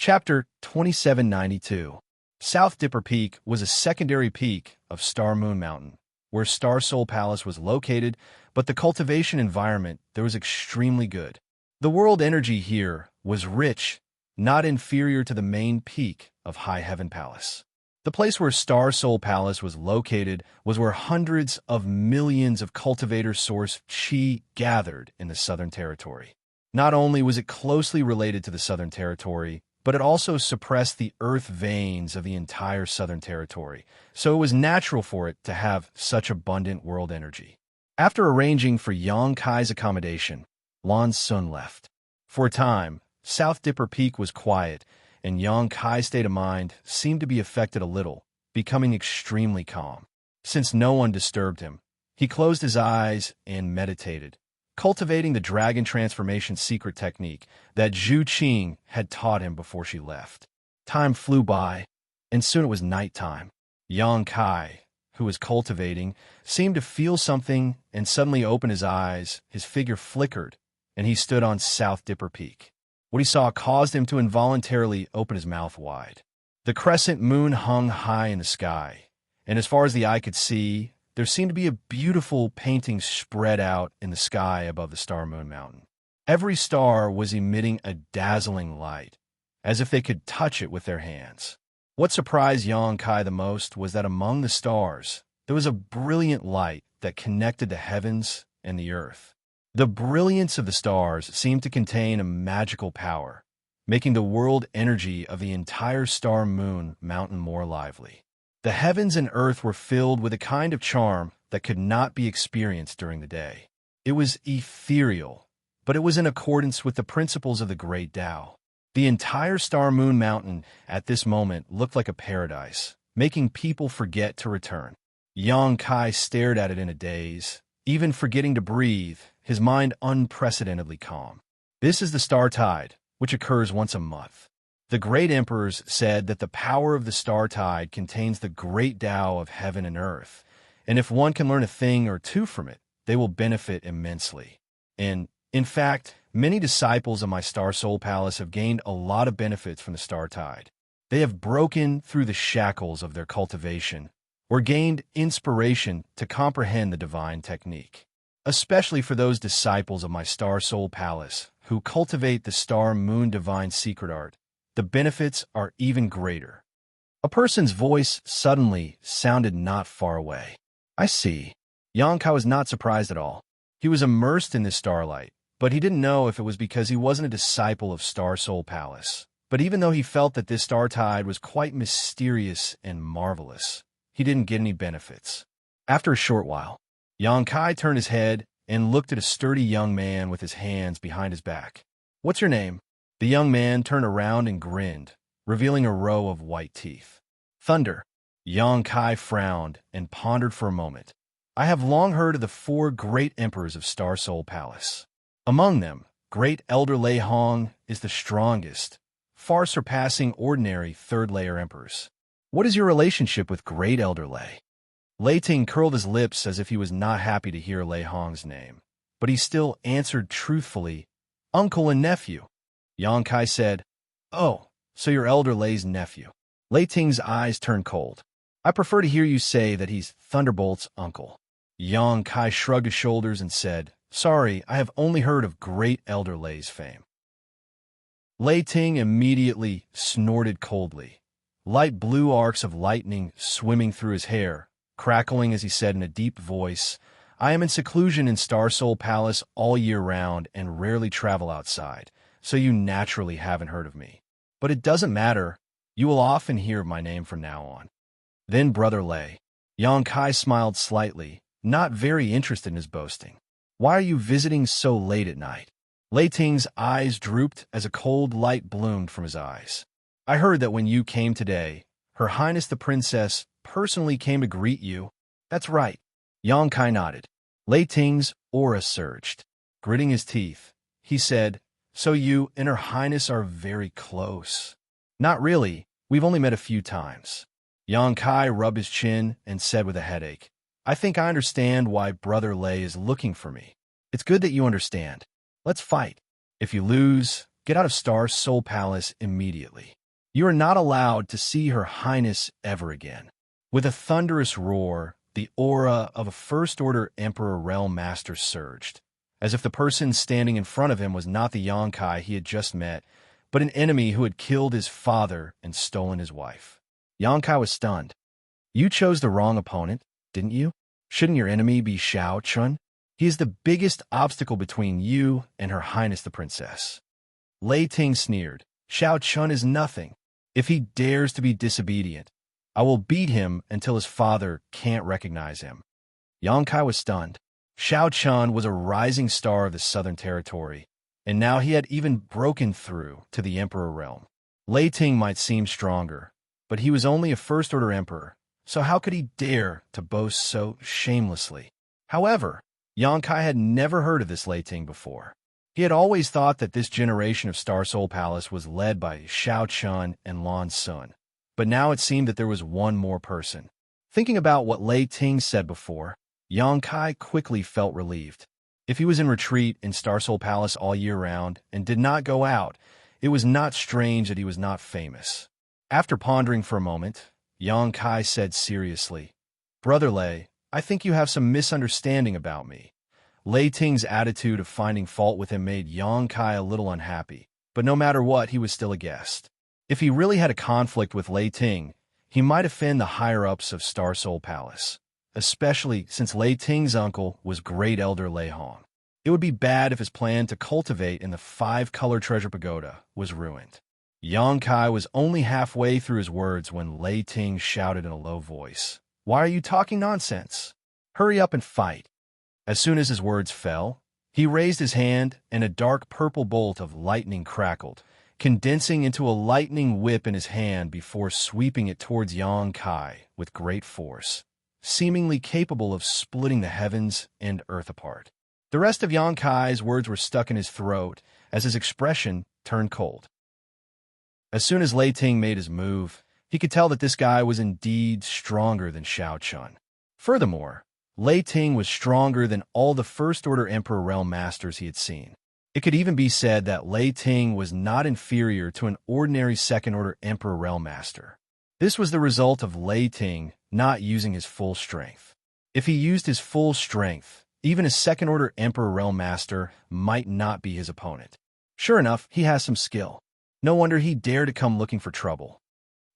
Chapter 2792. South Dipper Peak was a secondary peak of Star Moon Mountain, where Star Soul Palace was located, but the cultivation environment there was extremely good. The world energy here was rich, not inferior to the main peak of High Heaven Palace. The place where Star Soul Palace was located was where hundreds of millions of cultivator source chi gathered in the Southern Territory. Not only was it closely related to the Southern Territory, but it also suppressed the earth veins of the entire Southern Territory, so it was natural for it to have such abundant world energy. After arranging for Xianxia's accommodation, Lan Sun left. For a time, South Dipper Peak was quiet, and Xianxia's state of mind seemed to be affected a little, becoming extremely calm. Since no one disturbed him, he closed his eyes and meditated, cultivating the dragon transformation secret technique that Zhu Qing had taught him before she left. Time flew by, and soon it was nighttime. Xianxia, who was cultivating, seemed to feel something and suddenly opened his eyes. His figure flickered, and he stood on South Dipper Peak. What he saw caused him to involuntarily open his mouth wide. The crescent moon hung high in the sky, and as far as the eye could see, there seemed to be a beautiful painting spread out in the sky above the Star Moon Mountain. Every star was emitting a dazzling light, as if they could touch it with their hands. What surprised Xianxia the most was that among the stars, there was a brilliant light that connected the heavens and the earth. The brilliance of the stars seemed to contain a magical power, making the world energy of the entire Star Moon Mountain more lively. The heavens and earth were filled with a kind of charm that could not be experienced during the day. It was ethereal, but it was in accordance with the principles of the Great Tao. The entire Star Moon Mountain at this moment looked like a paradise, making people forget to return. Xianxia stared at it in a daze, even forgetting to breathe, his mind unprecedentedly calm. This is the star tide, which occurs once a month. The great emperors said that the power of the star tide contains the great Tao of heaven and earth, and if one can learn a thing or two from it, they will benefit immensely. And, in fact, many disciples of my Star Soul Palace have gained a lot of benefits from the star tide. They have broken through the shackles of their cultivation, or gained inspiration to comprehend the divine technique. Especially for those disciples of my Star Soul Palace who cultivate the Star Moon Divine Secret Art, the benefits are even greater. A person's voice suddenly sounded not far away. I see. Xianxia was not surprised at all. He was immersed in this starlight, but he didn't know if it was because he wasn't a disciple of Star Soul Palace. But even though he felt that this star tide was quite mysterious and marvelous, he didn't get any benefits. After a short while, Xianxia turned his head and looked at a sturdy young man with his hands behind his back. "What's your name?" The young man turned around and grinned, revealing a row of white teeth. "Thunder." Xianxia frowned and pondered for a moment. "I have long heard of the 4 great emperors of Star Soul Palace. Among them, Great Elder Lei Hong is the strongest, far surpassing ordinary third-layer emperors. What is your relationship with Great Elder Lei?" Lei Ting curled his lips as if he was not happy to hear Lei Hong's name, but he still answered truthfully, "Uncle and nephew." Xianxia said, "Oh, so you're Elder Lei's nephew." Lei Ting's eyes turned cold. "I prefer to hear you say that he's Thunderbolt's uncle." Xianxia shrugged his shoulders and said, "Sorry, I have only heard of Great Elder Lei's fame." Lei Ting immediately snorted coldly, light blue arcs of lightning swimming through his hair, crackling as he said in a deep voice, "I am in seclusion in Star Soul Palace all year round and rarely travel outside, so you naturally haven't heard of me. But it doesn't matter. You will often hear my name from now on." Then Brother Lei. Xianxia smiled slightly, not very interested in his boasting. "Why are you visiting so late at night?" Lei Ting's eyes drooped as a cold light bloomed from his eyes. "I heard that when you came today, Her Highness the Princess personally came to greet you." "That's right." Xianxia nodded. Lei Ting's aura surged. Gritting his teeth, he said, "So you and Her Highness are very close." "Not really. We've only met a few times." Xianxia rubbed his chin and said with a headache, "I think I understand why Brother Lei is looking for me. It's good that you understand. Let's fight. If you lose, Get out of Star Soul Palace immediately. You are not allowed to see Her Highness ever again." With a thunderous roar, the aura of a First Order Emperor Realm Master surged, as if the person standing in front of him was not the Yonkai he had just met, but an enemy who had killed his father and stolen his wife. Yonkai was stunned. "You chose the wrong opponent, didn't you? Shouldn't your enemy be Xiao Chun? He is the biggest obstacle between you and Her Highness the Princess." Lei Ting sneered. "Xiao Chun is nothing. If he dares to be disobedient, I will beat him until his father can't recognize him." Yonkai was stunned. Xiao Chun was a rising star of the Southern Territory, and now he had even broken through to the Emperor realm. Lei Ting might seem stronger, but he was only a First Order Emperor, so how could he dare to boast so shamelessly? However, Yonkai had never heard of this Lei Ting before. He had always thought that this generation of Star Soul Palace was led by Xiao Chun and Lan Sun, but now it seemed that there was one more person. Thinking about what Lei Ting said before, Yonkai quickly felt relieved. If he was in retreat in Star Soul Palace all year round and did not go out, it was not strange that he was not famous. After pondering for a moment, Yonkai said seriously, "Brother Lei, I think you have some misunderstanding about me." Lei Ting's attitude of finding fault with him made Yonkai a little unhappy, but no matter what, he was still a guest. If he really had a conflict with Lei Ting, he might offend the higher-ups of Star Soul Palace, especially since Lei Ting's uncle was Great Elder Lei Hong. It would be bad if his plan to cultivate in the 5-color treasure pagoda was ruined. Yonkai was only halfway through his words when Lei Ting shouted in a low voice, "Why are you talking nonsense? Hurry up and fight." As soon as his words fell, he raised his hand and a dark purple bolt of lightning crackled, condensing into a lightning whip in his hand before sweeping it towards Yonkai with great force, seemingly capable of splitting the heavens and earth apart. The rest of Yonkai's words were stuck in his throat as his expression turned cold. As soon as Lei Ting made his move, he could tell that this guy was indeed stronger than Xiao Chun. Furthermore, Lei Ting was stronger than all the First Order Emperor Realm Masters he had seen. It could even be said that Lei Ting was not inferior to an ordinary Second Order Emperor Realm Master. This was the result of Lei Ting not using his full strength. If he used his full strength, even a Second Order Emperor Realm Master might not be his opponent. Sure enough, he has some skill. No wonder he dared to come looking for trouble.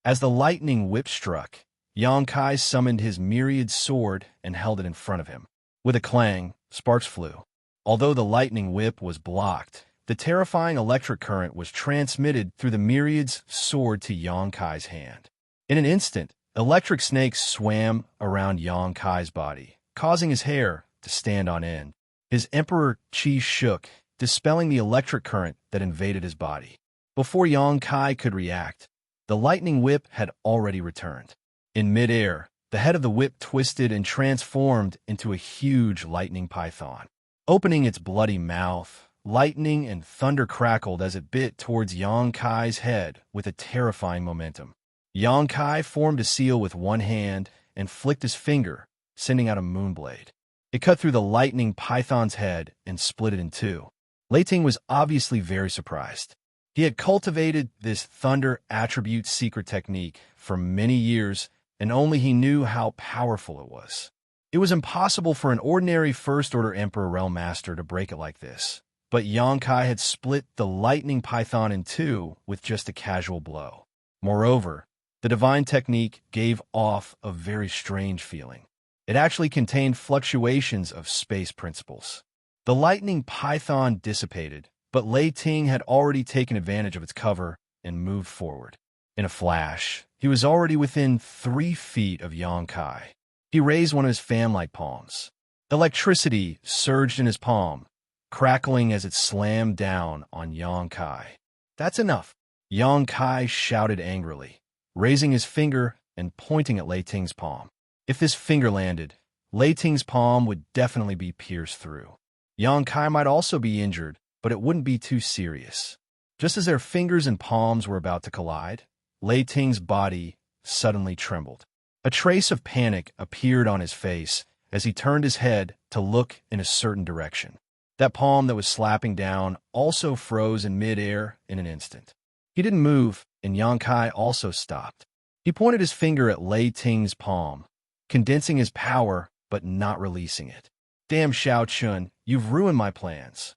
As the lightning whip struck, Yonkai summoned his myriad sword and held it in front of him. With a clang, sparks flew. Although the lightning whip was blocked, the terrifying electric current was transmitted through the myriad's sword to Yonkai's hand. In an instant, electric snakes swam around Yonkai's body, causing his hair to stand on end. His Emperor Qi shook, dispelling the electric current that invaded his body. Before Yonkai could react, the lightning whip had already returned. In midair, the head of the whip twisted and transformed into a huge lightning python. Opening its bloody mouth, lightning and thunder crackled as it bit towards Yonkai's head with a terrifying momentum. Yonkai formed a seal with one hand and flicked his finger, sending out a moonblade. It cut through the lightning python's head and split it in two. Lei Ting was obviously very surprised. He had cultivated this thunder attribute secret technique for many years, and only he knew how powerful it was. It was impossible for an ordinary First Order Emperor Realm Master to break it like this, but Yonkai had split the lightning python in two with just a casual blow. Moreover, the divine technique gave off a very strange feeling. It actually contained fluctuations of space principles. The lightning python dissipated, but Lei Ting had already taken advantage of its cover and moved forward. In a flash, he was already within 3 feet of Yonkai. He raised one of his fan-like palms. Electricity surged in his palm, crackling as it slammed down on Yonkai. "That's enough," Yonkai shouted angrily, raising his finger and pointing at Lei Ting's palm. If this finger landed, Lei Ting's palm would definitely be pierced through. Yonkai might also be injured, but it wouldn't be too serious. Just as their fingers and palms were about to collide, Lei Ting's body suddenly trembled. A trace of panic appeared on his face as he turned his head to look in a certain direction. That palm that was slapping down also froze in midair in an instant. He didn't move, and Xianxia also stopped. He pointed his finger at Lei Ting's palm, condensing his power but not releasing it. Damn, Xiaochun, you've ruined my plans.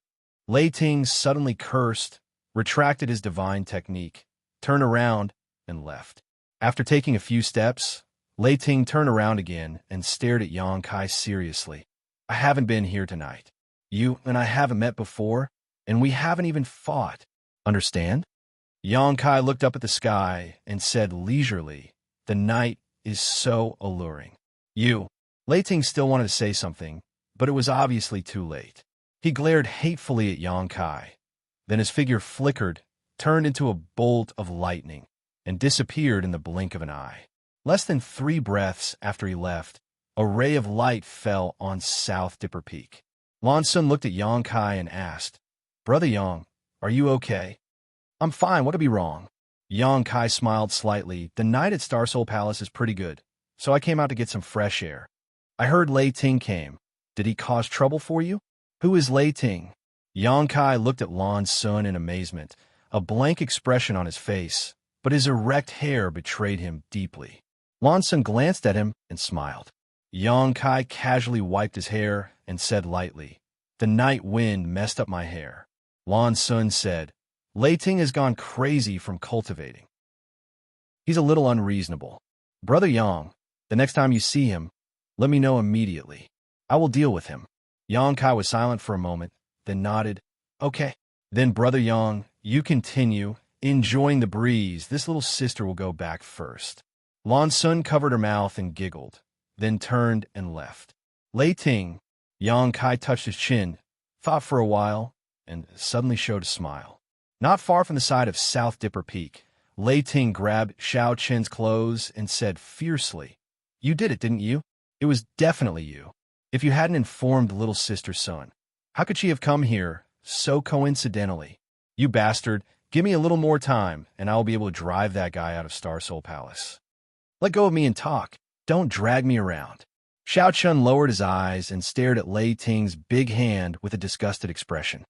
Lei Ting suddenly cursed, retracted his divine technique, turned around, and left. After taking a few steps, Lei Ting turned around again and stared at Xianxia seriously. I haven't been here tonight. You and I haven't met before, and we haven't even fought. Understand? Xianxia looked up at the sky and said leisurely, the night is so alluring. Lei Ting still wanted to say something, but it was obviously too late. He glared hatefully at Xianxia. Then his figure flickered, turned into a bolt of lightning, and disappeared in the blink of an eye. Less than 3 breaths after he left, a ray of light fell on South Dipper Peak. Lan Sun looked at Xianxia and asked, Brother Yang, are you okay? I'm fine, what'd be wrong? Xianxia smiled slightly. The night at Star Soul Palace is pretty good, so I came out to get some fresh air. I heard Lei Ting came. Did he cause trouble for you? Who is Lei Ting? Xianxia looked at Lan Sun in amazement, a blank expression on his face, but his erect hair betrayed him deeply. Lan Sun glanced at him and smiled. Xianxia casually wiped his hair and said lightly, The night wind messed up my hair. Lan Sun said, Lei Ting has gone crazy from cultivating. He's a little unreasonable. Brother Yang, the next time you see him, let me know immediately. I will deal with him. Xianxia was silent for a moment, then nodded. Okay. Then Brother Yang, you continue, enjoying the breeze. This little sister will go back first. Lan Sun covered her mouth and giggled, then turned and left. Lei Ting, Xianxia touched his chin, thought for a while, and suddenly showed a smile. Not far from the side of South Dipper Peak, Lei Ting grabbed Xiaochun's clothes and said fiercely, You did it, didn't you? It was definitely you. If you hadn't informed the little sister Sun, how could she have come here so coincidentally? You bastard, give me a little more time, and I will be able to drive that guy out of Star Soul Palace. Let go of me and talk. Don't drag me around. Xiaochun lowered his eyes and stared at Lei Ting's big hand with a disgusted expression.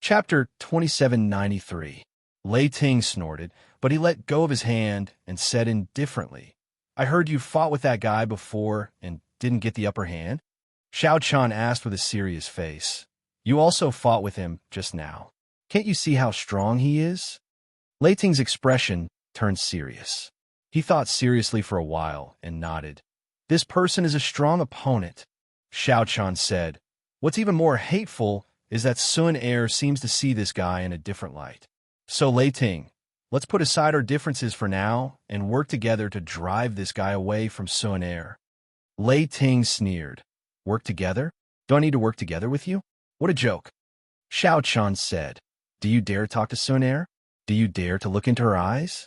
Chapter 2793. Lei Ting snorted, but he let go of his hand and said indifferently, I heard you fought with that guy before and didn't get the upper hand? Xiaochun asked with a serious face. You also fought with him just now. Can't you see how strong he is? Lei Ting's expression turned serious. He thought seriously for a while and nodded. This person is a strong opponent. Xiaochun said, What's even more hateful is that Sun Er seems to see this guy in a different light. So Lei Ting, let's put aside our differences for now and work together to drive this guy away from Sun Er. Lei Ting sneered. Work together? Do I need to work together with you? What a joke. Xiaochun said, Do you dare talk to Sun Er? Do you dare to look into her eyes?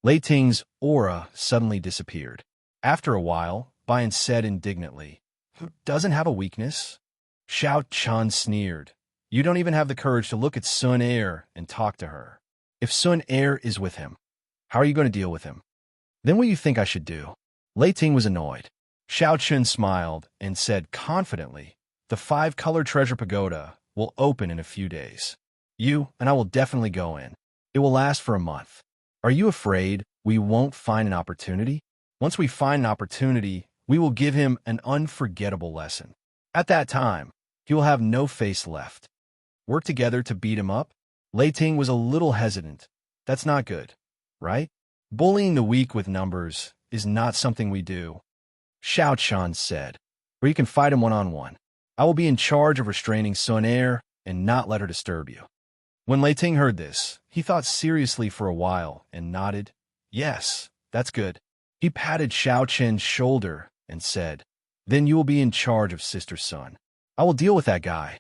Lei Ting's aura suddenly disappeared. After a while, Bian said indignantly, Who doesn't have a weakness? Xiaochun sneered. You don't even have the courage to look at Sun Er and talk to her. If Sun Er is with him, how are you going to deal with him? Then what do you think I should do? Lei Ting was annoyed. Xiaochun smiled and said confidently, The 5-color treasure pagoda will open in a few days. You and I will definitely go in. It will last for a month. Are you afraid we won't find an opportunity? Once we find an opportunity, we will give him an unforgettable lesson. At that time, he will have no face left. Work together to beat him up? Lei Ting was a little hesitant. That's not good, right? Bullying the weak with numbers is not something we do. Xiaochun said, Or you can fight him one-on-one. I will be in charge of restraining Sun Er and not let her disturb you. When Lei Ting heard this, he thought seriously for a while and nodded. Yes, that's good. He patted Xiaochun's shoulder and said, Then you will be in charge of Sister Sun. I will deal with that guy.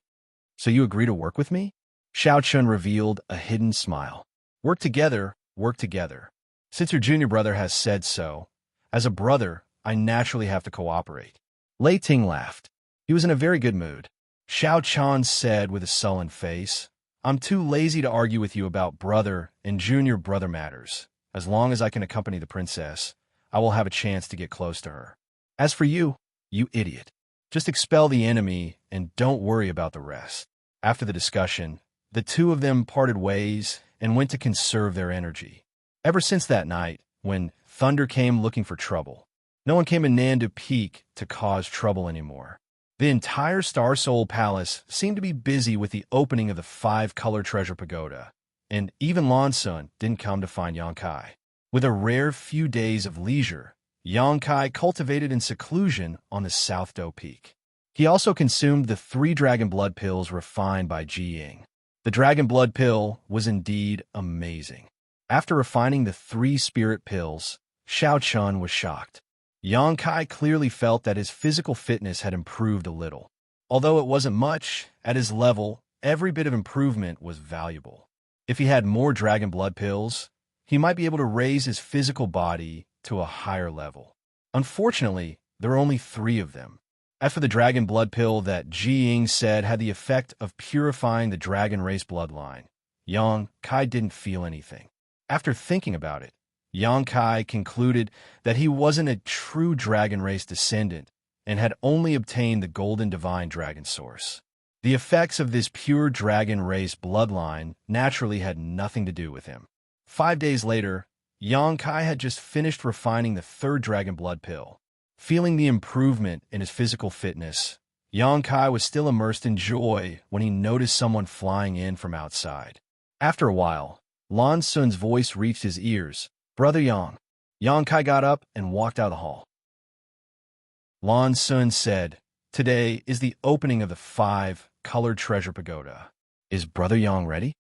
So you agree to work with me? Xiaochun revealed a hidden smile. Work together, work together. Since your junior brother has said so, as a brother, I naturally have to cooperate. Lei Ting laughed. He was in a very good mood. Xiaochun said with a sullen face, I'm too lazy to argue with you about brother and junior brother matters. As long as I can accompany the princess, I will have a chance to get close to her. As for you, you idiot, Just expel the enemy and don't worry about the rest. After the discussion, the two of them parted ways and went to conserve their energy. Ever since that night, when Thunder came looking for trouble, no one came in Nandu Peak to cause trouble anymore. The entire Star Soul Palace seemed to be busy with the opening of the 5-color treasure pagoda, and even Lan Sun didn't come to find Xianxia. With a rare few days of leisure, Xianxia cultivated in seclusion on the South Do Peak. He also consumed the 3 dragon blood pills refined by Jiying. The dragon blood pill was indeed amazing. After refining the 3 spirit pills, Xiao Chun was shocked. Xianxia clearly felt that his physical fitness had improved a little. Although it wasn't much, at his level, every bit of improvement was valuable. If he had more dragon blood pills, he might be able to raise his physical body to a higher level. Unfortunately, there are only 3 of them. As for the dragon blood pill that Jiying said had the effect of purifying the dragon race bloodline, Xianxia didn't feel anything. After thinking about it, Xianxia concluded that he wasn't a true dragon race descendant and had only obtained the golden divine dragon source. The effects of this pure dragon race bloodline naturally had nothing to do with him. 5 days later, Xianxia had just finished refining the 3rd dragon blood pill. Feeling the improvement in his physical fitness, Xianxia was still immersed in joy when he noticed someone flying in from outside. After a while, Lan Sun's voice reached his ears. "Brother Yang." Xianxia got up and walked out of the hall. Lan Sun said, "Today is the opening of the 5-colored treasure pagoda. Is Brother Yang ready?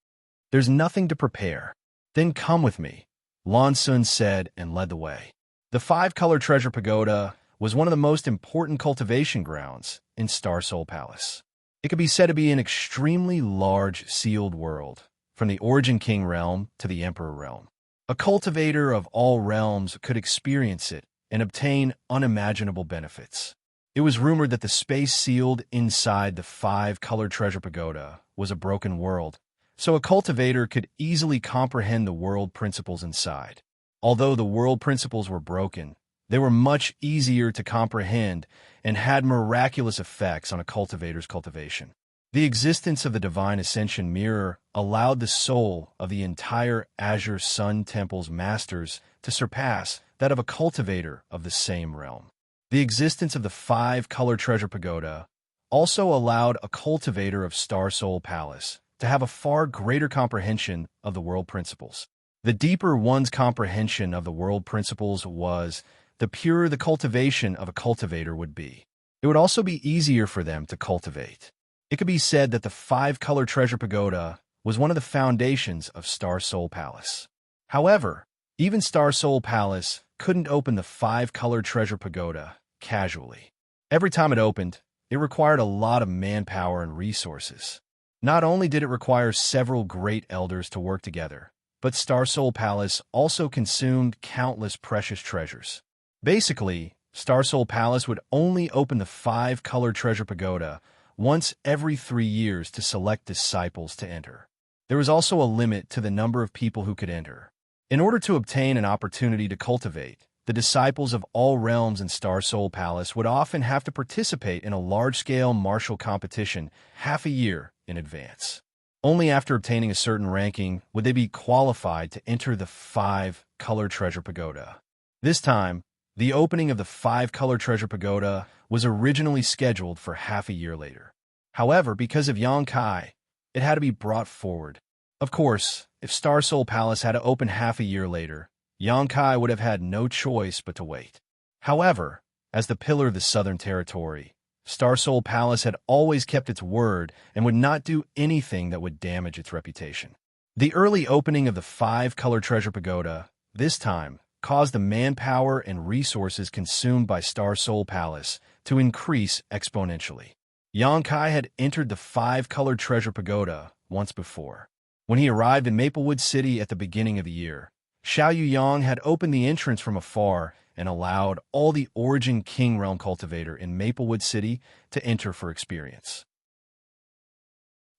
There's nothing to prepare. Then come with me," Lan Sun said and led the way. The 5-colored treasure pagoda was one of the most important cultivation grounds in Star Soul Palace. It could be said to be an extremely large sealed world, from the Origin King realm to the Emperor realm. A cultivator of all realms could experience it and obtain unimaginable benefits. It was rumored that the space sealed inside the 5-colored treasure pagoda was a broken world, so a cultivator could easily comprehend the world principles inside. Although the world principles were broken, they were much easier to comprehend and had miraculous effects on a cultivator's cultivation. The existence of the Divine Ascension Mirror allowed the soul of the entire Azure Sun Temple's masters to surpass that of a cultivator of the same realm. The existence of the 5-color treasure pagoda also allowed a cultivator of Star Soul Palace to have a far greater comprehension of the world principles. The deeper one's comprehension of the world principles was, the purer the cultivation of a cultivator would be. It would also be easier for them to cultivate. It could be said that the 5-color treasure pagoda was one of the foundations of Star Soul Palace. However, even Star Soul Palace couldn't open the 5-color treasure pagoda casually. Every time it opened, it required a lot of manpower and resources. Not only did it require several great elders to work together, but Star Soul Palace also consumed countless precious treasures. Basically, Star Soul Palace would only open the 5-color treasure pagoda once every 3 years to select disciples to enter. There was also a limit to the number of people who could enter. In order to obtain an opportunity to cultivate, the disciples of all realms in Star Soul Palace would often have to participate in a large-scale martial competition half a year in advance. Only after obtaining a certain ranking would they be qualified to enter the 5-color treasure pagoda. This time, the opening of the 5-color treasure pagoda was originally scheduled for half a year later. However, because of Xianxia, it had to be brought forward. Of course, if Star Soul Palace had to open half a year later, Xianxia would have had no choice but to wait. However, as the pillar of the Southern Territory, Star Soul Palace had always kept its word and would not do anything that would damage its reputation. The early opening of the 5-color treasure pagoda, this time, caused the manpower and resources consumed by Star Soul Palace to increase exponentially. Xianxia had entered the 5-color treasure pagoda once before. When he arrived in Maplewood City at the beginning of the year, Xiao Yang had opened the entrance from afar and allowed all the Origin King Realm cultivator in Maplewood City to enter for experience.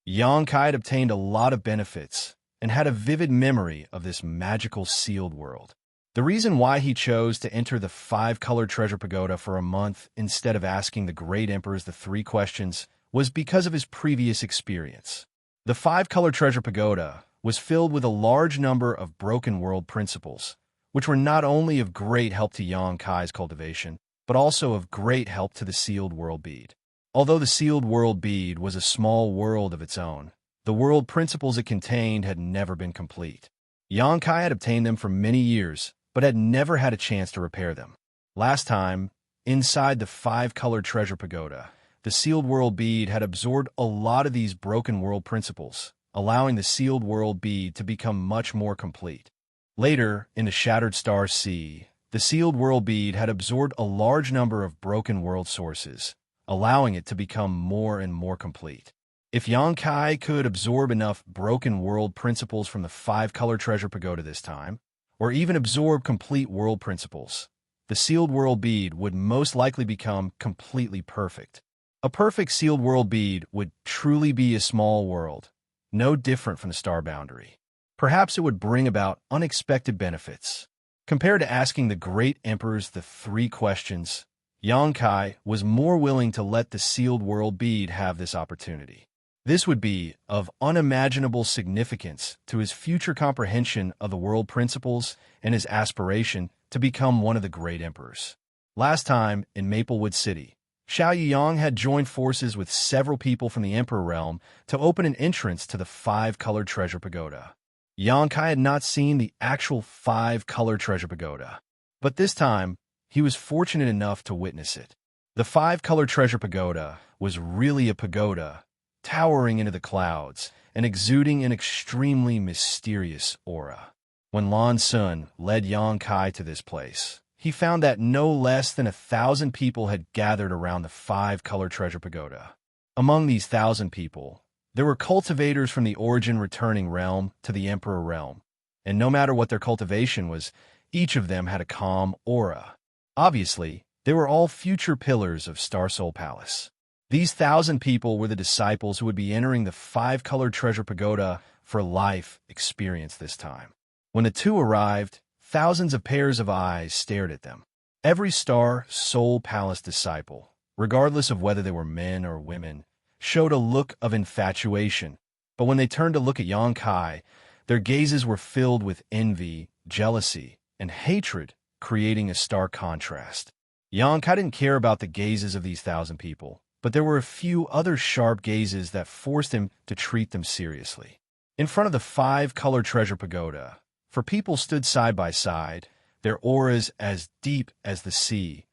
Xianxia had obtained a lot of benefits and had a vivid memory of this magical sealed world. The reason why he chose to enter the five-colored treasure pagoda for a month instead of asking the great emperors the three questions was because of his previous experience. The five-colored treasure pagoda was filled with a large number of broken world principles, which were not only of great help to Xianxia's cultivation, but also of great help to the sealed world bead. Although the sealed world bead was a small world of its own, the world principles it contained had never been complete. Xianxia had obtained them for many years, but had never had a chance to repair them. Last time, inside the five-colored treasure pagoda, the sealed world bead had absorbed a lot of these broken world principles, allowing the sealed world bead to become much more complete. Later, in the Shattered Star Sea, the sealed world bead had absorbed a large number of broken world sources, allowing it to become more and more complete. If Xianxia could absorb enough broken world principles from the five-colored treasure pagoda this time, or even absorb complete world principles, the sealed world bead would most likely become completely perfect. A perfect sealed world bead would truly be a small world, no different from the star boundary. Perhaps it would bring about unexpected benefits. Compared to asking the great emperors the three questions, Xianxia was more willing to let the sealed world bead have this opportunity. This would be of unimaginable significance to his future comprehension of the world principles and his aspiration to become one of the great emperors. Last time, in Maplewood City, Xiaoyang had joined forces with several people from the Emperor realm to open an entrance to the five-colored treasure pagoda. Xianxia had not seen the actual five-colored treasure pagoda, but this time, he was fortunate enough to witness it. The five-colored treasure pagoda was really a pagoda, towering into the clouds and exuding an extremely mysterious aura. When Lan Sun led Xianxia to this place, he found that no less than 1,000 people had gathered around the five-colored treasure pagoda. Among these 1,000 people, there were cultivators from the origin returning realm to the Emperor realm, and no matter what their cultivation was, each of them had a calm aura. Obviously, they were all future pillars of Star Soul Palace. These 1,000 people were the disciples who would be entering the five-colored treasure pagoda for life experience this time. When the two arrived, thousands of pairs of eyes stared at them. Every Star Soul Palace disciple, regardless of whether they were men or women, showed a look of infatuation, but when they turned to look at Xianxia, their gazes were filled with envy, jealousy, and hatred, creating a stark contrast. Xianxia didn't care about the gazes of these 1,000 people, but there were a few other sharp gazes that forced him to treat them seriously. In front of the five-colored treasure pagoda, four people stood side by side, their auras as deep as the sea,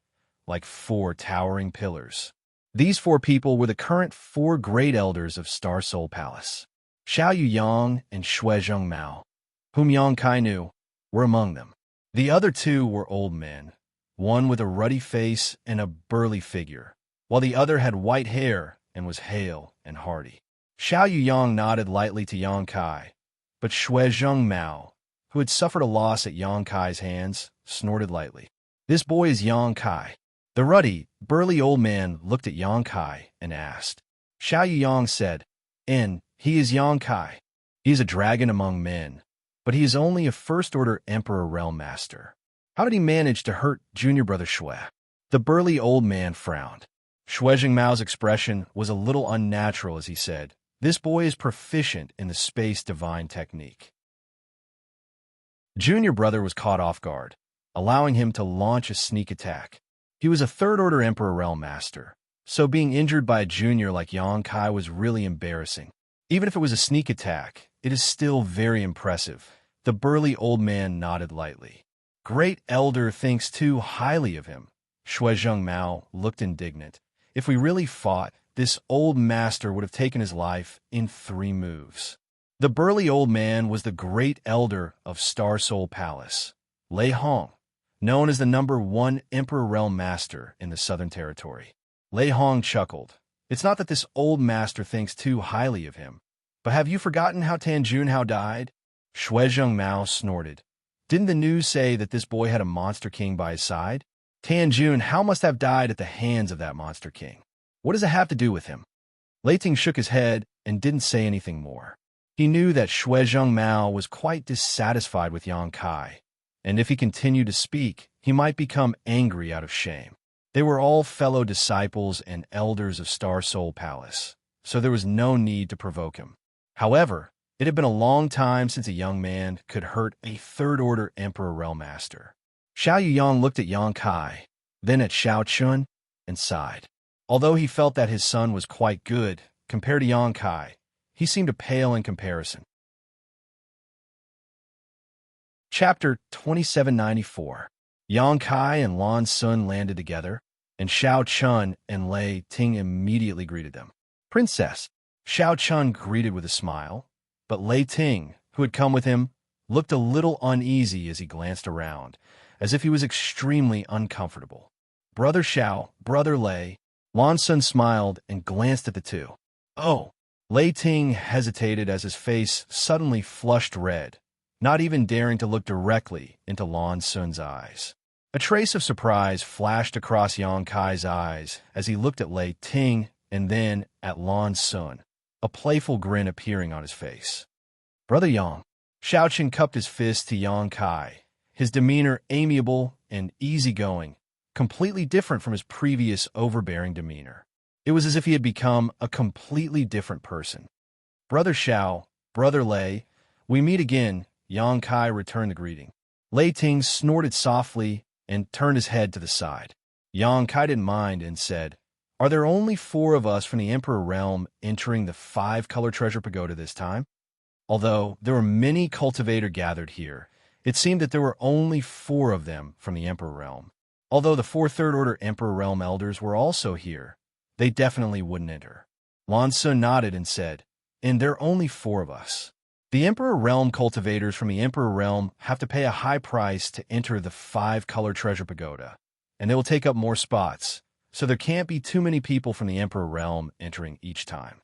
like four towering pillars. These four people were the current four great elders of Star Soul Palace. Xiaoyang and Shuizheng Mao, whom Xianxia knew, were among them. The other two were old men, one with a ruddy face and a burly figure, while the other had white hair and was hale and hearty. Xiaoyang nodded lightly to Xianxia, but Shuizheng Mao, who had suffered a loss at Xianxia's hands, snorted lightly. "This boy is Xianxia." The ruddy, burly old man looked at Xianxia and asked. Xiaoyang said, He is Xianxia. He is a dragon among men, but he is only a first-order Emperor Realm Master. How did he manage to hurt junior brother Shui?" The burly old man frowned. Shuizheng Mao's expression was a little unnatural as he said, "This boy is proficient in the space divine technique." Junior brother was caught off guard, allowing him to launch a sneak attack. He was a third-order Emperor Realm Master, so being injured by a junior like Xianxia was really embarrassing. Even if it was a sneak attack, it is still very impressive. The burly old man nodded lightly. "Great Elder thinks too highly of him." Shuizheng Mao looked indignant. If we really fought, this old master would have taken his life in 3 moves. The burly old man was the great elder of Star Soul Palace, Lei Hong, known as the #1 Emperor Realm Master in the Southern Territory. Lei Hong chuckled. "It's not that this old master thinks too highly of him, but have you forgotten how Tan Junhao died?" Shuizheng Mao snorted. "Didn't the news say that this boy had a Monster King by his side? Tan Junhao must have died at the hands of that Monster King. What does it have to do with him?" Lei Ting shook his head and didn't say anything more. He knew that Shuizheng Mao was quite dissatisfied with Xianxia, and if he continued to speak, he might become angry out of shame. They were all fellow disciples and elders of Star Soul Palace, so there was no need to provoke him. However, it had been a long time since a young man could hurt a third-order Emperor Realm Master. Xiao Yuyang looked at Yang Kai, then at Xiao Chun, and sighed. Although he felt that his son was quite good, compared to Yang Kai, he seemed to pale in comparison. Chapter 2794. Yang Kai and Lan Sun landed together, and Xiao Chun and Lei Ting immediately greeted them. Princess, Xiao Chun greeted with a smile, but Lei Ting, who had come with him, looked a little uneasy as he glanced around, as if he was extremely uncomfortable. Brother Xiao, Brother Lei, Lan Sun smiled and glanced at the two. Oh! Lei Ting hesitated as his face suddenly flushed red, not even daring to look directly into Lan Sun's eyes. A trace of surprise flashed across Yang Kai's eyes as he looked at Lei Ting and then at Lan Sun, a playful grin appearing on his face. Brother Yang. Xiao Chun cupped his fist to Yang Kai, his demeanor amiable and easygoing, completely different from his previous overbearing demeanor. It was as if he had become a completely different person. Brother Xiao, Brother Lei, we meet again, Yang Kai returned the greeting. Lei Ting snorted softly and turned his head to the side. Yang Kai didn't mind and said, Are there only 4 of us from the Emperor Realm entering the 5-color treasure pagoda this time? Although there were many cultivators gathered here, it seemed that there were only 4 of them from the Emperor Realm. Although the 4 third-order Emperor Realm elders were also here, they definitely wouldn't enter. Lan Sun nodded and said, And there are only 4 of us. The Emperor Realm cultivators from the Emperor Realm have to pay a high price to enter the 5-color treasure pagoda, and they will take up more spots, so there can't be too many people from the Emperor Realm entering each time.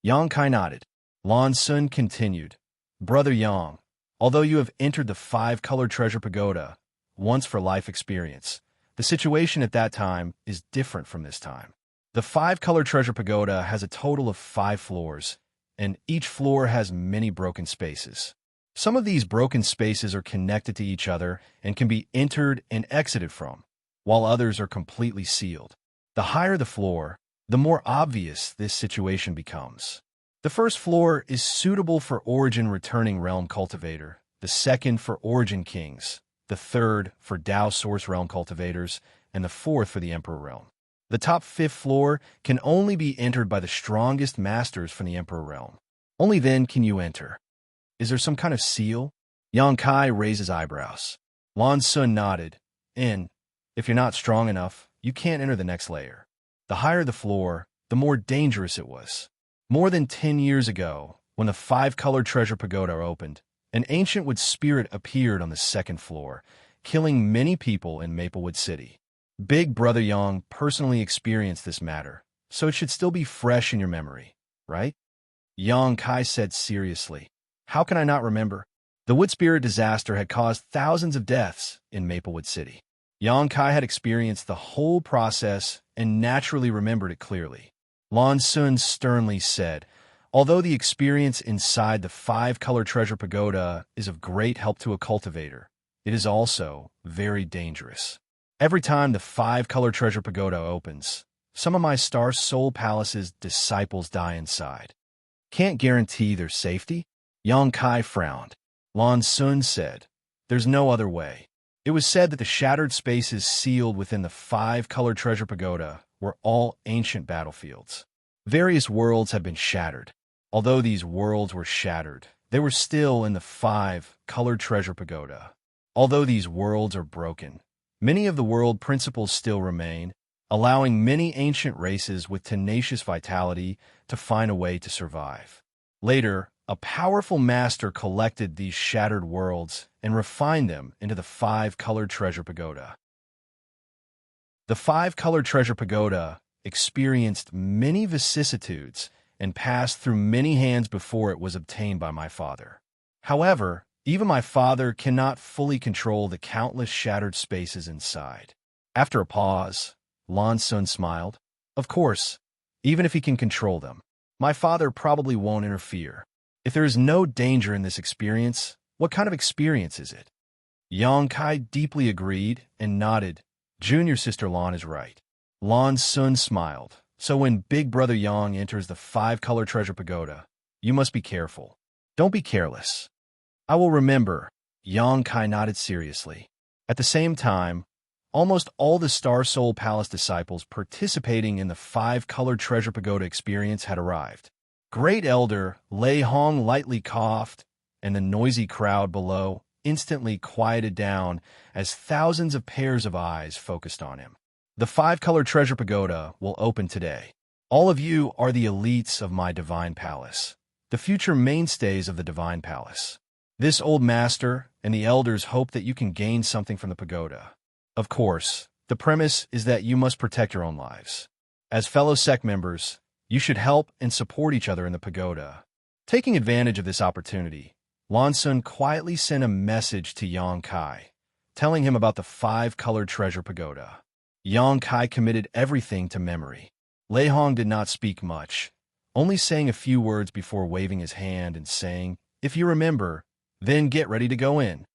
Yang Kai nodded. Lan Sun continued, Brother Yang, although you have entered the 5-color treasure pagoda, once for life experience, the situation at that time is different from this time. The 5-color treasure pagoda has a total of 5 floors, and each floor has many broken spaces. Some of these broken spaces are connected to each other and can be entered and exited from, while others are completely sealed. The higher the floor, the more obvious this situation becomes. The first floor is suitable for Origin Returning Realm Cultivator, the second for Origin Kings, the third for Dao Source Realm Cultivators, and the fourth for the Emperor Realm. The top 5th floor can only be entered by the strongest masters from the Emperor Realm. Only then can you enter. Is there some kind of seal? Yang Kai raised his eyebrows. Lan Sun nodded, and, if you're not strong enough, you can't enter the next layer. The higher the floor, the more dangerous it was. More than 10 years ago, when the 5-color treasure pagoda opened, an ancient wood spirit appeared on the 2nd floor, killing many people in Maplewood City. Big Brother Yang personally experienced this matter, so it should still be fresh in your memory, right? Yang Kai said seriously, How can I not remember? The wood spirit disaster had caused thousands of deaths in Maplewood City. Yang Kai had experienced the whole process and naturally remembered it clearly. Lan Sun sternly said, Although the experience inside the 5-color treasure pagoda is of great help to a cultivator, it is also very dangerous. Every time the 5-color treasure pagoda opens, some of my Star Soul Palace's disciples die inside. Can't guarantee their safety? Yang Kai frowned. Lan Sun said, There's no other way. It was said that the shattered spaces sealed within the 5-color treasure pagoda were all ancient battlefields. Various worlds have been shattered. Although these worlds were shattered, they were still in the 5-color treasure pagoda. Although these worlds are broken, many of the world principles still remain, allowing many ancient races with tenacious vitality to find a way to survive. Later, a powerful master collected these shattered worlds and refined them into the 5-color treasure pagoda. The 5-color treasure pagoda experienced many vicissitudes and passed through many hands before it was obtained by my father. However, even my father cannot fully control the countless shattered spaces inside. After a pause, Lan Sun smiled. Of course, even if he can control them, my father probably won't interfere. If there is no danger in this experience, what kind of experience is it? Yongkai deeply agreed and nodded. Junior sister Lan is right. Lan Sun smiled. So when big brother Yang enters the five-color treasure pagoda, you must be careful. Don't be careless. I will remember. Yongkai nodded seriously. At the same time, almost all the Star Soul Palace disciples participating in the five-colored treasure pagoda experience had arrived. Great Elder Lei Hong lightly coughed, and the noisy crowd below instantly quieted down as thousands of pairs of eyes focused on him. The five-colored treasure pagoda will open today. All of you are the elites of my divine palace, the future mainstays of the divine palace. This old master and the elders hope that you can gain something from the pagoda. Of course, the premise is that you must protect your own lives. As fellow sect members, you should help and support each other in the pagoda. Taking advantage of this opportunity, Lan Sun quietly sent a message to Yang Kai, telling him about the five-colored treasure pagoda. Yang Kai committed everything to memory. Lei Hong did not speak much, only saying a few words before waving his hand and saying, "If you remember, then get ready to go in."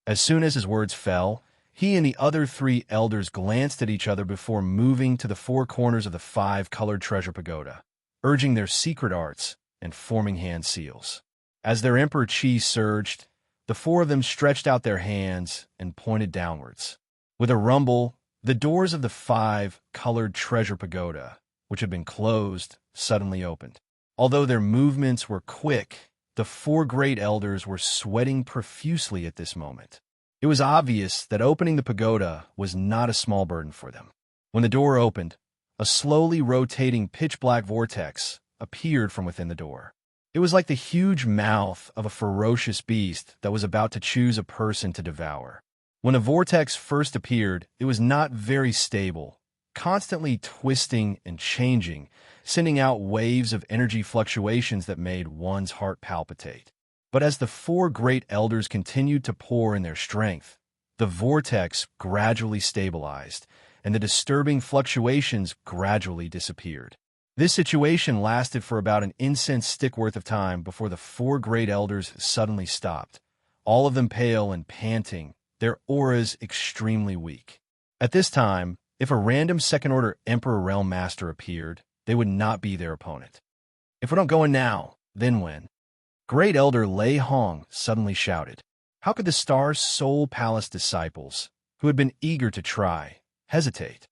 As soon as his words fell, he and the other three elders glanced at each other before moving to the four corners of the five-colored treasure pagoda, urging their secret arts and forming hand seals. As their emperor chi surged, the four of them stretched out their hands and pointed downwards. With a rumble, the doors of the five-colored treasure pagoda, which had been closed, suddenly opened. Although their movements were quick, the four great elders were sweating profusely at this moment. It was obvious that opening the pagoda was not a small burden for them. When the door opened, a slowly rotating pitch-black vortex appeared from within the door. It was like the huge mouth of a ferocious beast that was about to choose a person to devour. When a vortex first appeared, it was not very stable, constantly twisting and changing, sending out waves of energy fluctuations that made one's heart palpitate. But as the four great elders continued to pour in their strength, the vortex gradually stabilized, and the disturbing fluctuations gradually disappeared. This situation lasted for about an incense stick worth of time before the four great elders suddenly stopped, all of them pale and panting, their auras extremely weak. At this time, if a random second-order Emperor Realm Master appeared, they would not be their opponent. "If we don't go in now, then when?" Great Elder Lei Hong suddenly shouted. How could the Star Soul Palace disciples, who had been eager to try, hesitate?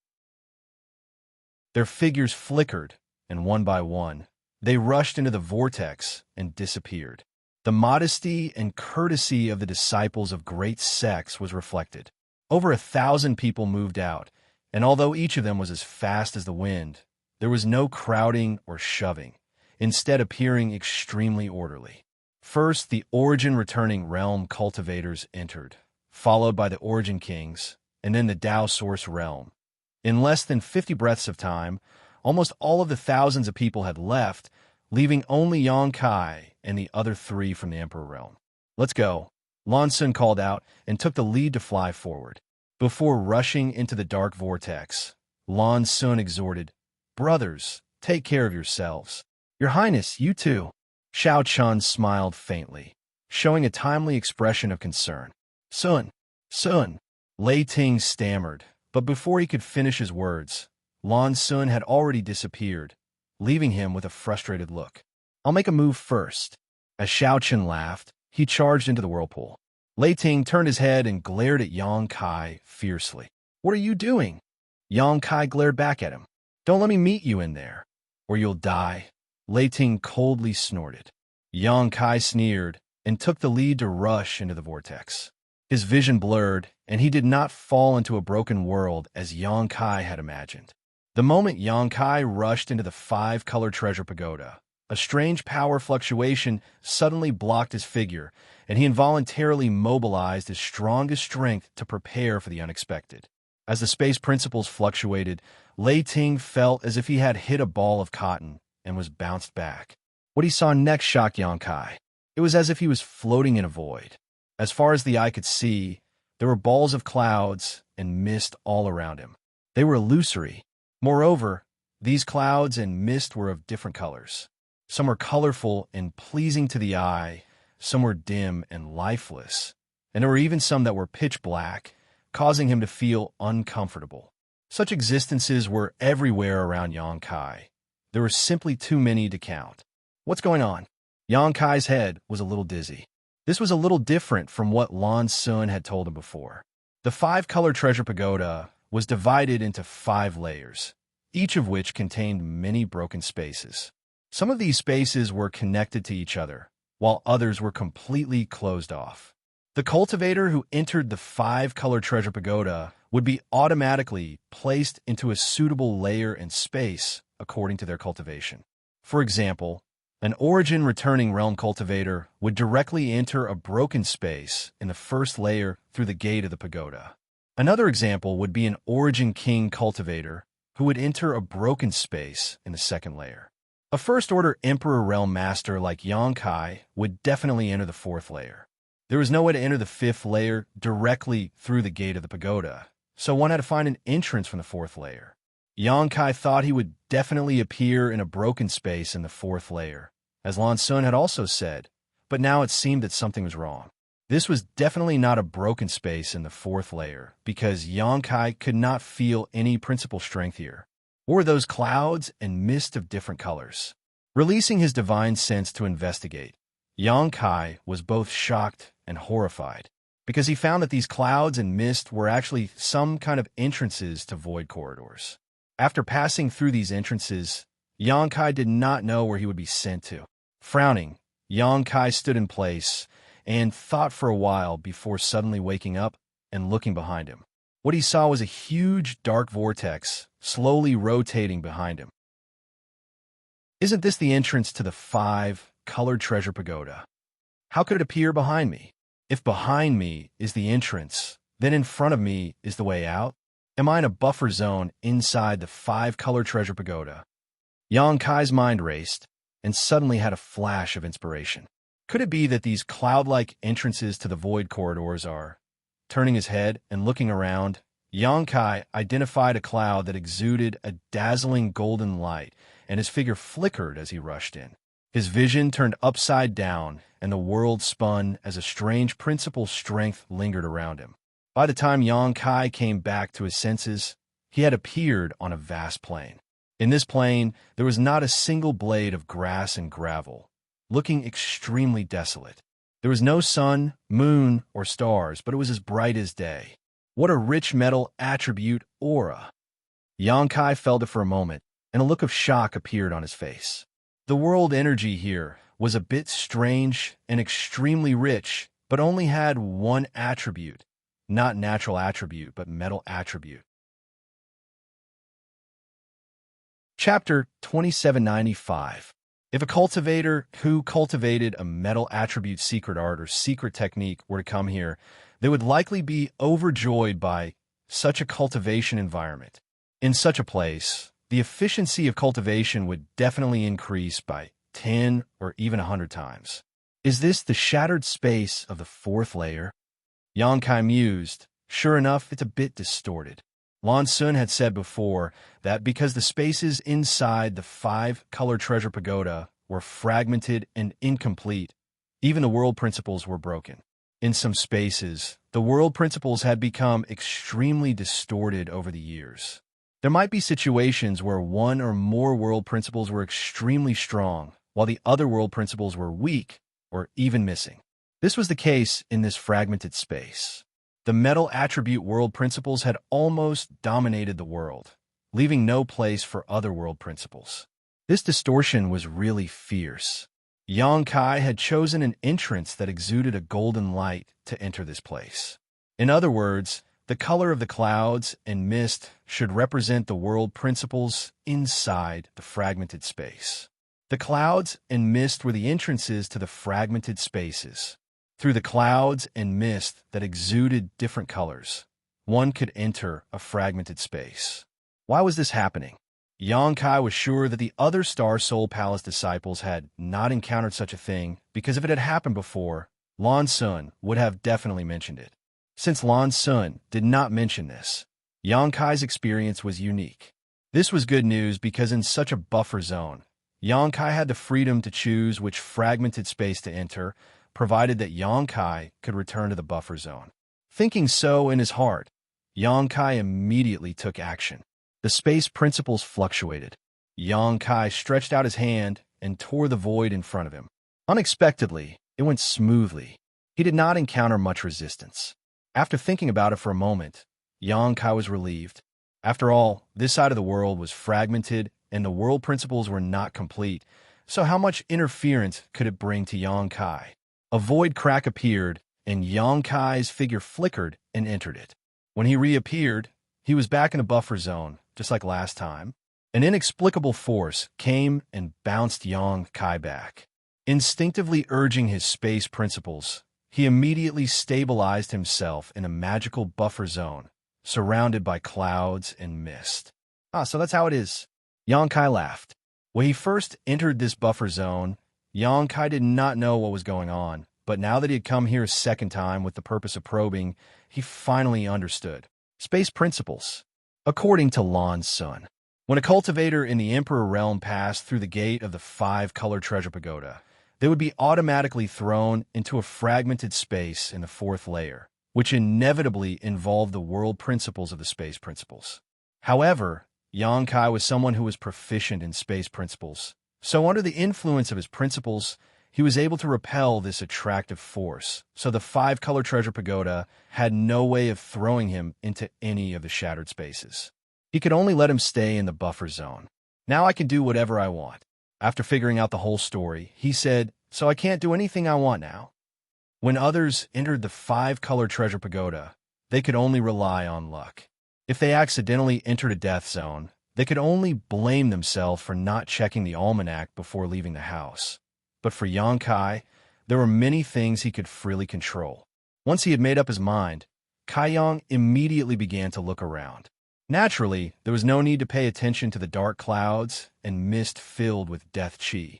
Their figures flickered, and one by one, they rushed into the vortex and disappeared. The modesty and courtesy of the disciples of great sects was reflected. Over 1,000 people moved out, and although each of them was as fast as the wind, there was no crowding or shoving, instead appearing extremely orderly. First, the origin-returning realm cultivators entered, followed by the origin kings, and then the Tao source realm. In less than 50 breaths of time, almost all of the thousands of people had left, leaving only Yang Kai and the other three from the Emperor realm. "Let's go," Lan Sun called out and took the lead to fly forward. Before rushing into the dark vortex, Lan Sun exhorted, "Brothers, take care of yourselves. Your Highness, you too." Xiao Chun smiled faintly, showing a timely expression of concern. Sun, Lei Ting stammered, but before he could finish his words, Lan Sun had already disappeared, leaving him with a frustrated look. "I'll make a move first." As Xiao Chun laughed, he charged into the whirlpool. Lei Ting turned his head and glared at Yang Kai fiercely. "What are you doing?" Yang Kai glared back at him. "Don't let me meet you in there, or you'll die." Lei Ting coldly snorted. Yang Kai sneered and took the lead to rush into the vortex. His vision blurred, and he did not fall into a broken world as Yang Kai had imagined. The moment Yang Kai rushed into the five-color treasure pagoda, a strange power fluctuation suddenly blocked his figure, and he involuntarily mobilized his strongest strength to prepare for the unexpected. As the space principles fluctuated, Lei Ting felt as if he had hit a ball of cotton and was bounced back. What he saw next shocked Yang Kai. It was as if he was floating in a void. As far as the eye could see, there were balls of clouds and mist all around him. They were illusory. Moreover, these clouds and mist were of different colors. Some were colorful and pleasing to the eye, some were dim and lifeless, and there were even some that were pitch black, causing him to feel uncomfortable. Such existences were everywhere around Xianxia. There were simply too many to count. What's going on? Xianxia's head was a little dizzy. This was a little different from what Lan Sun had told him before. The 5-color treasure pagoda was divided into 5 layers, each of which contained many broken spaces. Some of these spaces were connected to each other, while others were completely closed off. The cultivator who entered the 5-color treasure pagoda would be automatically placed into a suitable layer and space according to their cultivation. For example, an origin returning realm cultivator would directly enter a broken space in the first layer through the gate of the pagoda. Another example would be an origin king cultivator who would enter a broken space in the second layer. A first-order emperor realm master like Xianxia would definitely enter the 4th layer. There was no way to enter the 5th layer directly through the gate of the pagoda, so one had to find an entrance from the 4th layer. Xianxia thought he would definitely appear in a broken space in the 4th layer, as Lan Sun had also said, but now it seemed that something was wrong. This was definitely not a broken space in the 4th layer, because Xianxia could not feel any principal strength here, or those clouds and mist of different colors. Releasing his divine sense to investigate, Xianxia was both shocked and horrified, because he found that these clouds and mist were actually some kind of entrances to void corridors. After passing through these entrances, Xianxia did not know where he would be sent to. Frowning, Xianxia stood in place and thought for a while before suddenly waking up and looking behind him. What he saw was a huge dark vortex slowly rotating behind him. Isn't this the entrance to the 5-colored treasure pagoda? How could it appear behind me? If behind me is the entrance, then in front of me is the way out? Am I in a buffer zone inside the 5-color treasure pagoda? Xianxia's mind raced and suddenly had a flash of inspiration. Could it be that these cloud-like entrances to the void corridors are? Turning his head and looking around, Xianxia identified a cloud that exuded a dazzling golden light, and his figure flickered as he rushed in. His vision turned upside down, and the world spun as a strange principal strength lingered around him. By the time Xianxia came back to his senses, he had appeared on a vast plain. In this plain, there was not a single blade of grass and gravel, looking extremely desolate. There was no sun, moon, or stars, but it was as bright as day. What a rich metal attribute aura! Xianxia felt it for a moment, and a look of shock appeared on his face. The world energy here was a bit strange and extremely rich, but only had one attribute, not natural attribute, but metal attribute. Chapter 2795. If a cultivator who cultivated a metal attribute secret art or secret technique were to come here, they would likely be overjoyed by such a cultivation environment. In such a place, the efficiency of cultivation would definitely increase by 10 or even 100 times. Is this the shattered space of the 4th layer? Xianxia mused. Sure enough, it's a bit distorted. Lan Sun had said before that because the spaces inside the 5-color treasure pagoda were fragmented and incomplete, even the world principles were broken. In some spaces, the world principles had become extremely distorted over the years. There might be situations where one or more world principles were extremely strong, while the other world principles were weak or even missing. This was the case in this fragmented space. The metal attribute world principles had almost dominated the world, leaving no place for other world principles. This distortion was really fierce. Xianxia had chosen an entrance that exuded a golden light to enter this place. In other words, the color of the clouds and mist should represent the world principles inside the fragmented space. The clouds and mist were the entrances to the fragmented spaces. Through the clouds and mist that exuded different colors, one could enter a fragmented space. Why was this happening? Xianxia was sure that the other Star Soul Palace disciples had not encountered such a thing because if it had happened before, Lan Sun would have definitely mentioned it. Since Lan Sun did not mention this, Xianxia's experience was unique. This was good news because in such a buffer zone, Xianxia had the freedom to choose which fragmented space to enter, provided that Xianxia could return to the buffer zone. Thinking so in his heart, Xianxia immediately took action. The space principles fluctuated. Xianxia stretched out his hand and tore the void in front of him. Unexpectedly, it went smoothly. He did not encounter much resistance. After thinking about it for a moment, Xianxia was relieved. After all, this side of the world was fragmented and the world principles were not complete, so how much interference could it bring to Xianxia? A void crack appeared, and Xianxia's figure flickered and entered it. When he reappeared, he was back in the buffer zone, just like last time. An inexplicable force came and bounced Xianxia back. Instinctively urging his space principles, he immediately stabilized himself in a magical buffer zone, surrounded by clouds and mist. So that's how it is. Xianxia laughed. When he first entered this buffer zone, Xianxia did not know what was going on, but now that he had come here a second time with the purpose of probing, he finally understood. Space principles. According to Lan's son, when a cultivator in the Emperor realm passed through the gate of the 5-color treasure pagoda, they would be automatically thrown into a fragmented space in the 4th layer, which inevitably involved the world principles of the space principles. However, Xianxia was someone who was proficient in space principles, so under the influence of his principles, he was able to repel this attractive force, so the 5-color treasure pagoda had no way of throwing him into any of the shattered spaces. He could only let him stay in the buffer zone. Now I can do whatever I want. After figuring out the whole story, he said, so I can't do anything I want now. When others entered the 5-color treasure pagoda, they could only rely on luck. If they accidentally entered a death zone, they could only blame themselves for not checking the almanac before leaving the house. But for Xianxia, there were many things he could freely control. Once he had made up his mind, Kaiyang immediately began to look around. Naturally, there was no need to pay attention to the dark clouds and mist filled with death chi.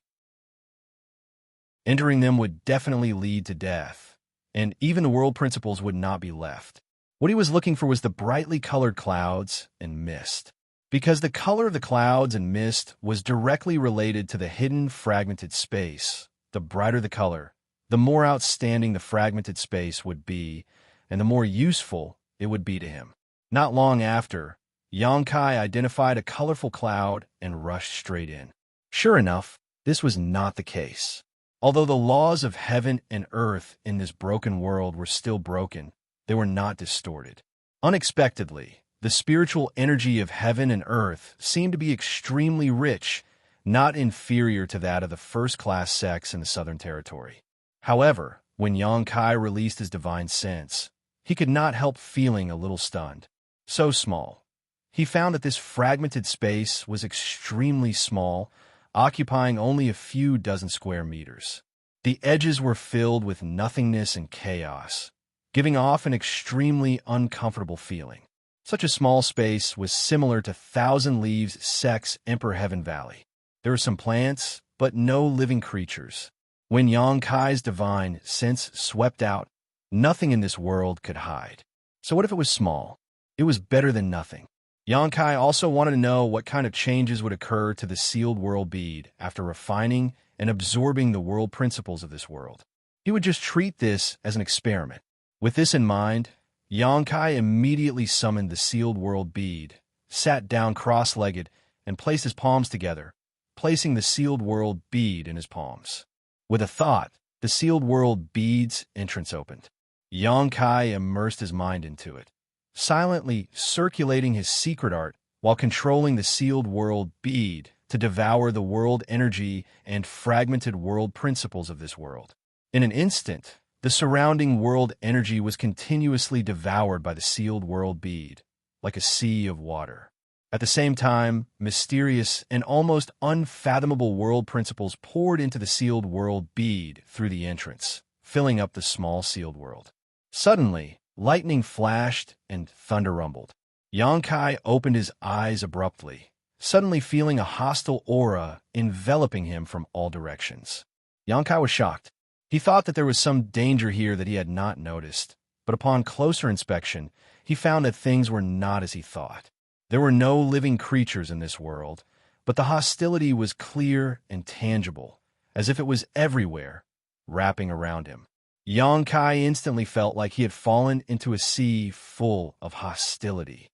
Entering them would definitely lead to death, and even the world principles would not be left. What he was looking for was the brightly colored clouds and mist. Because the color of the clouds and mist was directly related to the hidden fragmented space, the brighter the color, the more outstanding the fragmented space would be, and the more useful it would be to him. Not long after, Xianxia identified a colorful cloud and rushed straight in. Sure enough, this was not the case. Although the laws of heaven and earth in this broken world were still broken, they were not distorted. Unexpectedly, the spiritual energy of heaven and earth seemed to be extremely rich, not inferior to that of the first-class sects in the Southern Territory. However, when Xianxia released his divine sense, he could not help feeling a little stunned. So small. He found that this fragmented space was extremely small, occupying only a few dozen square meters. The edges were filled with nothingness and chaos, giving off an extremely uncomfortable feeling. Such a small space was similar to Thousand Leaves Sect's Emperor Heaven Valley. There were some plants, but no living creatures. When Xianxia's divine sense swept out, nothing in this world could hide. So what if it was small? It was better than nothing. Xianxia also wanted to know what kind of changes would occur to the sealed world bead after refining and absorbing the world principles of this world. He would just treat this as an experiment. With this in mind, Xianxia immediately summoned the sealed world bead, sat down cross-legged, and placed his palms together, placing the sealed world bead in his palms. With a thought, the sealed world bead's entrance opened. Xianxia immersed his mind into it, silently circulating his secret art while controlling the sealed world bead to devour the world energy and fragmented world principles of this world. In an instant, the surrounding world energy was continuously devoured by the sealed world bead, like a sea of water. At the same time, mysterious and almost unfathomable world principles poured into the sealed world bead through the entrance, filling up the small sealed world. Suddenly, lightning flashed and thunder rumbled. Xianxia opened his eyes abruptly, suddenly feeling a hostile aura enveloping him from all directions. Xianxia was shocked. He thought that there was some danger here that he had not noticed, but upon closer inspection, he found that things were not as he thought. There were no living creatures in this world, but the hostility was clear and tangible, as if it was everywhere, wrapping around him. Xianxia instantly felt like he had fallen into a sea full of hostility.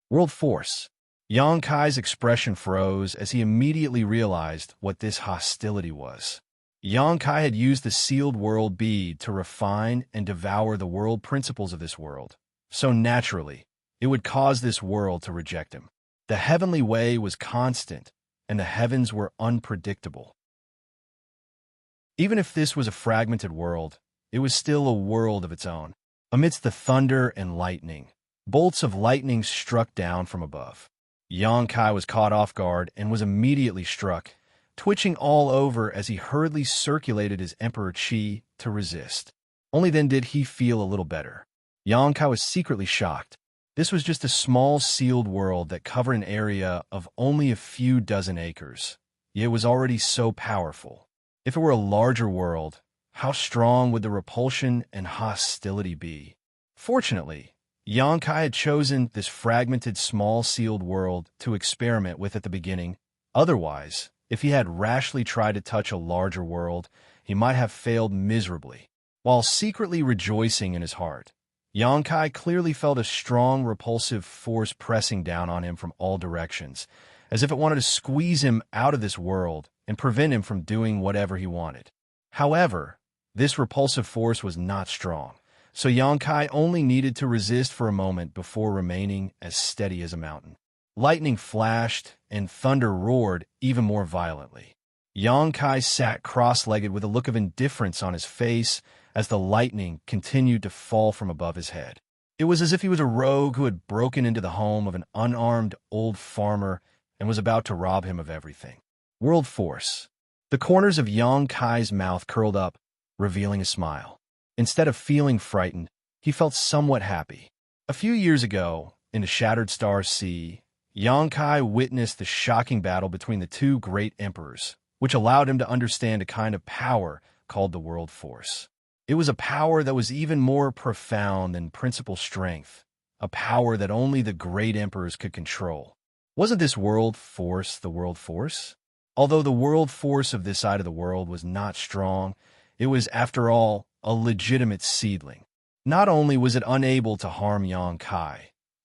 World Force. Xianxia's expression froze as he immediately realized what this hostility was. Xianxia had used the sealed world bead to refine and devour the world principles of this world, so naturally, it would cause this world to reject him. The heavenly way was constant, and the heavens were unpredictable. Even if this was a fragmented world, it was still a world of its own. Amidst the thunder and lightning, bolts of lightning struck down from above. Xianxia was caught off guard and was immediately struck, twitching all over as he hurriedly circulated his Emperor Qi to resist. Only then did he feel a little better. Xianxia was secretly shocked. This was just a small sealed world that covered an area of only a few dozen acres, yet it was already so powerful. If it were a larger world, how strong would the repulsion and hostility be? Fortunately, Xianxia had chosen this fragmented small sealed world to experiment with at the beginning. Otherwise, if he had rashly tried to touch a larger world, he might have failed miserably. While secretly rejoicing in his heart, Xianxia clearly felt a strong repulsive force pressing down on him from all directions, as if it wanted to squeeze him out of this world and prevent him from doing whatever he wanted. However, this repulsive force was not strong, so Xianxia only needed to resist for a moment before remaining as steady as a mountain. Lightning flashed and thunder roared even more violently. Xianxia sat cross-legged with a look of indifference on his face as the lightning continued to fall from above his head. It was as if he was a rogue who had broken into the home of an unarmed old farmer and was about to rob him of everything. World Force. The corners of Xianxia's mouth curled up, revealing a smile. Instead of feeling frightened, he felt somewhat happy. A few years ago, in the Shattered Star Sea, Xianxia witnessed the shocking battle between the two great emperors, which allowed him to understand a kind of power called the World Force. It was a power that was even more profound than principal strength, a power that only the great emperors could control. Wasn't this World Force the World Force? Although the World Force of this side of the world was not strong, it was, after all, a legitimate seedling. Not only was it unable to harm Xianxia,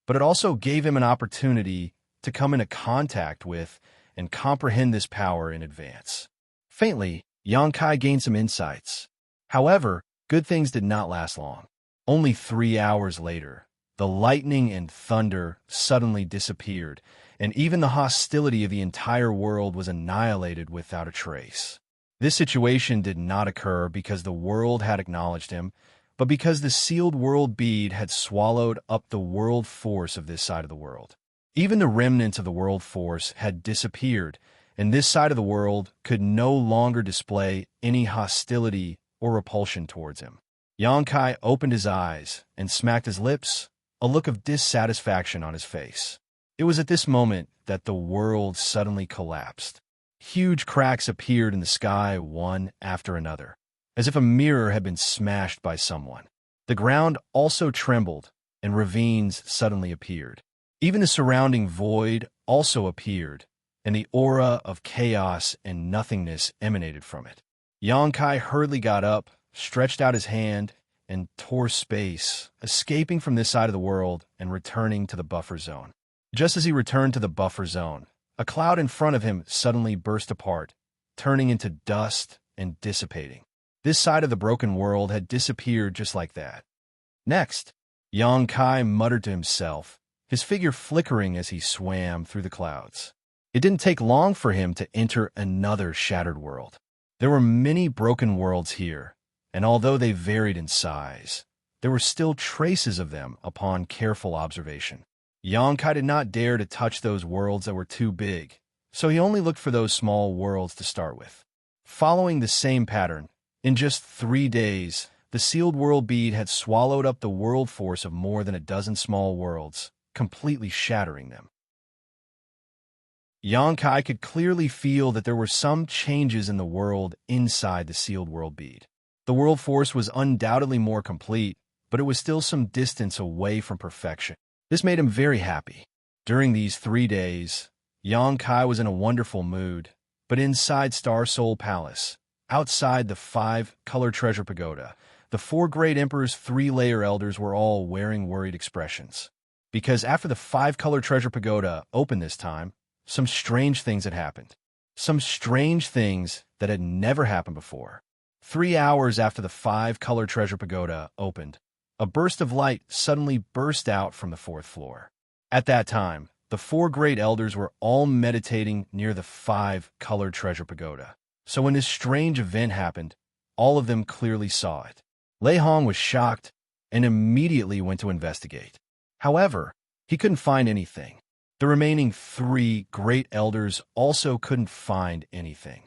but it also gave him an opportunity to come into contact with and comprehend this power in advance. Faintly, Xianxia gained some insights. However, good things did not last long. Only 3 hours later, the lightning and thunder suddenly disappeared, and even the hostility of the entire world was annihilated without a trace. This situation did not occur because the world had acknowledged him, but because the sealed world bead had swallowed up the world force of this side of the world. Even the remnants of the world force had disappeared, and this side of the world could no longer display any hostility or repulsion towards him. Xianxia opened his eyes and smacked his lips, a look of dissatisfaction on his face. It was at this moment that the world suddenly collapsed. Huge cracks appeared in the sky one after another, as if a mirror had been smashed by someone. The ground also trembled, and ravines suddenly appeared. Even the surrounding void also appeared, and the aura of chaos and nothingness emanated from it. Xianxia hurriedly got up, stretched out his hand, and tore space, escaping from this side of the world and returning to the buffer zone. Just as he returned to the buffer zone, a cloud in front of him suddenly burst apart, turning into dust and dissipating. This side of the broken world had disappeared just like that. Next, Xianxia muttered to himself, his figure flickering as he swam through the clouds. It didn't take long for him to enter another shattered world. There were many broken worlds here, and although they varied in size, there were still traces of them upon careful observation. Xianxia did not dare to touch those worlds that were too big, so he only looked for those small worlds to start with. Following the same pattern, in just 3 days, the sealed world bead had swallowed up the world force of more than a dozen small worlds, completely shattering them. Xianxia could clearly feel that there were some changes in the world inside the sealed world bead. The world force was undoubtedly more complete, but it was still some distance away from perfection. This made him very happy. During these 3 days, Xianxia was in a wonderful mood, but inside Star Soul Palace, outside the 5-color treasure pagoda, the 4 great emperor's 3-layer elders were all wearing worried expressions. Because after the 5-color treasure pagoda opened this time, some strange things had happened. Some strange things that had never happened before. 3 hours after the 5-color treasure pagoda opened, a burst of light suddenly burst out from the 4th floor. At that time, the 4 great elders were all meditating near the 5-color treasure pagoda. So when this strange event happened, all of them clearly saw it. Lei Hong was shocked and immediately went to investigate. However, he couldn't find anything. The remaining 3 great elders also couldn't find anything.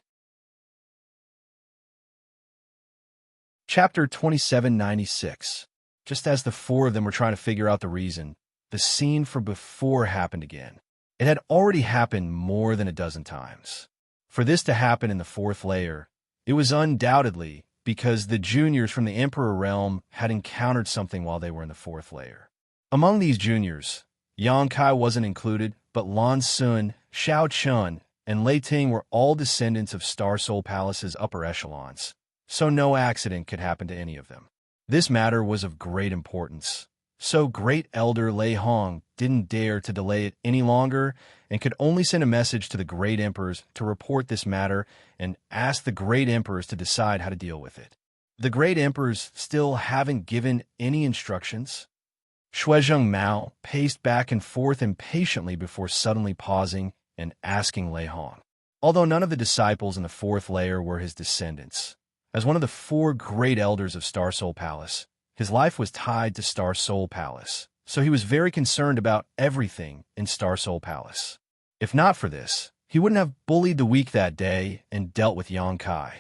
Chapter 2796. Just as the 4 of them were trying to figure out the reason, the scene from before happened again. It had already happened more than a dozen times. For this to happen in the 4th layer, it was undoubtedly because the juniors from the Emperor realm had encountered something while they were in the 4th layer. Among these juniors, Xianxia wasn't included, but Lan Sun, Xiao Chun, and Lei Ting were all descendants of Star Soul Palace's upper echelons, so no accident could happen to any of them. This matter was of great importance, so Great Elder Lei Hong didn't dare to delay it any longer and could only send a message to the Great Emperors to report this matter and ask the Great Emperors to decide how to deal with it. The Great Emperors still haven't given any instructions. Shuizheng Mao paced back and forth impatiently before suddenly pausing and asking Lei Hong. Although none of the disciples in the 4th layer were his descendants, as one of the 4 great elders of Star Soul Palace, his life was tied to Star Soul Palace, so he was very concerned about everything in Star Soul Palace. If not for this, he wouldn't have bullied the weak that day and dealt with Xianxia.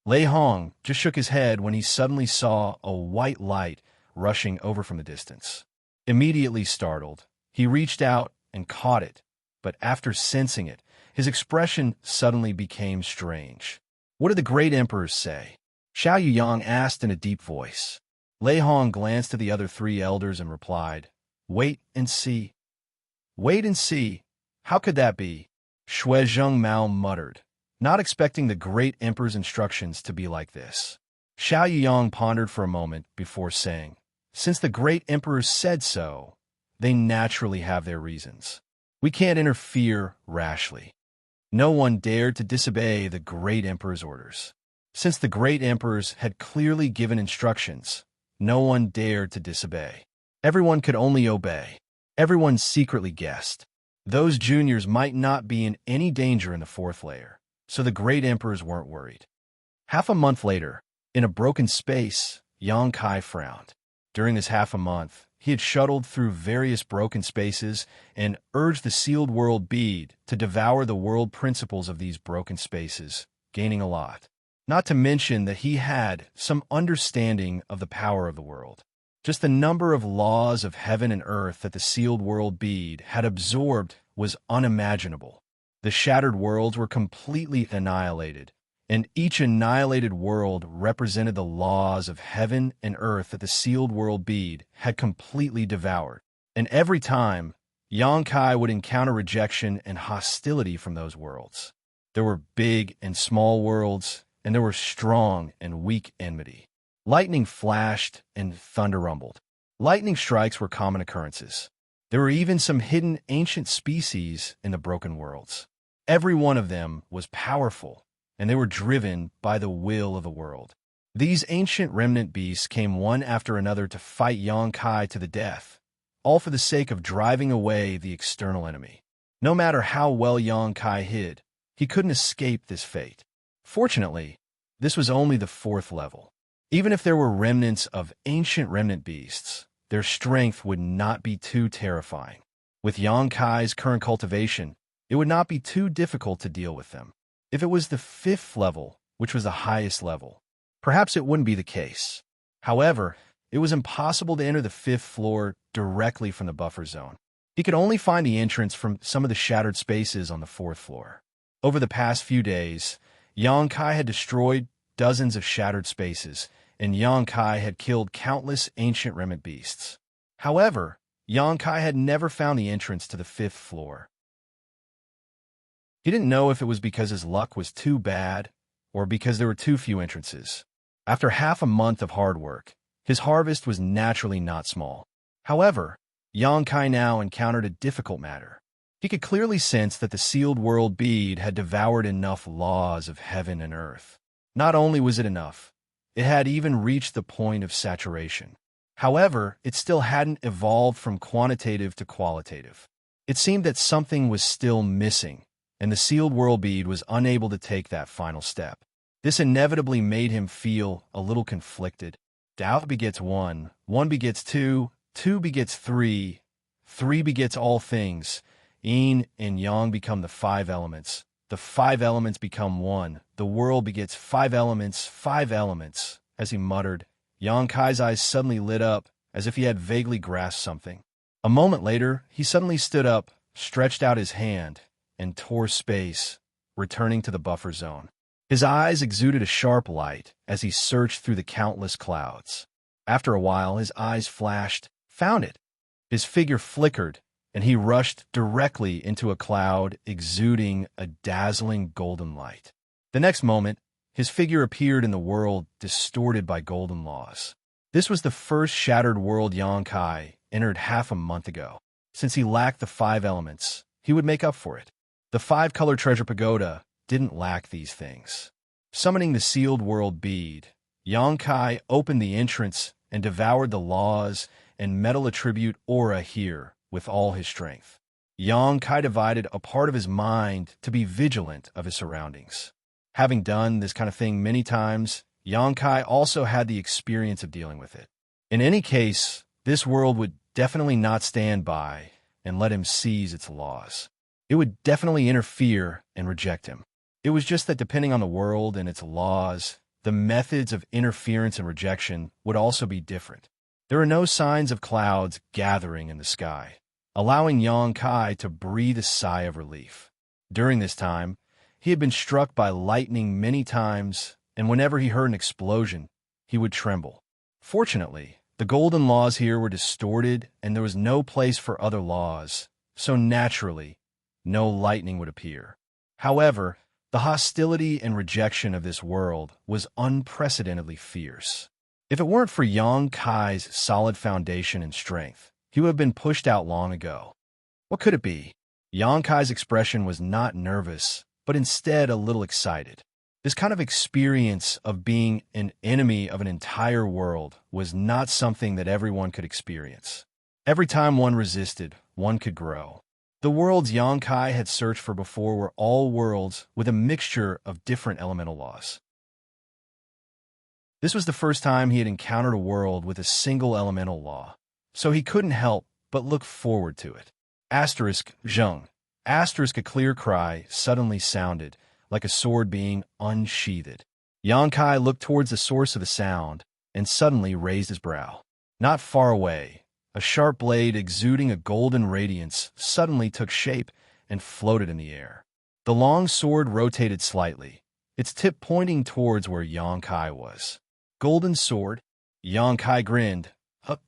Lei Hong just shook his head when he suddenly saw a white light rushing over from the distance. Immediately startled, he reached out and caught it, but after sensing it, his expression suddenly became strange. What did the great emperors say? Xiao Yuyang asked in a deep voice. Lei Hong glanced at the other 3 elders and replied, "Wait and see." "Wait and see? How could that be?" Shuizheng Mao muttered, not expecting the great emperor's instructions to be like this. Xiao Yuyang pondered for a moment before saying, "Since the great emperors said so, they naturally have their reasons. We can't interfere rashly." No one dared to disobey the great emperor's orders. Since the great emperors had clearly given instructions, no one dared to disobey. Everyone could only obey. Everyone secretly guessed. Those juniors might not be in any danger in the 4th layer, so the great emperors weren't worried. Half a month later, in a broken space, Xianxia frowned. During this half a month, he had shuttled through various broken spaces and urged the sealed world bead to devour the world principles of these broken spaces, gaining a lot. Not to mention that he had some understanding of the power of the world. Just the number of laws of heaven and earth that the sealed world bead had absorbed was unimaginable. The shattered worlds were completely annihilated, and each annihilated world represented the laws of heaven and earth that the sealed world bead had completely devoured. And every time, Xianxia would encounter rejection and hostility from those worlds. There were big and small worlds, and there were strong and weak enmity. Lightning flashed and thunder rumbled. Lightning strikes were common occurrences. There were even some hidden ancient species in the broken worlds. Every one of them was powerful, and they were driven by the will of the world. These ancient remnant beasts came one after another to fight Xianxia to the death, all for the sake of driving away the external enemy. No matter how well Xianxia hid, he couldn't escape this fate. Fortunately, this was only the 4th level. Even if there were remnants of ancient remnant beasts, their strength would not be too terrifying. With Xianxia's current cultivation, it would not be too difficult to deal with them. If it was the 5th level, which was the highest level, perhaps it wouldn't be the case. However, it was impossible to enter the 5th floor directly from the buffer zone. He could only find the entrance from some of the shattered spaces on the 4th floor. Over the past few days, Xianxia had destroyed dozens of shattered spaces, and Xianxia had killed countless ancient remnant beasts. However, Xianxia had never found the entrance to the 5th floor. He didn't know if it was because his luck was too bad or because there were too few entrances. After half a month of hard work, his harvest was naturally not small. However, Xianxia now encountered a difficult matter. He could clearly sense that the sealed world bead had devoured enough laws of heaven and earth. Not only was it enough, it had even reached the point of saturation. However, it still hadn't evolved from quantitative to qualitative. It seemed that something was still missing, and the sealed world bead was unable to take that final step. This inevitably made him feel a little conflicted. Doubt begets one, one begets two, two begets three, three begets all things. Yin and Yang become the five elements. The five elements become one. The world begets five elements, five elements. As he muttered, Xianxia's eyes suddenly lit up, as if he had vaguely grasped something. A moment later, he suddenly stood up, stretched out his hand, and tore space, returning to the buffer zone. His eyes exuded a sharp light as he searched through the countless clouds. After a while, his eyes flashed, found it. His figure flickered, and he rushed directly into a cloud exuding a dazzling golden light. The next moment, his figure appeared in the world distorted by golden laws. This was the first shattered world Xianxia entered half a month ago. Since he lacked the five elements, he would make up for it. The five-color treasure pagoda didn't lack these things. Summoning the sealed world bead, Xianxia opened the entrance and devoured the laws and metal attribute aura here with all his strength. Xianxia divided a part of his mind to be vigilant of his surroundings. Having done this kind of thing many times, Xianxia also had the experience of dealing with it. In any case, this world would definitely not stand by and let him seize its laws. It would definitely interfere and reject him. It was just that depending on the world and its laws, the methods of interference and rejection would also be different. There are no signs of clouds gathering in the sky, allowing Xianxia to breathe a sigh of relief. During this time, he had been struck by lightning many times, and whenever he heard an explosion, he would tremble. Fortunately, the golden laws here were distorted, and there was no place for other laws, so naturally, no lightning would appear. However, the hostility and rejection of this world was unprecedentedly fierce. If it weren't for Xianxia's solid foundation and strength, he would have been pushed out long ago. What could it be? Xianxia's expression was not nervous, but instead a little excited. This kind of experience of being an enemy of an entire world was not something that everyone could experience. Every time one resisted, one could grow. The worlds Xianxia had searched for before were all worlds with a mixture of different elemental laws. This was the first time he had encountered a world with a single elemental law, so he couldn't help but look forward to it. Asterisk zheng. Asterisk a clear cry suddenly sounded, like a sword being unsheathed. Xianxia looked towards the source of the sound and suddenly raised his brow. Not far away, a sharp blade exuding a golden radiance suddenly took shape and floated in the air. The long sword rotated slightly, its tip pointing towards where Xianxia was. Golden sword? Xianxia grinned.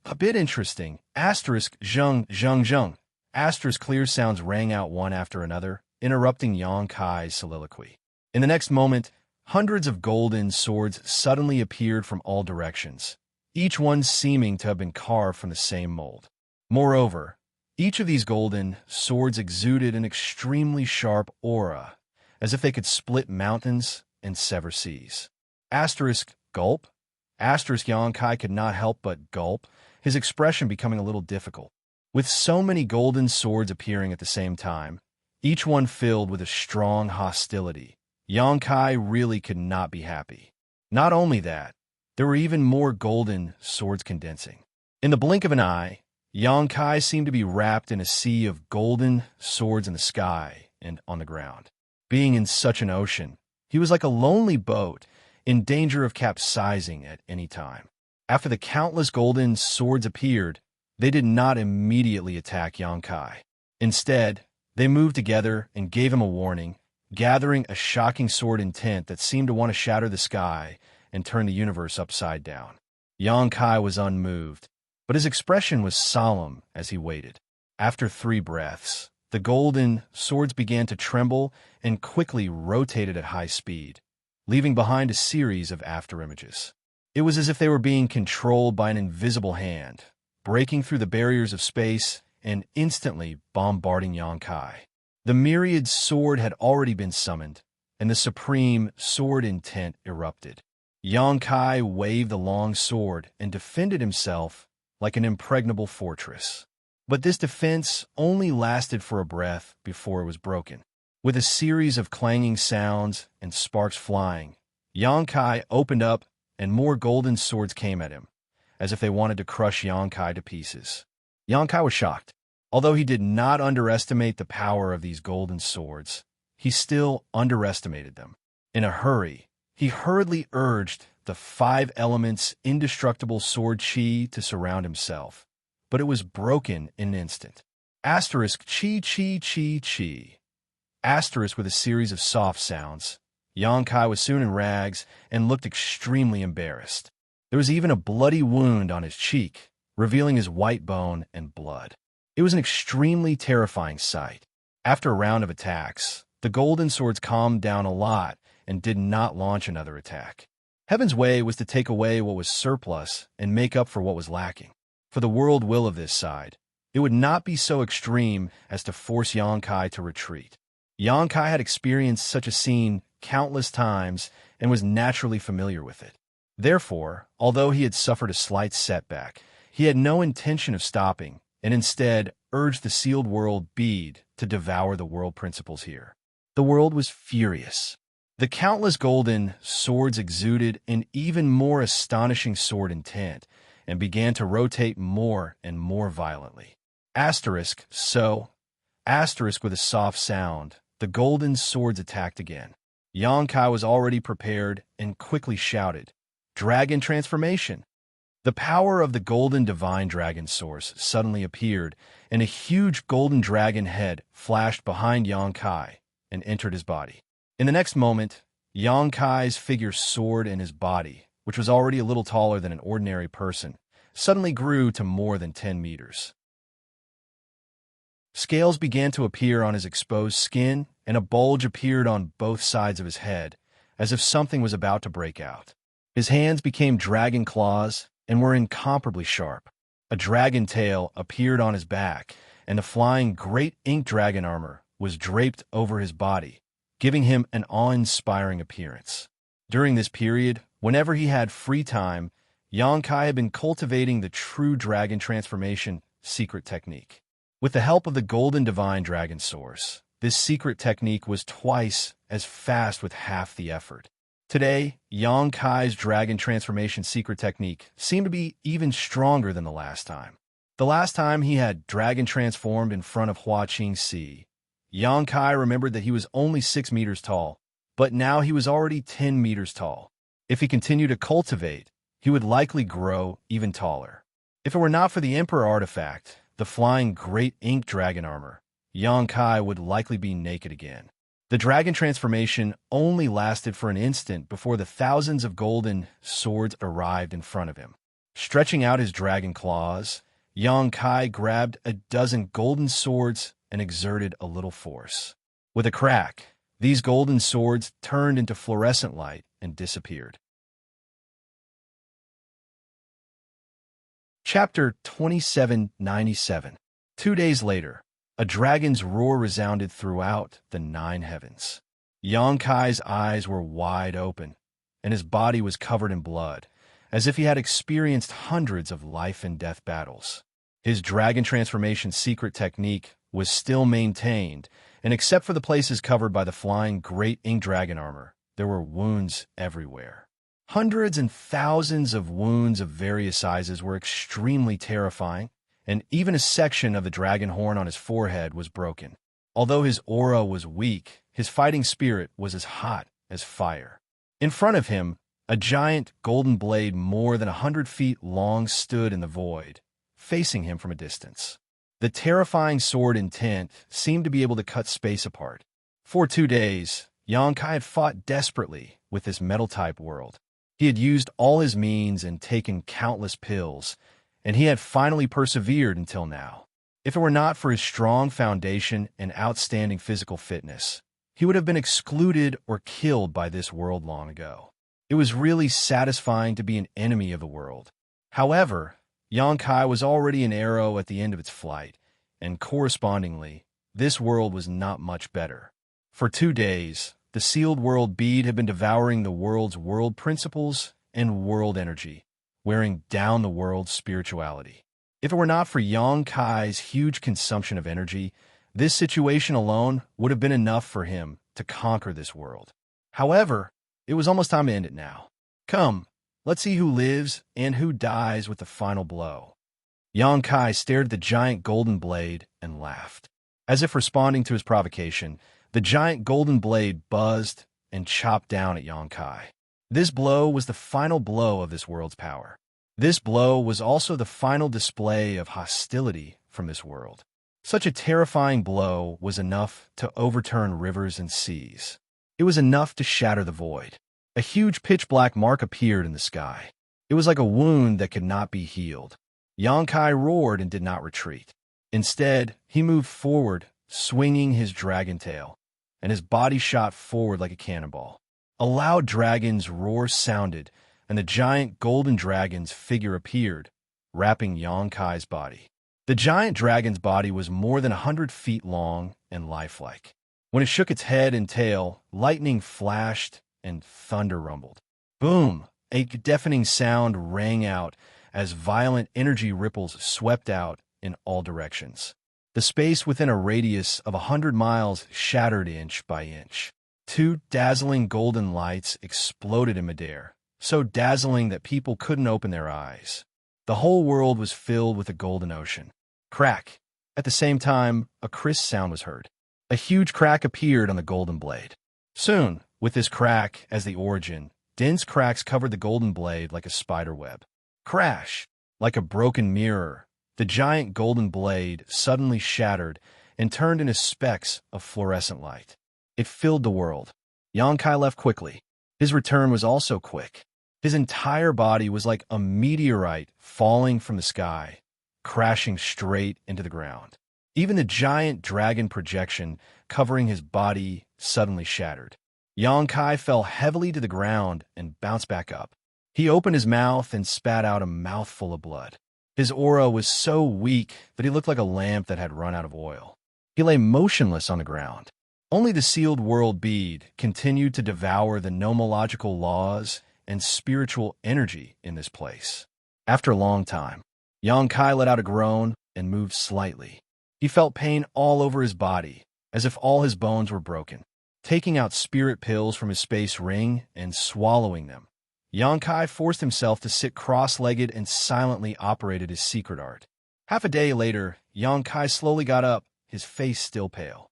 A bit interesting. Asterisk zheng zheng zheng. Asterisk clear sounds rang out one after another, interrupting Xianxia's soliloquy. In the next moment, hundreds of golden swords suddenly appeared from all directions, each one seeming to have been carved from the same mold. Moreover, each of these golden swords exuded an extremely sharp aura, as if they could split mountains and sever seas. Asterisk gulp? Asterisk Xianxia could not help but gulp, his expression becoming a little difficult. With so many golden swords appearing at the same time, each one filled with a strong hostility, Xianxia really could not be happy. Not only that, there were even more golden swords condensing. In the blink of an eye, Xianxia seemed to be wrapped in a sea of golden swords in the sky and on the ground. Being in such an ocean, he was like a lonely boat in danger of capsizing at any time. After the countless golden swords appeared, they did not immediately attack Xianxia. Instead, they moved together and gave him a warning, gathering a shocking sword intent that seemed to want to shatter the sky and turn the universe upside down. Xianxia was unmoved, but his expression was solemn as he waited. After 3 breaths, the golden swords began to tremble and quickly rotated at high speed. leaving behind a series of afterimages. It was as if they were being controlled by an invisible hand, breaking through the barriers of space and instantly bombarding Xianxia. The myriad sword had already been summoned, and the supreme sword intent erupted. Xianxia waved the long sword and defended himself like an impregnable fortress. But this defense only lasted for a breath before it was broken. With a series of clanging sounds and sparks flying, Xianxia opened up and more golden swords came at him, as if they wanted to crush Xianxia to pieces. Xianxia was shocked. Although he did not underestimate the power of these golden swords, he still underestimated them. In a hurry, he hurriedly urged the 5 elements' indestructible sword chi to surround himself, but it was broken in an instant. Asterisk chi chi chi chi. Asterisk with a series of soft sounds. Xianxia was soon in rags and looked extremely embarrassed. There was even a bloody wound on his cheek, revealing his white bone and blood. It was an extremely terrifying sight. After a round of attacks, the golden swords calmed down a lot and did not launch another attack. Heaven's way was to take away what was surplus and make up for what was lacking. For the world will of this side, it would not be so extreme as to force Xianxia to retreat. Xianxia had experienced such a scene countless times and was naturally familiar with it. Therefore, although he had suffered a slight setback, he had no intention of stopping, and instead urged the sealed world bead to devour the world principles here. The world was furious. The countless golden swords exuded an even more astonishing sword intent and began to rotate more and more violently. Asterisk with a soft sound, the golden swords attacked again. Xianxia was already prepared and quickly shouted, "Dragon transformation!" The power of the golden divine dragon source suddenly appeared, and a huge golden dragon head flashed behind Xianxia and entered his body. In the next moment, Xianxia's figure soared, and his body, which was already a little taller than an ordinary person, suddenly grew to more than 10 meters. Scales began to appear on his exposed skin, and a bulge appeared on both sides of his head, as if something was about to break out. His hands became dragon claws and were incomparably sharp. A dragon tail appeared on his back, and the flying great ink dragon armor was draped over his body, giving him an awe-inspiring appearance. During this period, whenever he had free time, Xianxia had been cultivating the true dragon transformation secret technique. With the help of the golden divine dragon source, this secret technique was twice as fast with half the effort. Today, Xianxia's dragon transformation secret technique seemed to be even stronger than the last time. The last time he had dragon transformed in front of Xianxia, Xianxia remembered that he was only 6 meters tall, but now he was already 10 meters tall. If he continued to cultivate, he would likely grow even taller. If it were not for the Emperor artifact, the flying great ink dragon armor, Xianxia would likely be naked again. The dragon transformation only lasted for an instant before the thousands of golden swords arrived in front of him. Stretching out his dragon claws, Xianxia grabbed a dozen golden swords and exerted a little force. With a crack, these golden swords turned into fluorescent light and disappeared. Chapter 2797. 2 days later, a dragon's roar resounded throughout the 9 heavens. Xianxia's eyes were wide open, and his body was covered in blood, as if he had experienced hundreds of life-and-death battles. His dragon transformation secret technique was still maintained, and except for the places covered by the flying great ink dragon armor, there were wounds everywhere. Hundreds and thousands of wounds of various sizes were extremely terrifying, and even a section of the dragon horn on his forehead was broken. Although his aura was weak, his fighting spirit was as hot as fire. In front of him, a giant golden blade more than 100 feet long stood in the void, facing him from a distance. The terrifying sword intent seemed to be able to cut space apart. For 2 days, Xianxia had fought desperately with this metal-type world. He had used all his means and taken countless pills, and he had finally persevered until now. If it were not for his strong foundation and outstanding physical fitness, he would have been excluded or killed by this world long ago. It was really satisfying to be an enemy of the world. However, Xianxia was already an arrow at the end of its flight, and correspondingly, this world was not much better. For 2 days, the sealed world bead had been devouring the world's world principles and world energy, wearing down the world's spirituality. If it were not for Xianxia's huge consumption of energy, this situation alone would have been enough for him to conquer this world. However, it was almost time to end it now. Come, let's see who lives and who dies with the final blow. Xianxia stared at the giant golden blade and laughed. As if responding to his provocation, the giant golden blade buzzed and chopped down at Xianxia. This blow was the final blow of this world's power. This blow was also the final display of hostility from this world. Such a terrifying blow was enough to overturn rivers and seas. It was enough to shatter the void. A huge pitch-black mark appeared in the sky. It was like a wound that could not be healed. Xianxia roared and did not retreat. Instead, he moved forward, swinging his dragon tail, and his body shot forward like a cannonball. A loud dragon's roar sounded, and the giant golden dragon's figure appeared, wrapping Xianxia's body. The giant dragon's body was more than 100 feet long and lifelike. When it shook its head and tail, lightning flashed and thunder rumbled. Boom! A deafening sound rang out as violent energy ripples swept out in all directions. The space within a radius of 100 miles shattered inch by inch. 2 dazzling golden lights exploded in midair, so dazzling that people couldn't open their eyes. The whole world was filled with a golden ocean. Crack! At the same time, a crisp sound was heard. A huge crack appeared on the golden blade. Soon, with this crack as the origin, dense cracks covered the golden blade like a spider web. Crash! Like a broken mirror, the giant golden blade suddenly shattered and turned into specks of fluorescent light. It filled the world. Xianxia left quickly. His return was also quick. His entire body was like a meteorite falling from the sky, crashing straight into the ground. Even the giant dragon projection covering his body suddenly shattered. Xianxia fell heavily to the ground and bounced back up. He opened his mouth and spat out a mouthful of blood. His aura was so weak that he looked like a lamp that had run out of oil. He lay motionless on the ground. Only the sealed world bead continued to devour the nomological laws and spiritual energy in this place. After a long time, Xianxia let out a groan and moved slightly. He felt pain all over his body, as if all his bones were broken. Taking out spirit pills from his space ring and swallowing them, Xianxia forced himself to sit cross-legged and silently operated his secret art. Half a day later, Xianxia slowly got up, his face still pale.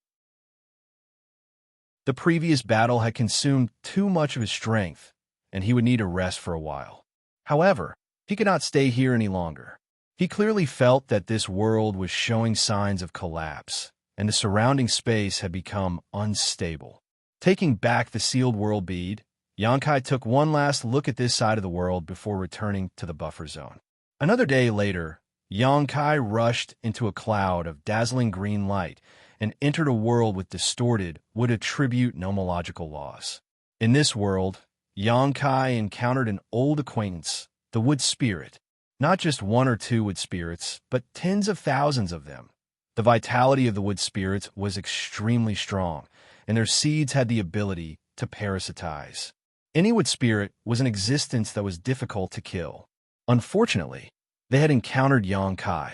The previous battle had consumed too much of his strength, and he would need a rest for a while. However, he could not stay here any longer. He clearly felt that this world was showing signs of collapse, and the surrounding space had become unstable. Taking back the sealed world bead, Xianxia took one last look at this side of the world before returning to the buffer zone. Another day later, Xianxia rushed into a cloud of dazzling green light and entered a world with distorted, would-attribute nomological laws. In this world, Xianxia encountered an old acquaintance, the wood spirit. Not just 1 or 2 wood spirits, but tens of thousands of them. The vitality of the wood spirits was extremely strong, and their seeds had the ability to parasitize. Any wood spirit was an existence that was difficult to kill. Unfortunately, they had encountered Xianxia.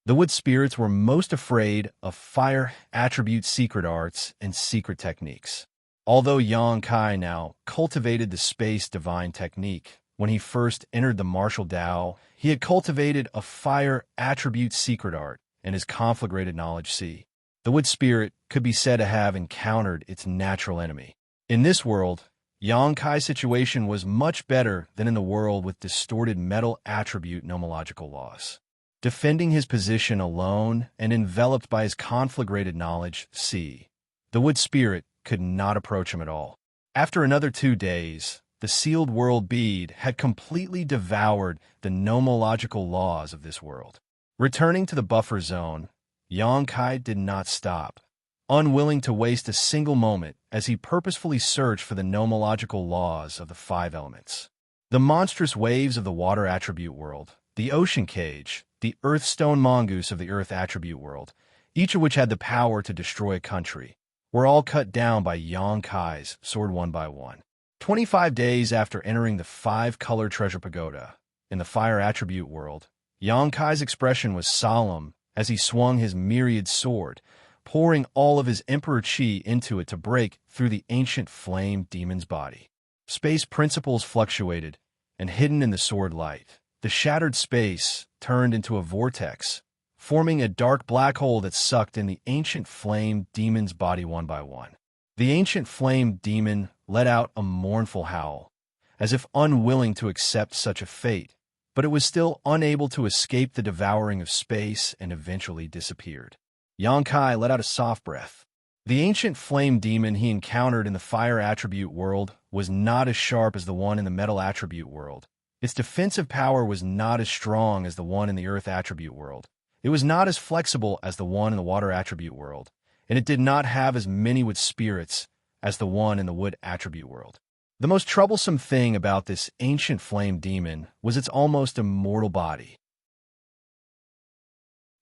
The wood spirits were most afraid of fire attribute secret arts and secret techniques. Although Xianxia now cultivated the space divine technique, when he first entered the martial Tao, he had cultivated a fire attribute secret art and his conflagrated knowledge C. The wood spirit could be said to have encountered its natural enemy. In this world, Xianxia's situation was much better than in the world with distorted metal attribute nomological laws. Defending his position alone and enveloped by his conflagrated knowledge C, the wood spirit could not approach him at all. After another 2 days, the sealed world bead had completely devoured the nomological laws of this world. Returning to the buffer zone, Xianxia did not stop. unwilling to waste a single moment as he purposefully searched for the nomological laws of the five elements. The monstrous waves of the water attribute world, the ocean cage, the earthstone mongoose of the earth attribute world, each of which had the power to destroy a country, were all cut down by Xianxia's sword one by one. 25 days after entering the five-color treasure pagoda in the fire attribute world, Xianxia's expression was solemn as he swung his myriad sword, pouring all of his emperor chi into it to break through the ancient flame demon's body. Space principles fluctuated, and hidden in the sword light, the shattered space turned into a vortex, forming a dark black hole that sucked in the ancient flame demon's body one by one. The ancient flame demon let out a mournful howl, as if unwilling to accept such a fate, but it was still unable to escape the devouring of space and eventually disappeared. Xianxia let out a soft breath. The ancient flame demon he encountered in the fire attribute world was not as sharp as the one in the metal attribute world. Its defensive power was not as strong as the one in the earth attribute world. It was not as flexible as the one in the water attribute world, and it did not have as many wood spirits as the one in the wood attribute world. The most troublesome thing about this ancient flame demon was its almost immortal body.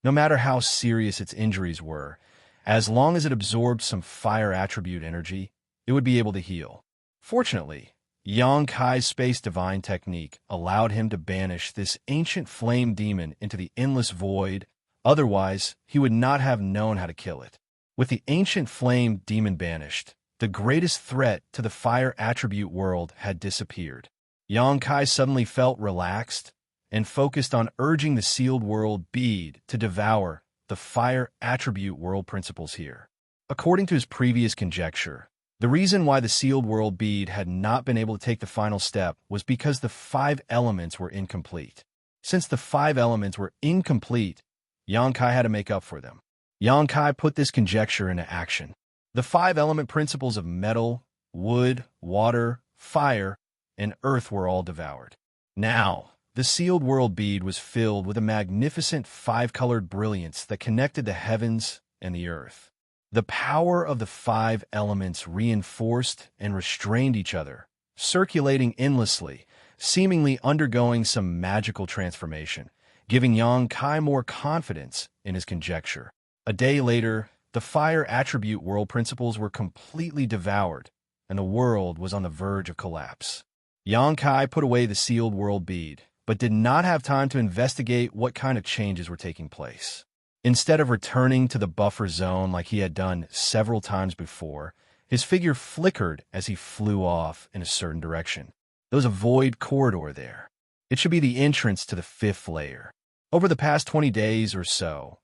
No matter how serious its injuries were, as long as it absorbed some fire attribute energy, it would be able to heal. Fortunately, Xianxia's space divine technique allowed him to banish this ancient flame demon into the endless void, otherwise he would not have known how to kill it. With the ancient flame demon banished, the greatest threat to the fire attribute world had disappeared. Xianxia suddenly felt relaxed and focused on urging the sealed world bead to devour the fire attribute world principles here. According to his previous conjecture, the reason why the sealed world bead had not been able to take the final step was because the five elements were incomplete. Since the five elements were incomplete, Xianxia had to make up for them. Xianxia put this conjecture into action. The five element principles of metal, wood, water, fire, and earth were all devoured. Now, the sealed world bead was filled with a magnificent five-colored brilliance that connected the heavens and the earth. The power of the five elements reinforced and restrained each other, circulating endlessly, seemingly undergoing some magical transformation, giving Xianxia more confidence in his conjecture. A day later, the fire attribute world principles were completely devoured, and the world was on the verge of collapse. Xianxia put away the sealed world bead, but did not have time to investigate what kind of changes were taking place. Instead of returning to the buffer zone like he had done several times before, his figure flickered as he flew off in a certain direction. There was a void corridor there. It should be the entrance to the fifth layer. Over the past 20 days or so,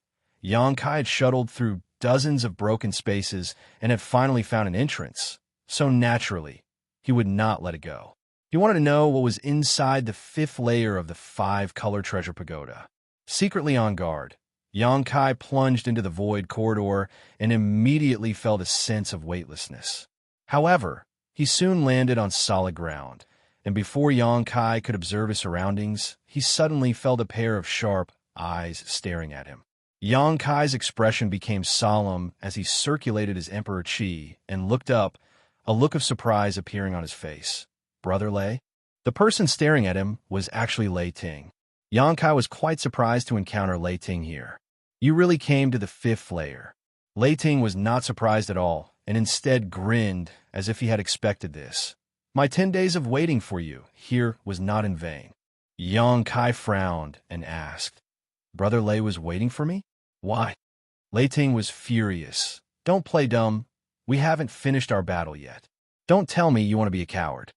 Xianxia had shuttled through dozens of broken spaces and had finally found an entrance, so naturally, he would not let it go. He wanted to know what was inside the fifth layer of the five-color treasure pagoda. Secretly on guard, Xianxia plunged into the void corridor and immediately felt a sense of weightlessness. However, he soon landed on solid ground, and before Xianxia could observe his surroundings, he suddenly felt a pair of sharp eyes staring at him. Xianxia's expression became solemn as he circulated his emperor chi and looked up, a look of surprise appearing on his face. Brother Lei? The person staring at him was actually Lei Ting. Xianxia was quite surprised to encounter Lei Ting here. You really came to the fifth layer. Lei Ting was not surprised at all, and instead grinned as if he had expected this. My 10 days of waiting for you here was not in vain. Xianxia frowned and asked, Brother Lei was waiting for me? Why? Lei Ting was furious. Don't play dumb. We haven't finished our battle yet. Don't tell me you want to be a coward.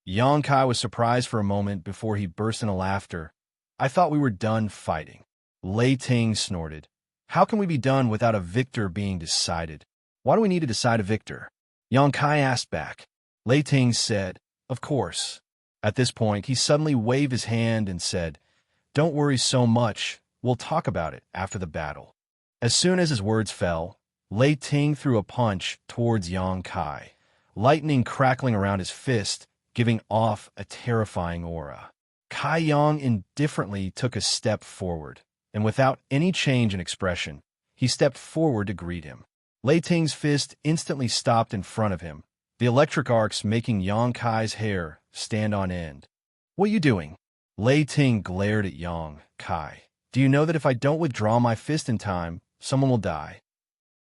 Xianxia was surprised for a moment before he burst into laughter. I thought we were done fighting. Lei Ting snorted. How can we be done without a victor being decided? Why do we need to decide a victor? Xianxia asked back. Lei Ting said, Of course. At this point, he suddenly waved his hand and said, Don't worry so much. We'll talk about it after the battle. As soon as his words fell, Lei Ting threw a punch towards Xianxia, lightning crackling around his fist, giving off a terrifying aura. Kai Yang indifferently took a step forward, and without any change in expression, he stepped forward to greet him. Lei Ting's fist instantly stopped in front of him, the electric arcs making Yang Kai's hair stand on end. "What are you doing?" Lei Ting glared at Yang Kai. "Do you know that if I don't withdraw my fist in time, someone will die?"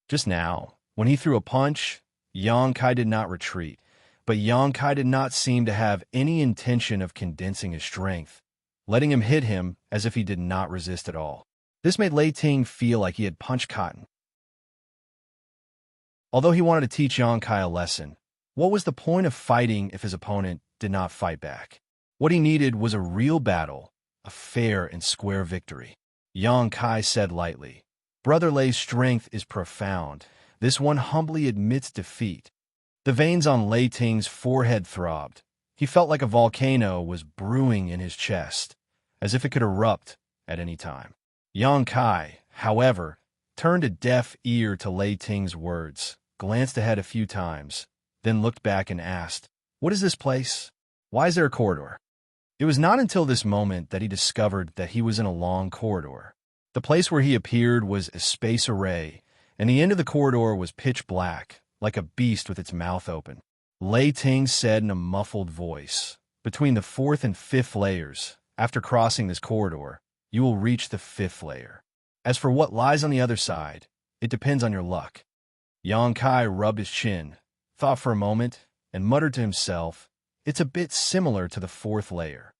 Just now, when he threw a punch, Yang Kai did not retreat, but Yang Kai did not seem to have any intention of condensing his strength, letting him hit him as if he did not resist at all. This made Lei Ting feel like he had punched cotton. Although he wanted to teach Yang Kai a lesson, what was the point of fighting if his opponent did not fight back? What he needed was a real battle, a fair and square victory. Yang Kai said lightly, "Brother Lei's strength is profound. This one humbly admits defeat." The veins on Lei Ting's forehead throbbed. He felt like a volcano was brewing in his chest, as if it could erupt at any time. Yang Kai, however, turned a deaf ear to Lei Ting's words, glanced ahead a few times, then looked back and asked, "What is this place? Why is there a corridor?" It was not until this moment that he discovered that he was in a long corridor. The place where he appeared was a space array, and the end of the corridor was pitch black, like a beast with its mouth open. Lei Ting said in a muffled voice, "Between the 4th and 5th layers, after crossing this corridor, you will reach the 5th layer. As for what lies on the other side, it depends on your luck." Yang Kai rubbed his chin, thought for a moment, and muttered to himself, "It's a bit similar to the 4th layer."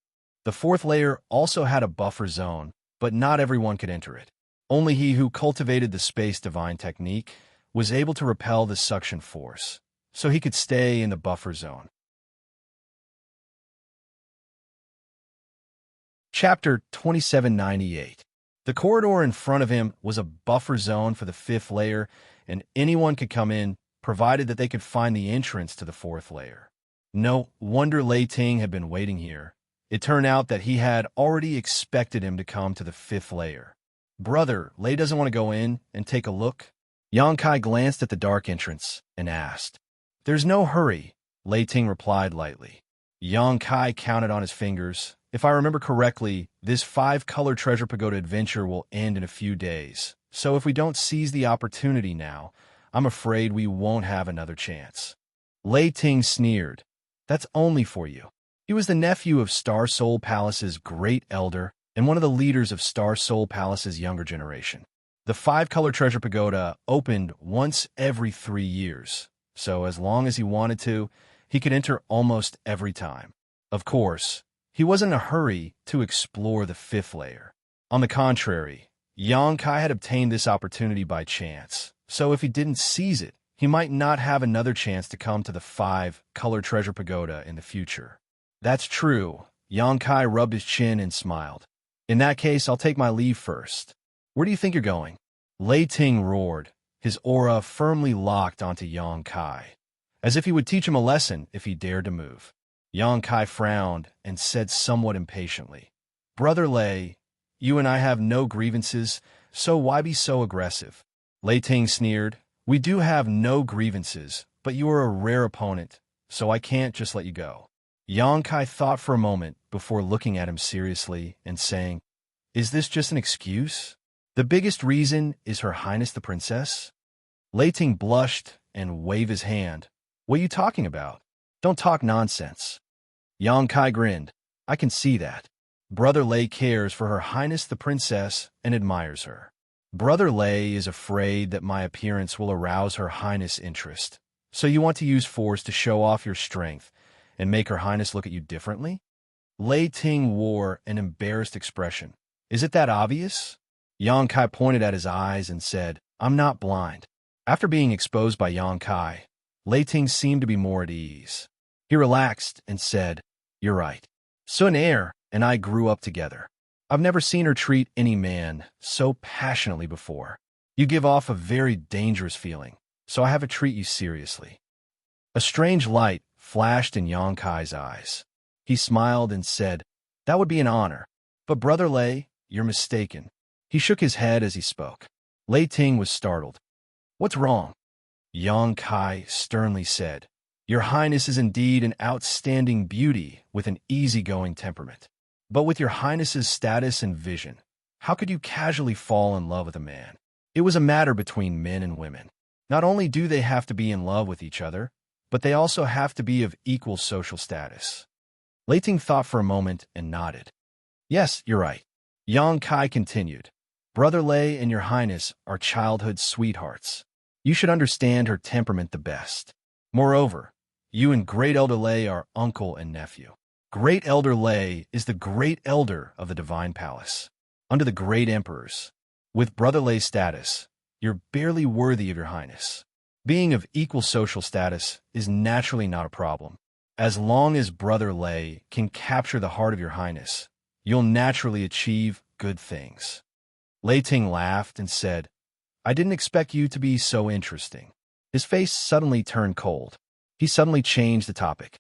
The 4th layer also had a buffer zone, but not everyone could enter it. Only he who cultivated the space divine technique was able to repel the suction force, so he could stay in the buffer zone. Chapter 2798. The corridor in front of him was a buffer zone for the 5th layer, and anyone could come in, provided that they could find the entrance to the 4th layer. No wonder Lei Ting had been waiting here. It turned out that he had already expected him to come to the 5th layer. "Brother, Lei doesn't want to go in and take a look?" Yang Kai glanced at the dark entrance and asked. "There's no hurry," Lei Ting replied lightly. Yang Kai counted on his fingers. "If I remember correctly, this 5-color treasure pagoda adventure will end in a few days. So if we don't seize the opportunity now, I'm afraid we won't have another chance." Lei Ting sneered. "That's only for you." He was the nephew of Star Soul Palace's great elder and one of the leaders of Star Soul Palace's younger generation. The 5-color treasure pagoda opened once every 3 years, so as long as he wanted to, he could enter almost every time. Of course, he wasn't in a hurry to explore the 5th layer. On the contrary, Yang Kai had obtained this opportunity by chance, so if he didn't seize it, he might not have another chance to come to the 5-color treasure pagoda in the future. "That's true." Yang Kai rubbed his chin and smiled. "In that case, I'll take my leave first." "Where do you think you're going?" Lei Ting roared, his aura firmly locked onto Yang Kai, as if he would teach him a lesson if he dared to move. Yang Kai frowned and said somewhat impatiently, "Brother Lei, you and I have no grievances, so why be so aggressive?" Lei Ting sneered, "We do have no grievances, but you are a rare opponent, so I can't just let you go." Yang Kai thought for a moment before looking at him seriously and saying, "Is this just an excuse? The biggest reason is Her Highness the Princess?" Lei Ting blushed and waved his hand. "What are you talking about? Don't talk nonsense." Yang Kai grinned. "I can see that. Brother Lei cares for Her Highness the Princess and admires her. Brother Lei is afraid that my appearance will arouse Her Highness' interest. So you want to use force to show off your strength and make Her Highness look at you differently?" Lei Ting wore an embarrassed expression. "Is it that obvious?" Yang Kai pointed at his eyes and said, "I'm not blind." After being exposed by Yang Kai, Lei Ting seemed to be more at ease. He relaxed and said, "You're right. Sun Er and I grew up together. I've never seen her treat any man so passionately before. You give off a very dangerous feeling, so I have to treat you seriously." A strange light flashed in Yang Kai's eyes. He smiled and said, "That would be an honor. But Brother Lei, you're mistaken." He shook his head as he spoke. Lei Ting was startled. "What's wrong?" Yang Kai sternly said, "Your Highness is indeed an outstanding beauty with an easygoing temperament. But with your Highness's status and vision, how could you casually fall in love with a man? It was a matter between men and women. Not only do they have to be in love with each other, but they also have to be of equal social status. Lei Ting thought for a moment and nodded. Yes, you're right. Yang Kai continued. Brother Lei and your highness are childhood sweethearts. You should understand her temperament the best. Moreover, you and Great Elder Lei are uncle and nephew. Great Elder Lei is the Great Elder of the Divine Palace, under the Great Emperors. With Brother Lei's status, you're barely worthy of your highness. Being of equal social status is naturally not a problem. As long as Brother Lei can capture the heart of your highness, you'll naturally achieve good things. Lei Ting laughed and said, I didn't expect you to be so interesting. His face suddenly turned cold. He suddenly changed the topic.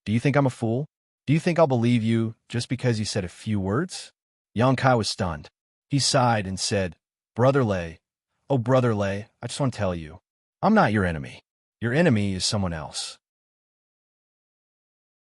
Do you think I'm a fool? Do you think I'll believe you just because you said a few words? Yang Kai was stunned. He sighed and said, Brother Lei, oh Brother Lei, I just want to tell you, I'm not your enemy. Your enemy is someone else.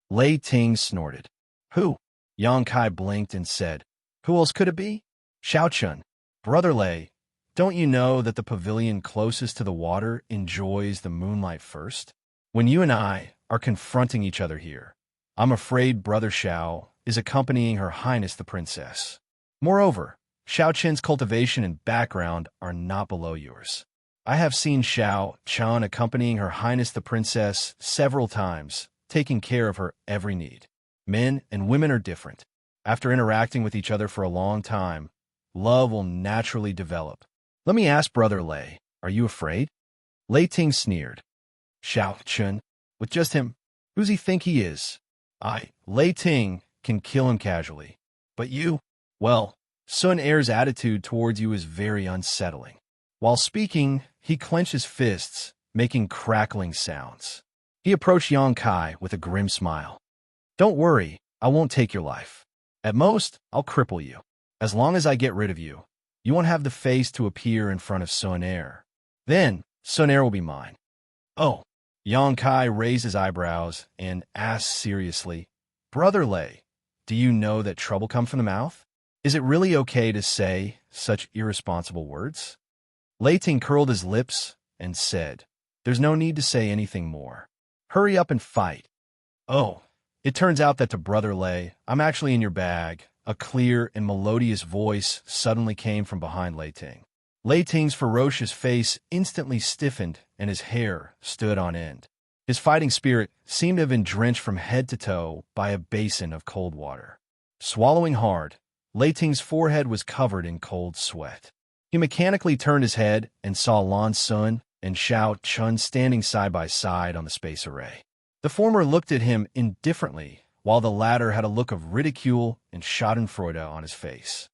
Lei Ting snorted. Who? Yang Kai blinked and said, Who else could it be? Xiaochun. Brother Lei, don't you know that the pavilion closest to the water enjoys the moonlight first? When you and I are confronting each other here, I'm afraid Brother Xiao is accompanying Her Highness the Princess. Moreover, Xiaochun's cultivation and background are not below yours. I have seen Xiaochun accompanying Her Highness the Princess several times, taking care of her every need. Men and women are different. After interacting with each other for a long time, love will naturally develop. Let me ask Brother Lei, are you afraid? Lei Ting sneered. Xiaochun, with just him, who's he think he is? Lei Ting, can kill him casually. But you, well, Sun Er's attitude towards you is very unsettling. While speaking, he clenched his fists, making crackling sounds. He approached Yang Kai with a grim smile. Don't worry, I won't take your life. At most, I'll cripple you. As long as I get rid of you, you won't have the face to appear in front of Sun Er. Then, Sun Er will be mine. Oh. Yang Kai raised his eyebrows and asked seriously, Brother Lei, do you know that trouble comes from the mouth? Is it really okay to say such irresponsible words? Lei Ting curled his lips and said, There's no need to say anything more. Hurry up and fight. Oh, it turns out that to Brother Lei, I'm actually in your bag. A clear and melodious voice suddenly came from behind Lei Ting. Lei Ting's ferocious face instantly stiffened and his hair stood on end. His fighting spirit seemed to have been drenched from head to toe by a basin of cold water. Swallowing hard, Lei Ting's forehead was covered in cold sweat. He mechanically turned his head and saw Lan Sun and Xiaochun standing side by side on the space array. The former looked at him indifferently, while the latter had a look of ridicule and schadenfreude on his face.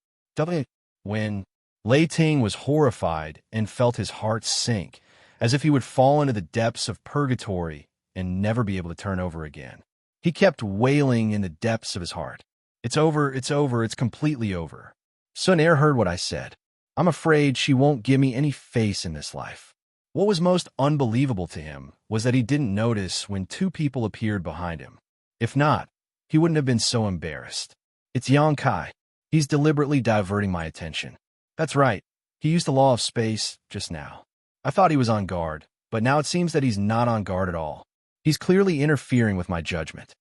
When Lei Ting was horrified and felt his heart sink, as if he would fall into the depths of purgatory and never be able to turn over again. He kept wailing in the depths of his heart. It's over, it's completely over. Sun Er heard what I said. I'm afraid she won't give me any face in this life. What was most unbelievable to him was that he didn't notice when two people appeared behind him. If not, he wouldn't have been so embarrassed. It's Yang Kai. He's deliberately diverting my attention. That's right. He used the law of space just now. I thought he was on guard, but now it seems that he's not on guard at all. He's clearly interfering with my judgment.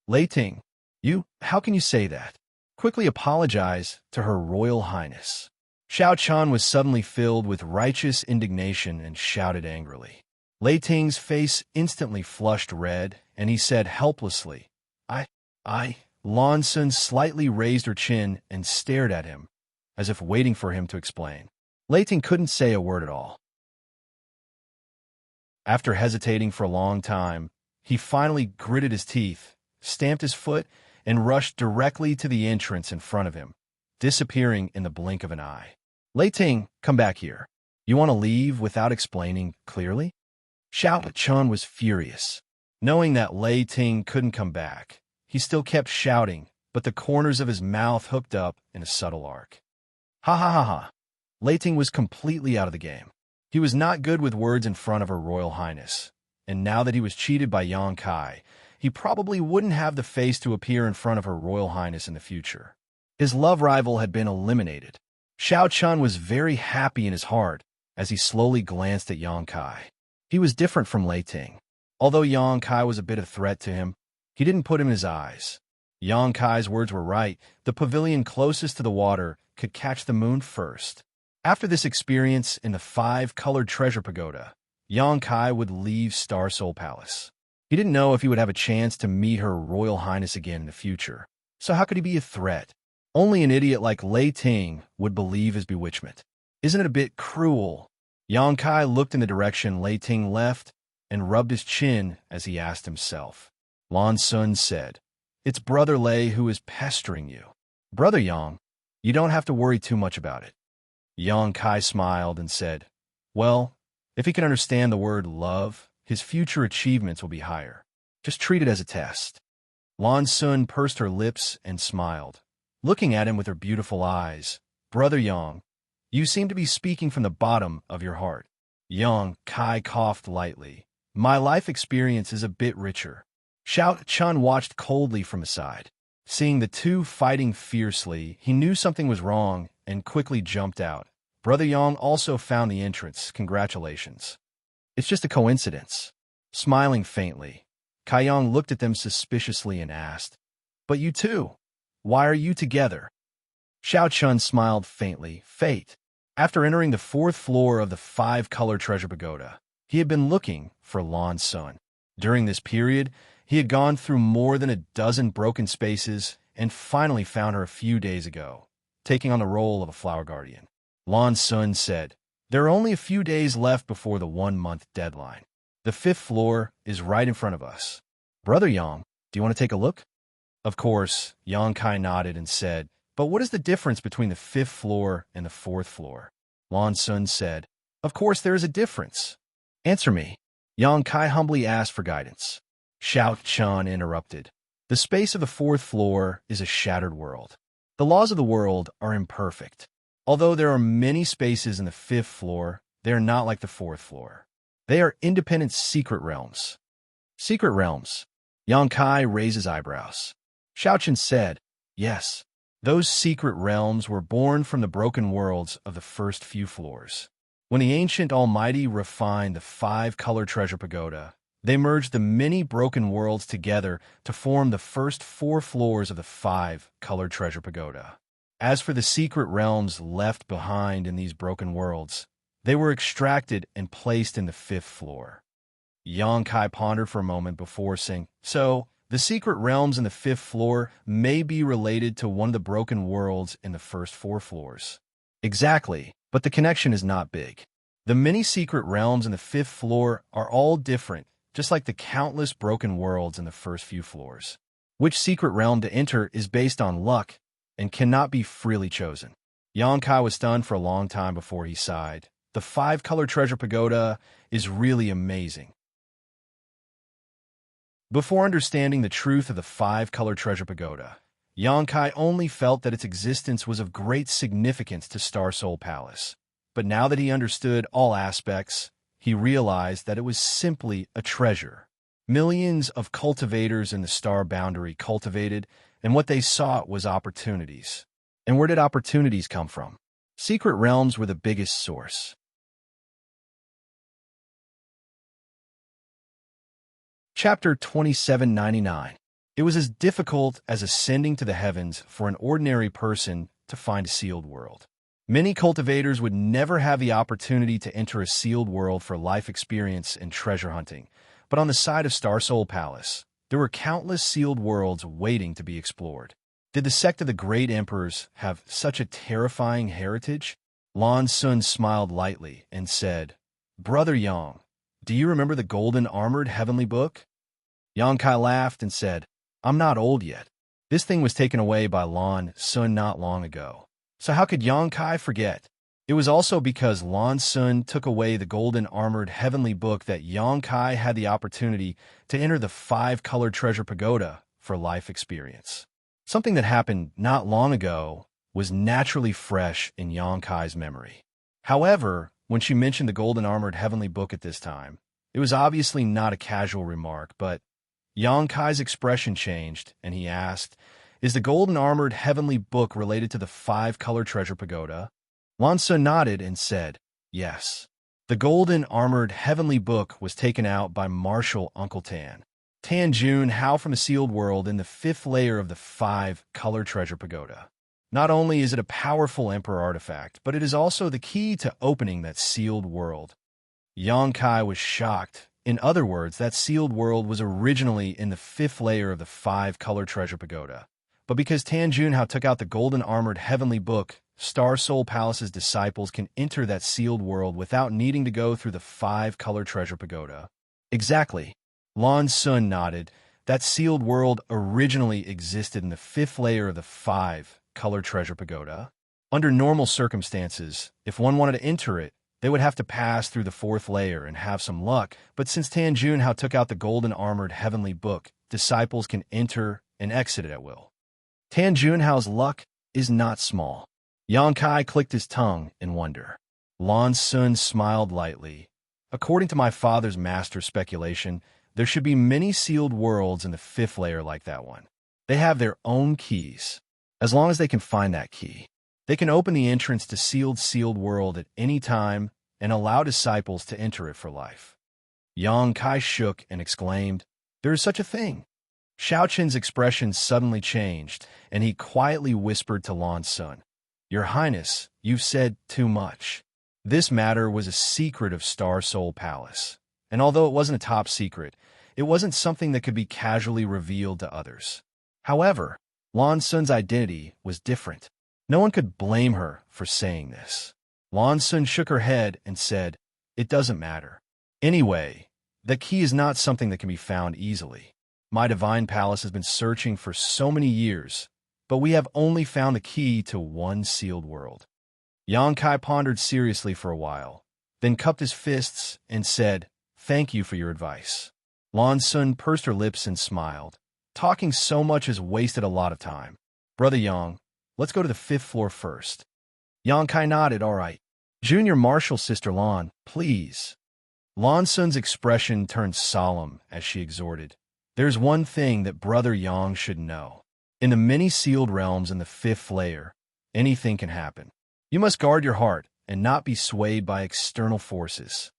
Lei Ting, how can you say that? Quickly apologize to Her Royal Highness. Xiaochun was suddenly filled with righteous indignation and shouted angrily. Lei Ting's face instantly flushed red, and he said helplessly, Lan Sun slightly raised her chin and stared at him, as if waiting for him to explain. Lei Ting couldn't say a word at all. After hesitating for a long time, he finally gritted his teeth, stamped his foot, and rushed directly to the entrance in front of him, disappearing in the blink of an eye. Lei Ting, come back here. You want to leave without explaining clearly? Xiaochun was furious. Knowing that Lei Ting couldn't come back, he still kept shouting, but the corners of his mouth hooked up in a subtle arc. Ha ha ha ha. Lei Ting was completely out of the game. He was not good with words in front of Her Royal Highness, and now that he was cheated by Yang Kai, he probably wouldn't have the face to appear in front of Her Royal Highness in the future. His love rival had been eliminated. Xiaochun was very happy in his heart, as he slowly glanced at Yang Kai. He was different from Lei Ting. Although Yang Kai was a bit of a threat to him, he didn't put him in his eyes. Yang Kai's words were right. The pavilion closest to the water could catch the moon first. After this experience in the 5-colored treasure pagoda, Yang Kai would leave Star Soul Palace. He didn't know if he would have a chance to meet Her Royal Highness again in the future. So how could he be a threat? Only an idiot like Lei Ting would believe his bewitchment. Isn't it a bit cruel? Yang Kai looked in the direction Lei Ting left and rubbed his chin as he asked himself. Lan Sun said, "It's Brother Lei who is pestering you. Brother Yang, you don't have to worry too much about it." Yang Kai smiled and said, "Well, if he can understand the word love, his future achievements will be higher. Just treat it as a test." Lan Sun pursed her lips and smiled, looking at him with her beautiful eyes. "Brother Yang, you seem to be speaking from the bottom of your heart." Yang Kai coughed lightly. "My life experience is a bit richer." Xiao Chun watched coldly from aside. Seeing the two fighting fiercely, he knew something was wrong and quickly jumped out. Brother Yang also found the entrance. "Congratulations. It's just a coincidence." Smiling faintly, Kai Yang looked at them suspiciously and asked, "But you two, why are you together?" Xiao Chun smiled faintly. "Fate." After entering the 4th floor of the 5-color treasure pagoda, he had been looking for Lan Sun. During this period, he had gone through more than a dozen broken spaces and finally found her a few days ago, taking on the role of a flower guardian. Lan Sun said, "There are only a few days left before the 1-month deadline. The 5th floor is right in front of us. Brother Yang, do you want to take a look?" Of course, Yang Kai nodded and said, "But what is the difference between the 5th floor and the 4th floor?" Lan Sun said, "Of course there is a difference. Answer me." Yang Kai humbly asked for guidance. Xiao Chun interrupted. "The space of the 4th floor is a shattered world. The laws of the world are imperfect. Although there are many spaces in the 5th floor, they are not like the 4th floor. They are independent secret realms." "Secret realms?" Yang Kai raised his eyebrows. Xiao Chun said, "Yes. Those secret realms were born from the broken worlds of the first few floors. When the ancient Almighty refined the 5-color treasure pagoda, they merged the many broken worlds together to form the first 4 floors of the 5-color treasure pagoda. As for the secret realms left behind in these broken worlds, they were extracted and placed in the 5th floor." Yang Kai pondered for a moment before saying, "So, the secret realms in the 5th floor may be related to one of the broken worlds in the first 4 floors." "Exactly, but the connection is not big. The many secret realms in the 5th floor are all different, just like the countless broken worlds in the first few floors. Which secret realm to enter is based on luck and cannot be freely chosen." Yang Kai was stunned for a long time before he sighed. "The 5-color treasure pagoda is really amazing." Before understanding the truth of the 5-color treasure pagoda, Yang Kai only felt that its existence was of great significance to Star Soul Palace. But now that he understood all aspects, he realized that it was simply a treasure. Millions of cultivators in the star boundary cultivated, and what they sought was opportunities. And where did opportunities come from? Secret realms were the biggest source. Chapter 2799. It was as difficult as ascending to the heavens for an ordinary person to find a sealed world. Many cultivators would never have the opportunity to enter a sealed world for life experience and treasure hunting, but on the side of Star Soul Palace, there were countless sealed worlds waiting to be explored. Did the sect of the Great Emperors have such a terrifying heritage? Lan Sun smiled lightly and said, "Brother Yang, do you remember the golden armored heavenly book?" Yang Kai laughed and said, "I'm not old yet. This thing was taken away by Lan Sun not long ago. So how could Yang Kai forget?" It was also because Lan Sun took away the golden armored heavenly book that Yang Kai had the opportunity to enter the 5-color treasure pagoda for life experience. Something that happened not long ago was naturally fresh in Yang Kai's memory. However, when she mentioned the golden armored heavenly book at this time, it was obviously not a casual remark, but Yang Kai's expression changed, and he asked, "Is the golden armored heavenly book related to the 5-color treasure pagoda?" Lan Sun nodded and said, Yes. The golden armored heavenly book was taken out by Marshal Uncle Tan. Tan Jun Hao from a sealed world in the 5th layer of the 5-color treasure pagoda. Not only is it a powerful emperor artifact, but it is also the key to opening that sealed world. Yang Kai was shocked. In other words, that sealed world was originally in the 5th layer of the 5-color treasure pagoda. But because Tan Jun Hao took out the golden armored heavenly book, Star Soul Palace's disciples can enter that sealed world without needing to go through the 5-color treasure pagoda. Exactly. Lan Sun nodded. That sealed world originally existed in the 5th layer of the 5-color treasure pagoda. Under normal circumstances, if one wanted to enter it, they would have to pass through the 4th layer and have some luck, but since Tan Jun Hao took out the golden armored heavenly book, disciples can enter and exit it at will. Tan Jun Hao's luck is not small. Yang Kai clicked his tongue in wonder. Lan Sun smiled lightly. According to my father's master speculation, there should be many sealed worlds in the 5th layer like that one. They have their own keys. As long as they can find that key, they can open the entrance to sealed world at any time and allow disciples to enter it for life. Yang Kai shook and exclaimed, "There is such a thing." Xiaoqin's expression suddenly changed, and he quietly whispered to Lan Sun, "Your Highness, you've said too much." This matter was a secret of Star Soul Palace, and although it wasn't a top secret, it wasn't something that could be casually revealed to others. However, Lan Sun's identity was different. No one could blame her for saying this. Lan Sun shook her head and said, "It doesn't matter. Anyway, the key is not something that can be found easily. My divine palace has been searching for so many years, but we have only found the key to one sealed world." Yang Kai pondered seriously for a while, then cupped his fists and said, "Thank you for your advice." Lan Sun pursed her lips and smiled. Talking so much has wasted a lot of time. "Brother Yang, let's go to the 5th floor first." Yang Kai nodded, "All right." "Junior Marshal Sister Lan, please." Lan Sun's expression turned solemn as she exhorted, "There's one thing that Brother Yang should know. In the many sealed realms in the 5th layer, anything can happen. You must guard your heart and not be swayed by external forces."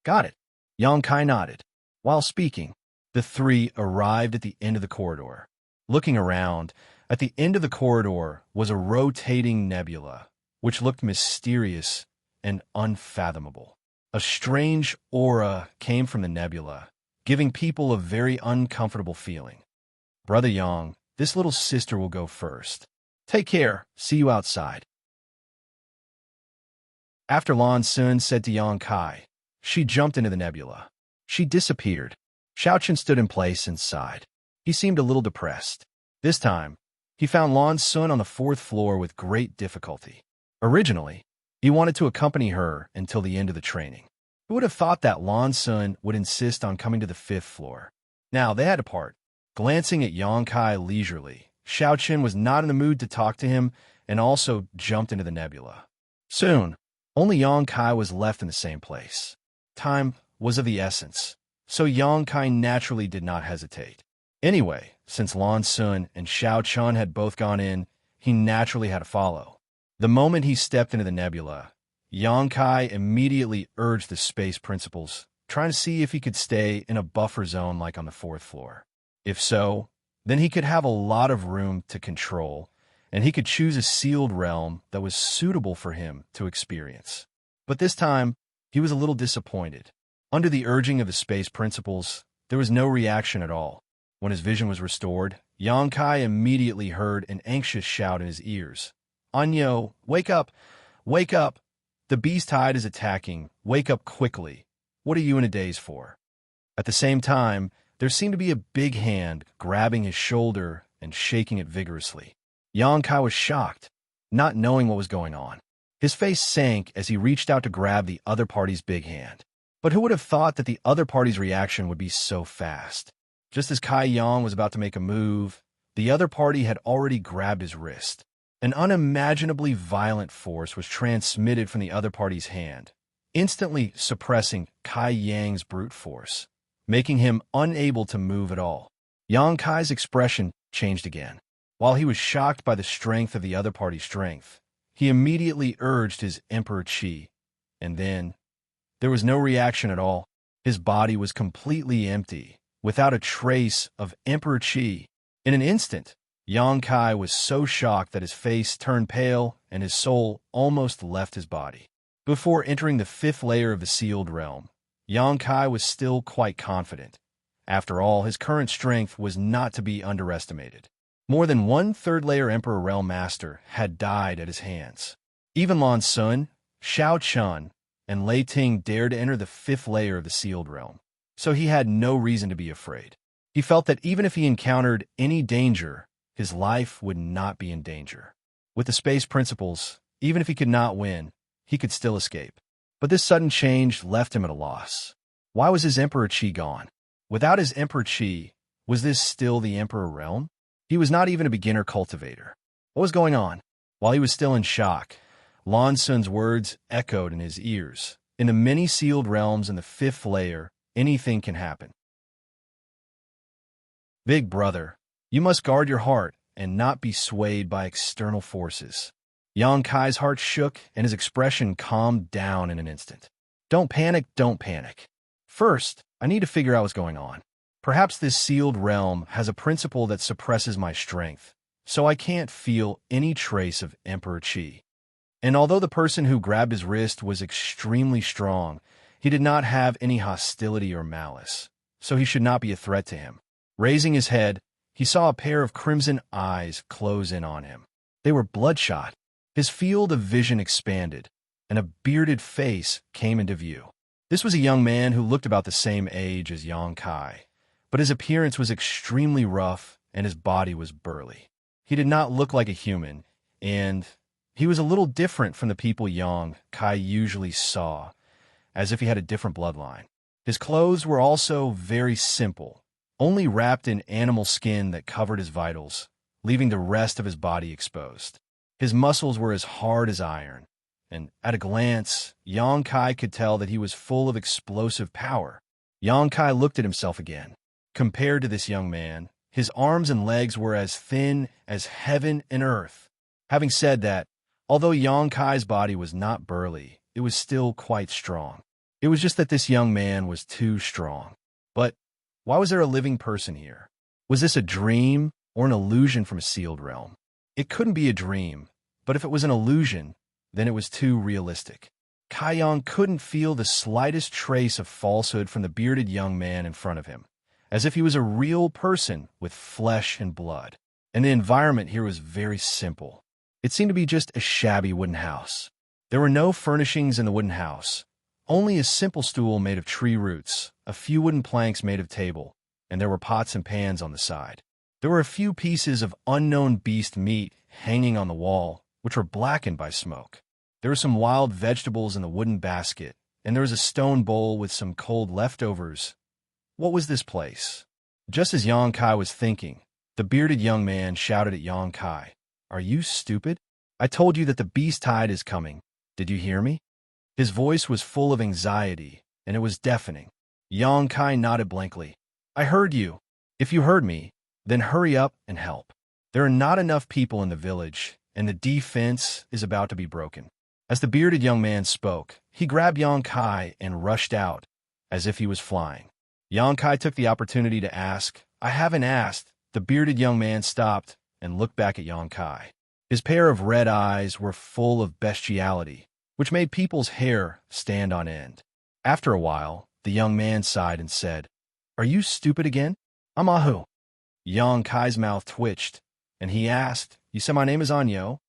"Got it." Yang Kai nodded. While speaking, the three arrived at the end of the corridor. Looking around, at the end of the corridor was a rotating nebula, which looked mysterious and unfathomable. A strange aura came from the nebula, giving people a very uncomfortable feeling. "Brother Yang, this little sister will go first. Take care. See you outside." After Lan Sun said to Yang Kai, she jumped into the nebula. She disappeared. Xiaoqin stood in place and sighed. He seemed a little depressed. This time, he found Lan Sun on the 4th floor with great difficulty. Originally, he wanted to accompany her until the end of the training. Who would have thought that Lan Sun would insist on coming to the 5th floor? Now, they had to part. Glancing at Yang Kai leisurely, Xiaoqin was not in the mood to talk to him and also jumped into the nebula. Soon, only Yang Kai was left in the same place. Time was of the essence, so Yang Kai naturally did not hesitate. Anyway, since Lan Sun and Xiaoqin had both gone in, he naturally had to follow. The moment he stepped into the nebula, Yang Kai immediately urged the space principles, trying to see if he could stay in a buffer zone like on the 4th floor. If so, then he could have a lot of room to control, and he could choose a sealed realm that was suitable for him to experience. But this time, he was a little disappointed. Under the urging of the space principles, there was no reaction at all. When his vision was restored, Yang Kai immediately heard an anxious shout in his ears. "Anyo, wake up! Wake up! The beast tide is attacking. Wake up quickly. What are you in a daze for?" At the same time, there seemed to be a big hand grabbing his shoulder and shaking it vigorously. Yang Kai was shocked, not knowing what was going on. His face sank as he reached out to grab the other party's big hand. But who would have thought that the other party's reaction would be so fast? Just as Kai Yang was about to make a move, the other party had already grabbed his wrist. An unimaginably violent force was transmitted from the other party's hand, instantly suppressing Kai Yang's brute force, making him unable to move at all. Yang Kai's expression changed again. While he was shocked by the strength of the other party's strength, he immediately urged his Emperor Qi, And then, there was no reaction at all. His body was completely empty, without a trace of Emperor Qi. In an instant, Yang Kai was so shocked that his face turned pale and his soul almost left his body. Before entering the fifth layer of the sealed realm, Yang Kai was still quite confident. After all, his current strength was not to be underestimated. More than one third-layer Emperor Realm Master had died at his hands. Even Lan Sun, Xiao Chun, and Lei Ting dared to enter the fifth layer of the sealed realm, so he had no reason to be afraid. He felt that even if he encountered any danger, his life would not be in danger. With the space principles, even if he could not win, he could still escape. But this sudden change left him at a loss. Why was his Emperor Qi gone? Without his Emperor Qi, was this still the Emperor Realm? He was not even a beginner cultivator. What was going on? While he was still in shock, Lan Sun's words echoed in his ears. In the many sealed realms in the fifth layer, anything can happen. Big brother, you must guard your heart and not be swayed by external forces. Yang Kai's heart shook and his expression calmed down in an instant. Don't panic, don't panic. First, I need to figure out what's going on. Perhaps this sealed realm has a principle that suppresses my strength, so I can't feel any trace of Emperor Qi. And although the person who grabbed his wrist was extremely strong, he did not have any hostility or malice, so he should not be a threat to him. Raising his head, he saw a pair of crimson eyes close in on him. They were bloodshot. His field of vision expanded, and a bearded face came into view. This was a young man who looked about the same age as Yang Kai, but his appearance was extremely rough and his body was burly. He did not look like a human, and he was a little different from the people Yang Kai usually saw, as if he had a different bloodline. His clothes were also very simple, only wrapped in animal skin that covered his vitals, leaving the rest of his body exposed. His muscles were as hard as iron, and at a glance, Yang Kai could tell that he was full of explosive power. Yang Kai looked at himself again. Compared to this young man, his arms and legs were as thin as heaven and earth. Having said that, although Yang Kai's body was not burly, it was still quite strong. It was just that this young man was too strong. But why was there a living person here? Was this a dream or an illusion from a sealed realm? It couldn't be a dream, but if it was an illusion, then it was too realistic. Kai Yang couldn't feel the slightest trace of falsehood from the bearded young man in front of him, as if he was a real person with flesh and blood. And the environment here was very simple. It seemed to be just a shabby wooden house. There were no furnishings in the wooden house, only a simple stool made of tree roots, a few wooden planks made of table, and there were pots and pans on the side. There were a few pieces of unknown beast meat hanging on the wall, which were blackened by smoke. There were some wild vegetables in the wooden basket, and there was a stone bowl with some cold leftovers. What was this place? Just as Yang Kai was thinking, the bearded young man shouted at Yang Kai, "Are you stupid? I told you that the beast tide is coming. Did you hear me?" His voice was full of anxiety, and it was deafening. Yang Kai nodded blankly. "I heard you. If you heard me, then hurry up and help. There are not enough people in the village, and the defense is about to be broken." As the bearded young man spoke, he grabbed Yang Kai and rushed out, as if he was flying. Yang Kai took the opportunity to ask, "I haven't asked." The bearded young man stopped and looked back at Yang Kai. His pair of red eyes were full of bestiality, which made people's hair stand on end. After a while, the young man sighed and said, "Are you stupid again? I'm Ahu." Yang Kai's mouth twitched, and he asked, "You said my name is Anyo?"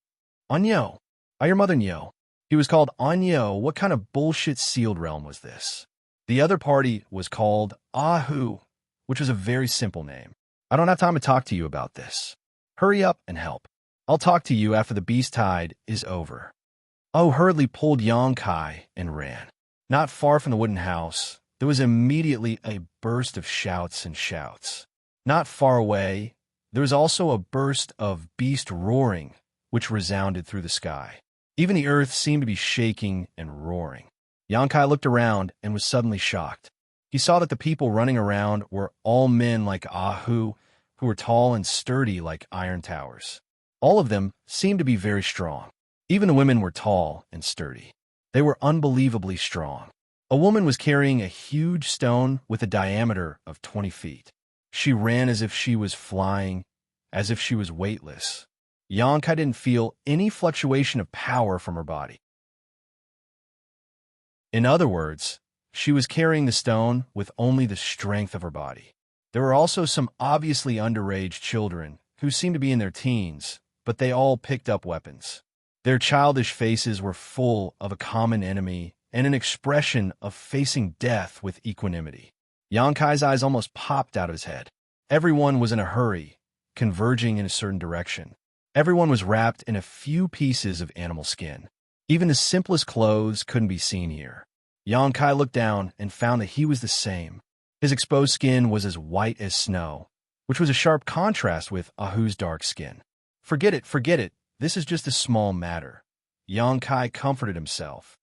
"Anyo. I your mother Nyo." He was called Anyo. What kind of bullshit sealed realm was this? The other party was called Ahu, which was a very simple name. "I don't have time to talk to you about this. Hurry up and help. I'll talk to you after the beast tide is over." Oh hurriedly pulled Yang Kai and ran. Not far from the wooden house, there was immediately a burst of shouts and shouts. Not far away, there was also a burst of beast roaring, which resounded through the sky. Even the earth seemed to be shaking and roaring. Yang Kai looked around and was suddenly shocked. He saw that the people running around were all men like Ahu, who were tall and sturdy like iron towers. All of them seemed to be very strong. Even the women were tall and sturdy. They were unbelievably strong. A woman was carrying a huge stone with a diameter of 20 feet. She ran as if she was flying, as if she was weightless. Xianxia didn't feel any fluctuation of power from her body. In other words, she was carrying the stone with only the strength of her body. There were also some obviously underage children who seemed to be in their teens, but they all picked up weapons. Their childish faces were full of a common enemy and an expression of facing death with equanimity. Xianxia's eyes almost popped out of his head. Everyone was in a hurry, converging in a certain direction. Everyone was wrapped in a few pieces of animal skin. Even the simplest clothes couldn't be seen here. Xianxia looked down and found that he was the same. His exposed skin was as white as snow, which was a sharp contrast with Ahu's dark skin. Forget it, this is just a small matter. Xianxia comforted himself.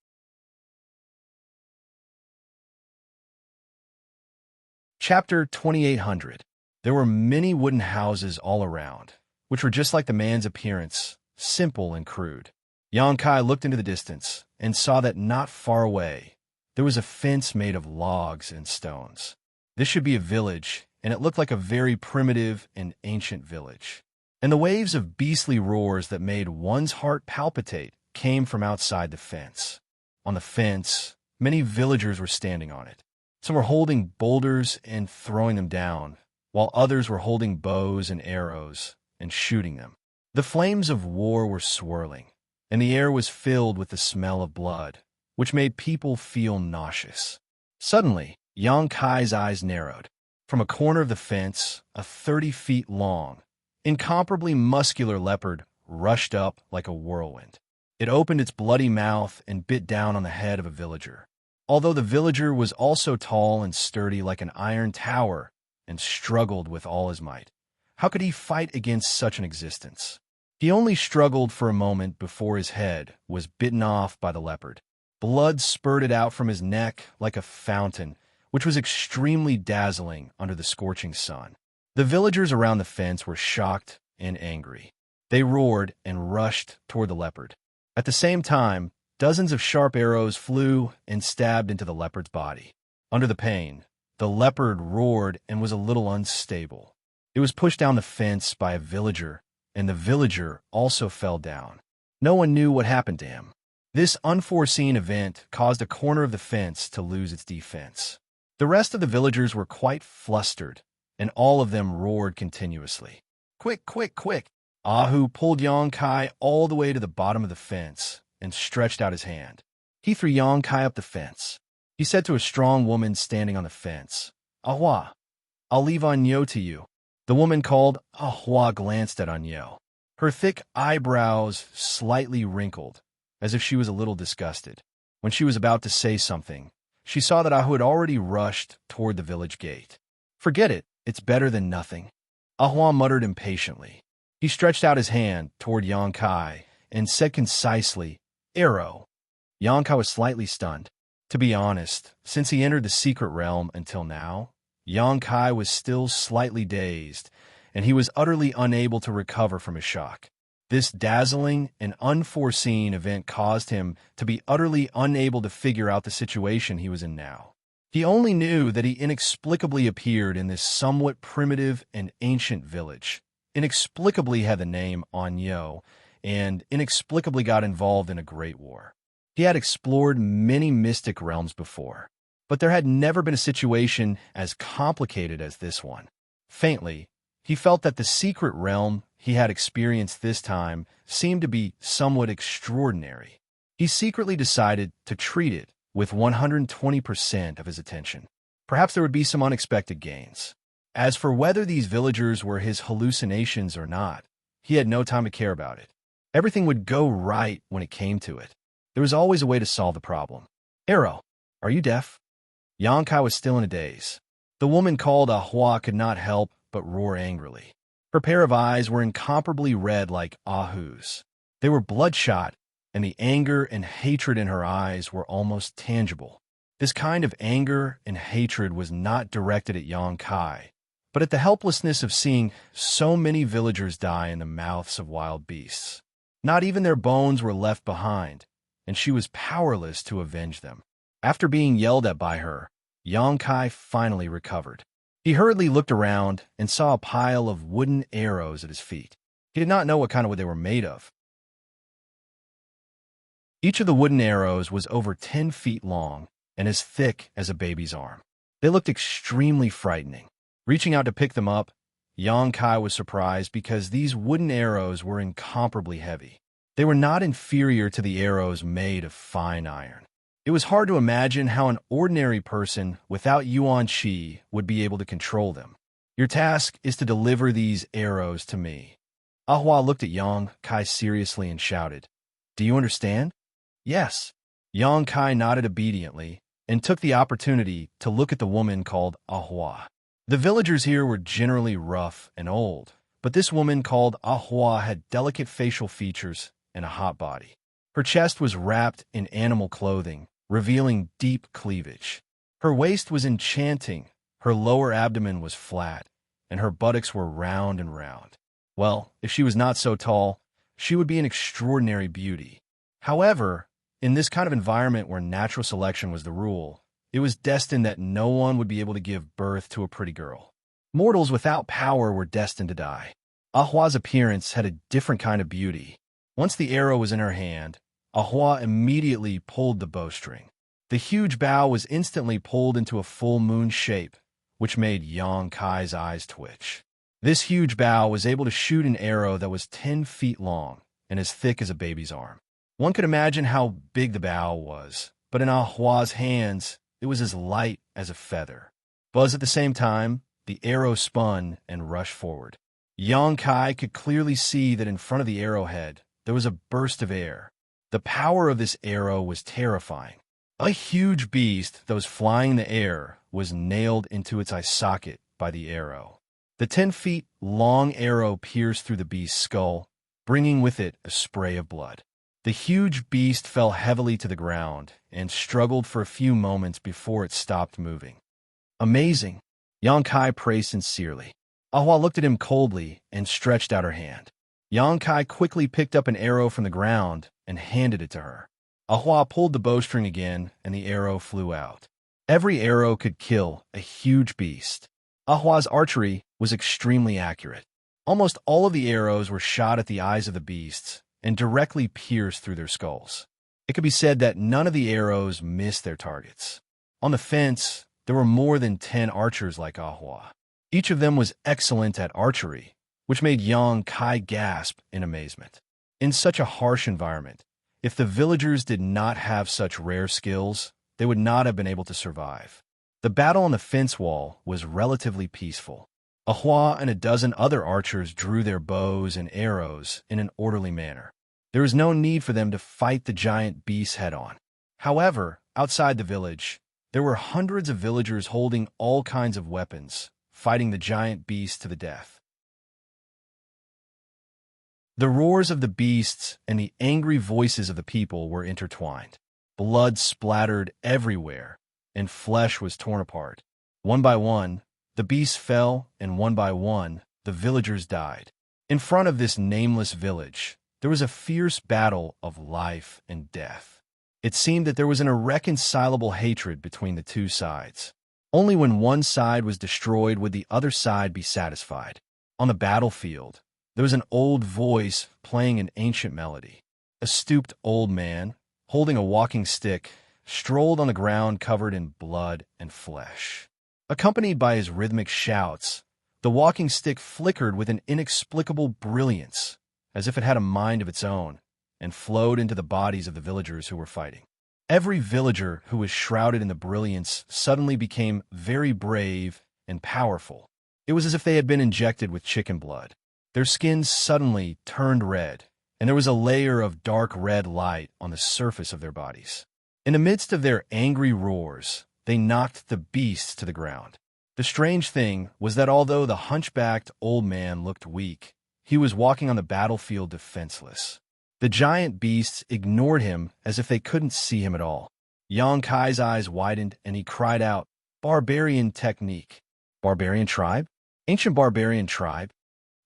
Chapter 2800. There were many wooden houses all around, which were just like the man's appearance, simple and crude. Xianxia looked into the distance and saw that not far away, there was a fence made of logs and stones. This should be a village, and it looked like a very primitive and ancient village. And the waves of beastly roars that made one's heart palpitate came from outside the fence. On the fence, many villagers were standing on it. Some were holding boulders and throwing them down, while others were holding bows and arrows and shooting them. The flames of war were swirling, and the air was filled with the smell of blood, which made people feel nauseous. Suddenly, Xianxia's eyes narrowed. From a corner of the fence, a 30 feet long, incomparably muscular leopard rushed up like a whirlwind. It opened its bloody mouth and bit down on the head of a villager. Although the villager was also tall and sturdy like an iron tower and struggled with all his might, how could he fight against such an existence? He only struggled for a moment before his head was bitten off by the leopard. Blood spurted out from his neck like a fountain, which was extremely dazzling under the scorching sun. The villagers around the fence were shocked and angry. They roared and rushed toward the leopard. At the same time, dozens of sharp arrows flew and stabbed into the leopard's body. Under the pain, the leopard roared and was a little unstable. It was pushed down the fence by a villager, and the villager also fell down. No one knew what happened to him. This unforeseen event caused a corner of the fence to lose its defense. The rest of the villagers were quite flustered, and all of them roared continuously. Quick, quick, quick! Ahu pulled Xianxia all the way to the bottom of the fence and stretched out his hand. He threw Xianxia up the fence. He said to a strong woman standing on the fence, "Ahua, I'll leave Anyo to you." The woman called Ahua glanced at Anyo. Her thick eyebrows slightly wrinkled, as if she was a little disgusted. When she was about to say something, she saw that Ahu had already rushed toward the village gate. Forget it, it's better than nothing. Ahua muttered impatiently. He stretched out his hand toward Xianxia and said concisely, "Arrow." Xianxia was slightly stunned. To be honest, since he entered the secret realm until now, Xianxia was still slightly dazed, and he was utterly unable to recover from his shock. This dazzling and unforeseen event caused him to be utterly unable to figure out the situation he was in now. He only knew that he inexplicably appeared in this somewhat primitive and ancient village, inexplicably had the name Anyo, and inexplicably got involved in a great war. He had explored many mystic realms before, but there had never been a situation as complicated as this one. Faintly, he felt that the secret realm he had experienced this time seemed to be somewhat extraordinary. He secretly decided to treat it with 120% of his attention. Perhaps there would be some unexpected gains. As for whether these villagers were his hallucinations or not, he had no time to care about it. Everything would go right when it came to it. There was always a way to solve the problem. "Arrow, are you deaf?" Xianxia was still in a daze. The woman called Ahua could not help but roar angrily. Her pair of eyes were incomparably red like Ahu's. They were bloodshot, and the anger and hatred in her eyes were almost tangible. This kind of anger and hatred was not directed at Xianxia, but at the helplessness of seeing so many villagers die in the mouths of wild beasts. Not even their bones were left behind, and she was powerless to avenge them. After being yelled at by her, Xianxia finally recovered. He hurriedly looked around and saw a pile of wooden arrows at his feet. He did not know what kind of wood they were made of. Each of the wooden arrows was over 10 feet long and as thick as a baby's arm. They looked extremely frightening. Reaching out to pick them up, Xianxia was surprised because these wooden arrows were incomparably heavy. They were not inferior to the arrows made of fine iron. It was hard to imagine how an ordinary person without yuan qi would be able to control them. Your task is to deliver these arrows to me. Ahua looked at Xianxia seriously and shouted, "Do you understand?" "Yes." Xianxia nodded obediently and took the opportunity to look at the woman called Ahua. The villagers here were generally rough and old, but this woman called Ahua had delicate facial features and a hot body. Her chest was wrapped in animal clothing, revealing deep cleavage. Her waist was enchanting, her lower abdomen was flat, and her buttocks were round and round. Well, if she was not so tall, she would be an extraordinary beauty. However, in this kind of environment where natural selection was the rule, it was destined that no one would be able to give birth to a pretty girl. Mortals without power were destined to die. Ahua's appearance had a different kind of beauty. Once the arrow was in her hand, Ahua immediately pulled the bowstring. The huge bow was instantly pulled into a full moon shape, which made Xianxia's eyes twitch. This huge bow was able to shoot an arrow that was 10 feet long and as thick as a baby's arm. One could imagine how big the bow was, but in Ahua's hands, it was as light as a feather. Buzz at the same time, the arrow spun and rushed forward. Xianxia could clearly see that in front of the arrowhead, there was a burst of air. The power of this arrow was terrifying. A huge beast that was flying in the air was nailed into its eye socket by the arrow. The 10 feet long arrow pierced through the beast's skull, bringing with it a spray of blood. The huge beast fell heavily to the ground and struggled for a few moments before it stopped moving. "Amazing," Xianxia praised sincerely. Ahua looked at him coldly and stretched out her hand. Xianxia quickly picked up an arrow from the ground and handed it to her. Ahua pulled the bowstring again, and the arrow flew out. Every arrow could kill a huge beast. Ahua's archery was extremely accurate. Almost all of the arrows were shot at the eyes of the beasts and directly pierced through their skulls. It could be said that none of the arrows missed their targets. On the fence, there were more than 10 archers like Ahua. Each of them was excellent at archery, which made Xianxia gasp in amazement. In such a harsh environment, if the villagers did not have such rare skills, they would not have been able to survive. The battle on the fence wall was relatively peaceful. Ahua and a dozen other archers drew their bows and arrows in an orderly manner. There was no need for them to fight the giant beasts head-on. However, outside the village, there were hundreds of villagers holding all kinds of weapons, fighting the giant beasts to the death. The roars of the beasts and the angry voices of the people were intertwined. Blood splattered everywhere, and flesh was torn apart. One by one, the beasts fell, and one by one, the villagers died. In front of this nameless village, there was a fierce battle of life and death. It seemed that there was an irreconcilable hatred between the two sides. Only when one side was destroyed would the other side be satisfied. On the battlefield, there was an old voice playing an ancient melody. A stooped old man, holding a walking stick, strolled on the ground covered in blood and flesh. Accompanied by his rhythmic shouts, the walking stick flickered with an inexplicable brilliance, as if it had a mind of its own, and flowed into the bodies of the villagers who were fighting. Every villager who was shrouded in the brilliance suddenly became very brave and powerful. It was as if they had been injected with chicken blood. Their skins suddenly turned red, and there was a layer of dark red light on the surface of their bodies. In the midst of their angry roars, they knocked the beasts to the ground. The strange thing was that although the hunchbacked old man looked weak, he was walking on the battlefield defenseless. The giant beasts ignored him as if they couldn't see him at all. Xianxia's eyes widened, and he cried out, "Barbarian technique." Barbarian tribe? Ancient barbarian tribe?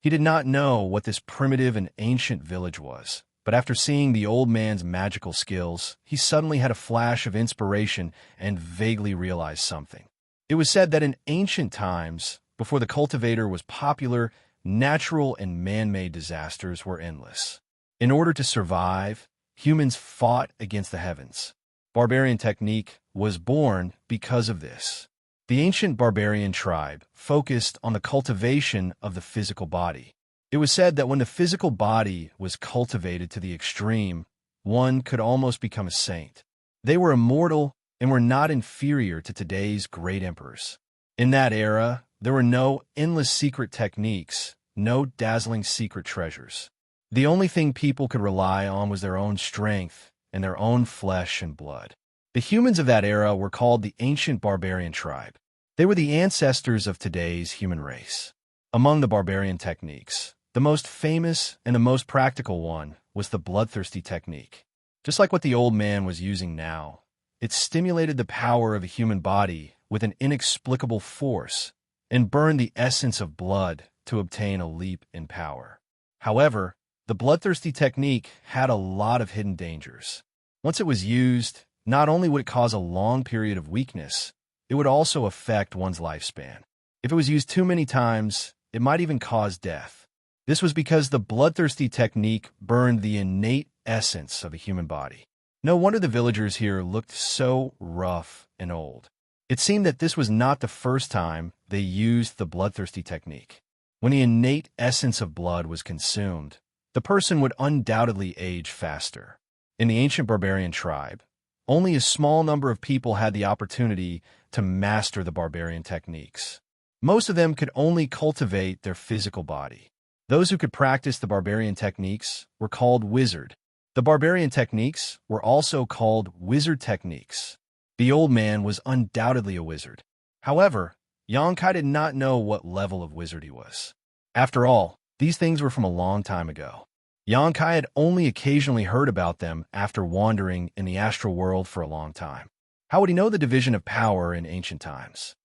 He did not know what this primitive and ancient village was, But after seeing the old man's magical skills, he suddenly had a flash of inspiration and vaguely realized something. It was said that in ancient times, before the cultivator was popular, natural and man-made disasters were endless. In order to survive, humans fought against the heavens. Barbarian technique was born because of this. The ancient barbarian tribe focused on the cultivation of the physical body. It was said that when the physical body was cultivated to the extreme, one could almost become a saint. They were immortal and were not inferior to today's great emperors. In that era, there were no endless secret techniques, no dazzling secret treasures. The only thing people could rely on was their own strength and their own flesh and blood. The humans of that era were called the ancient barbarian tribe. They were the ancestors of today's human race. Among the barbarian techniques, the most famous and the most practical one was the bloodthirsty technique. Just like what the old man was using now, it stimulated the power of a human body with an inexplicable force and burned the essence of blood to obtain a leap in power. However, the bloodthirsty technique had a lot of hidden dangers. Once it was used, not only would it cause a long period of weakness, it would also affect one's lifespan. If it was used too many times, it might even cause death. This was because the bloodthirsty technique burned the innate essence of a human body. No wonder the villagers here looked so rough and old. It seemed that this was not the first time they used the bloodthirsty technique. When the innate essence of blood was consumed, the person would undoubtedly age faster. In the ancient barbarian tribe, only a small number of people had the opportunity to master the barbarian techniques. Most of them could only cultivate their physical body. Those who could practice the barbarian techniques were called wizard. The barbarian techniques were also called wizard techniques. The old man was undoubtedly a wizard. However, Xianxia did not know what level of wizard he was. After all, these things were from a long time ago. Xianxia had only occasionally heard about them after wandering in the astral world for a long time. How would he know the division of power in ancient times?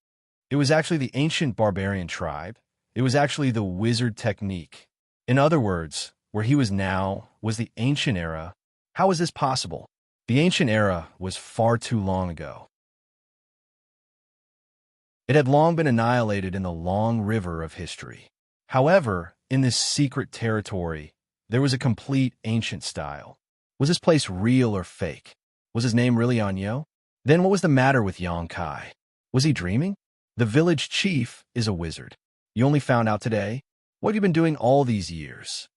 It was actually the ancient barbarian tribe. It was actually the wizard technique. In other words, where he was now was the ancient era. How is this possible? The ancient era was far too long ago. It had long been annihilated in the long river of history. However, in this secret territory, there was a complete ancient style. Was this place real or fake? Was his name really Anyo? Then what was the matter with Xianxia? Was he dreaming? The village chief is a wizard. You only found out today? What have you been doing all these years?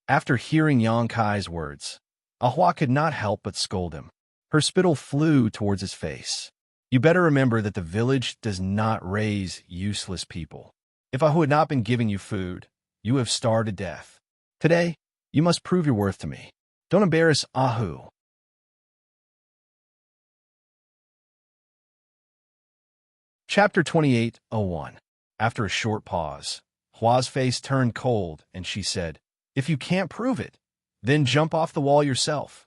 After hearing Xianxia's words, Ahua could not help but scold him. Her spittle flew towards his face. You better remember that the village does not raise useless people. If Ahu had not been giving you food, you have starved to death. Today, you must prove your worth to me. Don't embarrass Ahu. Chapter 28:01. After a short pause, Hua's face turned cold, and she said, "If you can't prove it, then jump off the wall yourself."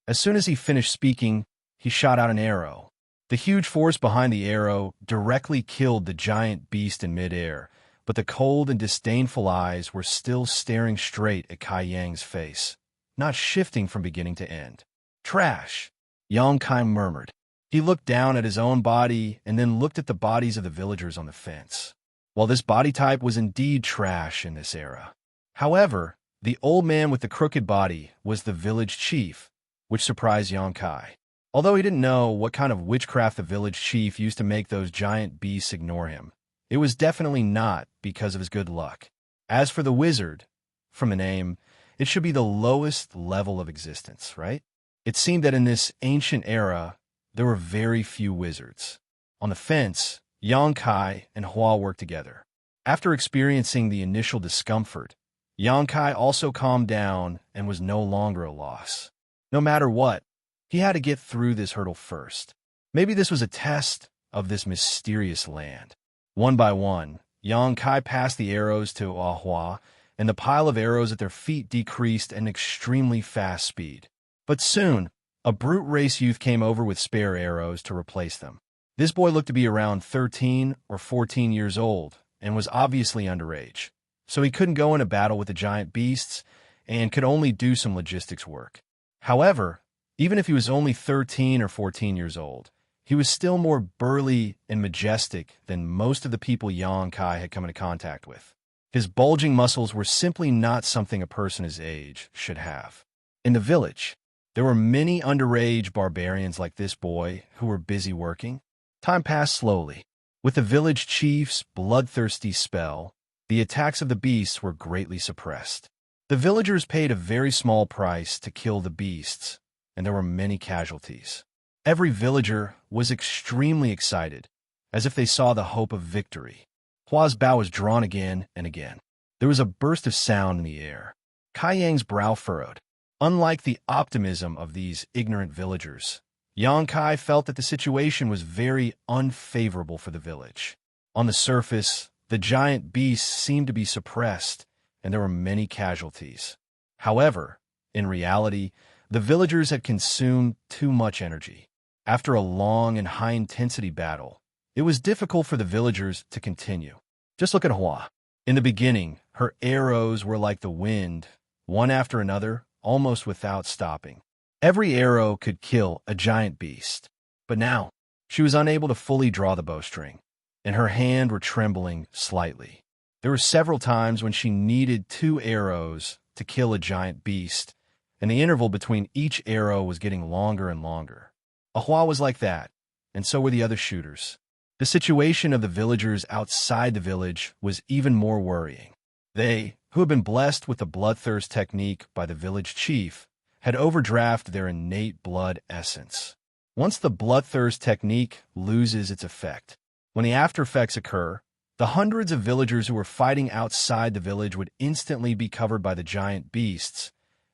As soon as he finished speaking, he shot out an arrow. The huge force behind the arrow directly killed the giant beast in midair, but the cold and disdainful eyes were still staring straight at Kai Yang's face, not shifting from beginning to end. "Trash," Xianxia murmured. He looked down at his own body and then looked at the bodies of the villagers on the fence. Well, this body type was indeed trash in this era. However, the old man with the crooked body was the village chief, which surprised Xianxia. Although he didn't know what kind of witchcraft the village chief used to make those giant beasts ignore him, it was definitely not because of his good luck. As for the wizard, from the name, it should be the lowest level of existence, right? It seemed that in this ancient era, there were very few wizards. On the fence, Xianxia and Hua worked together. After experiencing the initial discomfort, Xianxia also calmed down and was no longer a loss. No matter what, he had to get through this hurdle first. Maybe this was a test of this mysterious land. One by one, Xianxia passed the arrows to Ahua, and the pile of arrows at their feet decreased at an extremely fast speed. But soon, a brute race youth came over with spare arrows to replace them. This boy looked to be around 13 or 14 years old and was obviously underage, so he couldn't go into battle with the giant beasts, and could only do some logistics work. However, even if he was only 13 or 14 years old, he was still more burly and majestic than most of the people Xianxia had come into contact with. His bulging muscles were simply not something a person his age should have. In the village, there were many underage barbarians like this boy who were busy working. Time passed slowly. With the village chief's bloodthirsty spell, the attacks of the beasts were greatly suppressed. The villagers paid a very small price to kill the beasts, and there were many casualties. Every villager was extremely excited, as if they saw the hope of victory. Hua's bow was drawn again and again. There was a burst of sound in the air. Kai Yang's brow furrowed. Unlike the optimism of these ignorant villagers, Xianxia felt that the situation was very unfavorable for the village. On the surface, the giant beasts seemed to be suppressed, and there were many casualties. However, in reality, the villagers had consumed too much energy. After a long and high-intensity battle, it was difficult for the villagers to continue. Just look at Hua. In the beginning, her arrows were like the wind, one after another, almost without stopping. Every arrow could kill a giant beast. But now, she was unable to fully draw the bowstring, and her hand were trembling slightly. There were several times when she needed 2 arrows to kill a giant beast, and the interval between each arrow was getting longer and longer. Ahua was like that, and so were the other shooters. The situation of the villagers outside the village was even more worrying. They, who had been blessed with the bloodthirst technique by the village chief, had overdrafted their innate blood essence. Once the bloodthirst technique loses its effect, when the after effects occur, the hundreds of villagers who were fighting outside the village would instantly be covered by the giant beasts,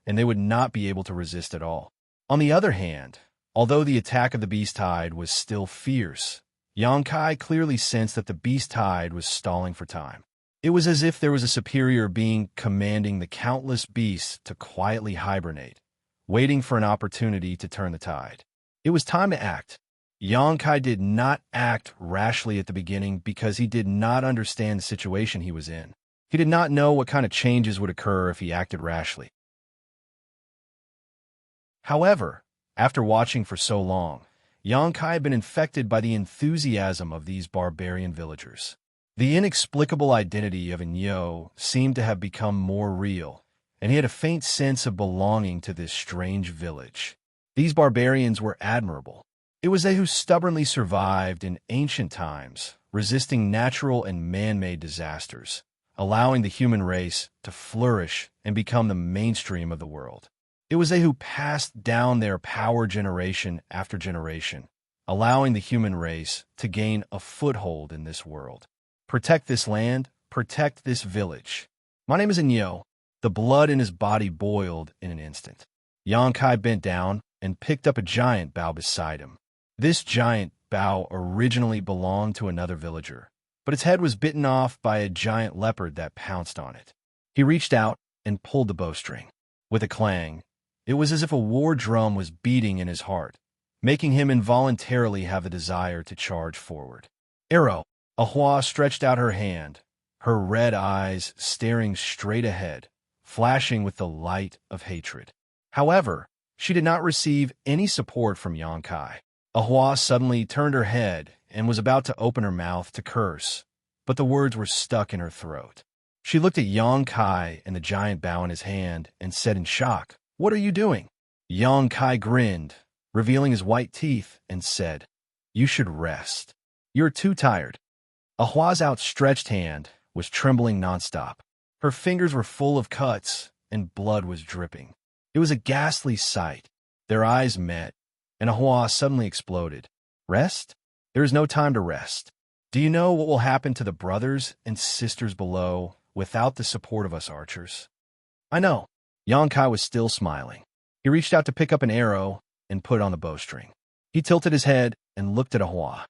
and they would not be able to resist at all. On the other hand, although the attack of the beast tide was still fierce, Xianxia clearly sensed that the beast tide was stalling for time. It was as if there was a superior being commanding the countless beasts to quietly hibernate, waiting for an opportunity to turn the tide. It was time to act. Xianxia did not act rashly at the beginning because he did not understand the situation he was in. He did not know what kind of changes would occur if he acted rashly. However, after watching for so long, Xianxia had been infected by the enthusiasm of these barbarian villagers. The inexplicable identity of Inyo seemed to have become more real, and he had a faint sense of belonging to this strange village. These barbarians were admirable. It was they who stubbornly survived in ancient times, resisting natural and man-made disasters, allowing the human race to flourish and become the mainstream of the world. It was they who passed down their power generation after generation, allowing the human race to gain a foothold in this world. Protect this land, protect this village. My name is Inyo. The blood in his body boiled in an instant. Xianxia bent down and picked up a giant bough beside him. This giant bough originally belonged to another villager, but its head was bitten off by a giant leopard that pounced on it. He reached out and pulled the bowstring. With a clang, it was as if a war drum was beating in his heart, making him involuntarily have a desire to charge forward. Arrow! Ahua stretched out her hand, her red eyes staring straight ahead, flashing with the light of hatred. However, she did not receive any support from Xianxia. Ahua suddenly turned her head and was about to open her mouth to curse, but the words were stuck in her throat. She looked at Xianxia and the giant bough in his hand and said in shock, "What are you doing?" Xianxia grinned, revealing his white teeth, and said, "You should rest. You're too tired." Ahua's outstretched hand was trembling nonstop. Her fingers were full of cuts, and blood was dripping. It was a ghastly sight. Their eyes met, and Ahua suddenly exploded. "Rest? There is no time to rest. Do you know what will happen to the brothers and sisters below without the support of us archers?" "I know." Xianxia was still smiling. He reached out to pick up an arrow and put it on the bowstring. He tilted his head and looked at Ahua.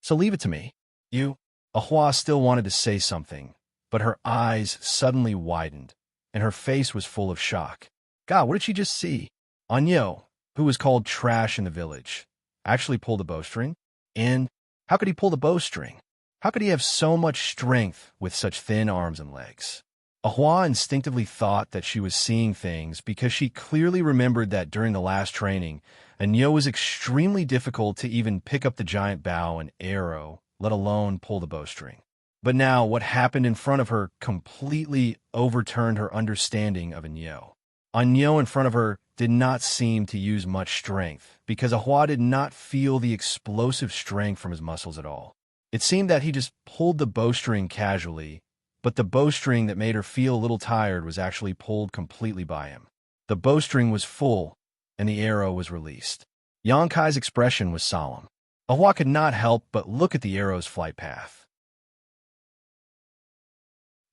"So leave it to me. You..." Ahua still wanted to say something, but her eyes suddenly widened, and her face was full of shock. God, what did she just see? Anyo, who was called trash in the village, actually pulled the bowstring? And how could he pull the bowstring? How could he have so much strength with such thin arms and legs? Ahua instinctively thought that she was seeing things because she clearly remembered that during the last training, Nyo was extremely difficult to even pick up the giant bow and arrow, let alone pull the bowstring. But now what happened in front of her completely overturned her understanding of Nyo. Nyo in front of her did not seem to use much strength because Ahua did not feel the explosive strength from his muscles at all. It seemed that he just pulled the bowstring casually, but the bowstring that made her feel a little tired was actually pulled completely by him. The bowstring was full, and the arrow was released. Xianxia's expression was solemn. Ahua could not help but look at the arrow's flight path.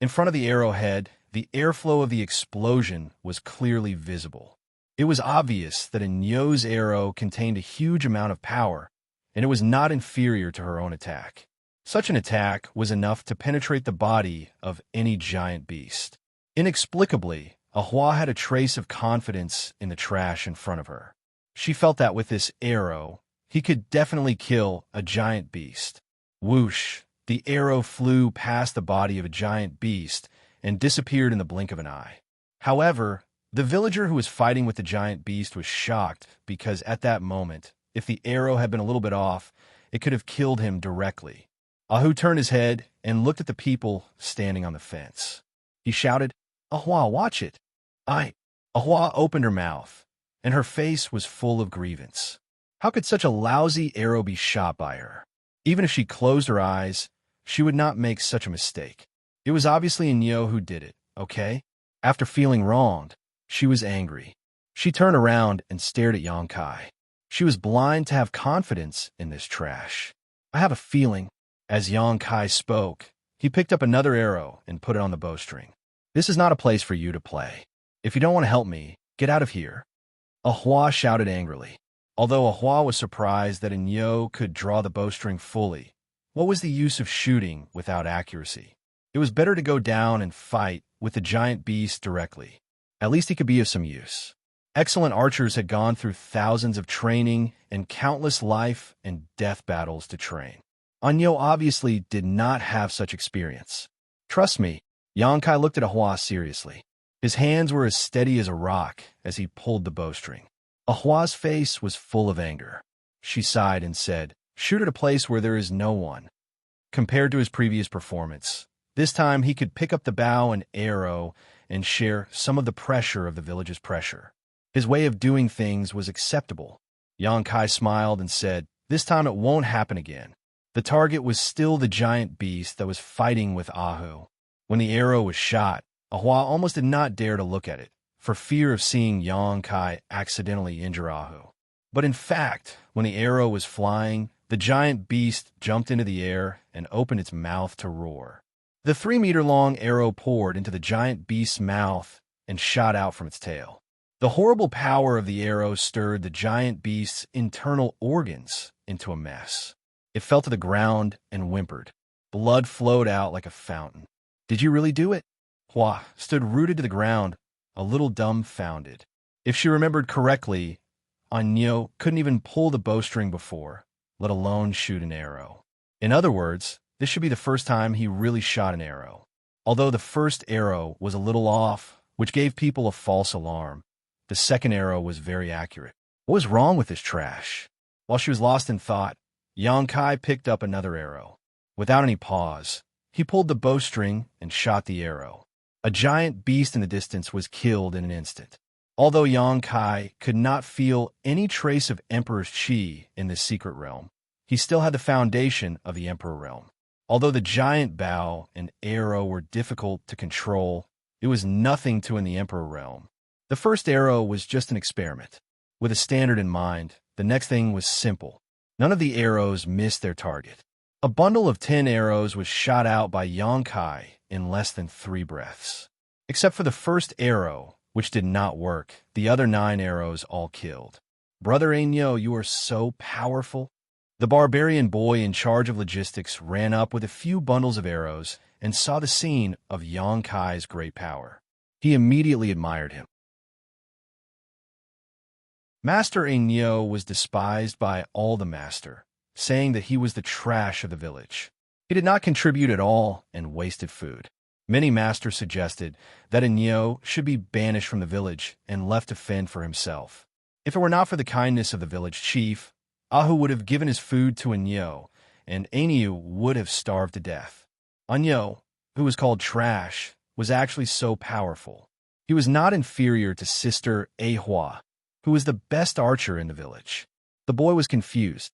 In front of the arrowhead, the airflow of the explosion was clearly visible. It was obvious that Nyo's arrow contained a huge amount of power, and it was not inferior to her own attack. Such an attack was enough to penetrate the body of any giant beast. Inexplicably, Ahua had a trace of confidence in the trash in front of her. She felt that with this arrow, he could definitely kill a giant beast. Whoosh! The arrow flew past the body of a giant beast and disappeared in the blink of an eye. However, the villager who was fighting with the giant beast was shocked because at that moment, if the arrow had been a little bit off, it could have killed him directly. Ahu turned his head and looked at the people standing on the fence. He shouted, "Ahua, watch it!" Ahua opened her mouth, and her face was full of grievance. How could such a lousy arrow be shot by her? Even if she closed her eyes, she would not make such a mistake. It was obviously Nyo who did it, okay? After feeling wronged, she was angry. She turned around and stared at Xianxia. She was blind to have confidence in this trash. I have a feeling. As Xianxia spoke, he picked up another arrow and put it on the bowstring. This is not a place for you to play. If you don't want to help me, get out of here. Ahua shouted angrily. Although Ahua was surprised that Nyo could draw the bowstring fully, what was the use of shooting without accuracy? It was better to go down and fight with the giant beast directly. At least he could be of some use. Excellent archers had gone through thousands of training and countless life and death battles to train. Nyo obviously did not have such experience. Trust me, Xianxia looked at Ahua seriously. His hands were as steady as a rock as he pulled the bowstring. Ahua's face was full of anger. She sighed and said, "Shoot at a place where there is no one." Compared to his previous performance, this time he could pick up the bow and arrow and share some of the pressure of the village's pressure. His way of doing things was acceptable. Xianxia smiled and said, "This time it won't happen again." The target was still the giant beast that was fighting with Ahu. When the arrow was shot, Ahua almost did not dare to look at it, for fear of seeing Xianxia accidentally injure Ahu. But in fact, when the arrow was flying, the giant beast jumped into the air and opened its mouth to roar. The 3-meter-long arrow poured into the giant beast's mouth and shot out from its tail. The horrible power of the arrow stirred the giant beast's internal organs into a mess. It fell to the ground and whimpered. Blood flowed out like a fountain. "Did you really do it?" Hua stood rooted to the ground, a little dumbfounded. If she remembered correctly, Nyo couldn't even pull the bowstring before, let alone shoot an arrow. In other words, this should be the first time he really shot an arrow. Although the first arrow was a little off, which gave people a false alarm, the second arrow was very accurate. What was wrong with this trash? While she was lost in thought, Xianxia picked up another arrow. Without any pause, he pulled the bowstring and shot the arrow. A giant beast in the distance was killed in an instant. Although Xianxia could not feel any trace of Emperor's Qi in this secret realm, he still had the foundation of the Emperor realm. Although the giant bow and arrow were difficult to control, it was nothing to in the Emperor realm. The first arrow was just an experiment. With a standard in mind, the next thing was simple. None of the arrows missed their target. A bundle of 10 arrows was shot out by Xianxia in less than 3 breaths. Except for the first arrow, which did not work, the other 9 arrows all killed. "Brother Nyo, you are so powerful." The barbarian boy in charge of logistics ran up with a few bundles of arrows and saw the scene of Xianxia's great power. He immediately admired him. Master Nyo was despised by all the master, saying that he was the trash of the village. He did not contribute at all and wasted food. Many masters suggested that Inyo should be banished from the village and left to fend for himself. If it were not for the kindness of the village chief, Ahu would have given his food to Inyo, and Aniu would have starved to death. Inyo, who was called Trash, was actually so powerful. He was not inferior to Sister Ahua, who was the best archer in the village. The boy was confused.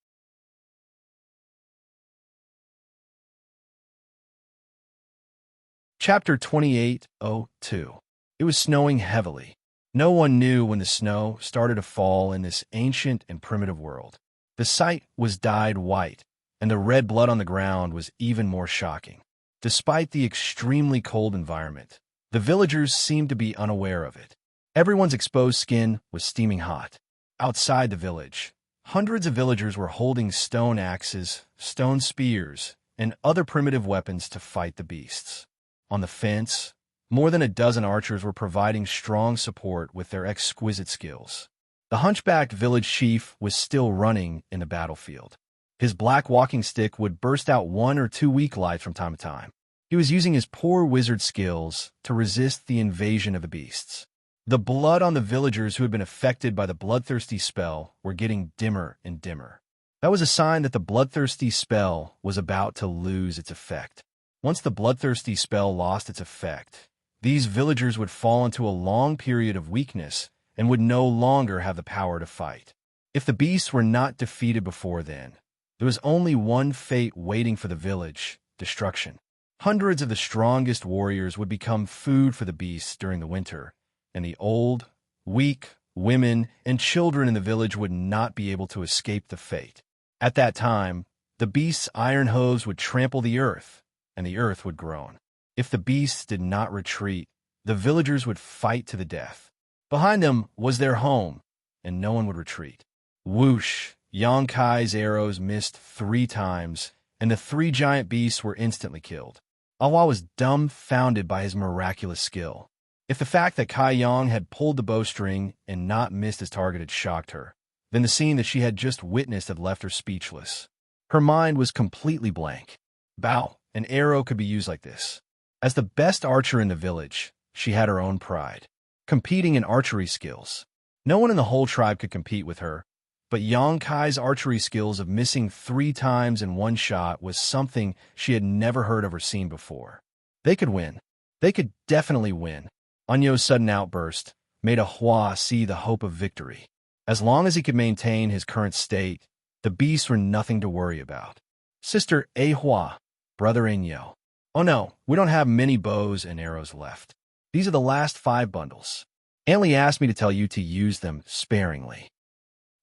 Chapter 28:02. It was snowing heavily. No one knew when the snow started to fall in this ancient and primitive world. The sight was dyed white, and the red blood on the ground was even more shocking. Despite the extremely cold environment, the villagers seemed to be unaware of it. Everyone's exposed skin was steaming hot. Outside the village, hundreds of villagers were holding stone axes, stone spears, and other primitive weapons to fight the beasts. On the fence, more than a dozen archers were providing strong support with their exquisite skills. The hunchbacked village chief was still running in the battlefield. His black walking stick would burst out 1 or 2 weak lights from time to time. He was using his poor wizard skills to resist the invasion of the beasts. The blood on the villagers who had been affected by the bloodthirsty spell were getting dimmer and dimmer. That was a sign that the bloodthirsty spell was about to lose its effect. Once the bloodthirsty spell lost its effect, these villagers would fall into a long period of weakness and would no longer have the power to fight. If the beasts were not defeated before then, there was only one fate waiting for the village: destruction. Hundreds of the strongest warriors would become food for the beasts during the winter, and the old, weak, women, and children in the village would not be able to escape the fate. At that time, the beasts' iron hooves would trample the earth, and the earth would groan. If the beasts did not retreat, the villagers would fight to the death. Behind them was their home, and no one would retreat. Whoosh! Xianxia's arrows missed 3 times, and the 3 giant beasts were instantly killed. Awa was dumbfounded by his miraculous skill. If the fact that Kai Yang had pulled the bowstring and not missed his target had shocked her, then the scene that she had just witnessed had left her speechless. Her mind was completely blank. Bow, an arrow could be used like this. As the best archer in the village, she had her own pride, competing in archery skills. No one in the whole tribe could compete with her, but Yang Kai's archery skills of missing 3 times in 1 shot was something she had never heard of or seen before. They could win. They could definitely win. Anyo's sudden outburst made Ahua see the hope of victory. As long as he could maintain his current state, the beasts were nothing to worry about. Sister Ahua, Brother Inyo. Oh no, we don't have many bows and arrows left. These are the last 5 bundles. Anli asked me to tell you to use them sparingly.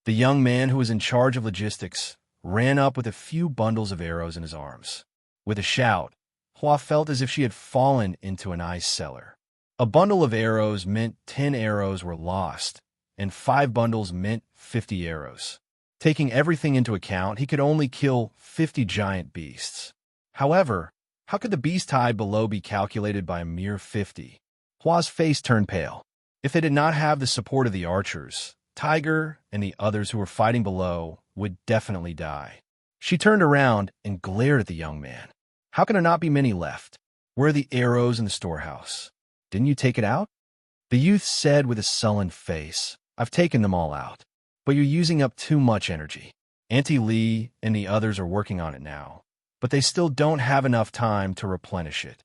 The young man who was in charge of logistics ran up with a few bundles of arrows in his arms. With a shout, Hua felt as if she had fallen into an ice cellar. A bundle of arrows meant 10 arrows were lost, and 5 bundles meant 50 arrows. Taking everything into account, he could only kill 50 giant beasts. However, how could the beast hide below be calculated by a mere 50? Hua's face turned pale. If they did not have the support of the archers, Tiger and the others who were fighting below would definitely die. She turned around and glared at the young man. How can there not be many left? Where are the arrows in the storehouse? Didn't you take it out? The youth said with a sullen face, I've taken them all out, but you're using up too much energy. Auntie Lee and the others are working on it now, but they still don't have enough time to replenish it.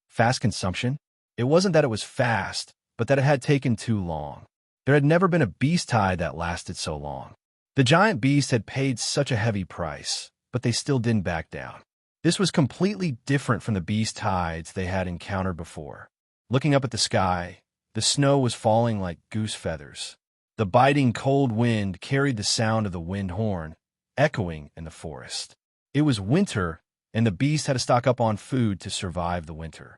Fast consumption? It wasn't that it was fast, but that it had taken too long. There had never been a beast hide that lasted so long. The giant beast had paid such a heavy price, but they still didn't back down. This was completely different from the beast hides they had encountered before. Looking up at the sky, the snow was falling like goose feathers. The biting cold wind carried the sound of the wind horn, echoing in the forest. It was winter, and the beast had to stock up on food to survive the winter.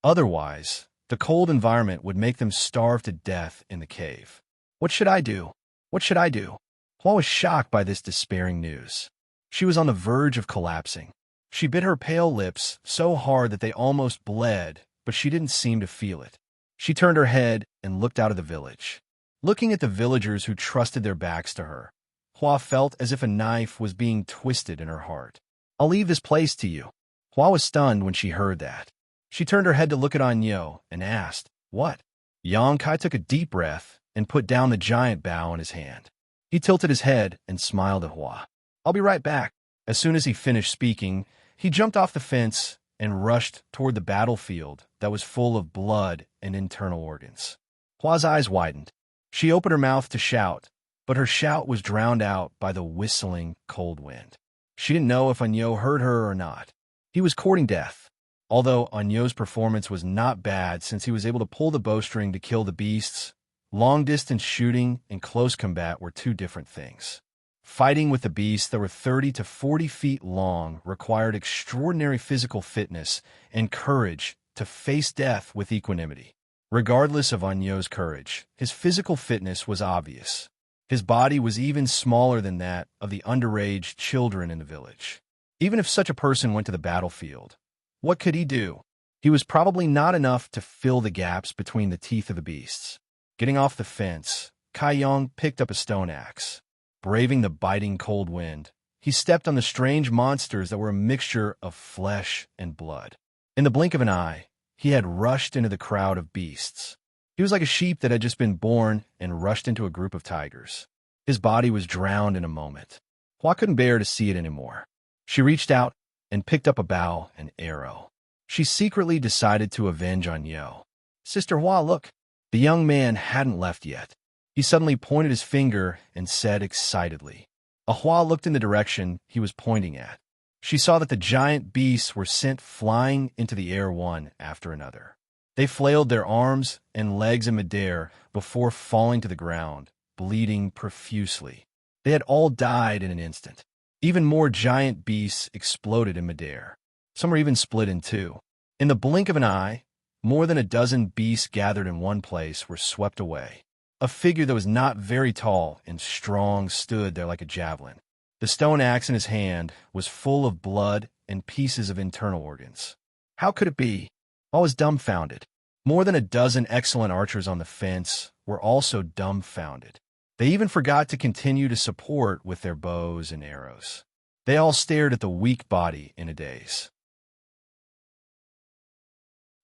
Otherwise, the cold environment would make them starve to death in the cave. What should I do? What should I do? Hua was shocked by this despairing news. She was on the verge of collapsing. She bit her pale lips so hard that they almost bled, but she didn't seem to feel it. She turned her head and looked out of the village. Looking at the villagers who trusted their backs to her, Hua felt as if a knife was being twisted in her heart. I'll leave this place to you. Hua was stunned when she heard that. She turned her head to look at Anyo and asked, "What?" Yang Kai took a deep breath and put down the giant bow in his hand. He tilted his head and smiled at Hua. "I'll be right back." As soon as he finished speaking, he jumped off the fence and rushed toward the battlefield that was full of blood and internal organs. Hua's eyes widened. She opened her mouth to shout, but her shout was drowned out by the whistling cold wind. She didn't know if Anyo heard her or not. He was courting death. Although Anyo's performance was not bad since he was able to pull the bowstring to kill the beasts, long-distance shooting and close combat were two different things. Fighting with the beasts that were 30 to 40 feet long required extraordinary physical fitness and courage to face death with equanimity. Regardless of Anyo's courage, his physical fitness was obvious. His body was even smaller than that of the underage children in the village. Even if such a person went to the battlefield, what could he do? He was probably not enough to fill the gaps between the teeth of the beasts. Getting off the fence, Kai Yong picked up a stone axe. Braving the biting cold wind, he stepped on the strange monsters that were a mixture of flesh and blood. In the blink of an eye, he had rushed into the crowd of beasts. He was like a sheep that had just been born and rushed into a group of tigers. His body was drowned in a moment. Hua couldn't bear to see it anymore. She reached out and picked up a bow and arrow. She secretly decided to avenge Anyo. "Sister Hua, look." The young man hadn't left yet. He suddenly pointed his finger and said excitedly. Hua looked in the direction he was pointing at. She saw that the giant beasts were sent flying into the air one after another. They flailed their arms and legs in midair before falling to the ground, bleeding profusely. They had all died in an instant. Even more giant beasts exploded in midair. Some were even split in two. In the blink of an eye, more than a dozen beasts gathered in one place were swept away. A figure that was not very tall and strong stood there like a javelin. The stone axe in his hand was full of blood and pieces of internal organs. How could it be? I was dumbfounded. More than a dozen excellent archers on the fence were also dumbfounded. They even forgot to continue to support with their bows and arrows. They all stared at the weak body in a daze.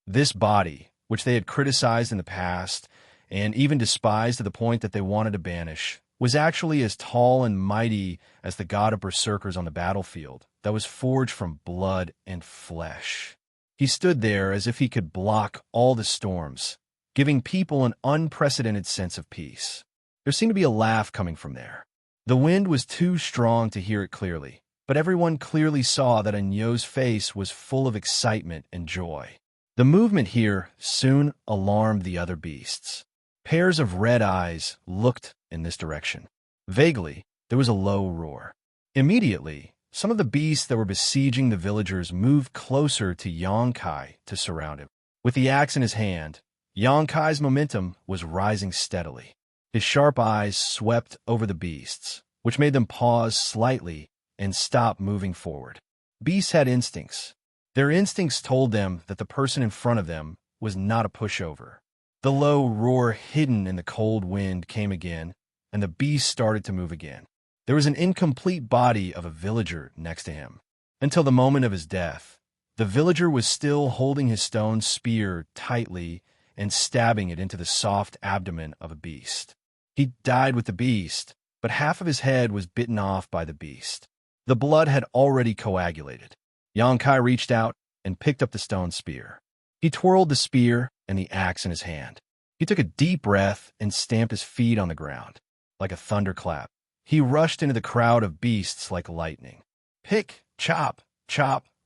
This body, which they had criticized in the past and even despised to the point that they wanted to banish, was actually as tall and mighty as the god of berserkers on the battlefield that was forged from blood and flesh. He stood there as if he could block all the storms, giving people an unprecedented sense of peace. There seemed to be a laugh coming from there. The wind was too strong to hear it clearly, but everyone clearly saw that Anyo's face was full of excitement and joy. The movement here soon alarmed the other beasts. Pairs of red eyes looked in this direction. Vaguely, there was a low roar. Immediately, some of the beasts that were besieging the villagers moved closer to Yang Kai to surround him. With the axe in his hand, Yang Kai's momentum was rising steadily. His sharp eyes swept over the beasts, which made them pause slightly and stop moving forward. Beasts had instincts. Their instincts told them that the person in front of them was not a pushover. The low roar hidden in the cold wind came again, and the beast started to move again. There was an incomplete body of a villager next to him. Until the moment of his death, the villager was still holding his stone spear tightly and stabbing it into the soft abdomen of a beast. He died with the beast, but half of his head was bitten off by the beast. The blood had already coagulated. Yang Kai reached out and picked up the stone spear. He twirled the spear and the axe in his hand. He took a deep breath and stamped his feet on the ground. Like a thunderclap, he rushed into the crowd of beasts like lightning. Pick, chop,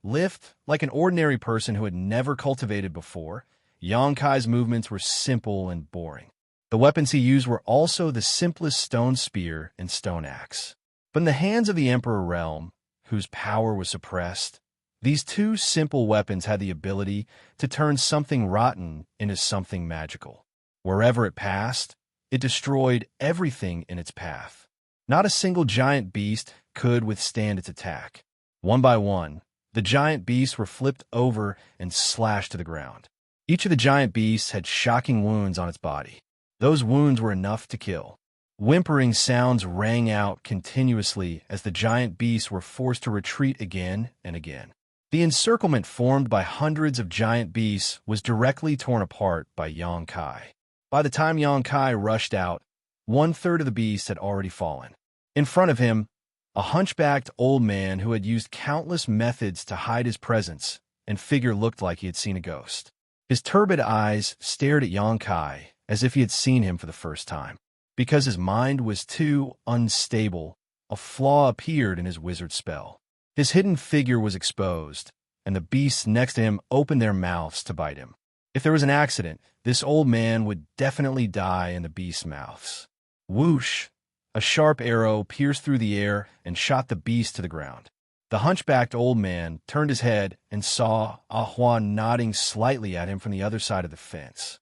lift. Like an ordinary person who had never cultivated before, Yang Kai's movements were simple and boring. The weapons he used were also the simplest stone spear and stone axe. But in the hands of the Emperor Realm, whose power was suppressed, these two simple weapons had the ability to turn something rotten into something magical. Wherever it passed, it destroyed everything in its path. Not a single giant beast could withstand its attack. One by one, the giant beasts were flipped over and slashed to the ground. Each of the giant beasts had shocking wounds on its body. Those wounds were enough to kill. Whimpering sounds rang out continuously as the giant beasts were forced to retreat again and again. The encirclement formed by hundreds of giant beasts was directly torn apart by Xianxia. By the time Xianxia rushed out, one-third of the beasts had already fallen. In front of him, a hunchbacked old man who had used countless methods to hide his presence and figure looked like he had seen a ghost. His turbid eyes stared at Xianxia as if he had seen him for the first time. Because his mind was too unstable, a flaw appeared in his wizard spell. His hidden figure was exposed, and the beasts next to him opened their mouths to bite him. If there was an accident, this old man would definitely die in the beast's mouths. Whoosh! A sharp arrow pierced through the air and shot the beast to the ground. The hunchbacked old man turned his head and saw Ahua nodding slightly at him from the other side of the fence.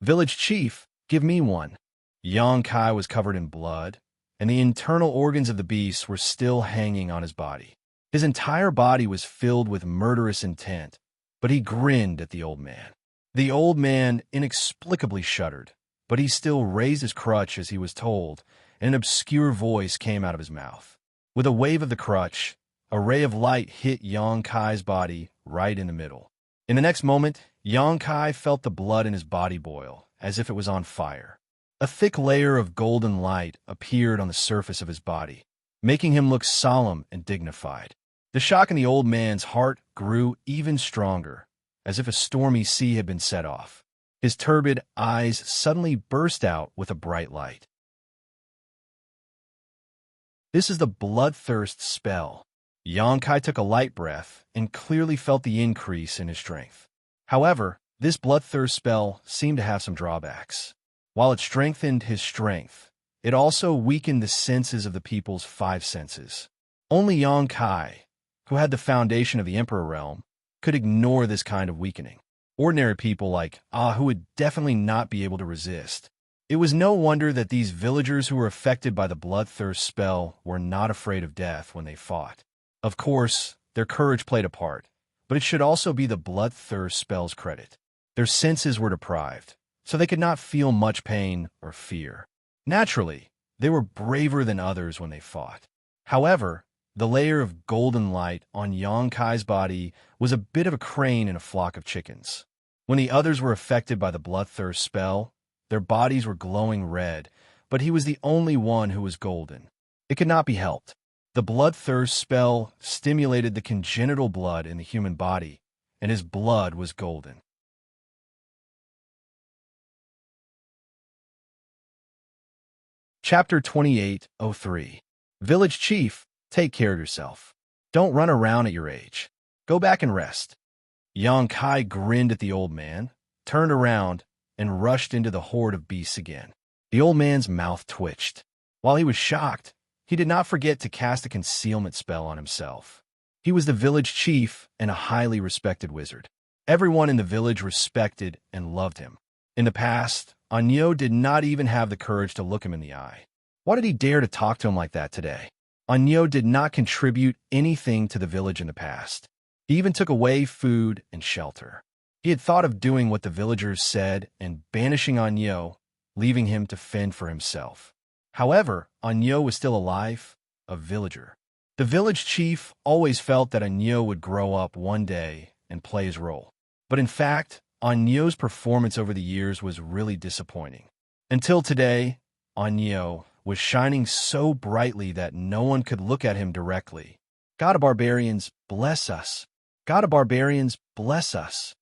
"Village chief, give me one." Xianxia was covered in blood, and the internal organs of the beast were still hanging on his body. His entire body was filled with murderous intent, but he grinned at the old man. The old man inexplicably shuddered, but he still raised his crutch as he was told, and an obscure voice came out of his mouth. With a wave of the crutch, a ray of light hit Xianxia's body right in the middle. In the next moment, Xianxia felt the blood in his body boil, as if it was on fire. A thick layer of golden light appeared on the surface of his body, making him look solemn and dignified. The shock in the old man's heart grew even stronger, as if a stormy sea had been set off. His turbid eyes suddenly burst out with a bright light. "This is the bloodthirst spell." Xianxia took a light breath and clearly felt the increase in his strength. However, this bloodthirst spell seemed to have some drawbacks. While it strengthened his strength, it also weakened the senses of the people's five senses. Only Xianxia, who had the foundation of the Emperor realm, could ignore this kind of weakening. Ordinary people like Ahu would definitely not be able to resist. It was no wonder that these villagers who were affected by the bloodthirst spell were not afraid of death when they fought. Of course, their courage played a part, but it should also be the bloodthirst spell's credit. Their senses were deprived, so they could not feel much pain or fear. Naturally, they were braver than others when they fought. However, the layer of golden light on Xianxia's body was a bit of a crane in a flock of chickens. When the others were affected by the bloodthirst spell, their bodies were glowing red, but he was the only one who was golden. It could not be helped. The bloodthirst spell stimulated the congenital blood in the human body, and his blood was golden. Chapter 28:03. Village Chief, take care of yourself. Don't run around at your age. Go back and rest. Xianxia grinned at the old man, turned around, and rushed into the horde of beasts again. The old man's mouth twitched. While he was shocked, he did not forget to cast a concealment spell on himself. He was the village chief and a highly respected wizard. Everyone in the village respected and loved him. In the past, Anyo did not even have the courage to look him in the eye. Why did he dare to talk to him like that today? Anyo did not contribute anything to the village in the past. He even took away food and shelter. He had thought of doing what the villagers said and banishing Anyo, leaving him to fend for himself. However, Anyo was still alive, a villager. The village chief always felt that Anyo would grow up one day and play his role. But in fact, Anyo's performance over the years was really disappointing. Until today, Anyo was shining so brightly that no one could look at him directly. God of barbarians, bless us. God of barbarians, bless us.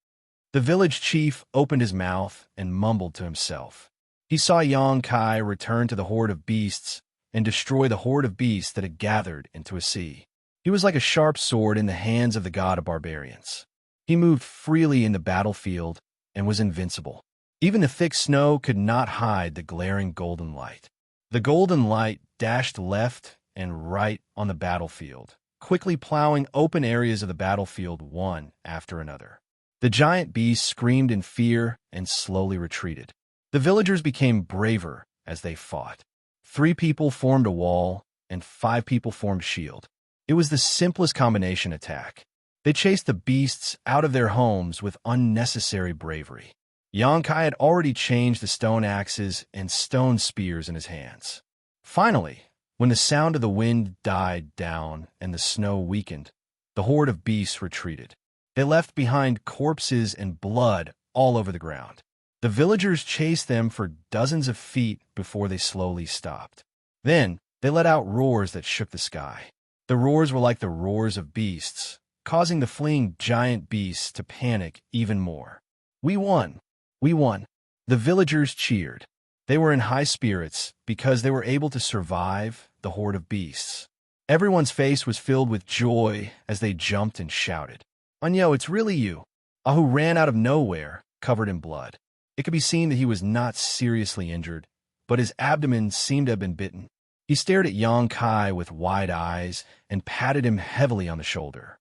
The village chief opened his mouth and mumbled to himself. He saw Xianxia return to the horde of beasts and destroy the horde of beasts that had gathered into a sea. He was like a sharp sword in the hands of the god of barbarians. He moved freely in the battlefield and was invincible. Even the thick snow could not hide the glaring golden light. The golden light dashed left and right on the battlefield, quickly plowing open areas of the battlefield one after another. The giant beasts screamed in fear and slowly retreated. The villagers became braver as they fought. 3 people formed a wall, and 5 people formed a shield. It was the simplest combination attack. They chased the beasts out of their homes with unnecessary bravery. Xianxia had already changed the stone axes and stone spears in his hands. Finally, when the sound of the wind died down and the snow weakened, the horde of beasts retreated. They left behind corpses and blood all over the ground. The villagers chased them for dozens of feet before they slowly stopped. Then, they let out roars that shook the sky. The roars were like the roars of beasts, causing the fleeing giant beasts to panic even more. "We won! We won!" The villagers cheered. They were in high spirits because they were able to survive the horde of beasts. Everyone's face was filled with joy as they jumped and shouted. "Anyo, it's really you!" Ahu ran out of nowhere, covered in blood. It could be seen that he was not seriously injured, but his abdomen seemed to have been bitten. He stared at Xianxia with wide eyes and patted him heavily on the shoulder.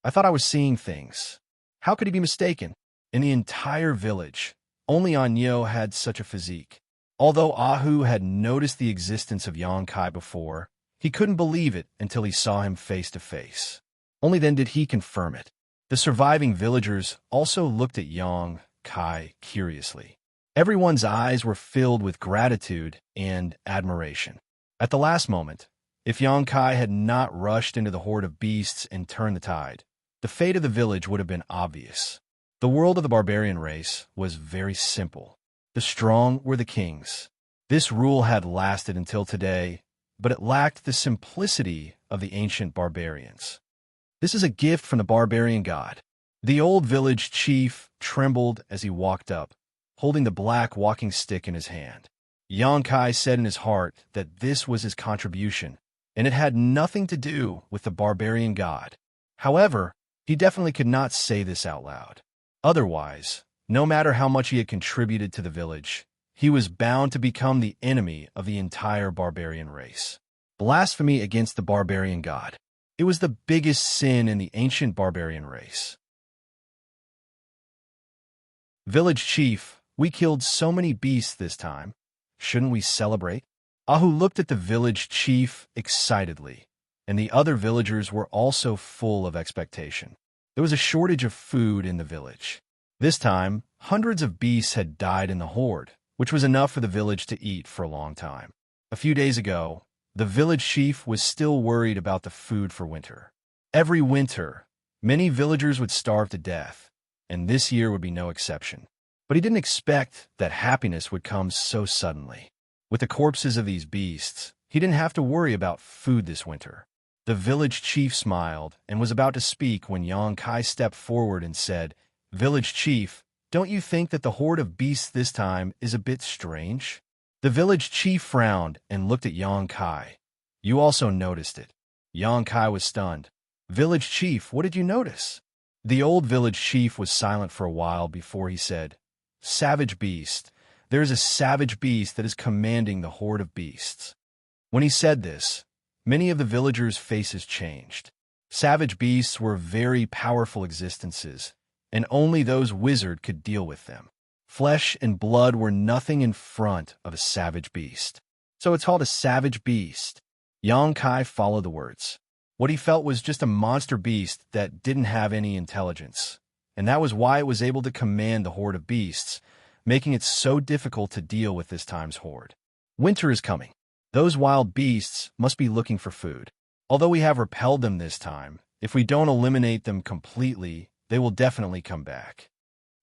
"I thought I was seeing things. How could he be mistaken?" In the entire village, only Anyo had such a physique. Although Ahu had noticed the existence of Xianxia before, he couldn't believe it until he saw him face to face. Only then did he confirm it. The surviving villagers also looked at Xianxia curiously. Everyone's eyes were filled with gratitude and admiration. At the last moment, if Xianxia had not rushed into the horde of beasts and turned the tide, the fate of the village would have been obvious. The world of the barbarian race was very simple. The strong were the kings. This rule had lasted until today, but it lacked the simplicity of the ancient barbarians. "This is a gift from the barbarian god." The old village chief trembled as he walked up, holding the black walking stick in his hand. Xianxia said in his heart that this was his contribution, and it had nothing to do with the barbarian god. However, he definitely could not say this out loud. Otherwise, no matter how much he had contributed to the village, he was bound to become the enemy of the entire barbarian race. Blasphemy against the barbarian god. It was the biggest sin in the ancient barbarian race. "Village chief, we killed so many beasts this time. Shouldn't we celebrate?" Ahu looked at the village chief excitedly, and the other villagers were also full of expectation. There was a shortage of food in the village. This time, hundreds of beasts had died in the horde, which was enough for the village to eat for a long time. A few days ago, the village chief was still worried about the food for winter. Every winter, many villagers would starve to death, and this year would be no exception. But he didn't expect that happiness would come so suddenly. With the corpses of these beasts, he didn't have to worry about food this winter. The village chief smiled and was about to speak when Xianxia stepped forward and said, "Village chief, don't you think that the horde of beasts this time is a bit strange?" The village chief frowned and looked at Xianxia. "You also noticed it." Xianxia was stunned. "Village chief, what did you notice?" The old village chief was silent for a while before he said, "Savage beast. There is a savage beast that is commanding the horde of beasts." When he said this, many of the villagers' faces changed. Savage beasts were very powerful existences, and only those wizards could deal with them. Flesh and blood were nothing in front of a savage beast. "So it's called a savage beast." Xianxia followed the words. What he felt was just a monster beast that didn't have any intelligence, and that was why it was able to command the horde of beasts, making it so difficult to deal with this time's horde. Winter is coming. Those wild beasts must be looking for food. Although we have repelled them this time, if we don't eliminate them completely, they will definitely come back.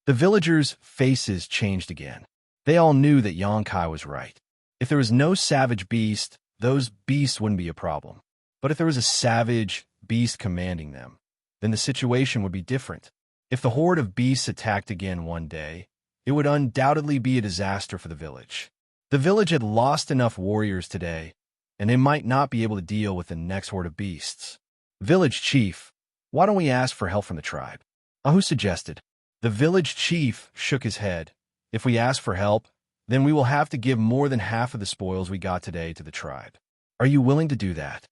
The villagers' faces changed again. They all knew that Xianxia was right. If there was no savage beast, those beasts wouldn't be a problem. But if there was a savage beast commanding them, then the situation would be different. If the horde of beasts attacked again one day, it would undoubtedly be a disaster for the village. The village had lost enough warriors today, and they might not be able to deal with the next horde of beasts. "Village chief, why don't we ask for help from the tribe?" Ahu suggested. The village chief shook his head. "If we ask for help, then we will have to give more than half of the spoils we got today to the tribe. Are you willing to do that?"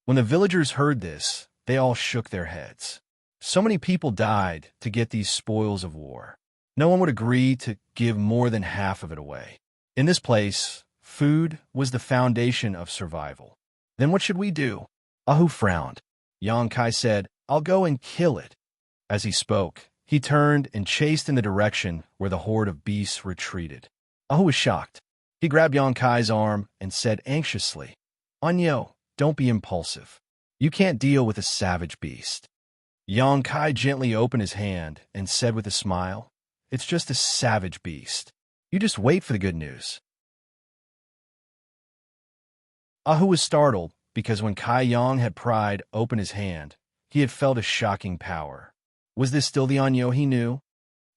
When the villagers heard this, they all shook their heads. So many people died to get these spoils of war. No one would agree to give more than half of it away. In this place, food was the foundation of survival. "Then what should we do?" Ahu frowned. Xianxia said, "I'll go and kill it." As he spoke, he turned and chased in the direction where the horde of beasts retreated. Ahu was shocked. He grabbed Xianxia's arm and said anxiously, "Anyo, don't be impulsive. You can't deal with a savage beast. Yang Kai gently opened his hand and said with a smile, "It's just a savage beast. You just wait for the good news." Ahu was startled because when Kai Yang had pried open his hand, he had felt a shocking power. Was this still the Anyo he knew?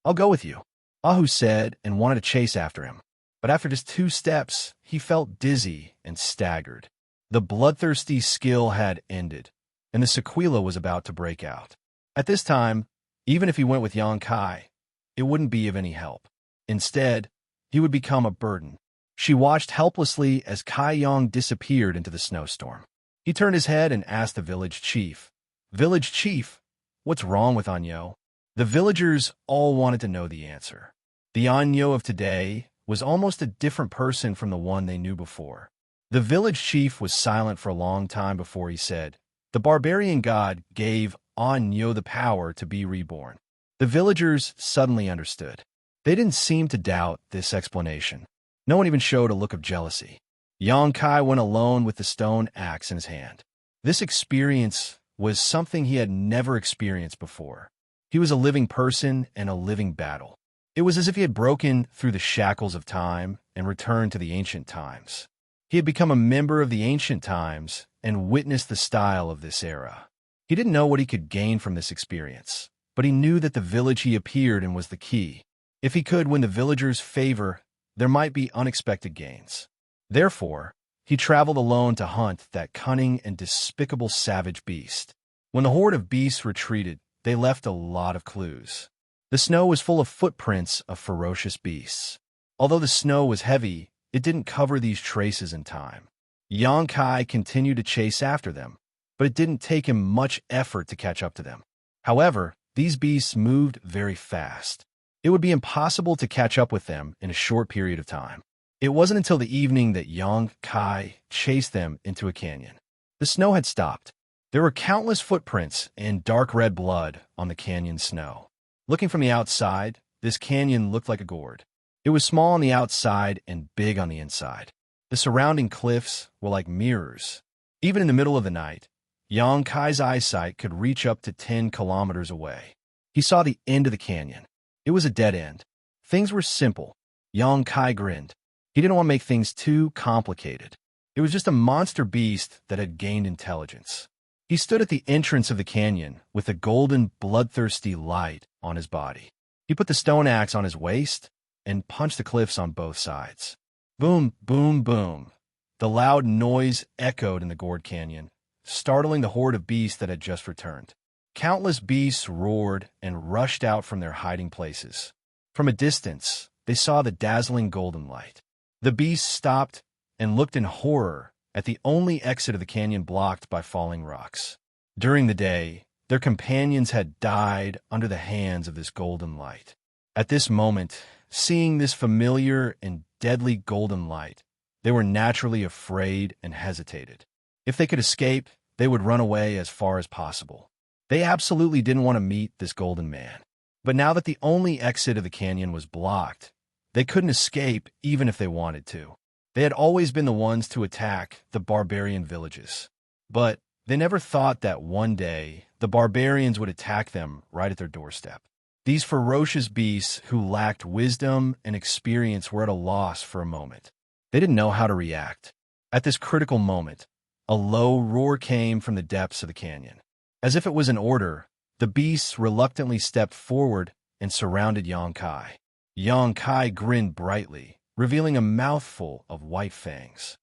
"I'll go with you," Ahu said and wanted to chase after him. But after just 2 steps, he felt dizzy and staggered. The bloodthirsty skill had ended, and the sequela was about to break out. At this time, even if he went with Yang Kai, it wouldn't be of any help. Instead, he would become a burden. She watched helplessly as Kai Yang disappeared into the snowstorm. He turned his head and asked the village chief, "Village chief, what's wrong with Anyo?" The villagers all wanted to know the answer. The Anyo of today was almost a different person from the one they knew before. The village chief was silent for a long time before he said, "The barbarian god gave Anyo the power to be reborn." The villagers suddenly understood. They didn't seem to doubt this explanation. No one even showed a look of jealousy. Yang Kai went alone with the stone axe in his hand. This experience was something he had never experienced before. He was a living person and a living battle. It was as if he had broken through the shackles of time and returned to the ancient times. He had become a member of the ancient times and witnessed the style of this era. He didn't know what he could gain from this experience, but he knew that the village he appeared in was the key. If he could win the villagers' favor, there might be unexpected gains. Therefore, he traveled alone to hunt that cunning and despicable savage beast. When the horde of beasts retreated, they left a lot of clues. The snow was full of footprints of ferocious beasts. Although the snow was heavy, it didn't cover these traces in time. Yang Kai continued to chase after them, but it didn't take him much effort to catch up to them. However, these beasts moved very fast. It would be impossible to catch up with them in a short period of time. It wasn't until the evening that Yang Kai chased them into a canyon. The snow had stopped. There were countless footprints and dark red blood on the canyon snow. Looking from the outside, this canyon looked like a gourd. It was small on the outside and big on the inside. The surrounding cliffs were like mirrors. Even in the middle of the night, Yang Kai's eyesight could reach up to 10 kilometers away. He saw the end of the canyon. It was a dead end. Things were simple. Yang Kai grinned. He didn't want to make things too complicated. It was just a monster beast that had gained intelligence. He stood at the entrance of the canyon with a golden, bloodthirsty light on his body. He put the stone axe on his waist and punched the cliffs on both sides. Boom, boom, boom. The loud noise echoed in the gourd canyon, startling the horde of beasts that had just returned. Countless beasts roared and rushed out from their hiding places. From a distance, they saw the dazzling golden light. The beasts stopped and looked in horror at the only exit of the canyon blocked by falling rocks. During the day, their companions had died under the hands of this golden light. At this moment, seeing this familiar and deadly golden light, they were naturally afraid and hesitated. If they could escape, they would run away as far as possible. They absolutely didn't want to meet this golden man. But now that the only exit of the canyon was blocked, they couldn't escape even if they wanted to. They had always been the ones to attack the barbarian villages. But they never thought that one day the barbarians would attack them right at their doorstep. These ferocious beasts who lacked wisdom and experience were at a loss for a moment. They didn't know how to react. At this critical moment, a low roar came from the depths of the canyon. As if it was an order, the beasts reluctantly stepped forward and surrounded Yang Kai. Yang Kai grinned brightly, revealing a mouthful of white fangs.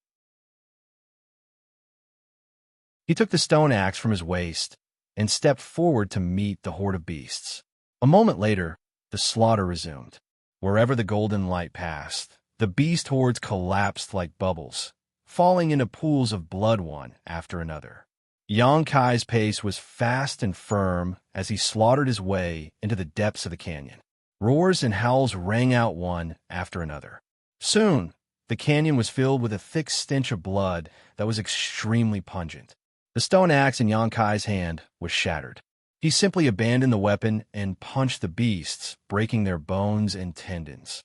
He took the stone axe from his waist and stepped forward to meet the horde of beasts. A moment later, the slaughter resumed. Wherever the golden light passed, the beast hordes collapsed like bubbles, falling into pools of blood one after another. Yang Kai's pace was fast and firm as he slaughtered his way into the depths of the canyon. Roars and howls rang out one after another. Soon, the canyon was filled with a thick stench of blood that was extremely pungent. The stone axe in Yang Kai's hand was shattered. He simply abandoned the weapon and punched the beasts, breaking their bones and tendons.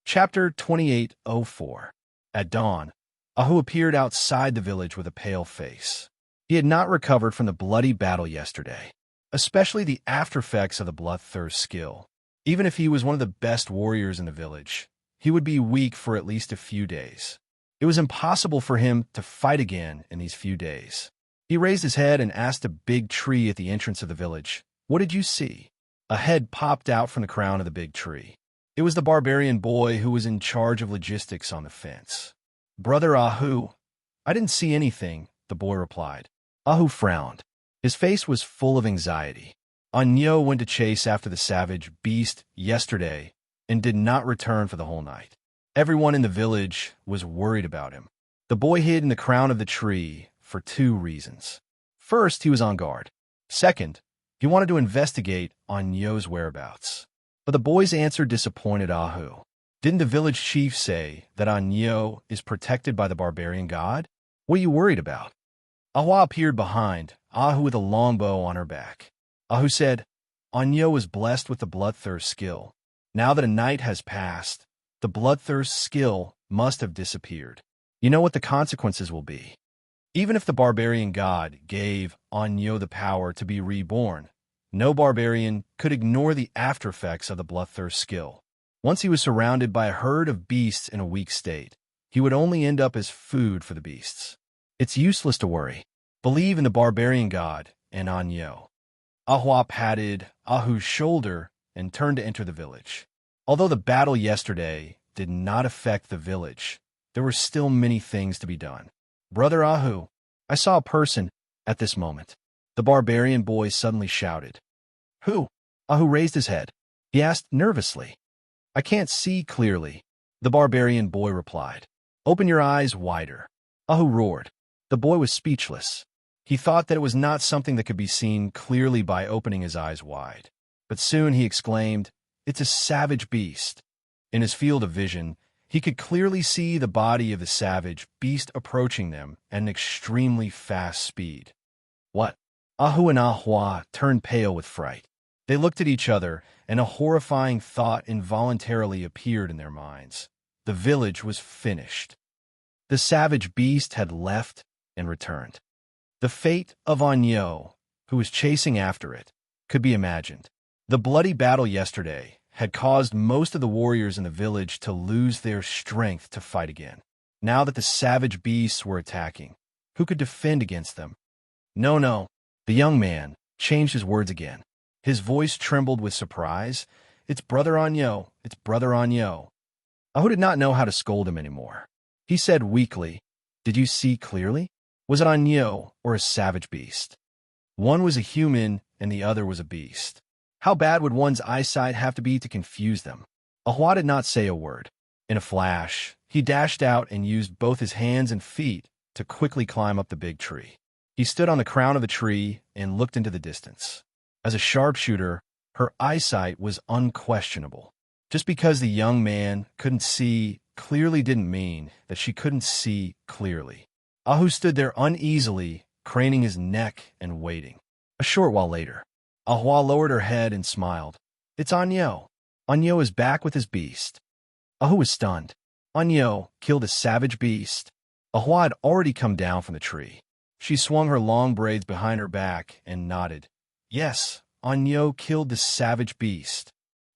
Chapter 2804. At dawn, Ahu appeared outside the village with a pale face. He had not recovered from the bloody battle yesterday, especially the aftereffects of the bloodthirst skill. Even if he was one of the best warriors in the village, he would be weak for at least a few days. It was impossible for him to fight again in these few days. He raised his head and asked a big tree at the entrance of the village, "What did you see?" A head popped out from the crown of the big tree. It was the barbarian boy who was in charge of logistics on the fence. "Brother Ahu, I didn't see anything," the boy replied. Ahu frowned. His face was full of anxiety. Anyo went to chase after the savage beast yesterday and did not return for the whole night. Everyone in the village was worried about him. The boy hid in the crown of the tree for two reasons. First, he was on guard. Second, he wanted to investigate Anyo's whereabouts. But the boy's answer disappointed Ahu. Didn't the village chief say that Anyo is protected by the barbarian god? What are you worried about? Ahwa appeared behind, Ahu with a longbow on her back. Ahu said, "Anyo was blessed with the bloodthirst skill. Now that a night has passed, the bloodthirst skill must have disappeared. You know what the consequences will be. Even if the barbarian god gave Anyo the power to be reborn, no barbarian could ignore the aftereffects of the bloodthirst skill. Once he was surrounded by a herd of beasts in a weak state, he would only end up as food for the beasts. It's useless to worry. Believe in the barbarian god and Anyo." Ahwa patted Ahu's shoulder and turned to enter the village. Although the battle yesterday did not affect the village, there were still many things to be done. "Brother Ahu, I saw a person at this moment," the barbarian boy suddenly shouted. "Who?" Ahu raised his head. He asked nervously. "I can't see clearly," the barbarian boy replied. "Open your eyes wider." Ahu roared. The boy was speechless. He thought that it was not something that could be seen clearly by opening his eyes wide. But soon he exclaimed, "It's a savage beast." In his field of vision, he could clearly see the body of the savage beast approaching them at an extremely fast speed. "What?" Ahu and Ahwa turned pale with fright. They looked at each other, and a horrifying thought involuntarily appeared in their minds. The village was finished. The savage beast had left and returned. The fate of Anyo, who was chasing after it, could be imagined. The bloody battle yesterday had caused most of the warriors in the village to lose their strength to fight again. Now that the savage beasts were attacking, who could defend against them? No. The young man changed his words again. His voice trembled with surprise. "It's Brother Anyo. It's Brother Anyo." Ahu did not know how to scold him anymore. He said weakly, "Did you see clearly? Was it Anyo or a savage beast?" One was a human and the other was a beast. How bad would one's eyesight have to be to confuse them? Ahwa did not say a word. In a flash, he dashed out and used both his hands and feet to quickly climb up the big tree. He stood on the crown of the tree and looked into the distance. As a sharpshooter, her eyesight was unquestionable. Just because the young man couldn't see clearly didn't mean that she couldn't see clearly. Ahu stood there uneasily, craning his neck and waiting. A short while later, Ahwa lowered her head and smiled. "It's Anyo. Anyo is back with his beast." Ahu was stunned. Anyo killed a savage beast. Ahwa had already come down from the tree. She swung her long braids behind her back and nodded. "Yes, Anyo killed the savage beast."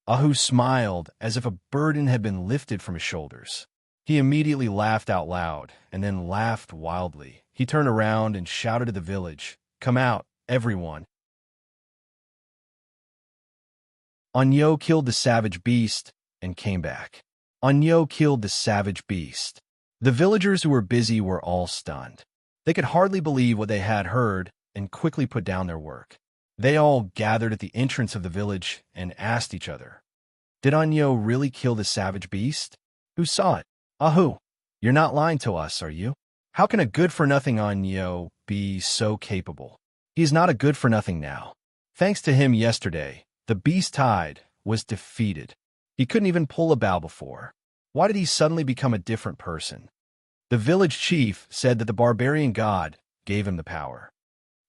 Ahu smiled as if a burden had been lifted from his shoulders. He immediately laughed out loud, and then laughed wildly. He turned around and shouted to the village, "Come out, everyone." Anyo killed the savage beast and came back. Anyo killed the savage beast. The villagers who were busy were all stunned. They could hardly believe what they had heard and quickly put down their work. They all gathered at the entrance of the village and asked each other, "Did Anyo really kill the savage beast? Who saw it?" "Ahu, you're not lying to us, are you? How can a good-for-nothing Anyo be so capable? He is not a good-for-nothing now. Thanks to him yesterday, the beast tide was defeated. He couldn't even pull a bow before. Why did he suddenly become a different person?" The village chief said that the barbarian god gave him the power.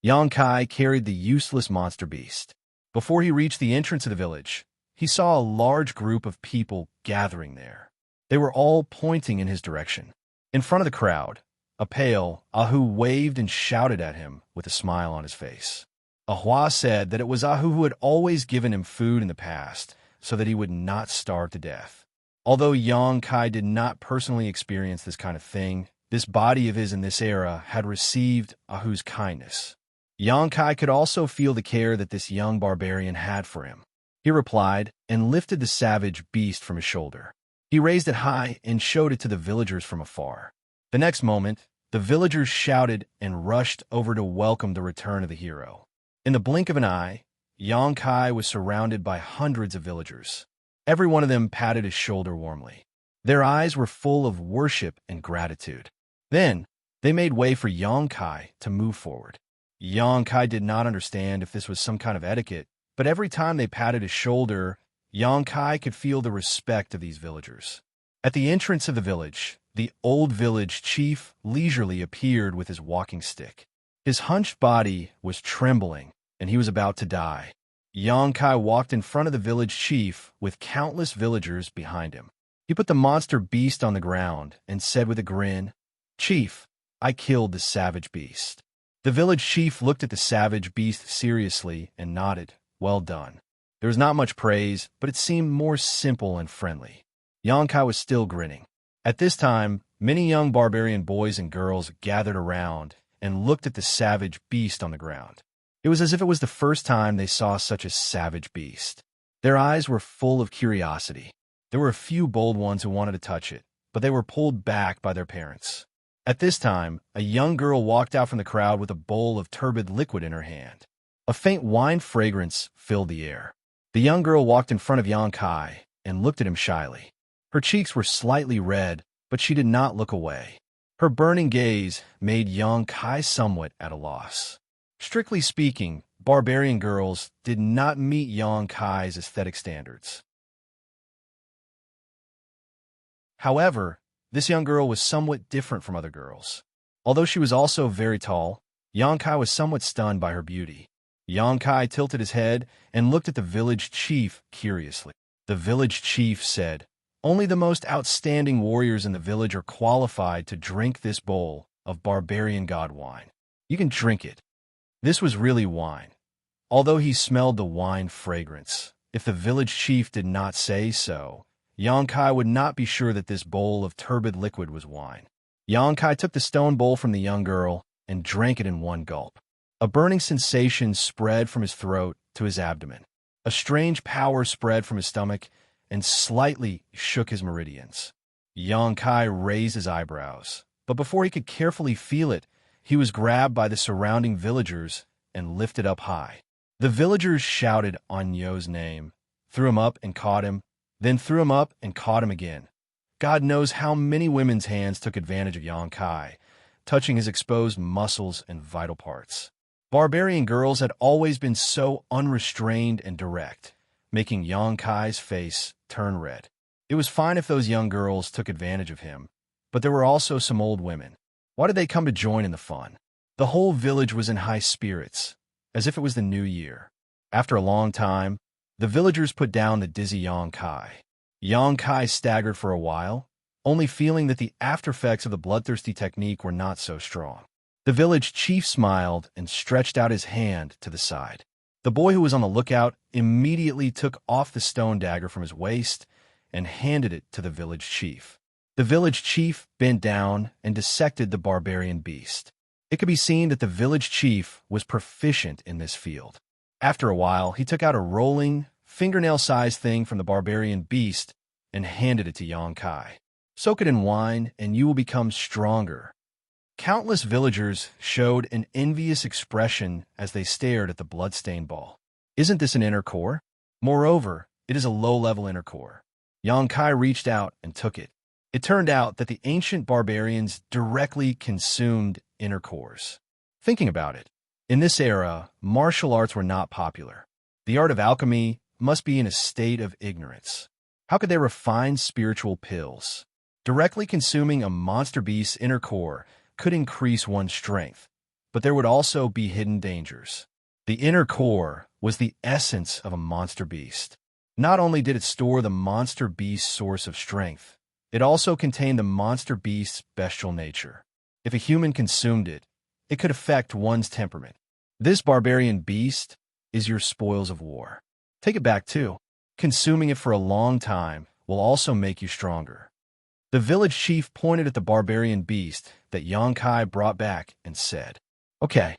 Xianxia carried the useless monster beast. Before he reached the entrance of the village, he saw a large group of people gathering there. They were all pointing in his direction. In front of the crowd, a pale Ahu waved and shouted at him with a smile on his face. Ahua said that it was Ahu who had always given him food in the past so that he would not starve to death. Although Yang Kai did not personally experience this kind of thing, this body of his in this era had received Ahu's kindness. Yang Kai could also feel the care that this young barbarian had for him. He replied and lifted the savage beast from his shoulder. He raised it high and showed it to the villagers from afar. The next moment, the villagers shouted and rushed over to welcome the return of the hero. In the blink of an eye, Yang Kai was surrounded by hundreds of villagers. Every one of them patted his shoulder warmly. Their eyes were full of worship and gratitude. Then, they made way for Yang Kai to move forward. Yang Kai did not understand if this was some kind of etiquette, but every time they patted his shoulder, Yang Kai could feel the respect of these villagers. At the entrance of the village, the old village chief leisurely appeared with his walking stick. His hunched body was trembling, and he was about to die. Yang Kai walked in front of the village chief with countless villagers behind him. He put the monster beast on the ground and said with a grin, "Chief, I killed the savage beast." The village chief looked at the savage beast seriously and nodded, "Well done." There was not much praise, but it seemed more simple and friendly. Yang Kai was still grinning. At this time, many young barbarian boys and girls gathered around and looked at the savage beast on the ground. It was as if it was the first time they saw such a savage beast. Their eyes were full of curiosity. There were a few bold ones who wanted to touch it, but they were pulled back by their parents. At this time, a young girl walked out from the crowd with a bowl of turbid liquid in her hand. A faint wine fragrance filled the air. The young girl walked in front of Yang Kai and looked at him shyly. Her cheeks were slightly red, but she did not look away. Her burning gaze made Yang Kai somewhat at a loss. Strictly speaking, barbarian girls did not meet Yang Kai's aesthetic standards. However, this young girl was somewhat different from other girls. Although she was also very tall, Yang Kai was somewhat stunned by her beauty. Yang Kai tilted his head and looked at the village chief curiously. The village chief said, "Only the most outstanding warriors in the village are qualified to drink this bowl of barbarian god wine. You can drink it." This was really wine. Although he smelled the wine fragrance, if the village chief did not say so, Yang Kai would not be sure that this bowl of turbid liquid was wine. Yang Kai took the stone bowl from the young girl and drank it in one gulp. A burning sensation spread from his throat to his abdomen. A strange power spread from his stomach and slightly shook his meridians. Yang Kai raised his eyebrows, but before he could carefully feel it, he was grabbed by the surrounding villagers and lifted up high. The villagers shouted Anyo's name, threw him up and caught him, then threw him up and caught him again. God knows how many women's hands took advantage of Yang Kai, touching his exposed muscles and vital parts. Barbarian girls had always been so unrestrained and direct, making Yang Kai's face turn red. It was fine if those young girls took advantage of him, but there were also some old women. Why did they come to join in the fun? The whole village was in high spirits, as if it was the new year. After a long time, the villagers put down the dizzy Yang Kai. Yang Kai staggered for a while, only feeling that the aftereffects of the bloodthirsty technique were not so strong. The village chief smiled and stretched out his hand to the side. The boy who was on the lookout immediately took off the stone dagger from his waist and handed it to the village chief. The village chief bent down and dissected the barbarian beast. It could be seen that the village chief was proficient in this field. After a while, he took out a rolling, fingernail-sized thing from the barbarian beast and handed it to Yang Kai. "Soak it in wine, and you will become stronger." Countless villagers showed an envious expression as they stared at the blood-stained ball. Isn't this an inner core? Moreover, it is a low-level inner core. Yang Kai reached out and took it. It turned out that the ancient barbarians directly consumed inner cores. Thinking about it, in this era, martial arts were not popular. The art of alchemy must be in a state of ignorance. How could they refine spiritual pills? Directly consuming a monster beast's inner core could increase one's strength, but there would also be hidden dangers. The inner core was the essence of a monster beast. Not only did it store the monster beast's source of strength, It also contained the monster beast's bestial nature. If a human consumed it, it could affect one's temperament. This barbarian beast is your spoils of war. Take it back too. Consuming it for a long time will also make you stronger. The village chief pointed at the barbarian beast that Xianxia brought back and said, "Okay."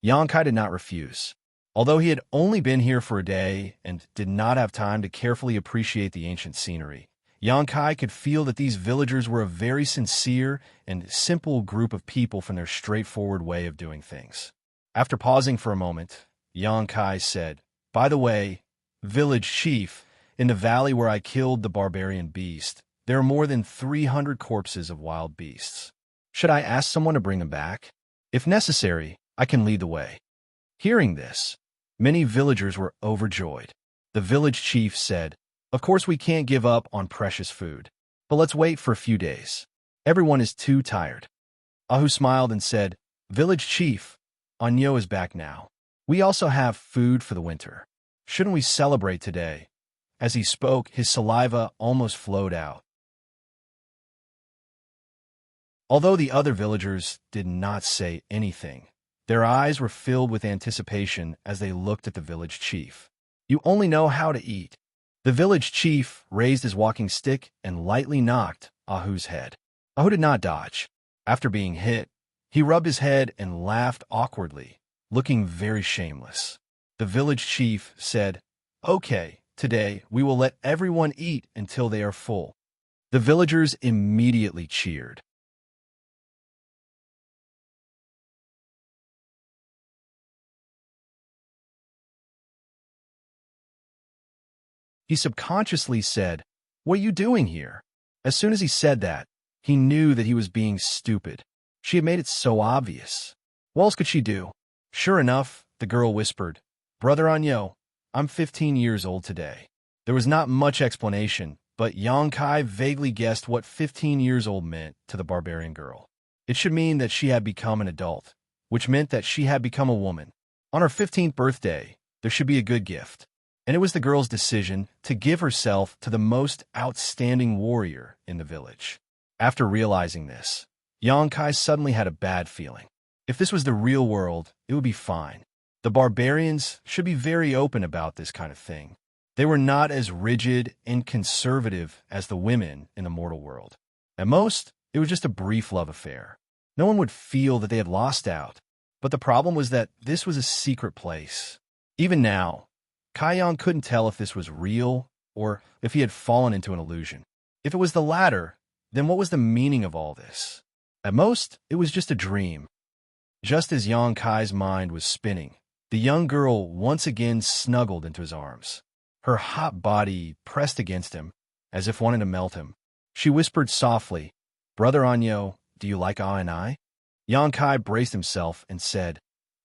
Xianxia did not refuse. Although he had only been here for a day and did not have time to carefully appreciate the ancient scenery, Xianxia could feel that these villagers were a very sincere and simple group of people from their straightforward way of doing things. After pausing for a moment, Xianxia said, "By the way, village chief, in the valley where I killed the barbarian beast, there are more than 300 corpses of wild beasts. Should I ask someone to bring them back? If necessary, I can lead the way." Hearing this, many villagers were overjoyed. The village chief said, "Of course we can't give up on precious food, but let's wait for a few days. Everyone is too tired." Ahu smiled and said, "Village chief, Anyo is back now. We also have food for the winter. Shouldn't we celebrate today?" As he spoke, his saliva almost flowed out. Although the other villagers did not say anything, their eyes were filled with anticipation as they looked at the village chief. "You only know how to eat." The village chief raised his walking stick and lightly knocked Ahu's head. Ahu did not dodge. After being hit, he rubbed his head and laughed awkwardly, looking very shameless. The village chief said, "Okay, today we will let everyone eat until they are full." The villagers immediately cheered. He subconsciously said, "What are you doing here?" As soon as he said that, he knew that he was being stupid. She had made it so obvious. What else could she do? Sure enough, the girl whispered, "Brother Anyo, I'm 15 years old today." There was not much explanation, but Xianxia vaguely guessed what 15 years old meant to the barbarian girl. It should mean that she had become an adult, which meant that she had become a woman. On her 15th birthday, there should be a good gift. And it was the girl's decision to give herself to the most outstanding warrior in the village. After realizing this, Xianxia suddenly had a bad feeling. If this was the real world, it would be fine. The barbarians should be very open about this kind of thing. They were not as rigid and conservative as the women in the mortal world. At most, it was just a brief love affair. No one would feel that they had lost out. But the problem was that this was a secret place. Even now, Kaiyang couldn't tell if this was real or if he had fallen into an illusion. If it was the latter, then what was the meaning of all this? At most, it was just a dream. Just as Xianxia's mind was spinning, the young girl once again snuggled into his arms. Her hot body pressed against him, as if wanting to melt him. She whispered softly, "Brother Anyo, do you like I?" Xianxia braced himself and said,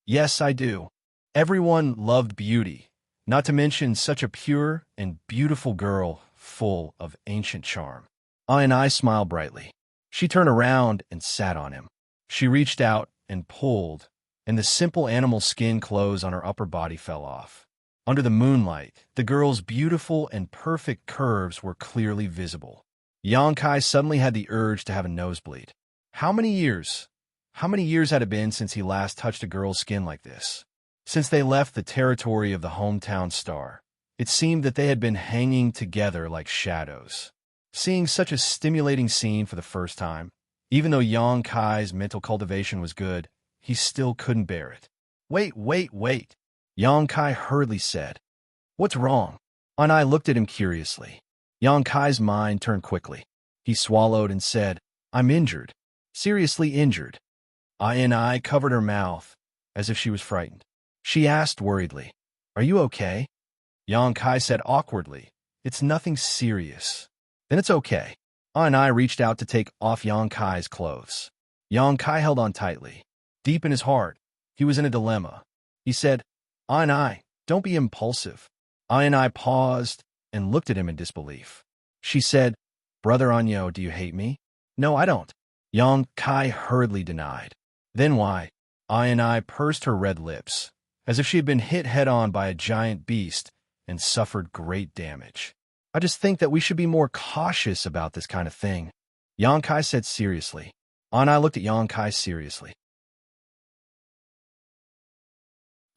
"Yes, I do." Everyone loved beauty, not to mention such a pure and beautiful girl full of ancient charm. I smiled brightly. She turned around and sat on him. She reached out and pulled, and the simple animal skin clothes on her upper body fell off. Under the moonlight, the girl's beautiful and perfect curves were clearly visible. Xianxia suddenly had the urge to have a nosebleed. How many years had it been since he last touched a girl's skin like this? Since they left the territory of the hometown star, it seemed that they had been hanging together like shadows. Seeing such a stimulating scene for the first time, even though Xianxia's mental cultivation was good, he still couldn't bear it. Wait. Xianxia hurriedly said, "What's wrong?" I looked at him curiously. Xianxia's mind turned quickly. He swallowed and said, "I'm injured. Seriously injured." I covered her mouth, as if she was frightened. She asked worriedly, "Are you okay?" Xianxia said awkwardly, "It's nothing serious." "Then it's okay." I reached out to take off Xianxia's clothes. Xianxia held on tightly. Deep in his heart, he was in a dilemma. He said, I, don't be impulsive." I paused and looked at him in disbelief. She said, "Brother Anyo, do you hate me?" "No, I don't." Xianxia hurriedly denied. "Then why?" I pursed her red lips, as if she had been hit head-on by a giant beast and suffered great damage. I just think that we should be more cautious about this kind of thing, Xianxia said seriously. Anai looked at Xianxia seriously.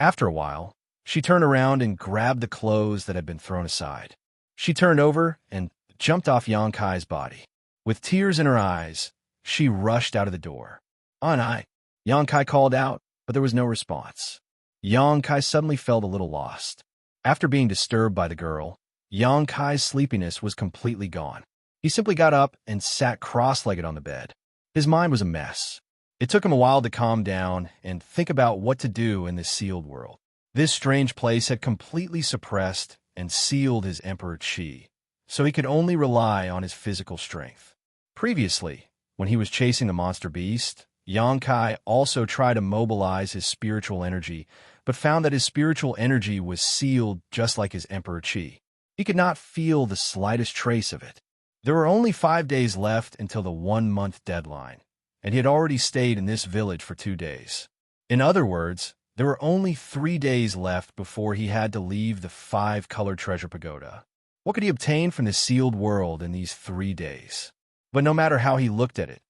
After a while, she turned around and grabbed the clothes that had been thrown aside. She turned over and jumped off Xianxia's body. With tears in her eyes, she rushed out of the door. Anai, Xianxia called out, but there was no response. Xianxia suddenly felt a little lost. After being disturbed by the girl, Xianxia's sleepiness was completely gone. He simply got up and sat cross-legged on the bed. His mind was a mess. It took him a while to calm down and think about what to do in this sealed world. This strange place had completely suppressed and sealed his Emperor Qi, so he could only rely on his physical strength. Previously, when he was chasing the monster beast, Xianxia also tried to mobilize his spiritual energy, but found that his spiritual energy was sealed just like his Emperor Qi. He could not feel the slightest trace of it. There were only 5 days left until the 1-month deadline, and he had already stayed in this village for 2 days. In other words, there were only 3 days left before he had to leave the 5-colored treasure pagoda. What could he obtain from the sealed world in these 3 days? But no matter how he looked at it,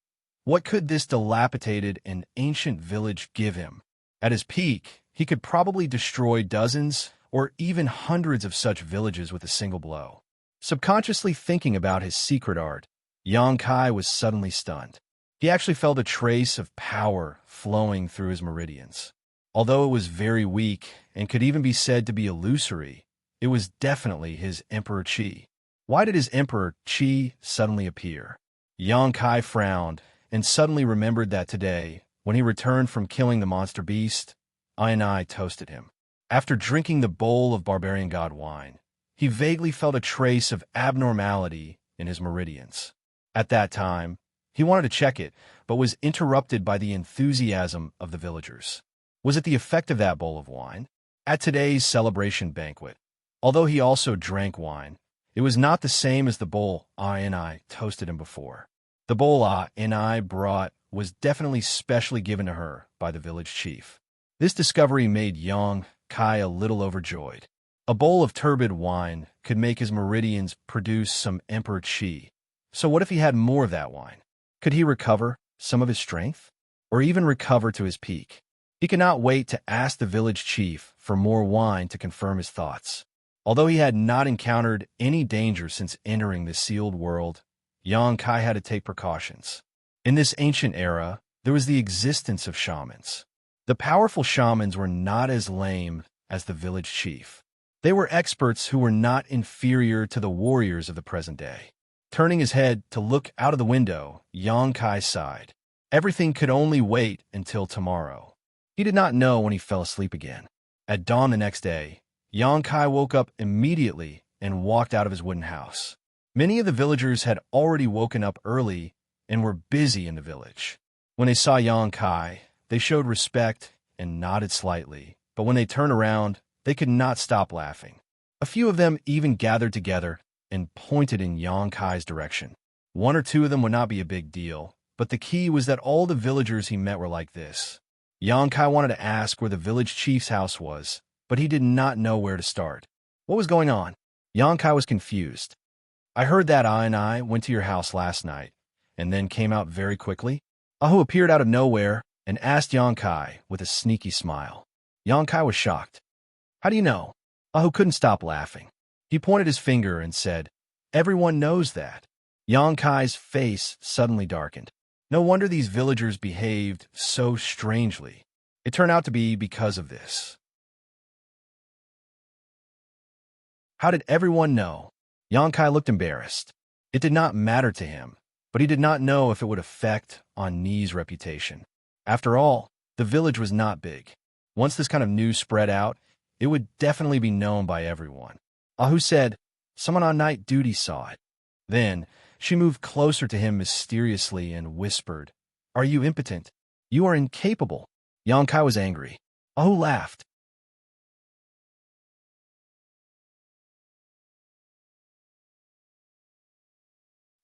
what could this dilapidated and ancient village give him? At his peak, he could probably destroy dozens or even hundreds of such villages with a single blow. Subconsciously thinking about his secret art, Xianxia was suddenly stunned. He actually felt a trace of power flowing through his meridians. Although it was very weak and could even be said to be illusory, it was definitely his Emperor Qi. Why did his Emperor Qi suddenly appear? Xianxia frowned and suddenly remembered that today, when he returned from killing the monster beast, Anai toasted him. After drinking the bowl of barbarian god wine, he vaguely felt a trace of abnormality in his meridians. At that time, he wanted to check it, but was interrupted by the enthusiasm of the villagers. Was it the effect of that bowl of wine? At today's celebration banquet, although he also drank wine, it was not the same as the bowl Anai toasted him before. The bowl Anai brought was definitely specially given to her by the village chief. This discovery made Xianxia a little overjoyed. A bowl of turbid wine could make his meridians produce some Emperor Qi. So what if he had more of that wine? Could he recover some of his strength? Or even recover to his peak? He could not wait to ask the village chief for more wine to confirm his thoughts. Although he had not encountered any danger since entering the sealed world, Xianxia had to take precautions. In this ancient era, there was the existence of shamans. The powerful shamans were not as lame as the village chief. They were experts who were not inferior to the warriors of the present day. Turning his head to look out of the window, Xianxia sighed. Everything could only wait until tomorrow. He did not know when he fell asleep again. At dawn the next day, Xianxia woke up immediately and walked out of his wooden house. Many of the villagers had already woken up early and were busy in the village. When they saw Xianxia, they showed respect and nodded slightly, but when they turned around, they could not stop laughing. A few of them even gathered together and pointed in Xianxia's direction. 1 or 2 of them would not be a big deal, but the key was that all the villagers he met were like this. Xianxia wanted to ask where the village chief's house was, but he did not know where to start. What was going on? Xianxia was confused. I heard that Anai went to your house last night, and then came out very quickly. Ahu appeared out of nowhere and asked Xianxia with a sneaky smile. Xianxia was shocked. How do you know? Ahu couldn't stop laughing. He pointed his finger and said, Everyone knows that. Xianxia's face suddenly darkened. No wonder these villagers behaved so strangely. It turned out to be because of this. How did everyone know? Xianxia looked embarrassed. It did not matter to him, but he did not know if it would affect on Ni's reputation. After all, the village was not big. Once this kind of news spread out, it would definitely be known by everyone. Ahu said, Someone on night duty saw it. Then, she moved closer to him mysteriously and whispered, Are you impotent? You are incapable. Xianxia was angry. Ahu laughed.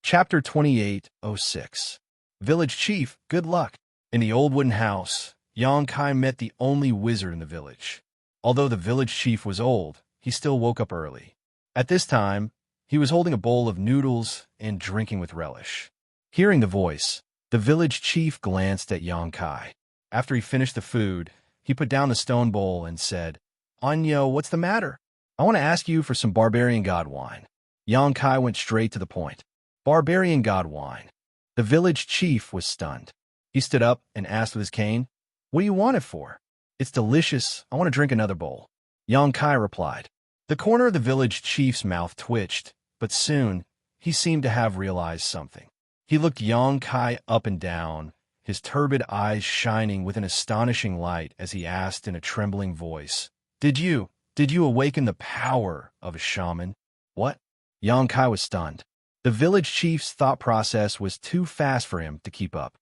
Chapter 28:06. Village Chief, good luck. In the old wooden house, Xianxia met the only wizard in the village. Although the village chief was old, he still woke up early. At this time, He was holding a bowl of noodles and drinking with relish. Hearing the voice, the village chief glanced at Xianxia. After he finished the food, he put down the stone bowl and said, "Anyo, what's the matter? I want to ask you for some barbarian god wine." Xianxia went straight to the point. Barbarian god wine. The village chief was stunned. He stood up and asked with his cane, "What do you want it for?" "It's delicious. I want to drink another bowl." Xianxia replied. The corner of the village chief's mouth twitched, but soon he seemed to have realized something. He looked Xianxia up and down, his turbid eyes shining with an astonishing light as he asked in a trembling voice, Did you awaken the power of a shaman?" "What?" Xianxia was stunned. The village chief's thought process was too fast for him to keep up.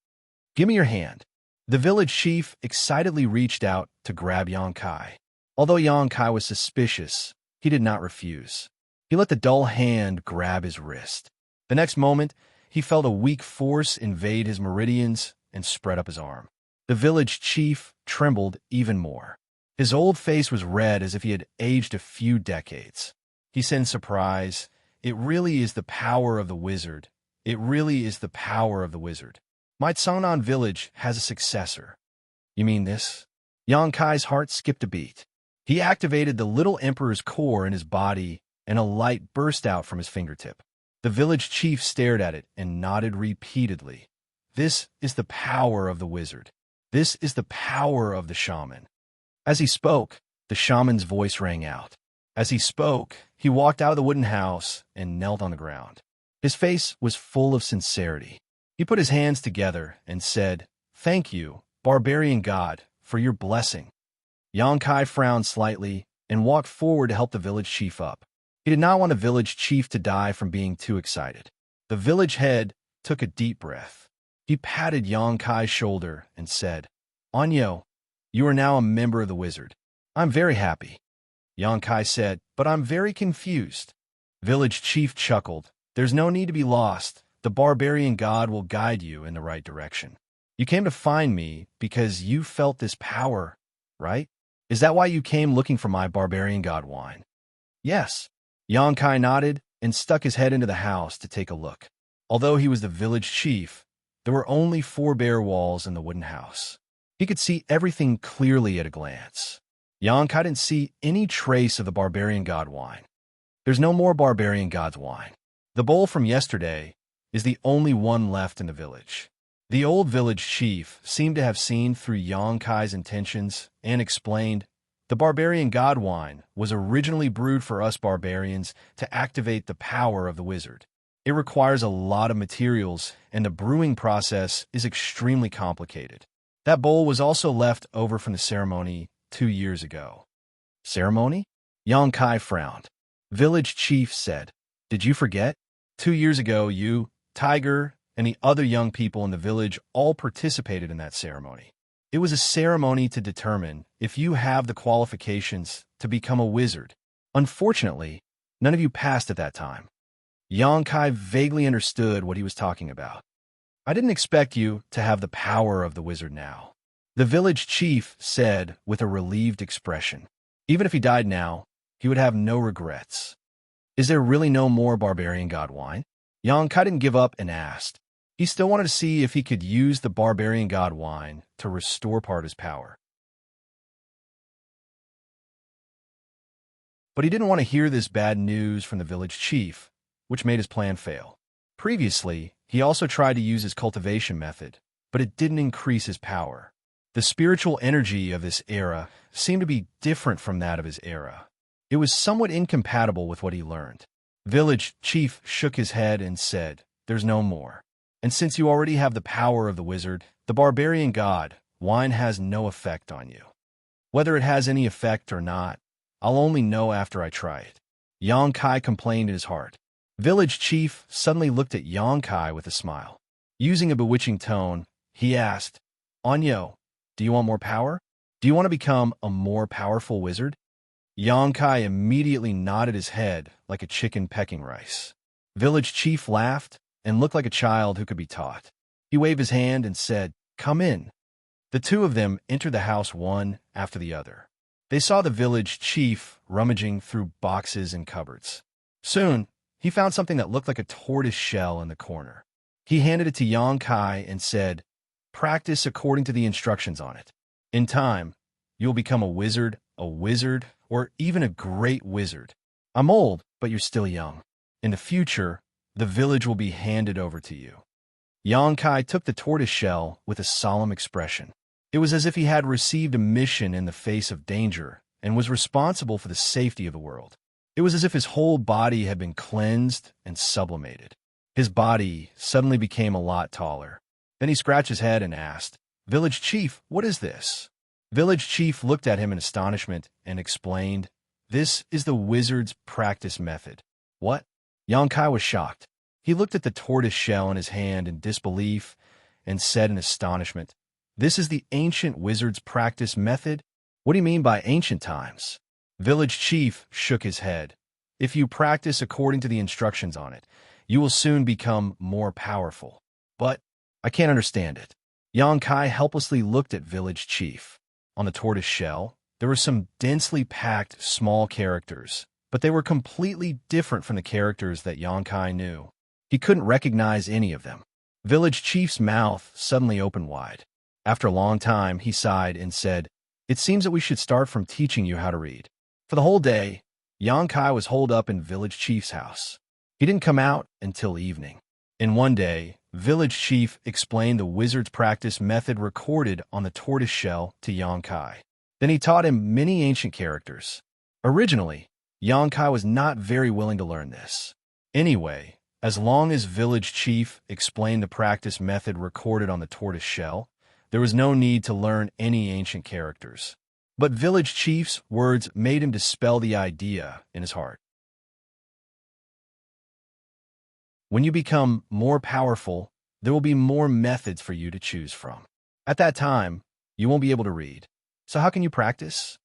"Give me your hand." The village chief excitedly reached out to grab Xianxia. Although Xianxia was suspicious, he did not refuse. He let the dull hand grab his wrist. The next moment, he felt a weak force invade his meridians and spread up his arm. The village chief trembled even more. His old face was red as if he had aged a few decades. He said in surprise, "It really is the power of the wizard. It really is the power of the wizard. My Tsangnan village has a successor." "You mean this?" Xianxia's heart skipped a beat. He activated the little emperor's core in his body, and a light burst out from his fingertip. The village chief stared at it and nodded repeatedly. "This is the power of the wizard. This is the power of the shaman." As he spoke, the shaman's voice rang out. As he spoke, he walked out of the wooden house and knelt on the ground. His face was full of sincerity. He put his hands together and said, "Thank you, barbarian god, for your blessing." Xianxia frowned slightly and walked forward to help the village chief up. He did not want the village chief to die from being too excited. The village head took a deep breath. He patted Xianxia's shoulder and said, "Anyo, you are now a member of the wizard. I'm very happy." Xianxia said, "But I'm very confused." Village chief chuckled. "There's no need to be lost. The barbarian god will guide you in the right direction. You came to find me because you felt this power, right? Is that why you came looking for my barbarian god wine?" "Yes." Xianxia nodded and stuck his head into the house to take a look. Although he was the village chief, there were only 4 bare walls in the wooden house. He could see everything clearly at a glance. Xianxia didn't see any trace of the barbarian god wine. There's no more barbarian god's wine. The bowl from yesterday is the only one left in the village. The old village chief seemed to have seen through Xianxia's intentions and explained, "The barbarian god wine was originally brewed for us barbarians to activate the power of the wizard. It requires a lot of materials, and the brewing process is extremely complicated. That bowl was also left over from the ceremony 2 years ago." "Ceremony?" Xianxia frowned. Village chief said, "Did you forget? 2 years ago, you, Tiger, and the other young people in the village all participated in that ceremony. It was a ceremony to determine if you have the qualifications to become a wizard. Unfortunately, none of you passed at that time." Xianxia vaguely understood what he was talking about. "I didn't expect you to have the power of the wizard now," the village chief said with a relieved expression. Even if he died now, he would have no regrets. "Is there really no more barbarian god wine?" Xianxia didn't give up and asked. He still wanted to see if he could use the barbarian god wine to restore part of his power. But he didn't want to hear this bad news from the village chief, which made his plan fail. Previously, he also tried to use his cultivation method, but it didn't increase his power. The spiritual energy of this era seemed to be different from that of his era. It was somewhat incompatible with what he learned. Village chief shook his head and said, "There's no more. And since you already have the power of the wizard, the barbarian god, wine has no effect on you. Whether it has any effect or not, I'll only know after I try it." Xianxia complained in his heart. Village chief suddenly looked at Xianxia with a smile. Using a bewitching tone, he asked, "Anyo, do you want more power? Do you want to become a more powerful wizard?" Xianxia immediately nodded his head like a chicken pecking rice. Village chief laughed and looked like a child who could be taught. He waved his hand and said, "Come in." The two of them entered the house one after the other. They saw the village chief rummaging through boxes and cupboards. Soon, he found something that looked like a tortoise shell in the corner. He handed it to Xianxia and said, "Practice according to the instructions on it. In time, you'll become a wizard, or even a great wizard. I'm old, but you're still young. In the future, the village will be handed over to you." Xianxia took the tortoise shell with a solemn expression. It was as if he had received a mission in the face of danger and was responsible for the safety of the world. It was as if his whole body had been cleansed and sublimated. His body suddenly became a lot taller. Then he scratched his head and asked, "Village chief, what is this?" Village chief looked at him in astonishment and explained, "This is the wizard's practice method." What? Xianxia was shocked. He looked at the tortoise shell in his hand in disbelief and said in astonishment, "This is the ancient wizard's practice method? What do you mean by ancient times?" Village chief shook his head. "If you practice according to the instructions on it, you will soon become more powerful." "But I can't understand it." Xianxia helplessly looked at village chief. On the tortoise shell, there were some densely packed small characters, but they were completely different from the characters that Xianxia knew. He couldn't recognize any of them. Village chief's mouth suddenly opened wide. After a long time, he sighed and said, "It seems that we should start from teaching you how to read." For the whole day, Xianxia was holed up in village chief's house. He didn't come out until evening. In one day, village chief explained the wizard's practice method recorded on the tortoise shell to Xianxia. Then he taught him many ancient characters. Originally, Xianxia was not very willing to learn this. Anyway, as long as village chief explained the practice method recorded on the tortoise shell, there was no need to learn any ancient characters. But village chief's words made him dispel the idea in his heart. When you become more powerful, there will be more methods for you to choose from. At that time, you won't be able to read. So how can you practice?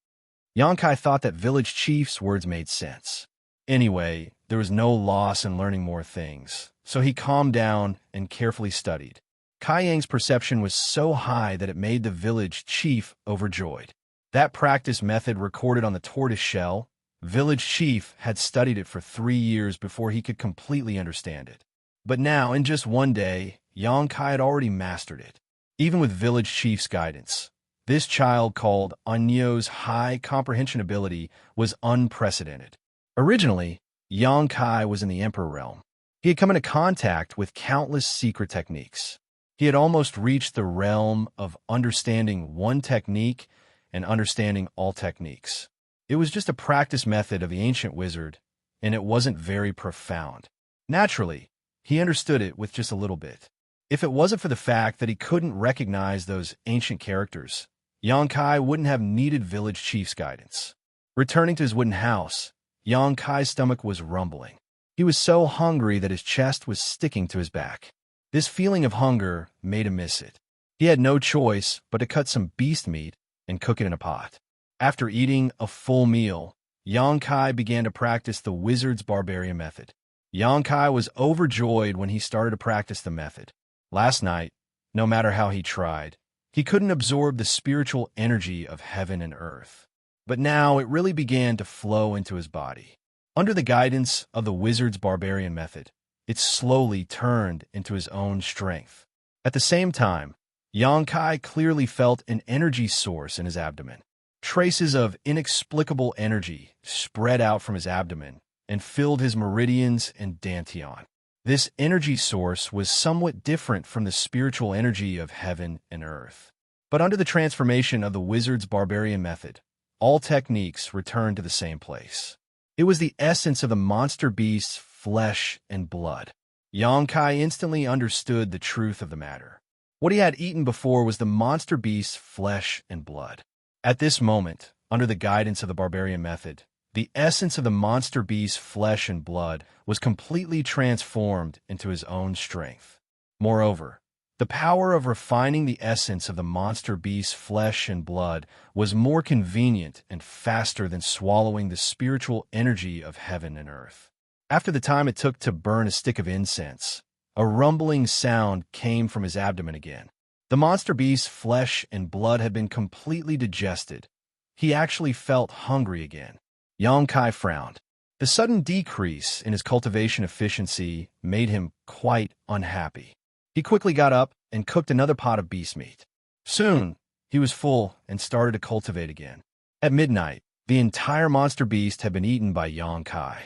Xianxia thought that village chief's words made sense. Anyway, there was no loss in learning more things, so he calmed down and carefully studied. Kaiyang's perception was so high that it made the village chief overjoyed. That practice method recorded on the tortoise shell, village chief had studied it for 3 years before he could completely understand it. But now, in just one day, Xianxia had already mastered it. Even with village chief's guidance, this child called Anyo's high comprehension ability was unprecedented. Originally, Xianxia was in the Emperor realm. He had come into contact with countless secret techniques. He had almost reached the realm of understanding one technique and understanding all techniques. It was just a practice method of the ancient wizard, and it wasn't very profound. Naturally, he understood it with just a little bit. If it wasn't for the fact that he couldn't recognize those ancient characters, Xianxia wouldn't have needed village chief's guidance. Returning to his wooden house, Xianxia's stomach was rumbling. He was so hungry that his chest was sticking to his back. This feeling of hunger made him miss it. He had no choice but to cut some beast meat and cook it in a pot. After eating a full meal, Xianxia began to practice the wizard's barbarian method. Xianxia was overjoyed when he started to practice the method. Last night, no matter how he tried, he couldn't absorb the spiritual energy of heaven and earth. But now it really began to flow into his body. Under the guidance of the wizard's barbarian method, it slowly turned into his own strength. At the same time, Xianxia clearly felt an energy source in his abdomen. Traces of inexplicable energy spread out from his abdomen and filled his meridians and dantian. This energy source was somewhat different from the spiritual energy of heaven and earth. But under the transformation of the wizard's barbarian method, all techniques returned to the same place. It was the essence of the monster beast's flesh and blood. Xianxia instantly understood the truth of the matter. What he had eaten before was the monster beast's flesh and blood. At this moment, under the guidance of the barbarian method, the essence of the monster beast's flesh and blood was completely transformed into his own strength. Moreover, the power of refining the essence of the monster beast's flesh and blood was more convenient and faster than swallowing the spiritual energy of heaven and earth. After the time it took to burn a stick of incense, a rumbling sound came from his abdomen again. The monster beast's flesh and blood had been completely digested. He actually felt hungry again. Xianxia frowned. The sudden decrease in his cultivation efficiency made him quite unhappy. He quickly got up and cooked another pot of beast meat. Soon, he was full and started to cultivate again. At midnight, the entire monster beast had been eaten by Xianxia.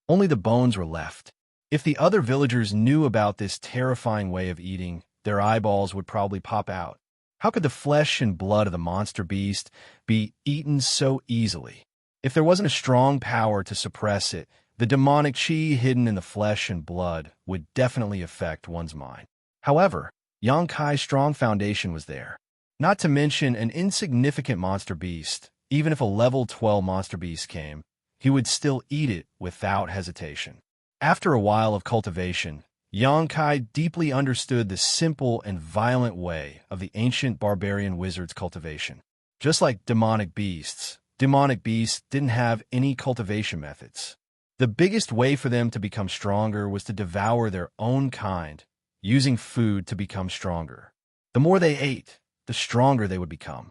Only the bones were left. If the other villagers knew about this terrifying way of eating, their eyeballs would probably pop out. How could the flesh and blood of the monster beast be eaten so easily? If there wasn't a strong power to suppress it, the demonic qi hidden in the flesh and blood would definitely affect one's mind. However, Xianxia's strong foundation was there. Not to mention an insignificant monster beast. Even if a level 12 monster beast came, he would still eat it without hesitation. After a while of cultivation, Xianxia deeply understood the simple and violent way of the ancient barbarian wizard's cultivation. Just like demonic beasts didn't have any cultivation methods. The biggest way for them to become stronger was to devour their own kind, using food to become stronger. The more they ate, the stronger they would become.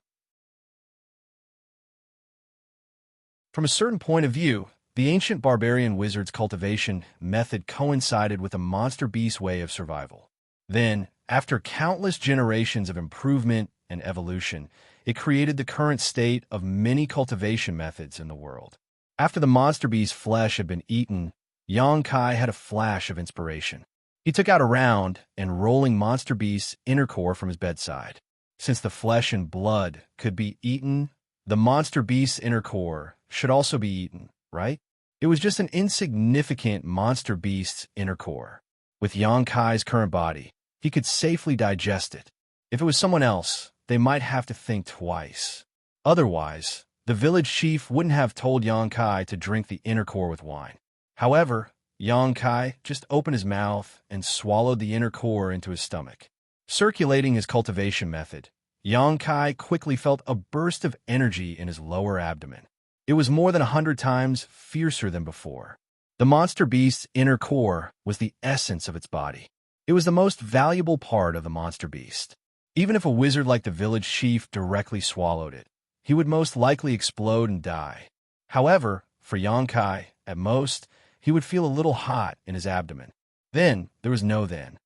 From a certain point of view, the ancient barbarian wizard's cultivation method coincided with a monster beast way of survival. Then, after countless generations of improvement and evolution, it created the current state of many cultivation methods in the world. After the monster beast's flesh had been eaten, Xianxia had a flash of inspiration. He took out a round and rolling monster beast's inner core from his bedside. Since the flesh and blood could be eaten, the monster beast's inner core should also be eaten, right? It was just an insignificant monster beast's inner core. With Xianxia's current body, he could safely digest it. If it was someone else, they might have to think twice. Otherwise, the village chief wouldn't have told Xianxia to drink the inner core with wine. However, Xianxia just opened his mouth and swallowed the inner core into his stomach. Circulating his cultivation method, Xianxia quickly felt a burst of energy in his lower abdomen. It was more than 100 times fiercer than before. The monster beast's inner core was the essence of its body. It was the most valuable part of the monster beast. Even if a wizard like the village chief directly swallowed it, he would most likely explode and die. However, for Xianxia, at most, he would feel a little hot in his abdomen. Then, there was no then.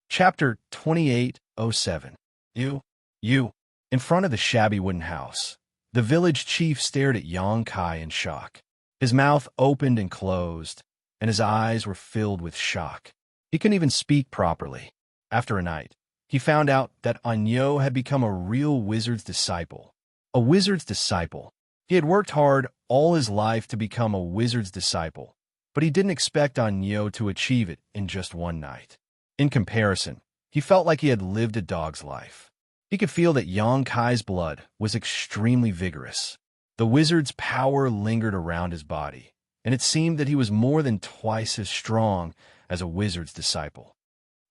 Chapter 2807. You. In front of the shabby wooden house, the village chief stared at Xianxia in shock. His mouth opened and closed, and his eyes were filled with shock. He couldn't even speak properly. After a night, he found out that Anyo had become a real wizard's disciple. A wizard's disciple. He had worked hard all his life to become a wizard's disciple, but he didn't expect Anyo to achieve it in just one night. In comparison, he felt like he had lived a dog's life. He could feel that Xianxia's blood was extremely vigorous. The wizard's power lingered around his body, and it seemed that he was more than twice as strong as a wizard's disciple.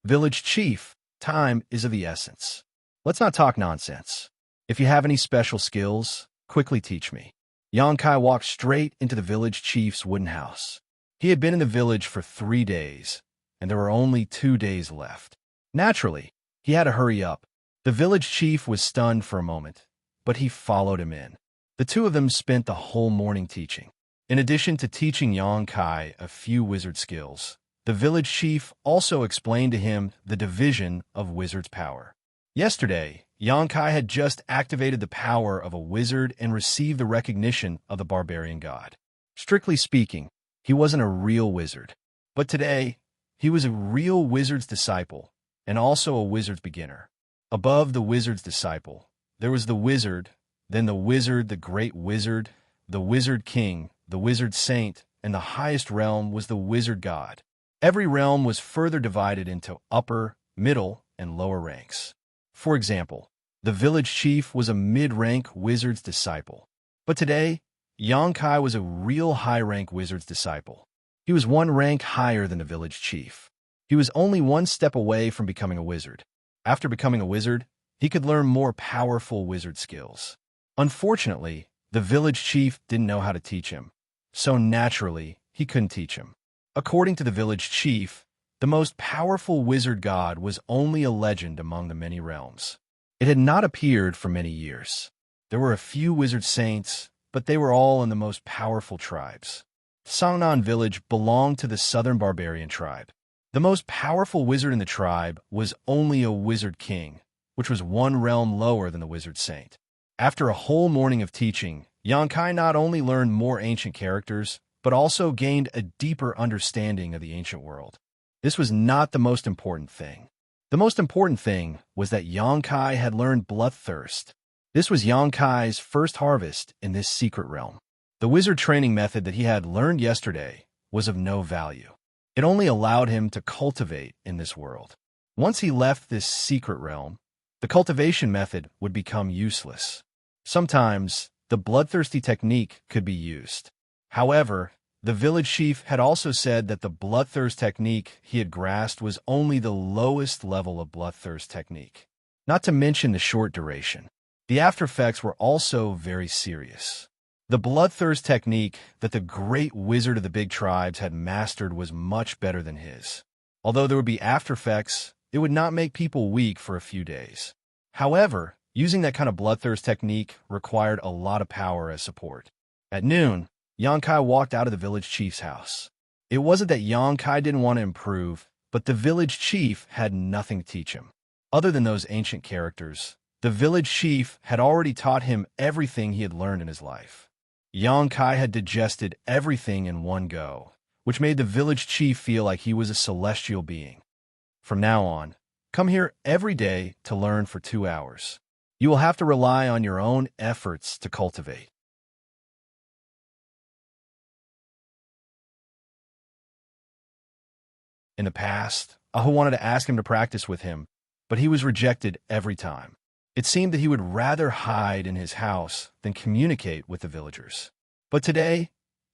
Village chief, time is of the essence. Let's not talk nonsense. If you have any special skills, quickly teach me. Xianxia walked straight into the village chief's wooden house. He had been in the village for 3 days, and there were only 2 days left. Naturally, he had to hurry up. The village chief was stunned for a moment, but he followed him in. The two of them spent the whole morning teaching. In addition to teaching Xianxia a few wizard skills, the village chief also explained to him the division of wizard's power. Yesterday, Xianxia had just activated the power of a wizard and received the recognition of the barbarian god. Strictly speaking, he wasn't a real wizard. But today, he was a real wizard's disciple, and also a wizard's beginner. Above the wizard's disciple, there was the wizard, then the wizard, the great wizard, the wizard king, the wizard saint, and the highest realm was the wizard god. Every realm was further divided into upper, middle, and lower ranks. For example, the village chief was a mid-rank wizard's disciple. But today, Xianxia was a real high-rank wizard's disciple. He was 1 rank higher than the village chief. He was only 1 step away from becoming a wizard. After becoming a wizard, he could learn more powerful wizard skills. Unfortunately, the village chief didn't know how to teach him, so naturally, he couldn't teach him. According to the village chief, the most powerful wizard god was only a legend among the many realms. It had not appeared for many years. There were a few wizard saints, but they were all in the most powerful tribes. Sangnan village belonged to the southern barbarian tribe. The most powerful wizard in the tribe was only a wizard king, which was one realm lower than the wizard saint. After a whole morning of teaching, Xianxia not only learned more ancient characters, but also gained a deeper understanding of the ancient world. This was not the most important thing. The most important thing was that Xianxia had learned bloodthirst. This was Xianxia's first harvest in this secret realm. The wizard training method that he had learned yesterday was of no value. It only allowed him to cultivate in this world. Once he left this secret realm, the cultivation method would become useless. Sometimes, the bloodthirsty technique could be used. However, the village chief had also said that the bloodthirst technique he had grasped was only the lowest level of bloodthirst technique, not to mention the short duration. The aftereffects were also very serious. The bloodthirst technique that the great wizard of the big tribes had mastered was much better than his. Although there would be aftereffects, it would not make people weak for a few days. However, using that kind of bloodthirst technique required a lot of power as support. At noon, Xianxia walked out of the village chief's house. It wasn't that Xianxia didn't want to improve, but the village chief had nothing to teach him. Other than those ancient characters, the village chief had already taught him everything he had learned in his life. Xianxia had digested everything in one go, which made the village chief feel like he was a celestial being. From now on, come here every day to learn for 2 hours. You will have to rely on your own efforts to cultivate. In the past, Ahu wanted to ask him to practice with him, but he was rejected every time. It seemed that he would rather hide in his house than communicate with the villagers. But today,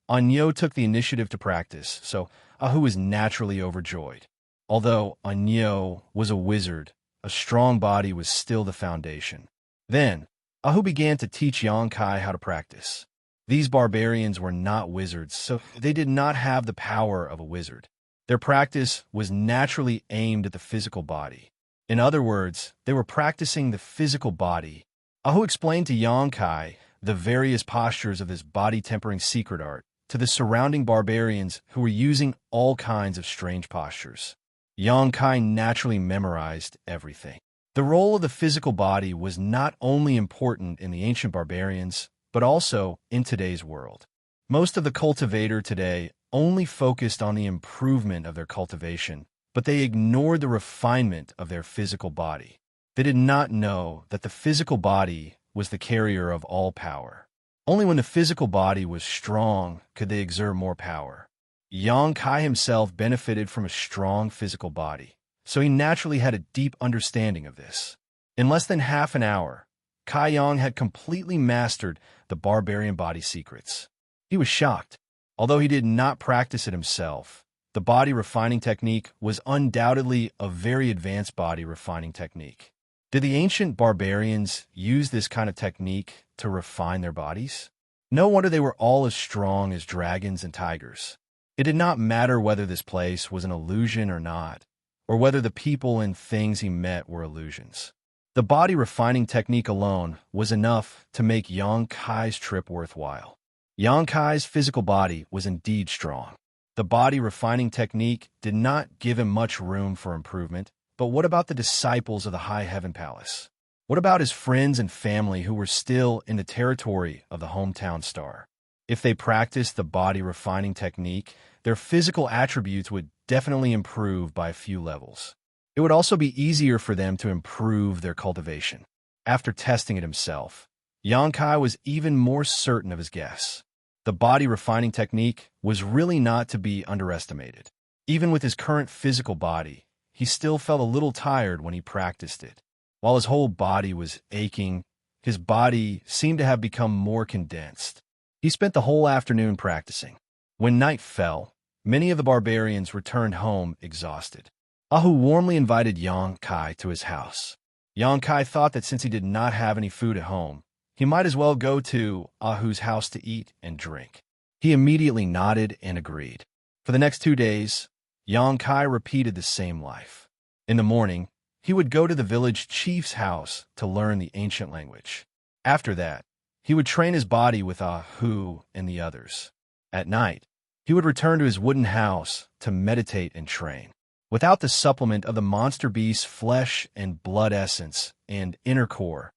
Anyo took the initiative to practice, so Ahu was naturally overjoyed. Although Anyo was a wizard, a strong body was still the foundation. Then, Ahu began to teach Xianxia how to practice. These barbarians were not wizards, so they did not have the power of a wizard. Their practice was naturally aimed at the physical body. In other words, they were practicing the physical body. Ahu explained to Xianxia the various postures of this body-tempering secret art to the surrounding barbarians who were using all kinds of strange postures. Xianxia naturally memorized everything. The role of the physical body was not only important in the ancient barbarians, but also in today's world. Most of the cultivator today only focused on the improvement of their cultivation, but they ignored the refinement of their physical body. They did not know that the physical body was the carrier of all power. Only when the physical body was strong could they exert more power. Xianxia himself benefited from a strong physical body, so he naturally had a deep understanding of this. In less than half an hour, Kai Yang had completely mastered the barbarian body secrets. He was shocked. Although he did not practice it himself, the body refining technique was undoubtedly a very advanced body refining technique. Did the ancient barbarians use this kind of technique to refine their bodies? No wonder they were all as strong as dragons and tigers. It did not matter whether this place was an illusion or not, or whether the people and things he met were illusions. The body refining technique alone was enough to make Xianxia's trip worthwhile. Xianxia's physical body was indeed strong. The body refining technique did not give him much room for improvement, but what about the disciples of the High Heaven Palace? What about his friends and family who were still in the territory of the hometown star? If they practiced the body refining technique, their physical attributes would definitely improve by a few levels. It would also be easier for them to improve their cultivation. After testing it himself, Xianxia was even more certain of his guess. The body refining technique was really not to be underestimated. Even with his current physical body, he still felt a little tired when he practiced it. While his whole body was aching, his body seemed to have become more condensed. He spent the whole afternoon practicing. When night fell, many of the barbarians returned home exhausted. Ahu warmly invited Xianxia to his house. Xianxia thought that since he did not have any food at home, he might as well go to Ahu's house to eat and drink. He immediately nodded and agreed. For the next 2 days, Xianxia repeated the same life. In the morning, he would go to the village chief's house to learn the ancient language. After that, he would train his body with Ahu and the others. At night, he would return to his wooden house to meditate and train. Without the supplement of the monster beast's flesh and blood essence and inner core,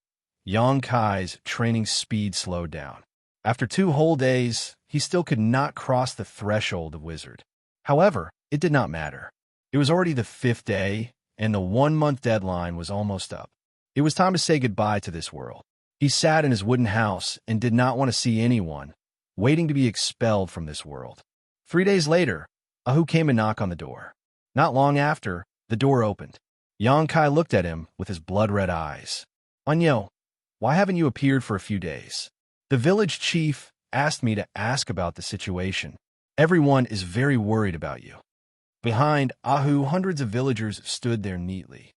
Xianxia's training speed slowed down. After 2 whole days, he still could not cross the threshold of wizard. However, it did not matter. It was already the 5th day, and the 1-month deadline was almost up. It was time to say goodbye to this world. He sat in his wooden house and did not want to see anyone, waiting to be expelled from this world. 3 days later, Ahu came and knocked on the door. Not long after, the door opened. Xianxia looked at him with his blood-red eyes. "Anyo, why haven't you appeared for a few days?" "The village chief asked me to ask about the situation. Everyone is very worried about you." Behind Ahu, hundreds of villagers stood there neatly.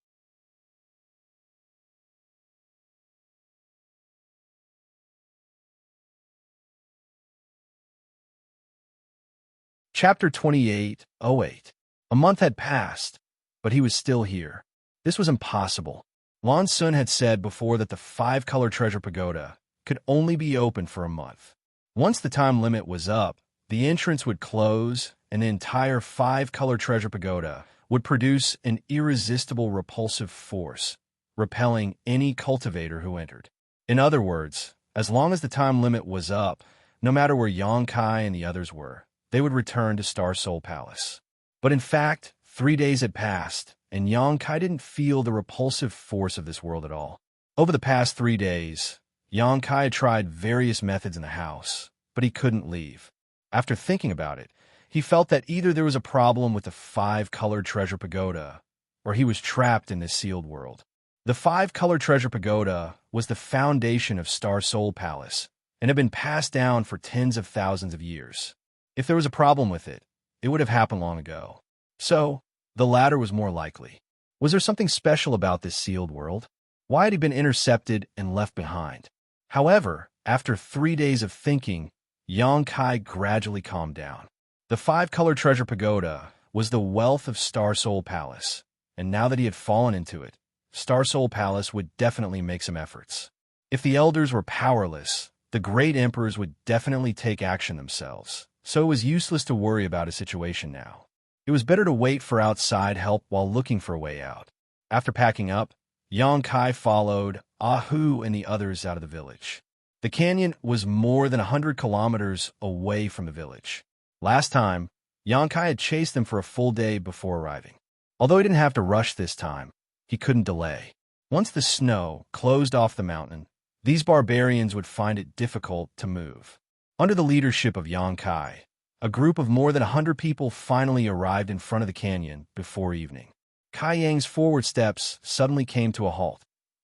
Chapter 28:08. A month had passed, but he was still here. This was impossible. Lan Sun had said before that the 5-color treasure pagoda could only be open for a month. Once the time limit was up, the entrance would close, and the entire 5-color treasure pagoda would produce an irresistible repulsive force, repelling any cultivator who entered. In other words, as long as the time limit was up, no matter where Xianxia and the others were, they would return to Star Soul Palace. But in fact, 3 days had passed, and Xianxia didn't feel the repulsive force of this world at all. Over the past 3 days, Xianxia had tried various methods in the house, but he couldn't leave. After thinking about it, he felt that either there was a problem with the 5-colored treasure pagoda, or he was trapped in this sealed world. The 5-colored treasure pagoda was the foundation of Star Soul Palace, and had been passed down for tens of thousands of years. If there was a problem with it, it would have happened long ago. So, the latter was more likely. Was there something special about this sealed world? Why had he been intercepted and left behind? However, after 3 days of thinking, Xianxia gradually calmed down. The 5-color treasure pagoda was the wealth of Star Soul Palace, and now that he had fallen into it, Star Soul Palace would definitely make some efforts. If the elders were powerless, the great emperors would definitely take action themselves, so it was useless to worry about his situation now. It was better to wait for outside help while looking for a way out. After packing up, Xianxia followed Ahu and the others out of the village. The canyon was more than 100 kilometers away from the village. Last time, Xianxia had chased them for a full day before arriving. Although he didn't have to rush this time, he couldn't delay. Once the snow closed off the mountain, these barbarians would find it difficult to move. Under the leadership of Xianxia, a group of more than 100 people finally arrived in front of the canyon before evening. Kai Yang's forward steps suddenly came to a halt,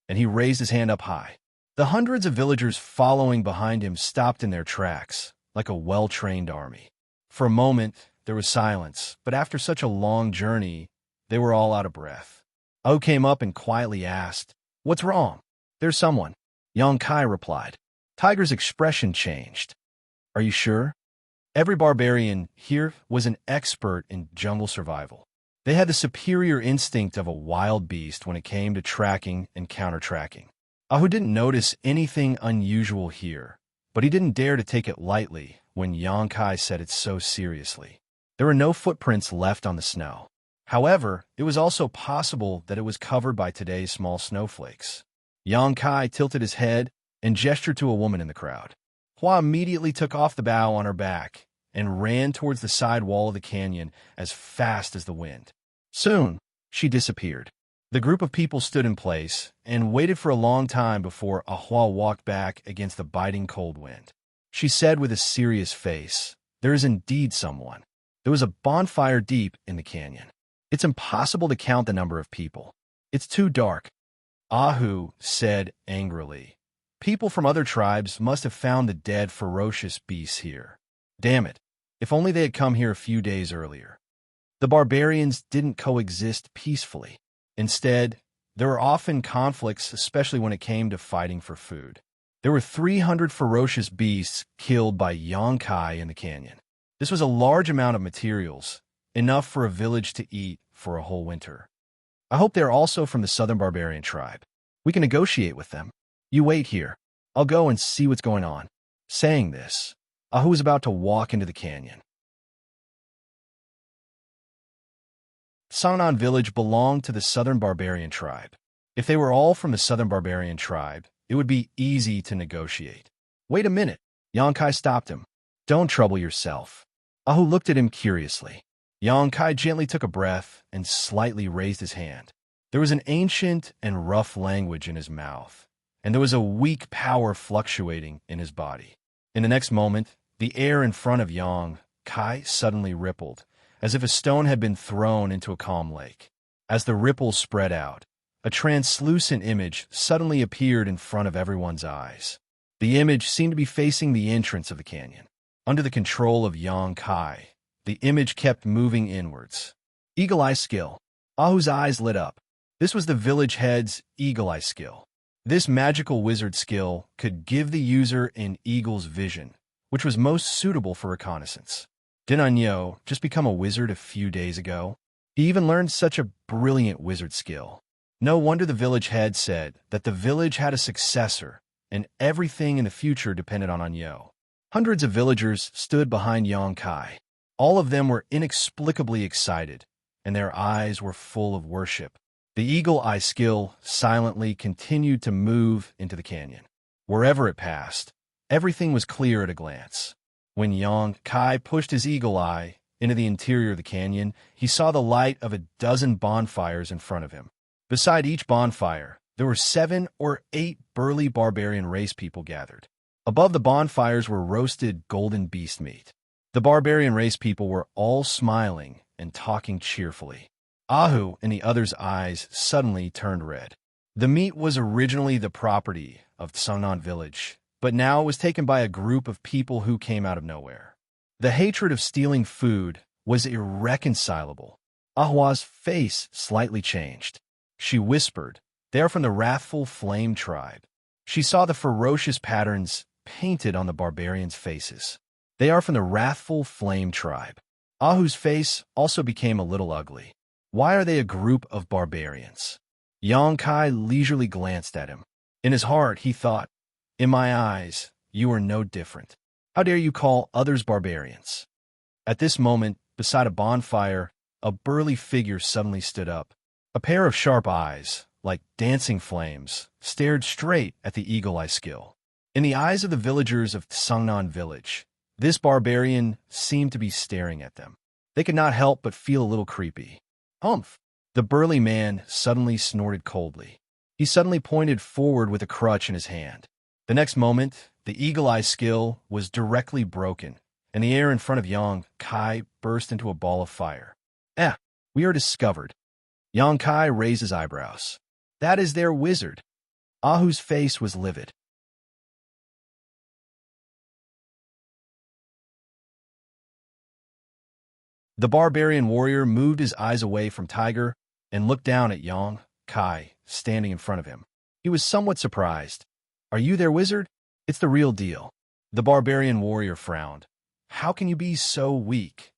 and he raised his hand up high. The hundreds of villagers following behind him stopped in their tracks, like a well-trained army. For a moment, there was silence, but after such a long journey, they were all out of breath. O came up and quietly asked, "What's wrong?" "There's someone," Xianxia replied. Tiger's expression changed. "Are you sure?" Every barbarian here was an expert in jungle survival. They had the superior instinct of a wild beast when it came to tracking and counter-tracking. Ahu didn't notice anything unusual here, but he didn't dare to take it lightly when Xianxia said it so seriously. There were no footprints left on the snow. However, it was also possible that it was covered by today's small snowflakes. Xianxia tilted his head and gestured to a woman in the crowd. Hua immediately took off the bough on her back and ran towards the side wall of the canyon as fast as the wind. Soon, she disappeared. The group of people stood in place and waited for a long time before Ahua walked back against the biting cold wind. She said with a serious face, "There is indeed someone." There was a bonfire deep in the canyon. It's impossible to count the number of people. It's too dark, Ahu said angrily. People from other tribes must have found the dead ferocious beasts here. Damn it, if only they had come here a few days earlier. The barbarians didn't coexist peacefully. Instead, there were often conflicts, especially when it came to fighting for food. There were 300 ferocious beasts killed by Xianxia in the canyon. This was a large amount of materials, enough for a village to eat for a whole winter. I hope they're also from the southern barbarian tribe. We can negotiate with them. You wait here. I'll go and see what's going on." Saying this, Ahu was about to walk into the canyon. Sangnan village belonged to the southern barbarian tribe. If they were all from the southern barbarian tribe, it would be easy to negotiate. "Wait a minute." Yongkai stopped him. "Don't trouble yourself." Ahu looked at him curiously. Yongkai gently took a breath and slightly raised his hand. There was an ancient and rough language in his mouth, and there was a weak power fluctuating in his body. In the next moment, the air in front of Yongkai suddenly rippled, as if a stone had been thrown into a calm lake. As the ripples spread out, a translucent image suddenly appeared in front of everyone's eyes. The image seemed to be facing the entrance of the canyon. Under the control of Yongkai, the image kept moving inwards. Eagle Eye Skill. Ahu's eyes lit up. This was the village head's Eagle Eye Skill. This magical wizard skill could give the user an eagle's vision, which was most suitable for reconnaissance. Didn't Yo just become a wizard a few days ago? He even learned such a brilliant wizard skill. No wonder the village head said that the village had a successor, and everything in the future depended on Anyo. Hundreds of villagers stood behind Yongkai. All of them were inexplicably excited, and their eyes were full of worship. The Eagle Eye Skill silently continued to move into the canyon. Wherever it passed, everything was clear at a glance. When Yongkai pushed his Eagle Eye into the interior of the canyon, he saw the light of a dozen bonfires in front of him. Beside each bonfire, there were 7 or 8 burly barbarian race people gathered. Above the bonfires were roasted golden beast meat. The barbarian race people were all smiling and talking cheerfully. Ahu and the others' eyes suddenly turned red. The meat was originally the property of Sangnan village, but now it was taken by a group of people who came out of nowhere. The hatred of stealing food was irreconcilable. Ahua's face slightly changed. She whispered, "They are from the wrathful flame tribe." She saw the ferocious patterns painted on the barbarians' faces. "They are from the wrathful flame tribe." Ahu's face also became a little ugly. Why are they a group of barbarians? Yongkai leisurely glanced at him. In his heart, he thought, "In my eyes, you are no different. How dare you call others barbarians?" At this moment, beside a bonfire, a burly figure suddenly stood up. A pair of sharp eyes, like dancing flames, stared straight at the Eagle Eye Skill. In the eyes of the villagers of Sangnan village, this barbarian seemed to be staring at them. They could not help but feel a little creepy. "Humph!" The burly man suddenly snorted coldly. He suddenly pointed forward with a crutch in his hand. The next moment, the Eagle Eye Skill was directly broken, and the air in front of Yongkai burst into a ball of fire. We are discovered." Yongkai raised his eyebrows. "That is their wizard." Ahu's face was livid. The barbarian warrior moved his eyes away from Tiger and looked down at Yongkai, standing in front of him. He was somewhat surprised. "Are you their wizard?" "It's the real deal." The barbarian warrior frowned. "How can you be so weak?"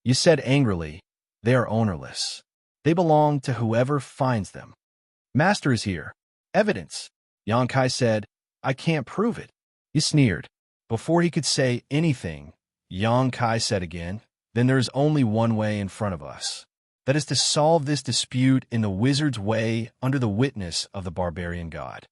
You said angrily, "They are ownerless. They belong to whoever finds them." "Master is here." "Evidence." Yongkai said, "I can't prove it." You sneered. Before he could say anything, Yongkai said again, "Then there is only one way in front of us. That is to solve this dispute in the wizard's way under the witness of the barbarian god."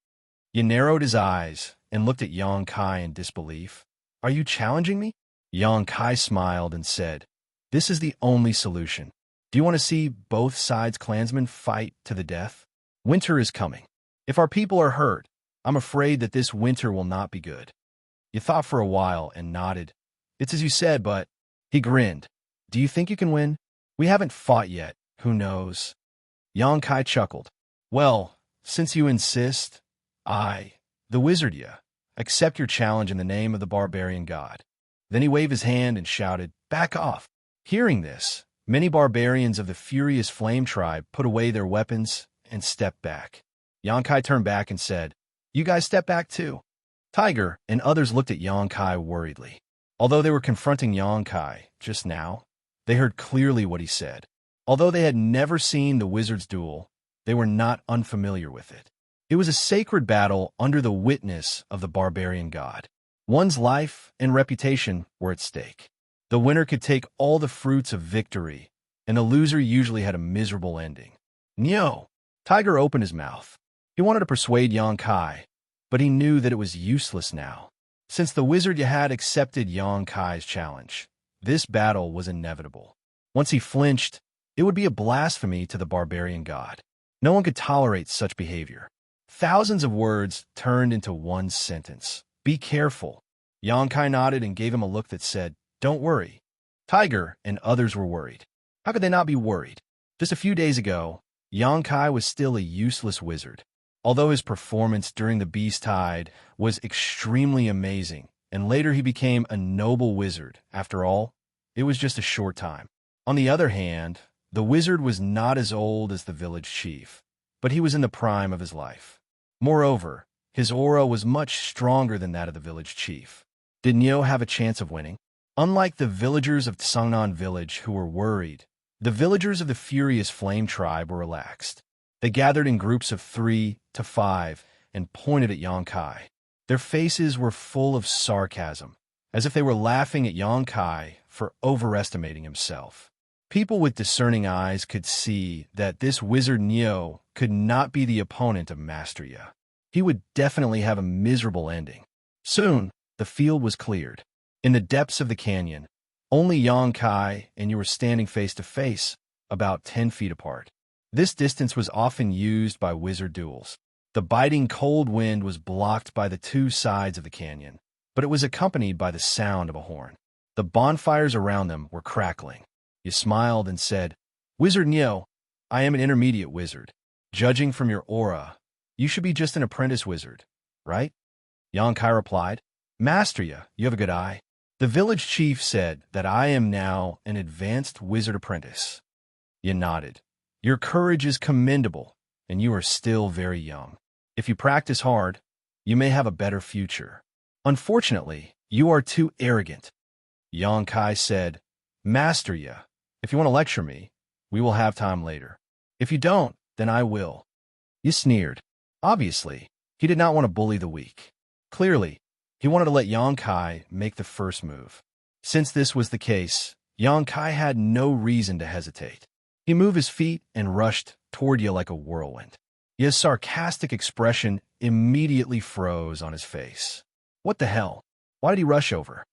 He narrowed his eyes and looked at Yongkai in disbelief. "Are you challenging me?" Yongkai smiled and said, "This is the only solution. Do you want to see both sides' clansmen fight to the death? Winter is coming. If our people are hurt, I'm afraid that this winter will not be good." You thought for a while and nodded. "It's as you said, but..." He grinned. "Do you think you can win? We haven't fought yet. Who knows?" Yongkai chuckled. "Well, since you insist, the wizard accept your challenge in the name of the barbarian god." Then he waved his hand and shouted, "Back off!" Hearing this, many barbarians of the furious flame tribe put away their weapons and stepped back. Yongkai turned back and said, "You guys step back too." Tiger and others looked at Yongkai worriedly. Although they were confronting Yongkai just now, they heard clearly what he said. Although they had never seen the wizard's duel, they were not unfamiliar with it. It was a sacred battle under the witness of the barbarian god. One's life and reputation were at stake. The winner could take all the fruits of victory, and the loser usually had a miserable ending. "Nyo!" Tiger opened his mouth. He wanted to persuade Yongkai, but he knew that it was useless now. Since the wizard had accepted Yongkai's challenge, this battle was inevitable. Once he flinched, it would be a blasphemy to the barbarian god. No one could tolerate such behavior. Thousands of words turned into one sentence. "Be careful." Yongkai nodded and gave him a look that said, "Don't worry." Tiger and others were worried. How could they not be worried? Just a few days ago, Yongkai was still a useless wizard. Although his performance during the Beast Tide was extremely amazing, and later he became a noble wizard, after all, it was just a short time. On the other hand, the wizard was not as old as the village chief, but he was in the prime of his life. Moreover, his aura was much stronger than that of the village chief. Did Neo have a chance of winning? Unlike the villagers of Tsangnan village who were worried, the villagers of the Furious Flame tribe were relaxed. They gathered in groups of 3 to 5 and pointed at Yongkai. Their faces were full of sarcasm, as if they were laughing at Yongkai for overestimating himself. People with discerning eyes could see that this wizard Neo could not be the opponent of Master Yi. He would definitely have a miserable ending. Soon, the field was cleared. In the depths of the canyon, only Yongkai and you were standing face to face, about 10 feet apart. This distance was often used by wizard duels. The biting cold wind was blocked by the two sides of the canyon, but it was accompanied by the sound of a horn. The bonfires around them were crackling. He smiled and said, "Wizard Neo, I am an intermediate wizard. Judging from your aura, you should be just an apprentice wizard, right?" Yongkai replied, "Master Yi, you have a good eye." The village chief said that I am now an advanced wizard apprentice. Yi nodded. "Your courage is commendable, and you are still very young. If you practice hard, you may have a better future. Unfortunately, you are too arrogant." Yongkai said, "Master Yi, if you want to lecture me, we will have time later. If you don't, then I will." Yi sneered. Obviously, he did not want to bully the weak. Clearly, he wanted to let Yongkai make the first move. Since this was the case, Yongkai had no reason to hesitate. He moved his feet and rushed toward Yi like a whirlwind. Yi's sarcastic expression immediately froze on his face. What the hell? Why did he rush over?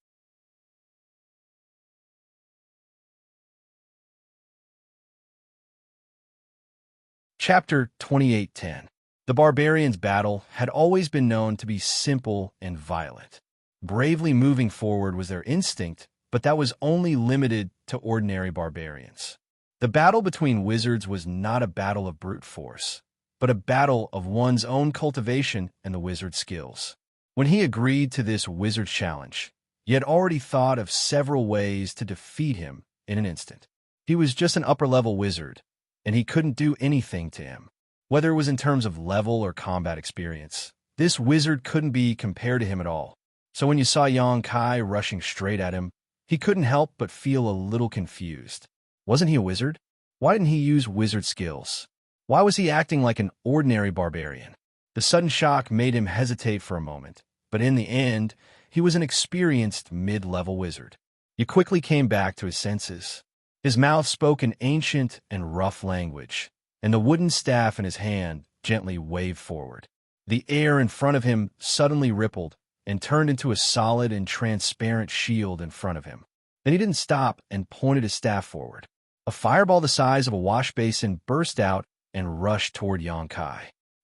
Chapter 28:10. The barbarians' battle had always been known to be simple and violent. Bravely moving forward was their instinct, but that was only limited to ordinary barbarians. The battle between wizards was not a battle of brute force, but a battle of one's own cultivation and the wizard's skills. When he agreed to this wizard's challenge, he had already thought of several ways to defeat him in an instant. He was just an upper-level wizard, and he couldn't do anything to him. Whether it was in terms of level or combat experience, this wizard couldn't be compared to him at all. So when you saw Yongkai rushing straight at him, he couldn't help but feel a little confused. Wasn't he a wizard? Why didn't he use wizard skills? Why was he acting like an ordinary barbarian? The sudden shock made him hesitate for a moment, but in the end, he was an experienced mid-level wizard. He quickly came back to his senses. His mouth spoke an ancient and rough language, and the wooden staff in his hand gently waved forward. The air in front of him suddenly rippled and turned into a solid and transparent shield in front of him. Then he didn't stop and pointed his staff forward. A fireball the size of a wash basin burst out and rushed toward Yongkai.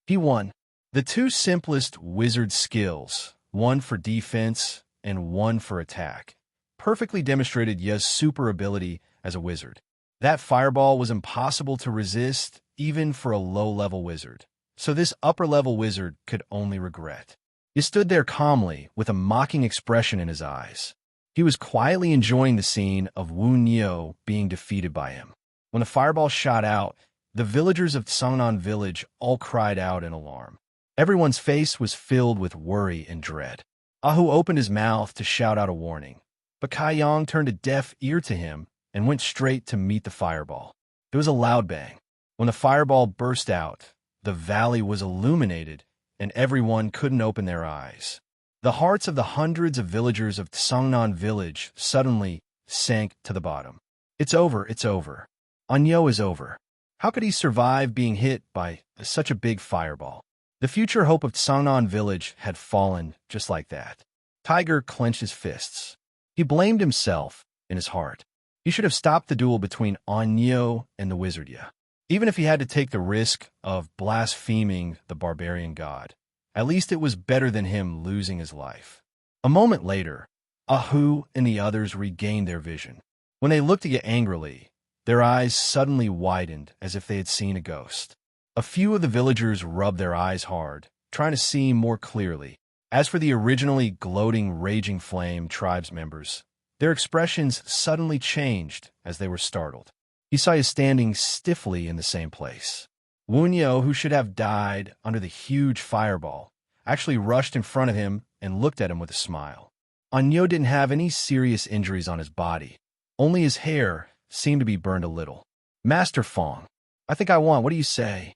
He won. The two simplest wizard skills, one for defense and one for attack, perfectly demonstrated Yi's super ability as a wizard. That fireball was impossible to resist even for a low-level wizard, so this upper-level wizard could only regret. He stood there calmly with a mocking expression in his eyes. He was quietly enjoying the scene of Wu Nio being defeated by him. When the fireball shot out, The villagers of Tsangnan village all cried out in alarm. Everyone's face was filled with worry and dread. Ahu opened his mouth to shout out a warning, but Kaiyang turned a deaf ear to him and went straight to meet the fireball. It was a loud bang. When the fireball burst out, the valley was illuminated, and everyone couldn't open their eyes. The hearts of the hundreds of villagers of Tsangnan village suddenly sank to the bottom. It's over, it's over. Anyo is over. How could he survive being hit by such a big fireball? The future hope of Tsangnan village had fallen just like that. Tiger clenched his fists. He blamed himself in his heart. He should have stopped the duel between Anyo and the Wizardya, even if he had to take the risk of blaspheming the barbarian god. At least it was better than him losing his life. A moment later, Ahu and the others regained their vision. When they looked at you angrily, their eyes suddenly widened as if they had seen a ghost. A few of the villagers rubbed their eyes hard, trying to see more clearly. As for the originally gloating Raging Flame tribes members, their expressions suddenly changed as they were startled. Xianxia standing stiffly in the same place. Wuxia, who should have died under the huge fireball, actually rushed in front of him and looked at him with a smile. Anyo didn't have any serious injuries on his body. Only his hair seemed to be burned a little. Master Fong, I think I won. What do you say?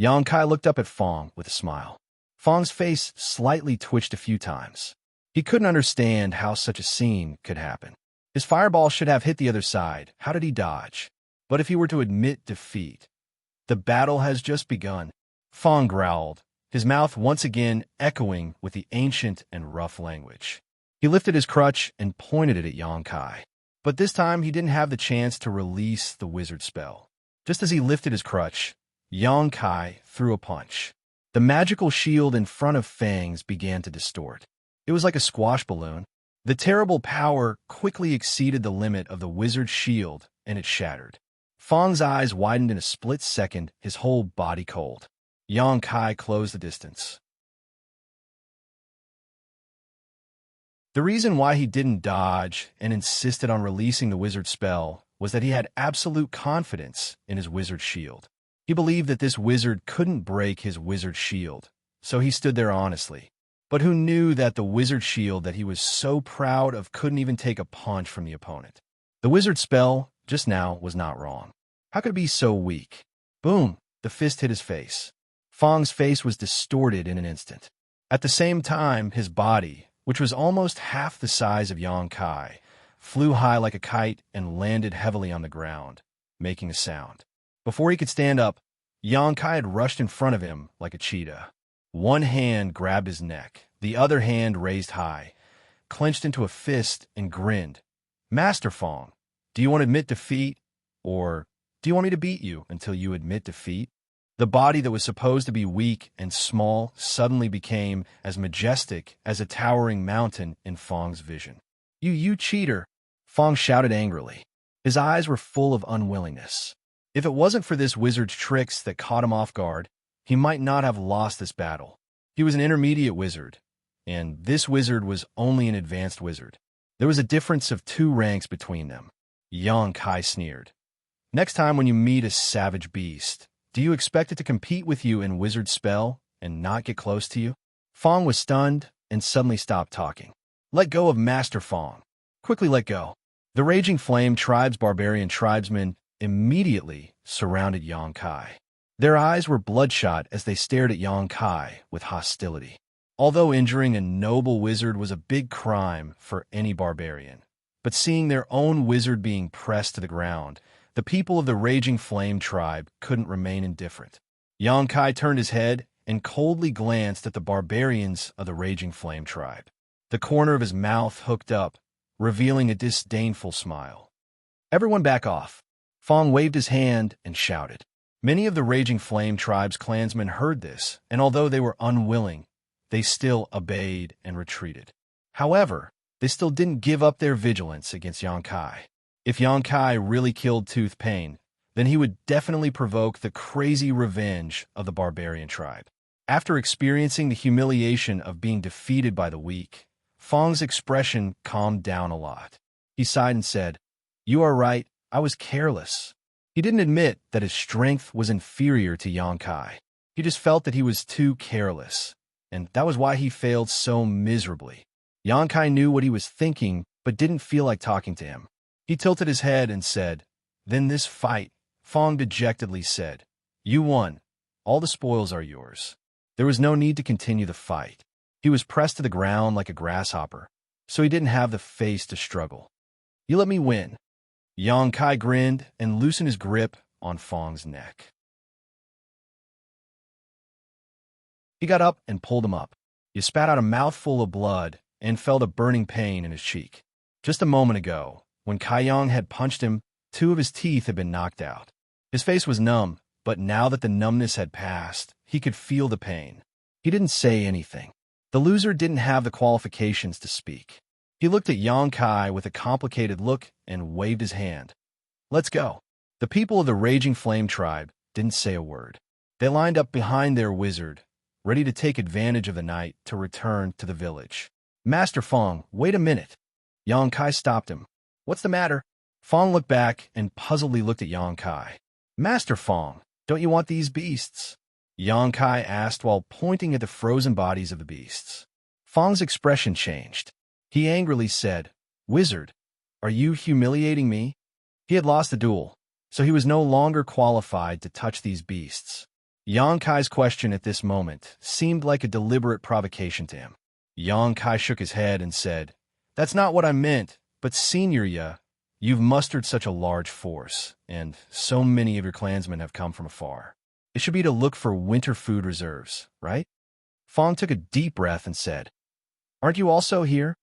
Xianxia looked up at Fong with a smile. Fong's face slightly twitched a few times. He couldn't understand how such a scene could happen. His fireball should have hit the other side. How did he dodge? But if he were to admit defeat, the battle has just begun. Fong growled, his mouth once again echoing with the ancient and rough language. He lifted his crutch and pointed it at Xianxia. But this time he didn't have the chance to release the wizard spell. Just as he lifted his crutch, Xianxia threw a punch. The magical shield in front of Fang's began to distort. It was like a squash balloon. The terrible power quickly exceeded the limit of the wizard's shield, and it shattered. Fang's eyes widened in a split second, his whole body cold. Xianxia closed the distance. The reason why he didn't dodge and insisted on releasing the wizard spell was that he had absolute confidence in his wizard shield. He believed that this wizard couldn't break his wizard shield, so he stood there honestly. But who knew that the wizard shield that he was so proud of couldn't even take a punch from the opponent? The wizard spell, just now, was not wrong. How could it be so weak? Boom! The fist hit his face. Fang's face was distorted in an instant. At the same time, his body, which was almost half the size of Xianxia, flew high like a kite and landed heavily on the ground, making a sound. Before he could stand up, Xianxia had rushed in front of him like a cheetah. One hand grabbed his neck, the other hand raised high, clenched into a fist and grinned. Master Fong, do you want to admit defeat, or do you want me to beat you until you admit defeat? The body that was supposed to be weak and small suddenly became as majestic as a towering mountain in Fong's vision. You cheater! Fong shouted angrily. His eyes were full of unwillingness. If it wasn't for this wizard's tricks that caught him off guard, he might not have lost this battle. He was an intermediate wizard, and this wizard was only an advanced wizard. There was a difference of 2 ranks between them. Xianxia sneered. Next time when you meet a savage beast, do you expect it to compete with you in wizard spell and not get close to you? Fong was stunned and suddenly stopped talking. Let go of Master Fong. Quickly let go. The Raging Flame tribe's barbarian tribesmen immediately surrounded Xianxia. Their eyes were bloodshot as they stared at Xianxia with hostility. Although injuring a noble wizard was a big crime for any barbarian, but seeing their own wizard being pressed to the ground, the people of the Raging Flame tribe couldn't remain indifferent. Xianxia turned his head and coldly glanced at the barbarians of the Raging Flame tribe. The corner of his mouth hooked up, revealing a disdainful smile. Everyone back off. Fong waved his hand and shouted. Many of the Raging Flame tribe's clansmen heard this, and although they were unwilling, they still obeyed and retreated. However, they still didn't give up their vigilance against Xianxia. If Xianxia really killed Tooth Pain, then he would definitely provoke the crazy revenge of the barbarian tribe. After experiencing the humiliation of being defeated by the weak, Fong's expression calmed down a lot. He sighed and said, "You are right, I was careless." He didn't admit that his strength was inferior to Xianxia. He just felt that he was too careless, and that was why he failed so miserably. Xianxia knew what he was thinking, but didn't feel like talking to him. He tilted his head and said, "Then this fight," Fong dejectedly said. "You won. All the spoils are yours." There was no need to continue the fight. He was pressed to the ground like a grasshopper, so he didn't have the face to struggle. "You let me win." Xianxia grinned and loosened his grip on Fong's neck. He got up and pulled him up. He spat out a mouthful of blood and felt a burning pain in his cheek. Just a moment ago, when Kaiyang had punched him, 2 of his teeth had been knocked out. His face was numb, but now that the numbness had passed, he could feel the pain. He didn't say anything. The loser didn't have the qualifications to speak. He looked at Xianxia with a complicated look and waved his hand. "Let's go." The people of the Raging Flame tribe didn't say a word. They lined up behind their wizard, ready to take advantage of the night to return to the village. "Master Fong, wait a minute." Xianxia stopped him. "What's the matter?" Fong looked back and puzzledly looked at Xianxia. "Master Fong, don't you want these beasts?" Xianxia asked while pointing at the frozen bodies of the beasts. Fong's expression changed. He angrily said, "Wizard, are you humiliating me?" He had lost the duel, so he was no longer qualified to touch these beasts. Xianxia's question at this moment seemed like a deliberate provocation to him. Xianxia shook his head and said, "That's not what I meant, but Xianxia, you've mustered such a large force, and so many of your clansmen have come from afar. It should be to look for winter food reserves, right?" Fong took a deep breath and said, "Aren't you also here?"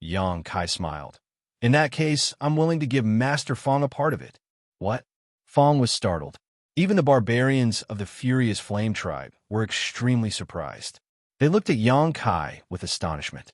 Xianxia smiled. "In that case, I'm willing to give Master Fong a part of it." "What?" Fong was startled. Even the barbarians of the Furious Flame tribe were extremely surprised. They looked at Xianxia with astonishment.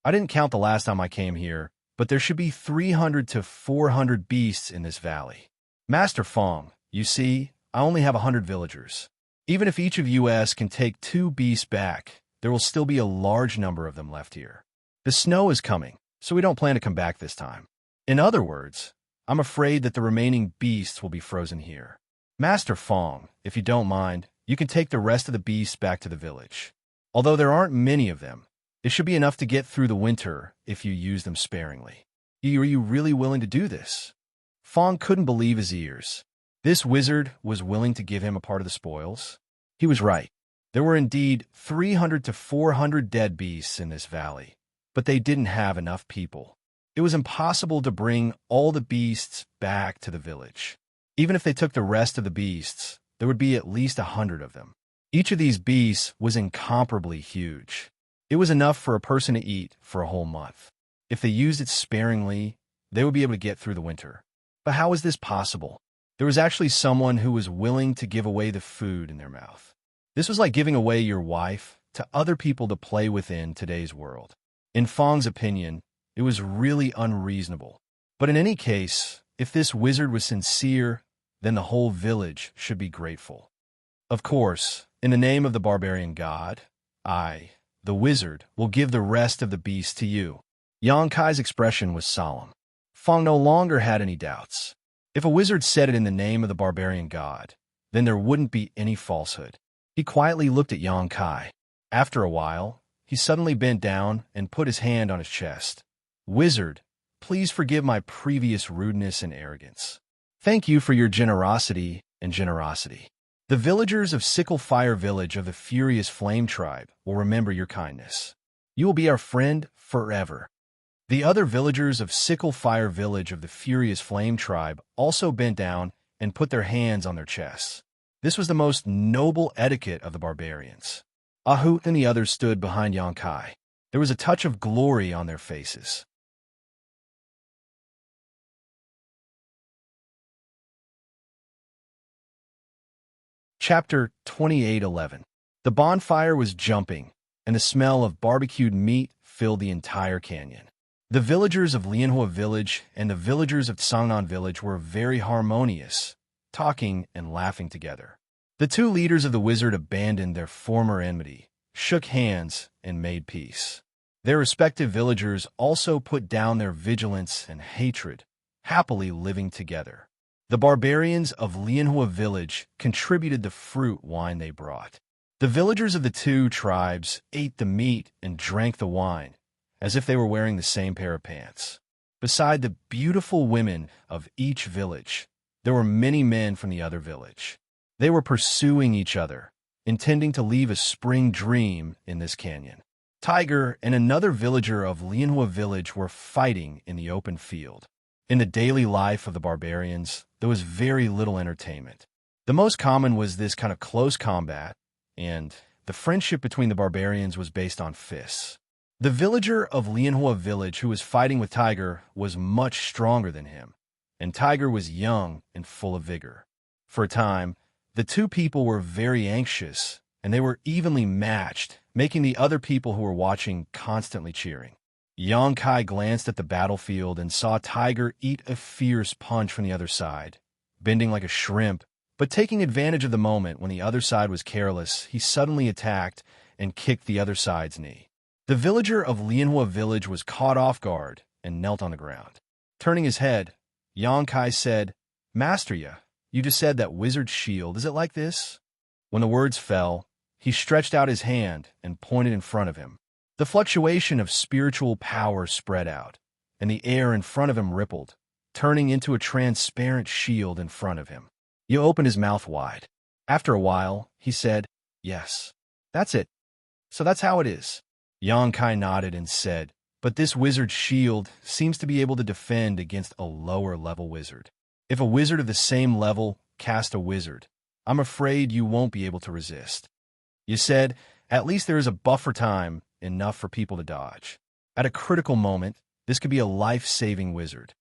"I didn't count the last time I came here, but there should be 300 to 400 beasts in this valley. Master Fong, you see, I only have 100 villagers. Even if each of us can take 2 beasts back, there will still be a large number of them left here. The snow is coming, so we don't plan to come back this time. In other words, I'm afraid that the remaining beasts will be frozen here. Master Fong, if you don't mind, you can take the rest of the beasts back to the village. Although there aren't many of them, it should be enough to get through the winter if you use them sparingly. Are you really willing to do this?" Fong couldn't believe his ears. This wizard was willing to give him a part of the spoils? He was right. There were indeed 300 to 400 dead beasts in this valley, but they didn't have enough people. It was impossible to bring all the beasts back to the village. Even if they took the rest of the beasts, there would be at least 100 of them. Each of these beasts was incomparably huge. It was enough for a person to eat for a whole month. If they used it sparingly, they would be able to get through the winter. But how was this possible? There was actually someone who was willing to give away the food in their mouth. This was like giving away your wife to other people to play with in today's world. In Fong's opinion, it was really unreasonable. But in any case, if this wizard was sincere, then the whole village should be grateful. Of course, in the name of the barbarian god, I, the wizard, will give the rest of the beasts to you. Xianxia's expression was solemn. Fong no longer had any doubts. If a wizard said it in the name of the barbarian god, then there wouldn't be any falsehood. He quietly looked at Xianxia. After a while, he suddenly bent down and put his hand on his chest. "Wizard, please forgive my previous rudeness and arrogance. Thank you for your generosity and generosity. The villagers of Sickle Fire Village of the Furious Flame tribe will remember your kindness. You will be our friend forever." The other villagers of Sickle Fire Village of the Furious Flame tribe also bent down and put their hands on their chests. This was the most noble etiquette of the barbarians. Ahut and the others stood behind Xianxia. There was a touch of glory on their faces. Chapter 28:11. The bonfire was jumping, and the smell of barbecued meat filled the entire canyon. The villagers of Lianhua Village and the villagers of Tsangnan Village were very harmonious, talking and laughing together. The 2 leaders of the wizard abandoned their former enmity, shook hands, and made peace. Their respective villagers also put down their vigilance and hatred, happily living together. The barbarians of Lianhua village contributed the fruit wine they brought. The villagers of the two tribes ate the meat and drank the wine, as if they were wearing the same pair of pants. Beside the beautiful women of each village, there were many men from the other village. They were pursuing each other, intending to leave a spring dream in this canyon. Tiger and another villager of Lianhua village were fighting in the open field. In the daily life of the barbarians, there was very little entertainment. The most common was this kind of close combat, and the friendship between the barbarians was based on fists. The villager of Lianhua village who was fighting with Tiger was much stronger than him, and Tiger was young and full of vigor. For a time, the two people were very anxious, and they were evenly matched, making the other people who were watching constantly cheering. Xianxia glanced at the battlefield and saw Tiger eat a fierce punch from the other side, bending like a shrimp, but taking advantage of the moment when the other side was careless, he suddenly attacked and kicked the other side's knee. The villager of Lianhua village was caught off guard and knelt on the ground. Turning his head, Xianxia said, "Master Ya, you just said that wizard's shield. Is it like this?" When the words fell, he stretched out his hand and pointed in front of him. The fluctuation of spiritual power spread out, and the air in front of him rippled, turning into a transparent shield in front of him. He opened his mouth wide. After a while, he said, "Yes, that's it. So that's how it is." Xianxia nodded and said, "But this wizard's shield seems to be able to defend against a lower-level wizard. If a wizard of the same level cast a wizard, I'm afraid you won't be able to resist. You said, at least there is a buffer time enough for people to dodge. At a critical moment, this could be a life-saving wizard."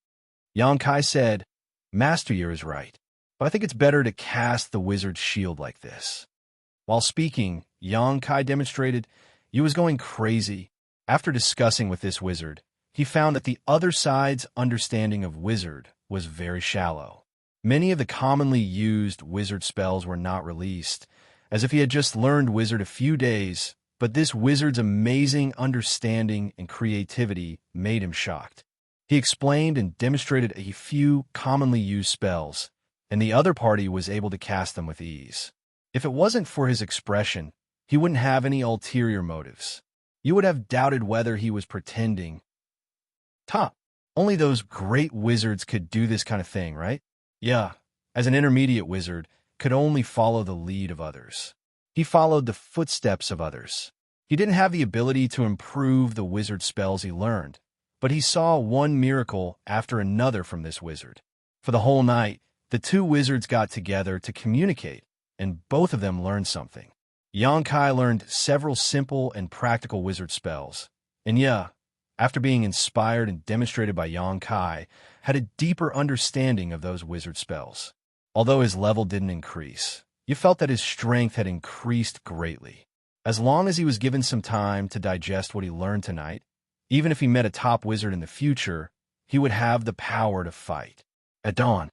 Xianxia said, "Master Year is right, but I think it's better to cast the wizard's shield like this." While speaking, Xianxia demonstrated he was going crazy. After discussing with this wizard, he found that the other side's understanding of wizard was very shallow. Many of the commonly used wizard spells were not released, as if he had just learned wizard a few days, but this wizard's amazing understanding and creativity made him shocked. He explained and demonstrated a few commonly used spells, and the other party was able to cast them with ease. If it wasn't for his expression, he wouldn't have any ulterior motives. You would have doubted whether he was pretending. Only those great wizards could do this kind of thing, right? Yeah, as an intermediate wizard, could only follow the lead of others. He followed the footsteps of others. He didn't have the ability to improve the wizard spells he learned, but he saw one miracle after another from this wizard. For the whole night, the two wizards got together to communicate, and both of them learned something. Xianxia learned several simple and practical wizard spells, and after being inspired and demonstrated by Xianxia, had a deeper understanding of those wizard spells. Although his level didn't increase, you felt that his strength had increased greatly. As long as he was given some time to digest what he learned tonight, even if he met a top wizard in the future, he would have the power to fight. At dawn,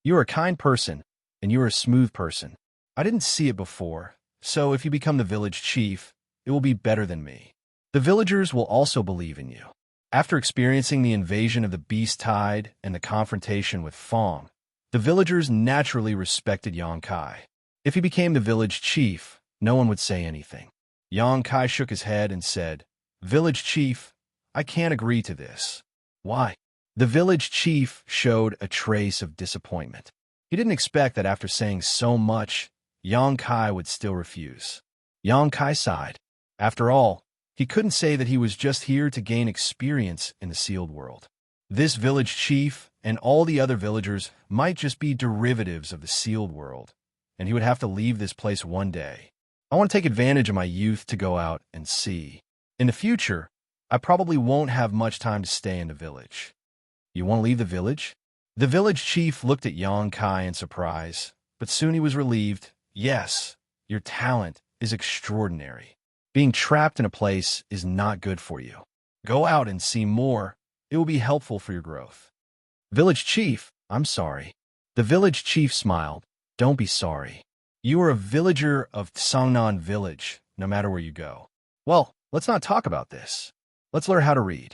"You are a kind person, and you are a smooth person. I didn't see it before, so if you become the village chief, it will be better than me. The villagers will also believe in you." After experiencing the invasion of the beast tide and the confrontation with Fong, the villagers naturally respected Xianxia. If he became the village chief, no one would say anything. Xianxia shook his head and said, "Village chief, I can't agree to this." "Why?" The village chief showed a trace of disappointment. He didn't expect that after saying so much, Xianxia would still refuse. Xianxia sighed. After all, he couldn't say that he was just here to gain experience in the sealed world. This village chief and all the other villagers might just be derivatives of the sealed world, and he would have to leave this place one day. "I want to take advantage of my youth to go out and see. In the future, I probably won't have much time to stay in the village." "You want to leave the village?" The village chief looked at Xianxia in surprise, but soon he was relieved. "Yes, your talent is extraordinary. Being trapped in a place is not good for you. Go out and see more. It will be helpful for your growth." "Village chief, I'm sorry." The village chief smiled. "Don't be sorry. You are a villager of Songnan village, no matter where you go." "Well, Let's not talk about this. Let's learn how to read.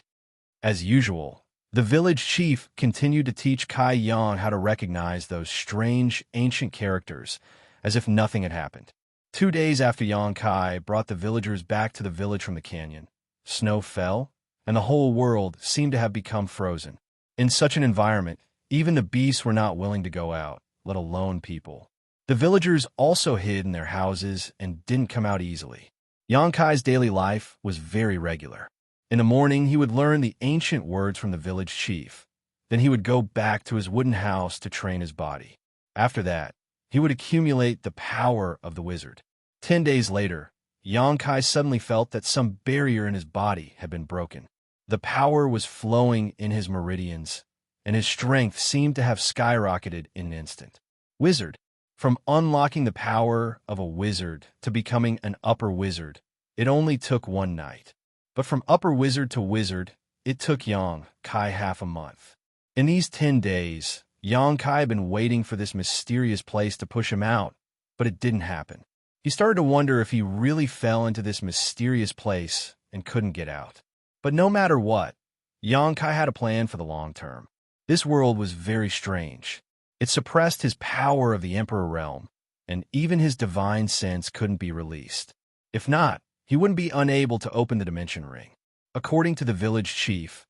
As usual, the village chief continued to teach Kai Yang how to recognize those strange, ancient characters, as if nothing had happened. 2 days after Yang Kai brought the villagers back to the village from the canyon, snow fell, and the whole world seemed to have become frozen. In such an environment, even the beasts were not willing to go out, let alone people. The villagers also hid in their houses and didn't come out easily. Yang Kai's daily life was very regular. In the morning, he would learn the ancient words from the village chief. Then he would go back to his wooden house to train his body. After that, he would accumulate the power of the wizard. 10 days later, Yang Kai suddenly felt that some barrier in his body had been broken. The power was flowing in his meridians, and his strength seemed to have skyrocketed in an instant. Wizard. From unlocking the power of a wizard to becoming an upper wizard, it only took one night. But from upper wizard to wizard, it took Yang Kai half a month. In these 10 days, Yang Kai had been waiting for this mysterious place to push him out, but it didn't happen. He started to wonder if he really fell into this mysterious place and couldn't get out. But no matter what, Yang Kai had a plan for the long term. This world was very strange. It suppressed his power of the Emperor realm, and even his divine sense couldn't be released. If not, he wouldn't be unable to open the dimension ring. According to the village chief,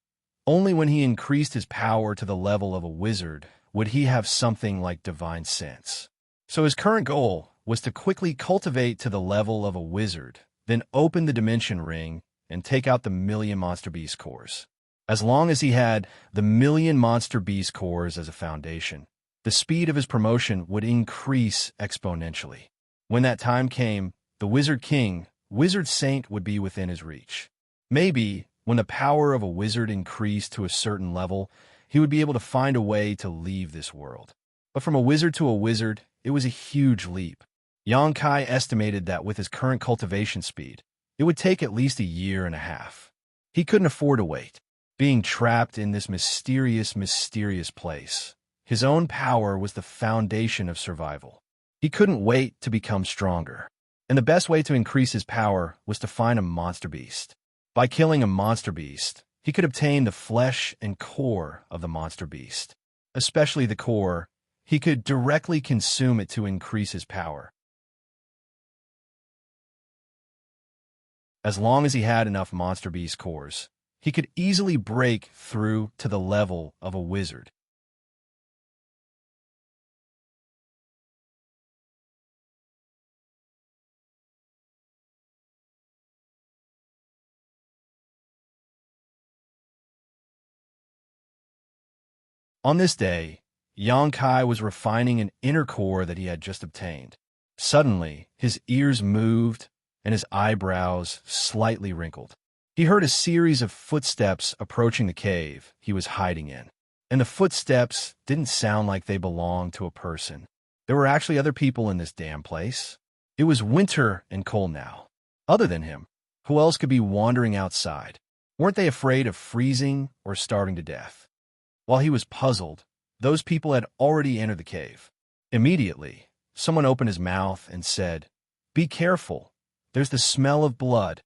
only when he increased his power to the level of a wizard would he have something like divine sense. So his current goal was to quickly cultivate to the level of a wizard, then open the dimension ring and take out the million Monster Beast cores. As long as he had the million Monster Beast cores as a foundation, the speed of his promotion would increase exponentially. When that time came, the Wizard King, Wizard Saint would be within his reach. Maybe, when the power of a wizard increased to a certain level, he would be able to find a way to leave this world. But from a wizard to a wizard, it was a huge leap. Yang Kai estimated that with his current cultivation speed, it would take at least a year and a half. He couldn't afford to wait. Being trapped in this mysterious place, his own power was the foundation of survival. He couldn't wait to become stronger. And the best way to increase his power was to find a monster beast. By killing a monster beast, he could obtain the flesh and core of the monster beast. Especially the core, he could directly consume it to increase his power. As long as he had enough monster beast cores, he could easily break through to the level of a wizard. On this day, Yang Kai was refining an inner core that he had just obtained. Suddenly, his ears moved and his eyebrows slightly wrinkled. He heard a series of footsteps approaching the cave he was hiding in. And the footsteps didn't sound like they belonged to a person. There were actually other people in this damn place. It was winter and cold now. Other than him, who else could be wandering outside? Weren't they afraid of freezing or starving to death? While he was puzzled, those people had already entered the cave. Immediately, someone opened his mouth and said, "Be careful, there's the smell of blood."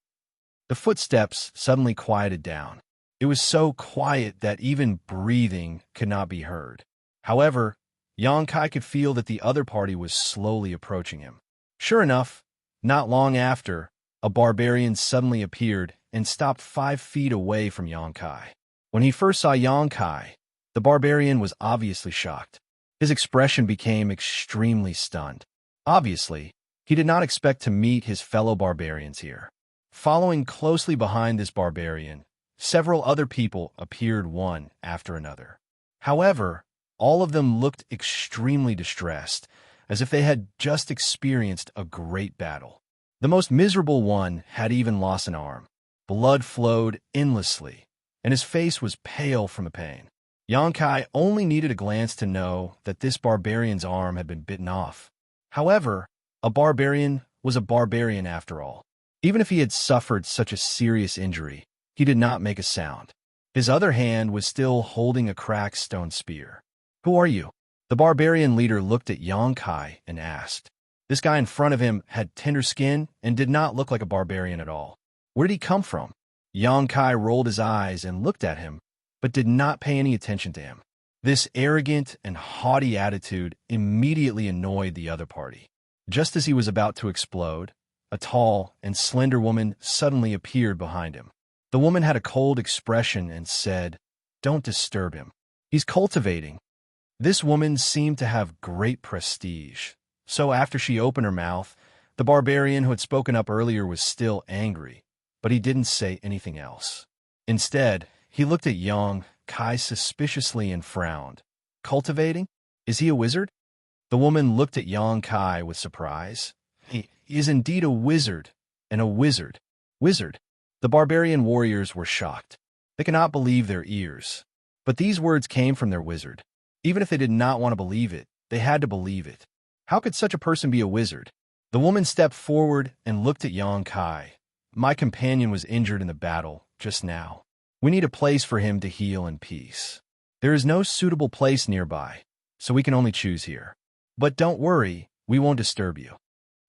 The footsteps suddenly quieted down. It was so quiet that even breathing could not be heard. However, Yang Kai could feel that the other party was slowly approaching him. Sure enough, not long after, a barbarian suddenly appeared and stopped 5 feet away from Yang Kai. When he first saw Yang Kai, the barbarian was obviously shocked. His expression became extremely stunned. Obviously, he did not expect to meet his fellow barbarians here. Following closely behind this barbarian, several other people appeared one after another. However, all of them looked extremely distressed, as if they had just experienced a great battle. The most miserable one had even lost an arm. Blood flowed endlessly, and his face was pale from the pain. Yang Kai only needed a glance to know that this barbarian's arm had been bitten off. However, a barbarian was a barbarian after all. Even if he had suffered such a serious injury, he did not make a sound. His other hand was still holding a cracked stone spear. "Who are you?" The barbarian leader looked at Yang Kai and asked. This guy in front of him had tender skin and did not look like a barbarian at all. Where did he come from? Yang Kai rolled his eyes and looked at him, but did not pay any attention to him. This arrogant and haughty attitude immediately annoyed the other party. Just as he was about to explode, a tall and slender woman suddenly appeared behind him. The woman had a cold expression and said, "Don't disturb him. He's cultivating." This woman seemed to have great prestige. So after she opened her mouth, the barbarian who had spoken up earlier was still angry, but he didn't say anything else. Instead, he looked at Yang Kai suspiciously and frowned. Cultivating? Is he a wizard? The woman looked at Yang Kai with surprise. He is indeed a wizard, and a wizard. Wizard. The barbarian warriors were shocked. They could not believe their ears. But these words came from their wizard. Even if they did not want to believe it, they had to believe it. How could such a person be a wizard? The woman stepped forward and looked at Yang Kai. My companion was injured in the battle just now. We need a place for him to heal in peace. There is no suitable place nearby, so we can only choose here. But don't worry, we won't disturb you.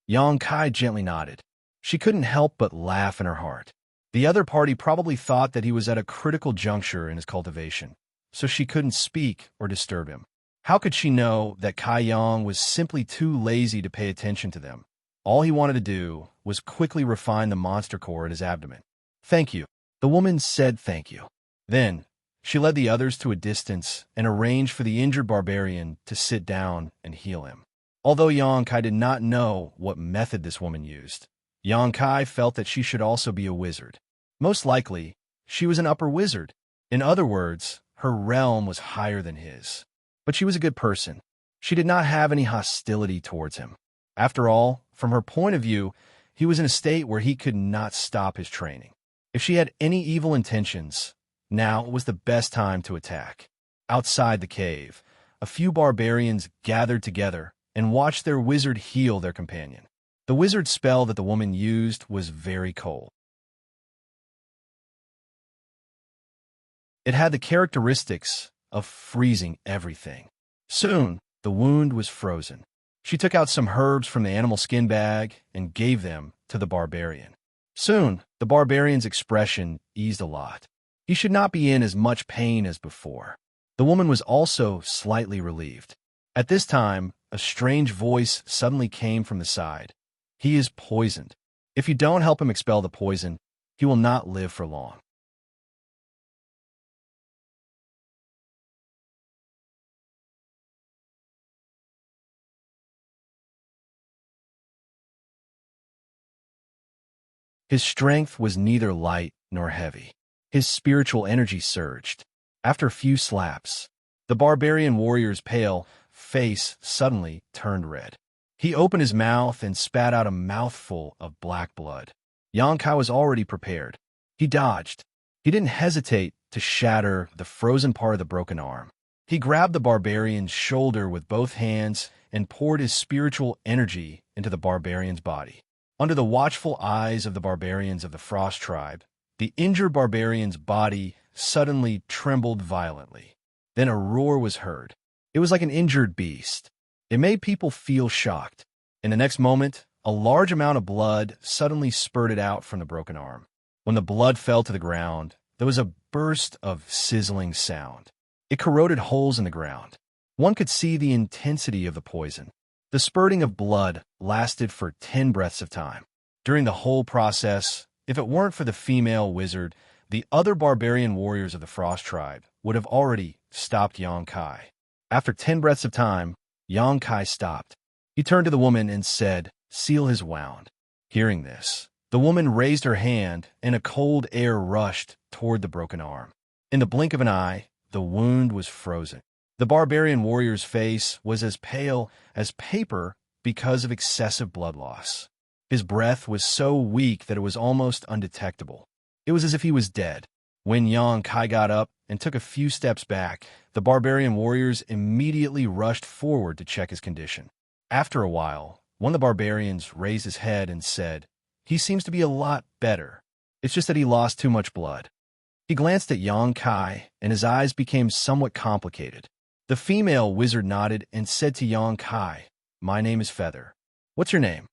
Yang Kai gently nodded. She couldn't help but laugh in her heart. The other party probably thought that he was at a critical juncture in his cultivation, so she couldn't speak or disturb him. How could she know that Kai Yang was simply too lazy to pay attention to them? All he wanted to do was quickly refine the monster core in his abdomen. Thank you. The woman said thank you. Then, she led the others to a distance and arranged for the injured barbarian to sit down and heal him. Although Yang Kai did not know what method this woman used, Yang Kai felt that she should also be a wizard. Most likely, she was an upper wizard. In other words, her realm was higher than his. But she was a good person. She did not have any hostility towards him. After all, from her point of view, he was in a state where he could not stop his training. If she had any evil intentions, now was the best time to attack. Outside the cave, a few barbarians gathered together and watched their wizard heal their companion. The wizard spell that the woman used was very cold. It had the characteristics of freezing everything. Soon, the wound was frozen. She took out some herbs from the animal skin bag and gave them to the barbarian. Soon, the barbarian's expression eased a lot. He should not be in as much pain as before. The woman was also slightly relieved. At this time, a strange voice suddenly came from the side. He is poisoned. If you don't help him expel the poison, he will not live for long. His strength was neither light nor heavy. His spiritual energy surged. After a few slaps, the barbarian warrior's pale face suddenly turned red. He opened his mouth and spat out a mouthful of black blood. Yang Kai was already prepared. He dodged. He didn't hesitate to shatter the frozen part of the broken arm. He grabbed the barbarian's shoulder with both hands and poured his spiritual energy into the barbarian's body. Under the watchful eyes of the barbarians of the Frost tribe, the injured barbarian's body suddenly trembled violently. Then a roar was heard. It was like an injured beast. It made people feel shocked. In the next moment, a large amount of blood suddenly spurted out from the broken arm. When the blood fell to the ground, there was a burst of sizzling sound. It corroded holes in the ground. One could see the intensity of the poison. The spurting of blood lasted for 10 breaths of time. During the whole process, if it weren't for the female wizard, the other barbarian warriors of the Frost tribe would have already stopped Yang Kai. After 10 breaths of time, Yang Kai stopped. He turned to the woman and said, "Seal his wound." Hearing this, the woman raised her hand and a cold air rushed toward the broken arm. In the blink of an eye, the wound was frozen. The barbarian warrior's face was as pale as paper because of excessive blood loss. His breath was so weak that it was almost undetectable. It was as if he was dead. When Yang Kai got up and took a few steps back, the barbarian warriors immediately rushed forward to check his condition. After a while, one of the barbarians raised his head and said, "He seems to be a lot better. It's just that he lost too much blood." He glanced at Yang Kai, and his eyes became somewhat complicated. The female wizard nodded and said to Yang Kai, "My name is Feather. What's your name?"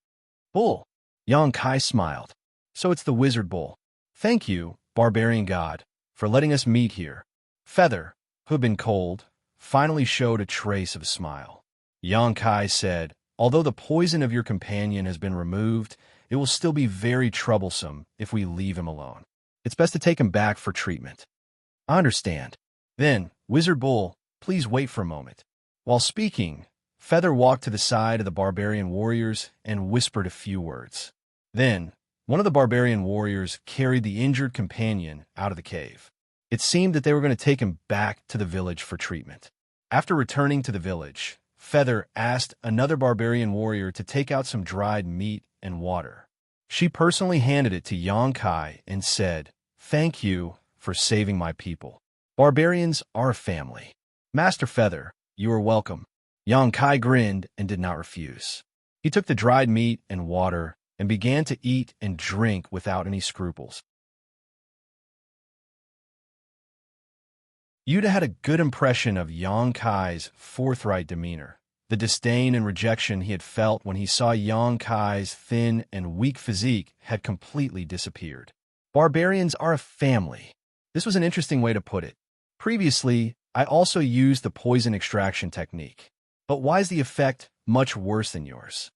"Bull." Yang Kai smiled. "So it's the wizard Bull. Thank you, barbarian god, for letting us meet here. Feather, who had been cold, finally showed a trace of a smile. Xianxia said, although the poison of your companion has been removed, it will still be very troublesome if we leave him alone. It's best to take him back for treatment. I understand. Then, Wizard Bull, please wait for a moment. While speaking, Feather walked to the side of the barbarian warriors and whispered a few words. Then, one of the barbarian warriors carried the injured companion out of the cave. It seemed that they were going to take him back to the village for treatment. After returning to the village, Feather asked another barbarian warrior to take out some dried meat and water. She personally handed it to Xianxia and said, "Thank you for saving my people. Barbarians are a family." Master Feather, you are welcome. Xianxia grinned and did not refuse. He took the dried meat and water and began to eat and drink without any scruples. Yuta had a good impression of Xianxia's forthright demeanor. The disdain and rejection he had felt when he saw Xianxia's thin and weak physique had completely disappeared. Barbarians are a family. This was an interesting way to put it. Previously, I also used the poison extraction technique. But why is the effect much worse than yours?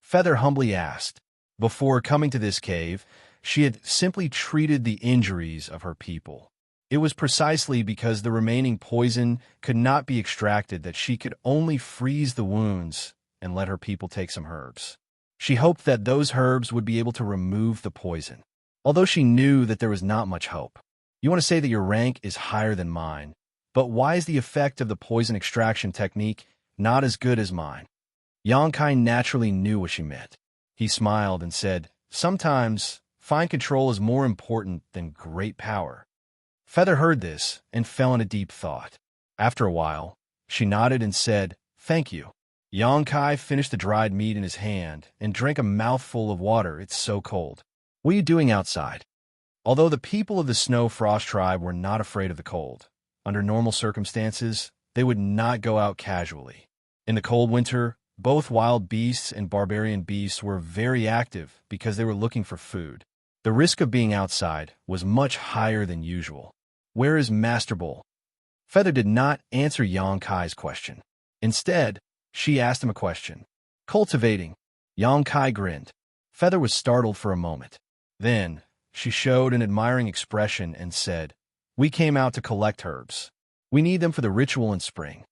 Feather humbly asked. Before coming to this cave, she had simply treated the injuries of her people. It was precisely because the remaining poison could not be extracted that she could only freeze the wounds and let her people take some herbs. She hoped that those herbs would be able to remove the poison, although she knew that there was not much hope. You want to say that your rank is higher than mine, but why is the effect of the poison extraction technique not as good as mine? Xianxia naturally knew what she meant. He smiled and said, sometimes fine control is more important than great power. Feather heard this and fell in a deep thought. After a while, she nodded and said, thank you. Xianxia finished the dried meat in his hand and drank a mouthful of water. It's so cold. What are you doing outside? Although the people of the Snow Frost tribe were not afraid of the cold, under normal circumstances, they would not go out casually. In the cold winter, both wild beasts and barbarian beasts were very active because they were looking for food. The risk of being outside was much higher than usual. Where is Master Bull? Feather did not answer Xianxia's question. Instead, she asked him a question. Cultivating. Xianxia grinned. Feather was startled for a moment. Then, she showed an admiring expression and said, we came out to collect herbs. We need them for the ritual in spring.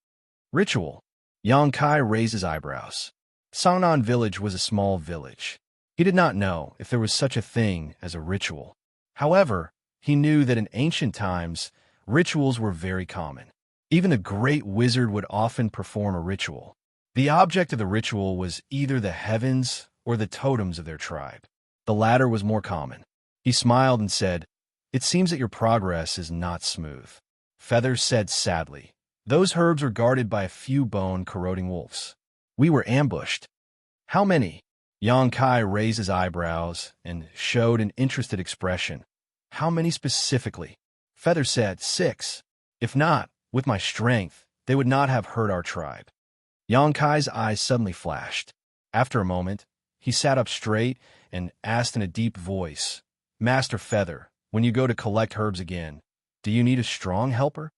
Ritual? Xianxia raised his eyebrows. Sangnan village was a small village. He did not know if there was such a thing as a ritual. However, he knew that in ancient times, rituals were very common. Even the great wizard would often perform a ritual. The object of the ritual was either the heavens or the totems of their tribe. The latter was more common. He smiled and said, it seems that your progress is not smooth. Feather said sadly, those herbs were guarded by a few bone-corroding wolves. We were ambushed. How many? Xianxia raised his eyebrows and showed an interested expression. How many specifically? Feather said, 6. If not, with my strength, they would not have hurt our tribe. Xianxia's eyes suddenly flashed. After a moment, he sat up straight and asked in a deep voice, Master Feather, when you go to collect herbs again, do you need a strong helper?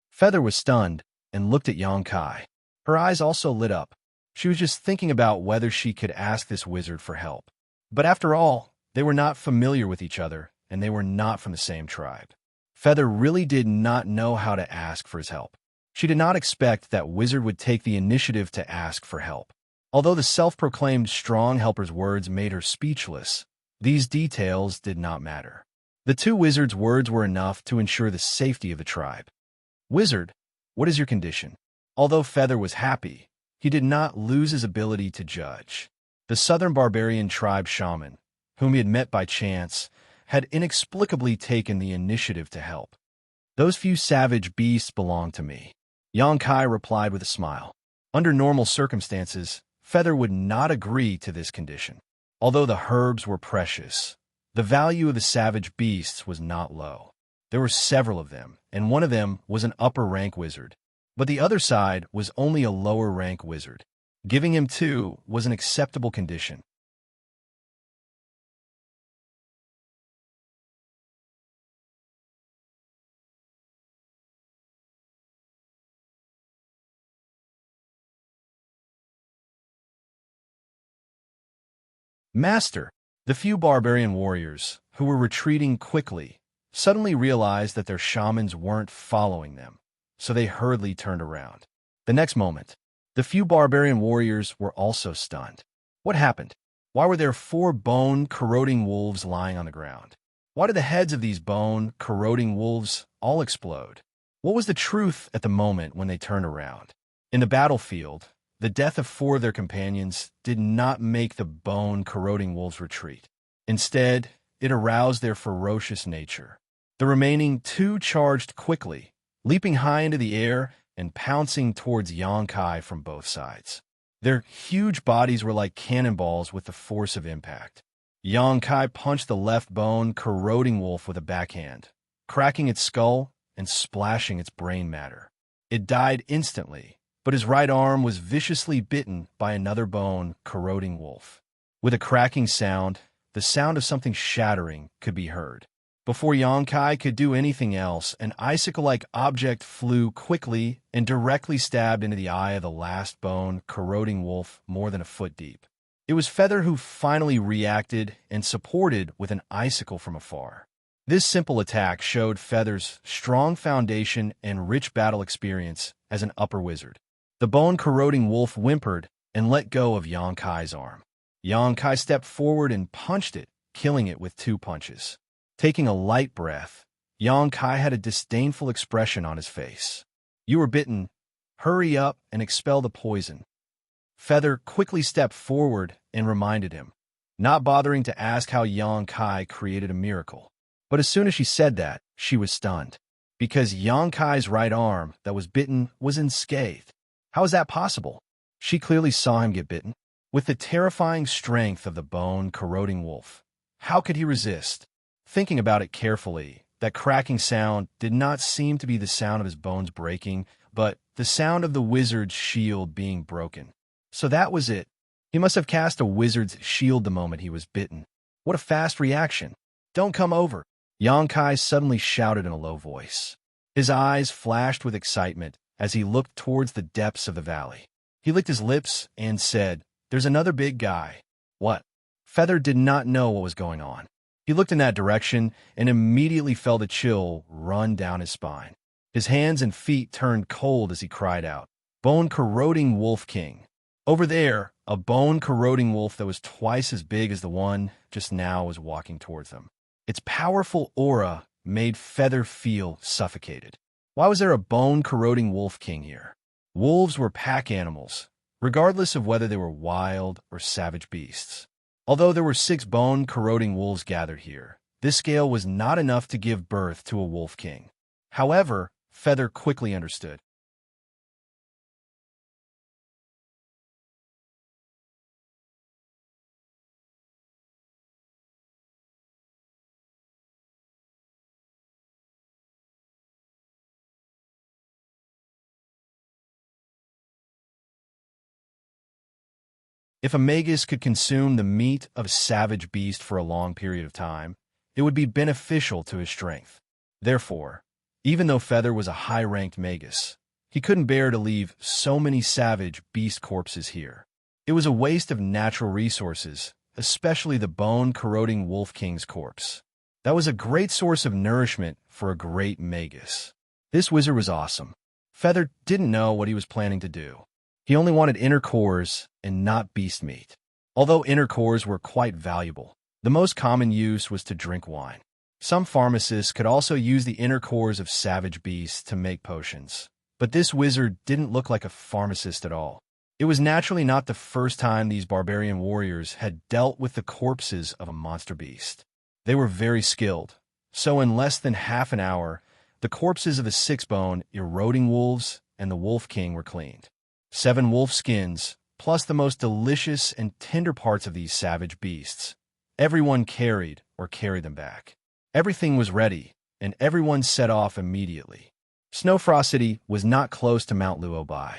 Feather was stunned and looked at Xianxia. Her eyes also lit up. She was just thinking about whether she could ask this wizard for help. But after all, they were not familiar with each other, and they were not from the same tribe. Feather really did not know how to ask for his help. She did not expect that wizard would take the initiative to ask for help. Although the self-proclaimed strong helper's words made her speechless, these details did not matter. The two wizards' words were enough to ensure the safety of the tribe. Wizard, what is your condition? Although Feather was happy, he did not lose his ability to judge. The southern barbarian tribe shaman, whom he had met by chance, had inexplicably taken the initiative to help. Those few savage beasts belong to me. Xianxia replied with a smile. Under normal circumstances, Feather would not agree to this condition. Although the herbs were precious, the value of the savage beasts was not low. There were several of them, and one of them was an upper-rank wizard. But the other side was only a lower-rank wizard. Giving him 2 was an acceptable condition. Master, the few barbarian warriors, who were retreating quickly, suddenly realized that their shamans weren't following them, so they hurriedly turned around. The next moment, the few barbarian warriors were also stunned. What happened? Why were there 4 bone-corroding wolves lying on the ground? Why did the heads of these bone-corroding wolves all explode? What was the truth at the moment when they turned around? In the battlefield, the death of 4 of their companions did not make the bone-corroding wolves retreat. Instead, it aroused their ferocious nature. The remaining 2 charged quickly, leaping high into the air and pouncing towards Xianxia from both sides. Their huge bodies were like cannonballs with the force of impact. Xianxia punched the left bone-corroding wolf with a backhand, cracking its skull and splashing its brain matter. It died instantly, but his right arm was viciously bitten by another bone-corroding wolf. With a cracking sound, the sound of something shattering could be heard. Before Xianxia could do anything else, an icicle-like object flew quickly and directly stabbed into the eye of the last bone-corroding wolf more than a foot deep. It was Feather who finally reacted and supported with an icicle from afar. This simple attack showed Feather's strong foundation and rich battle experience as an upper wizard. The bone-corroding wolf whimpered and let go of Xianxia's arm. Xianxia stepped forward and punched it, killing it with 2 punches. Taking a light breath, Xianxia had a disdainful expression on his face. "You were bitten. Hurry up and expel the poison." Feather quickly stepped forward and reminded him, not bothering to ask how Xianxia created a miracle. But as soon as she said that, she was stunned, because Xianxia's right arm that was bitten was unscathed. How is that possible? She clearly saw him get bitten. With the terrifying strength of the bone-corroding wolf, how could he resist? Thinking about it carefully, that cracking sound did not seem to be the sound of his bones breaking, but the sound of the wizard's shield being broken. So that was it. He must have cast a wizard's shield the moment he was bitten. What a fast reaction. "Don't come over," Xianxia suddenly shouted in a low voice. His eyes flashed with excitement as he looked towards the depths of the valley. He licked his lips and said, "There's another big guy." What? Feather did not know what was going on. He looked in that direction and immediately felt a chill run down his spine. His hands and feet turned cold as he cried out, "Bone-corroding Wolf King." Over there, a bone-corroding wolf that was twice as big as the one just now was walking towards them. Its powerful aura made Feather feel suffocated. Why was there a bone-corroding wolf king here? Wolves were pack animals, regardless of whether they were wild or savage beasts. Although there were 6 bone-corroding wolves gathered here, this scale was not enough to give birth to a wolf king. However, Feather quickly understood. If a magus could consume the meat of a savage beast for a long period of time, it would be beneficial to his strength. Therefore, even though Feather was a high-ranked magus, he couldn't bear to leave so many savage beast corpses here. It was a waste of natural resources, especially the bone-corroding Wolf King's corpse. That was a great source of nourishment for a great magus. This wizard was awesome. Feather didn't know what he was planning to do. He only wanted inner cores and not beast meat. Although inner cores were quite valuable, the most common use was to drink wine. Some pharmacists could also use the inner cores of savage beasts to make potions, but this wizard didn't look like a pharmacist at all. It was naturally not the first time these barbarian warriors had dealt with the corpses of a monster beast. They were very skilled, so in less than half an hour, the corpses of the 6-bone eroding wolves and the Wolf King were cleaned. 7 wolf skins, plus the most delicious and tender parts of these savage beasts. Everyone carried them back. Everything was ready, and everyone set off immediately. Snowfrost City was not close to Mount Luobai.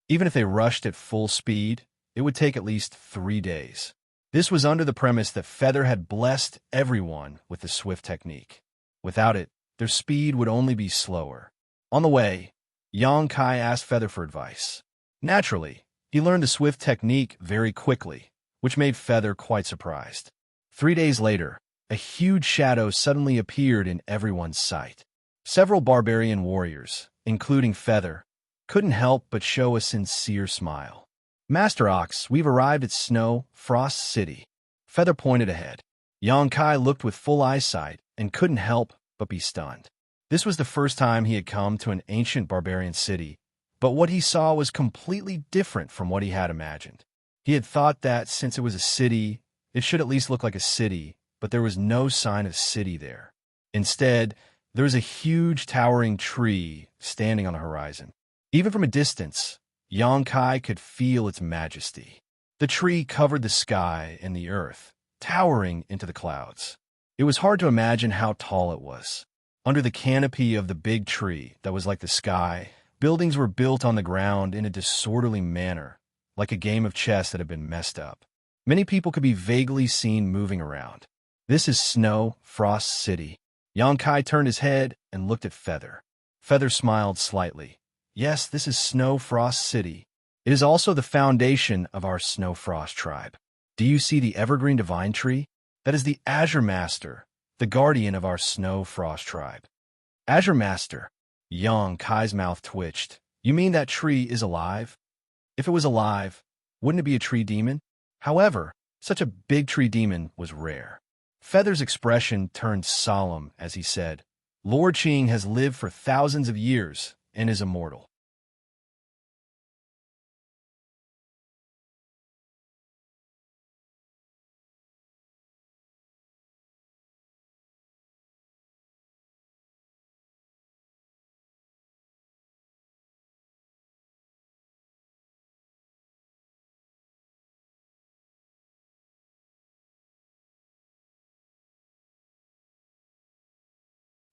Even if they rushed at full speed, it would take at least 3 days. This was under the premise that Feather had blessed everyone with the swift technique. Without it, their speed would only be slower. On the way, Xianxia asked Feather for advice. Naturally, he learned the swift technique very quickly, which made Feather quite surprised. 3 days later, a huge shadow suddenly appeared in everyone's sight. Several barbarian warriors, including Feather, couldn't help but show a sincere smile. "Master Ox, we've arrived at Snow Frost City." Feather pointed ahead. Xianxia looked with full eyesight and couldn't help but be stunned. This was the first time he had come to an ancient barbarian city, but what he saw was completely different from what he had imagined. He had thought that since it was a city, it should at least look like a city, but there was no sign of city there. Instead, there was a huge towering tree standing on the horizon. Even from a distance, Xianxia could feel its majesty. The tree covered the sky and the earth, towering into the clouds. It was hard to imagine how tall it was. Under the canopy of the big tree that was like the sky, buildings were built on the ground in a disorderly manner, like a game of chess that had been messed up. Many people could be vaguely seen moving around. "This is Snow Frost City." Xianxia turned his head and looked at Feather. Feather smiled slightly. "Yes, this is Snow Frost City. It is also the foundation of our Snow Frost tribe. Do you see the evergreen divine tree? That is the Azure Master, the guardian of our Snow Frost tribe." "Azure Master?" Xianxia's mouth twitched. "You mean that tree is alive?" "If it was alive, wouldn't it be a tree demon?" However, such a big tree demon was rare. Feather's expression turned solemn as he said, "Lord Qing has lived for thousands of years and is immortal."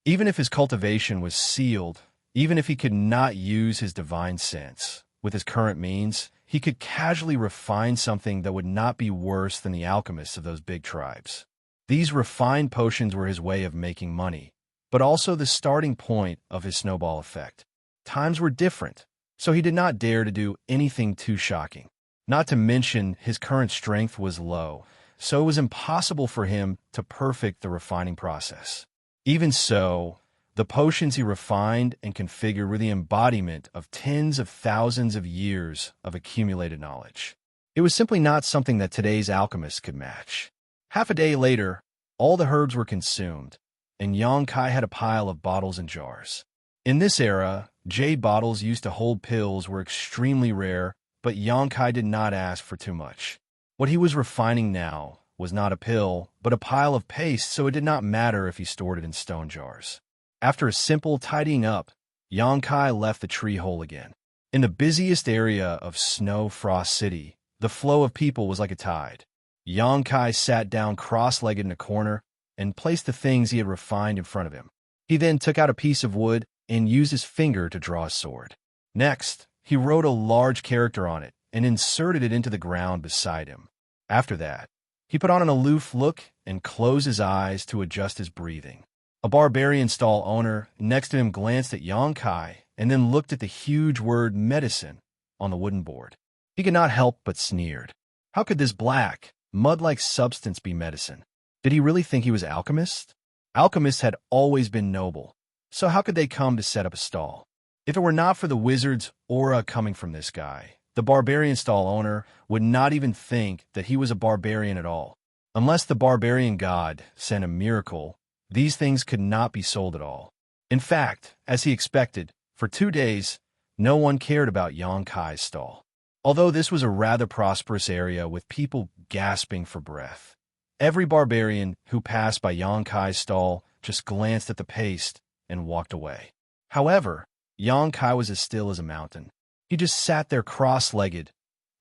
Even if his cultivation was sealed, even if he could not use his divine sense, with his current means, he could casually refine something that would not be worse than the alchemists of those big tribes. These refined potions were his way of making money, but also the starting point of his snowball effect. Times were different, so he did not dare to do anything too shocking. Not to mention, his current strength was low, so it was impossible for him to perfect the refining process. Even so, the potions he refined and configured were the embodiment of tens of thousands of years of accumulated knowledge. It was simply not something that today's alchemists could match. Half a day later, all the herbs were consumed, and Xianxia had a pile of bottles and jars. In this era, jade bottles used to hold pills were extremely rare, but Xianxia did not ask for too much. What he was refining now was not a pill, but a pile of paste, so it did not matter if he stored it in stone jars. After a simple tidying up, Xianxia left the tree hole again. In the busiest area of Snow Frost City, the flow of people was like a tide. Xianxia sat down cross-legged in a corner and placed the things he had refined in front of him. He then took out a piece of wood and used his finger to draw a sword. Next, he wrote a large character on it and inserted it into the ground beside him. After that, he put on an aloof look and closed his eyes to adjust his breathing. A barbarian stall owner next to him glanced at Xianxia and then looked at the huge word medicine on the wooden board. He could not help but sneered. How could this black, mud-like substance be medicine? Did he really think he was alchemist? Alchemists had always been noble, so how could they come to set up a stall? If it were not for the wizard's aura coming from this guy, the barbarian stall owner would not even think that he was a barbarian at all. Unless the barbarian god sent a miracle, these things could not be sold at all. In fact, as he expected, for 2 days, no one cared about Xianxia's stall. Although this was a rather prosperous area with people gasping for breath, every barbarian who passed by Xianxia's stall just glanced at the paste and walked away. However, Xianxia was as still as a mountain. He just sat there cross-legged,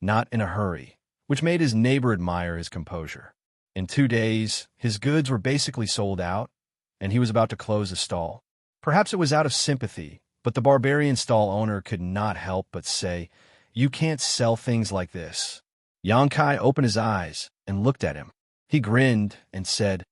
not in a hurry, which made his neighbor admire his composure. In 2 days, his goods were basically sold out, and he was about to close the stall. Perhaps it was out of sympathy, but the barbarian stall owner could not help but say, "You can't sell things like this." Xianxia opened his eyes and looked at him. He grinned and said,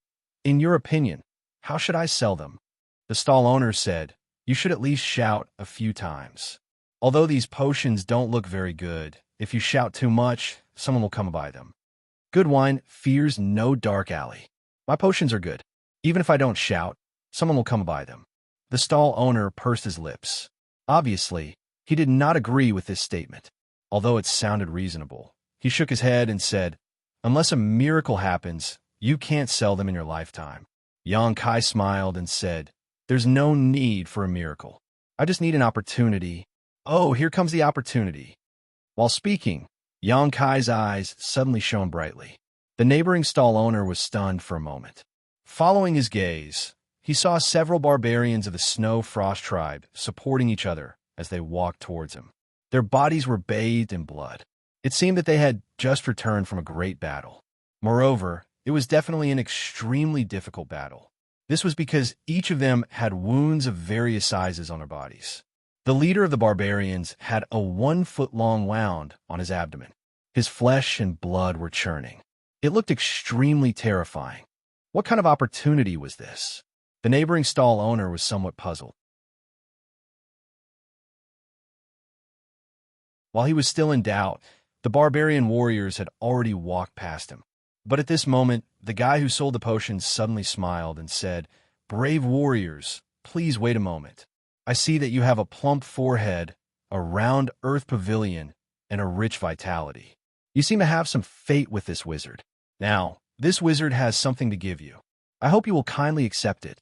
"In your opinion, how should I sell them?" The stall owner said, "You should at least shout a few times. Although these potions don't look very good, if you shout too much, someone will come buy them." Good wine fears no dark alley. My potions are good. Even if I don't shout, someone will come by them. The stall owner pursed his lips. Obviously, he did not agree with this statement. Although it sounded reasonable, he shook his head and said, "Unless a miracle happens, you can't sell them in your lifetime." Xianxia smiled and said, "There's no need for a miracle. I just need an opportunity." "Oh, here comes the opportunity." While speaking, Xianxia's eyes suddenly shone brightly. The neighboring stall owner was stunned for a moment. Following his gaze, he saw several barbarians of the Snow Frost tribe supporting each other as they walked towards him. Their bodies were bathed in blood. It seemed that they had just returned from a great battle. Moreover, it was definitely an extremely difficult battle. This was because each of them had wounds of various sizes on their bodies. The leader of the barbarians had a 1-foot-long wound on his abdomen. His flesh and blood were churning. It looked extremely terrifying. What kind of opportunity was this? The neighboring stall owner was somewhat puzzled. While he was still in doubt, the barbarian warriors had already walked past him. But at this moment, the guy who sold the potions suddenly smiled and said, "Brave warriors, please wait a moment. I see that you have a plump forehead, a round earth pavilion, and a rich vitality. You seem to have some fate with this wizard. Now, this wizard has something to give you. I hope you will kindly accept it."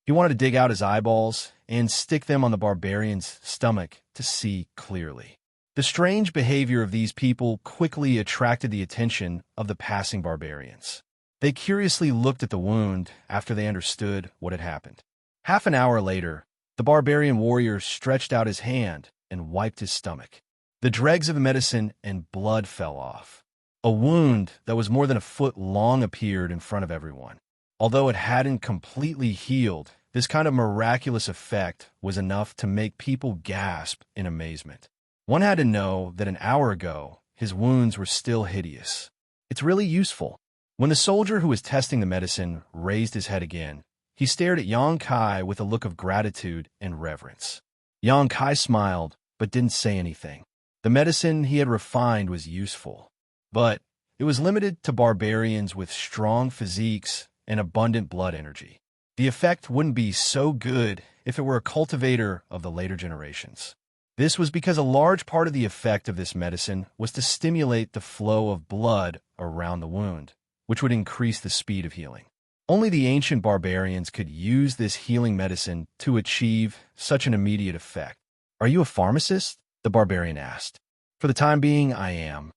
He wanted to dig out his eyeballs and stick them on the barbarian's stomach to see clearly. The strange behavior of these people quickly attracted the attention of the passing barbarians. They curiously looked at the wound after they understood what had happened. Half an hour later, the barbarian warrior stretched out his hand and wiped his stomach. The dregs of the medicine and blood fell off. A wound that was more than a foot long appeared in front of everyone. Although it hadn't completely healed, this kind of miraculous effect was enough to make people gasp in amazement. One had to know that an hour ago, his wounds were still hideous. It's really useful. When the soldier who was testing the medicine raised his head again, he stared at Xianxia with a look of gratitude and reverence. Xianxia smiled, but didn't say anything. The medicine he had refined was useful, but it was limited to barbarians with strong physiques and abundant blood energy. The effect wouldn't be so good if it were a cultivator of the later generations. This was because a large part of the effect of this medicine was to stimulate the flow of blood around the wound, which would increase the speed of healing. Only the ancient barbarians could use this healing medicine to achieve such an immediate effect. "Are you a pharmacist?" the barbarian asked. "For the time being, I am."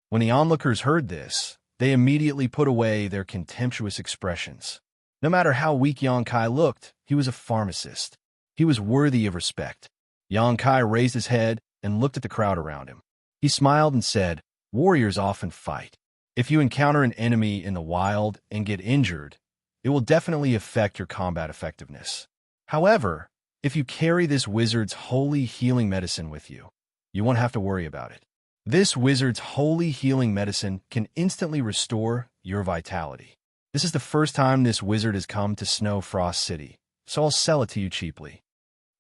When the onlookers heard this, they immediately put away their contemptuous expressions. No matter how weak Xianxia looked, he was a pharmacist. He was worthy of respect. Xianxia raised his head and looked at the crowd around him. He smiled and said, "Warriors often fight. If you encounter an enemy in the wild and get injured, it will definitely affect your combat effectiveness. However, if you carry this wizard's holy healing medicine with you, you won't have to worry about it. This wizard's holy healing medicine can instantly restore your vitality. This is the first time this wizard has come to Snow Frost City, so I'll sell it to you cheaply."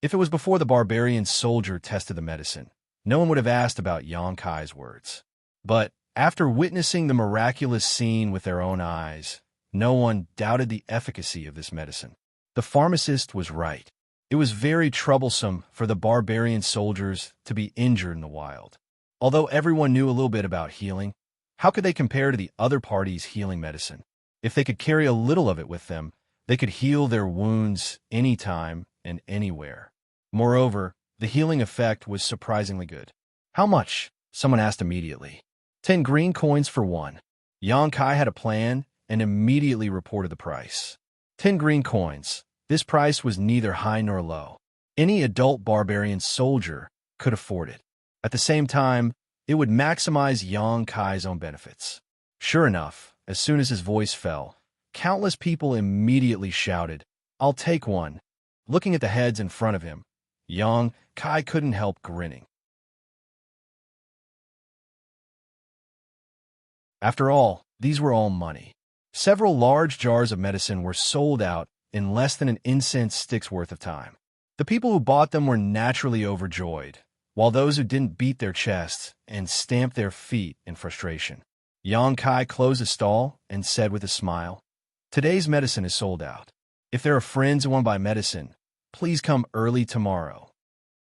If it was before the barbarian soldier tested the medicine, no one would have asked about Xianxia's words. But after witnessing the miraculous scene with their own eyes, no one doubted the efficacy of this medicine. The pharmacist was right. It was very troublesome for the barbarian soldiers to be injured in the wild. Although everyone knew a little bit about healing, how could they compare to the other party's healing medicine? If they could carry a little of it with them, they could heal their wounds anytime and anywhere. Moreover, the healing effect was surprisingly good. "How much?" someone asked immediately. 10 green coins for one." Xianxia had a plan and immediately reported the price. 10 green coins. This price was neither high nor low. Any adult barbarian soldier could afford it. At the same time, it would maximize Xianxia's own benefits. Sure enough, as soon as his voice fell, countless people immediately shouted, "I'll take one." Looking at the heads in front of him, Xianxia couldn't help grinning. After all, these were all money. Several large jars of medicine were sold out in less than an incense stick's worth of time. The people who bought them were naturally overjoyed, while those who didn't beat their chests and stamped their feet in frustration. Xianxia closed his stall and said with a smile, "Today's medicine is sold out. If there are friends who want to buy medicine, please come early tomorrow."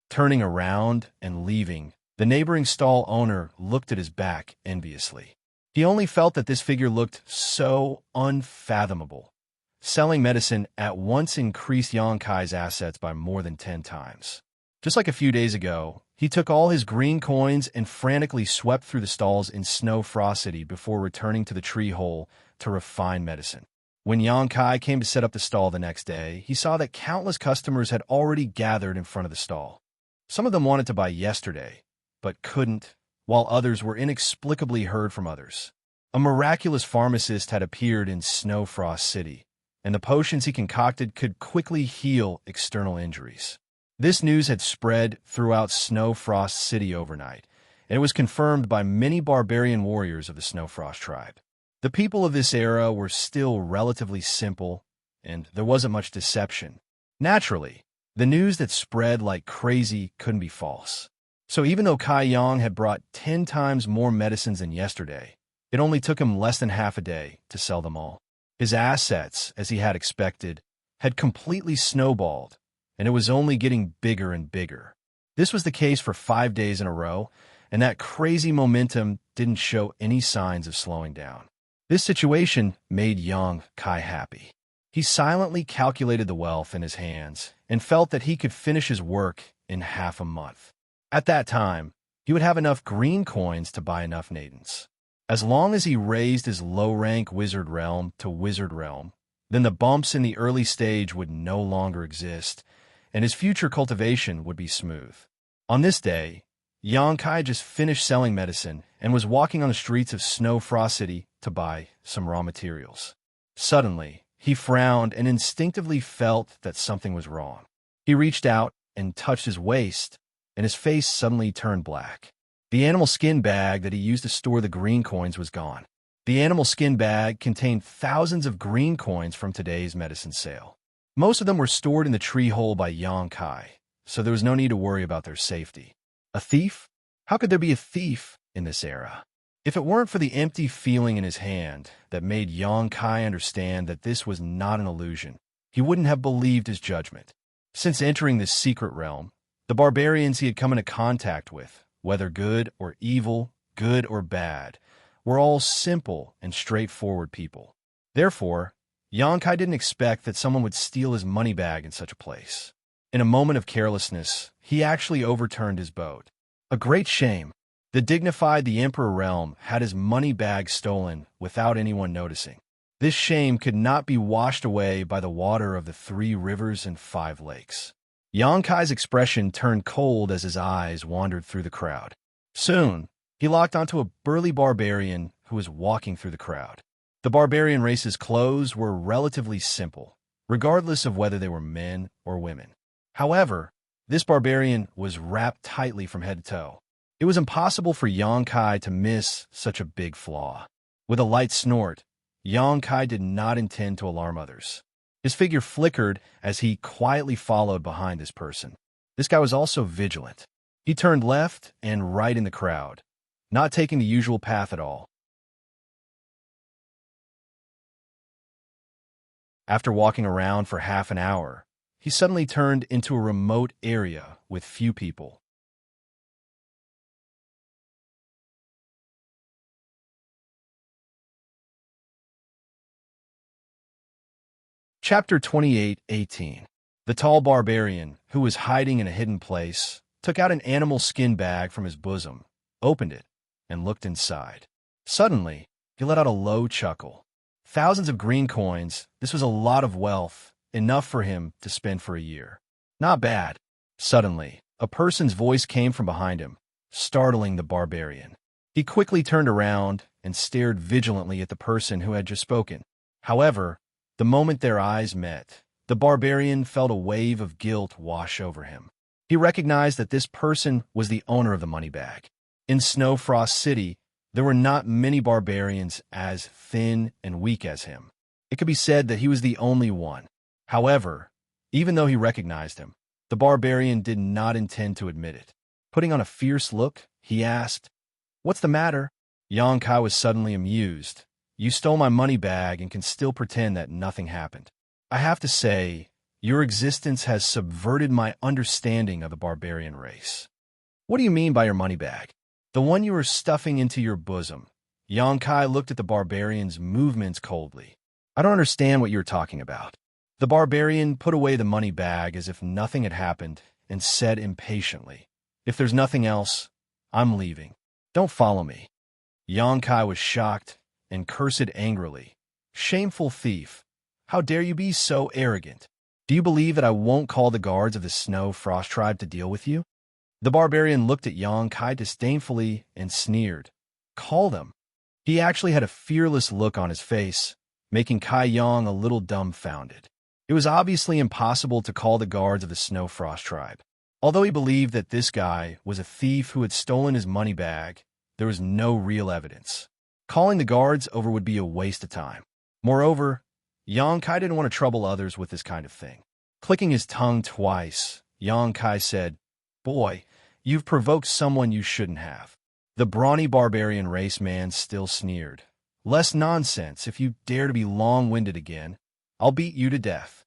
Turning around and leaving, the neighboring stall owner looked at his back enviously. He only felt that this figure looked so unfathomable. Selling medicine at once increased Xianxia's assets by more than 10 times. Just like a few days ago, he took all his green coins and frantically swept through the stalls in Snow Frost City before returning to the tree hole to refine medicine. When Xianxia came to set up the stall the next day, he saw that countless customers had already gathered in front of the stall. Some of them wanted to buy yesterday, but couldn't, while others were inexplicably heard from others. A miraculous pharmacist had appeared in Snow Frost City, and the potions he concocted could quickly heal external injuries. This news had spread throughout Snow Frost City overnight, and it was confirmed by many barbarian warriors of the Snow Frost tribe. The people of this era were still relatively simple, and there wasn't much deception. Naturally, the news that spread like crazy couldn't be false. So even though Kai Yang had brought 10 times more medicines than yesterday, it only took him less than half a day to sell them all. His assets, as he had expected, had completely snowballed, and it was only getting bigger and bigger. This was the case for 5 days in a row, and that crazy momentum didn't show any signs of slowing down. This situation made Xianxia happy. He silently calculated the wealth in his hands and felt that he could finish his work in half a month. At that time, he would have enough green coins to buy enough Natans. As long as he raised his low-rank wizard realm to wizard realm, then the bumps in the early stage would no longer exist, and his future cultivation would be smooth. On this day, Xianxia just finished selling medicine and was walking on the streets of Snow Frost City to buy some raw materials. Suddenly, he frowned and instinctively felt that something was wrong. He reached out and touched his waist, and his face suddenly turned black. The animal skin bag that he used to store the green coins was gone. The animal skin bag contained thousands of green coins from today's medicine sale. Most of them were stored in the tree hole by Xianxia, so there was no need to worry about their safety. A thief? How could there be a thief in this era? If it weren't for the empty feeling in his hand that made Xianxia understand that this was not an illusion, he wouldn't have believed his judgment. Since entering this secret realm, the barbarians he had come into contact with, whether good or evil, good or bad, were all simple and straightforward people. Therefore, Xianxia didn't expect that someone would steal his money bag in such a place. In a moment of carelessness, he actually overturned his boat. A great shame. The dignified the Emperor realm had his money bag stolen without anyone noticing. This shame could not be washed away by the water of the 3 rivers and 5 lakes. Xianxia's expression turned cold as his eyes wandered through the crowd. Soon, he locked onto a burly barbarian who was walking through the crowd. The barbarian race's clothes were relatively simple, regardless of whether they were men or women. However, this barbarian was wrapped tightly from head to toe. It was impossible for Xianxia to miss such a big flaw. With a light snort, Xianxia did not intend to alarm others. His figure flickered as he quietly followed behind this person. This guy was also vigilant. He turned left and right in the crowd, not taking the usual path at all. After walking around for half an hour, he suddenly turned into a remote area with few people. Chapter 28:18. The tall barbarian, who was hiding in a hidden place, took out an animal skin bag from his bosom, opened it, and looked inside. Suddenly, he let out a low chuckle. Thousands of green coins, this was a lot of wealth, enough for him to spend for a year. Not bad. Suddenly, a person's voice came from behind him, startling the barbarian. He quickly turned around and stared vigilantly at the person who had just spoken. However, the moment their eyes met, the barbarian felt a wave of guilt wash over him. He recognized that this person was the owner of the money bag. In Snow Frost City, There were not many barbarians as thin and weak as him. It could be said that he was the only one. However, even though he recognized him, the barbarian did not intend to admit it. Putting on a fierce look, he asked, "What's the matter?" Xianxia was suddenly amused. "You stole my money bag and can still pretend that nothing happened. I have to say, your existence has subverted my understanding of the barbarian race." "What do you mean by your money bag?" "The one you were stuffing into your bosom." Xianxia looked at the barbarian's movements coldly. "I don't understand what you're talking about." The barbarian put away the money bag as if nothing had happened and said impatiently, "If there's nothing else, I'm leaving. Don't follow me." Xianxia was shocked and cursed angrily. "Shameful thief! How dare you be so arrogant? Do you believe that I won't call the guards of the Snow Frost tribe to deal with you?" The barbarian looked at Xianxia disdainfully and sneered. "Call them?" He actually had a fearless look on his face, making Kai Yang a little dumbfounded. It was obviously impossible to call the guards of the Snow Frost tribe. Although he believed that this guy was a thief who had stolen his money bag, there was no real evidence. Calling the guards over would be a waste of time. Moreover, Xianxia didn't want to trouble others with this kind of thing. Clicking his tongue twice, Xianxia said, "Boy, you've provoked someone you shouldn't have." The brawny barbarian race man still sneered. "Less nonsense. If you dare to be long-winded again, I'll beat you to death."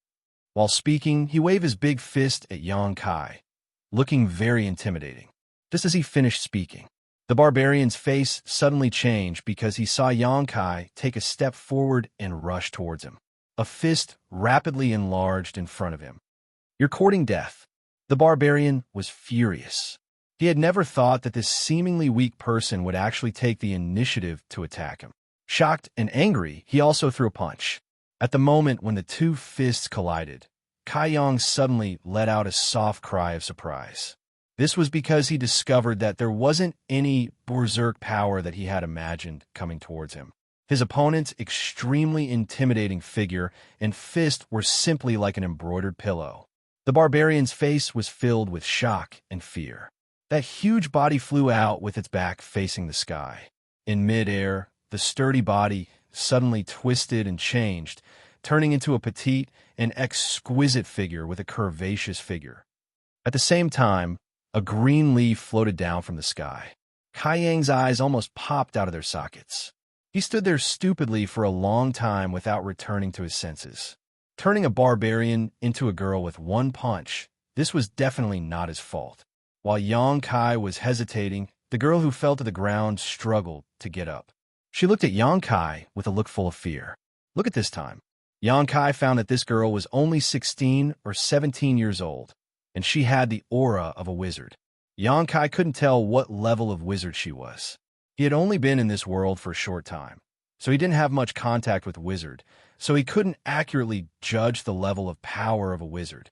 While speaking, he waved his big fist at Xianxia, looking very intimidating. Just as he finished speaking, the barbarian's face suddenly changed because he saw Xianxia take a step forward and rush towards him. A fist rapidly enlarged in front of him. "You're courting death." The barbarian was furious. He had never thought that this seemingly weak person would actually take the initiative to attack him. Shocked and angry, he also threw a punch. At the moment when the two fists collided, Kai Yang suddenly let out a soft cry of surprise. This was because he discovered that there wasn't any berserk power that he had imagined coming towards him. His opponent's extremely intimidating figure and fist were simply like an embroidered pillow. The barbarian's face was filled with shock and fear. That huge body flew out with its back facing the sky. In midair, the sturdy body suddenly twisted and changed, turning into a petite and exquisite figure with a curvaceous figure. At the same time, a green leaf floated down from the sky. Kai Yang's eyes almost popped out of their sockets. He stood there stupidly for a long time without returning to his senses. Turning a barbarian into a girl with one punch, this was definitely not his fault. While Xianxia was hesitating, the girl who fell to the ground struggled to get up. She looked at Xianxia with a look full of fear. Look at this time. Xianxia found that this girl was only 16 or 17 years old, and she had the aura of a wizard. Xianxia couldn't tell what level of wizard she was. He had only been in this world for a short time, so he didn't have much contact with wizard, so he couldn't accurately judge the level of power of a wizard.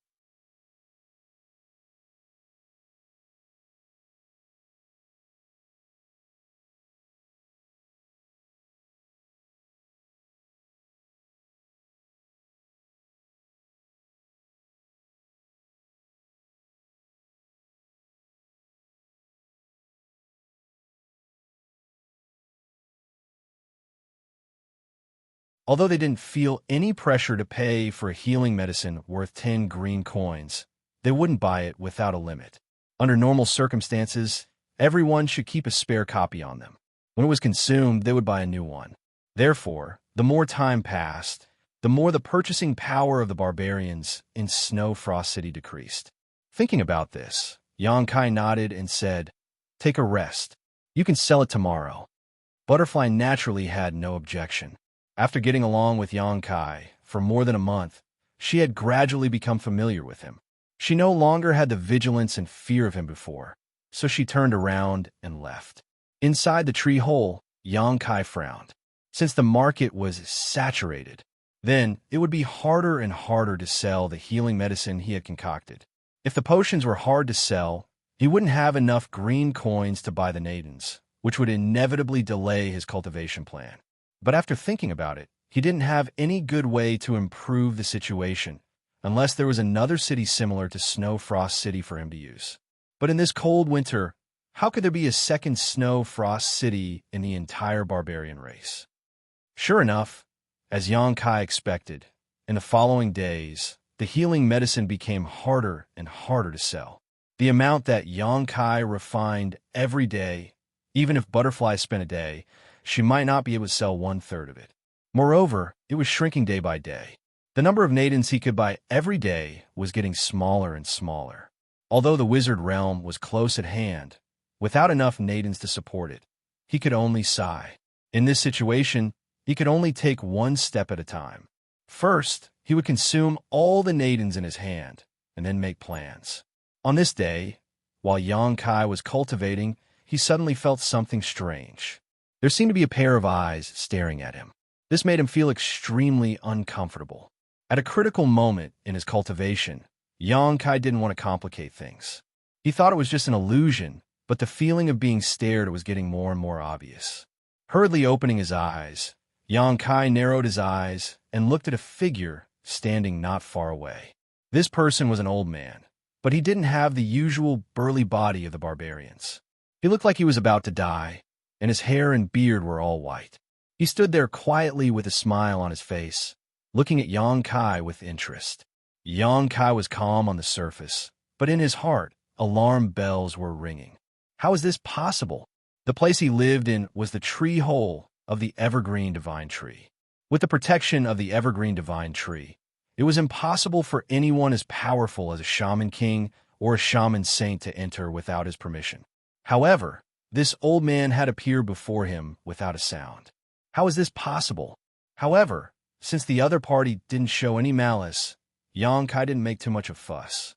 Although they didn't feel any pressure to pay for a healing medicine worth 10 green coins, they wouldn't buy it without a limit. Under normal circumstances, everyone should keep a spare copy on them. When it was consumed, they would buy a new one. Therefore, the more time passed, the more the purchasing power of the barbarians in Snow Frost City decreased. Thinking about this, Xianxia nodded and said, "Take a rest. You can sell it tomorrow." Butterfly naturally had no objection. After getting along with Xianxia for more than a month, she had gradually become familiar with him. She no longer had the vigilance and fear of him before, so she turned around and left. Inside the tree hole, Xianxia frowned. Since the market was saturated, then it would be harder and harder to sell the healing medicine he had concocted. If the potions were hard to sell, he wouldn't have enough green coins to buy the Nadens, which would inevitably delay his cultivation plan. But after thinking about it, he didn't have any good way to improve the situation, unless there was another city similar to Snow Frost City for him to use. But in this cold winter, How could there be a second snow frost city in the entire barbarian race? Sure enough, as Xianxia expected, in the following days, the healing medicine became harder and harder to sell. The amount that Xianxia refined every day, even if Butterfly spent a day, she might not be able to sell 1/3 of it. Moreover, it was shrinking day by day. The number of nadins he could buy every day was getting smaller and smaller. Although the wizard realm was close at hand, without enough nadins to support it, he could only sigh. In this situation, he could only take one step at a time. First, he would consume all the nadins in his hand, and then make plans. On this day, while Xianxia was cultivating, he suddenly felt something strange. There seemed to be a pair of eyes staring at him. This made him feel extremely uncomfortable. At a critical moment in his cultivation, Xianxia didn't want to complicate things. He thought it was just an illusion, but the feeling of being stared was getting more and more obvious. Hurriedly opening his eyes, Xianxia narrowed his eyes and looked at a figure standing not far away. This person was an old man, but he didn't have the usual burly body of the barbarians. He looked like he was about to die, and his hair and beard were all white. He stood there quietly with a smile on his face, looking at Xianxia with interest. Xianxia was calm on the surface, but in his heart, alarm bells were ringing. How was this possible? The place he lived in was the tree hole of the evergreen divine tree. With the protection of the evergreen divine tree, it was impossible for anyone as powerful as a shaman king or a shaman saint to enter without his permission. However, this old man had appeared before him without a sound. How is this possible? However, since the other party didn't show any malice, Xianxia didn't make too much of a fuss.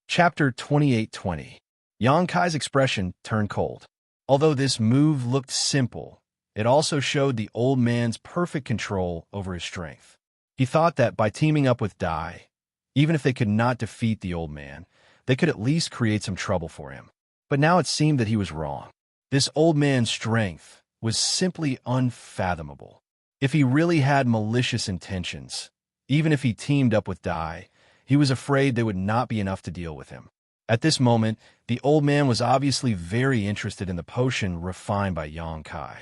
Chapter 28:20. Xianxia's expression turned cold. Although this move looked simple, it also showed the old man's perfect control over his strength. He thought that by teaming up with Dai, even if they could not defeat the old man, they could at least create some trouble for him. But now it seemed that he was wrong. This old man's strength was simply unfathomable. If he really had malicious intentions, even if he teamed up with Dai, he was afraid they would not be enough to deal with him. At this moment, the old man was obviously very interested in the potion refined by Xianxia.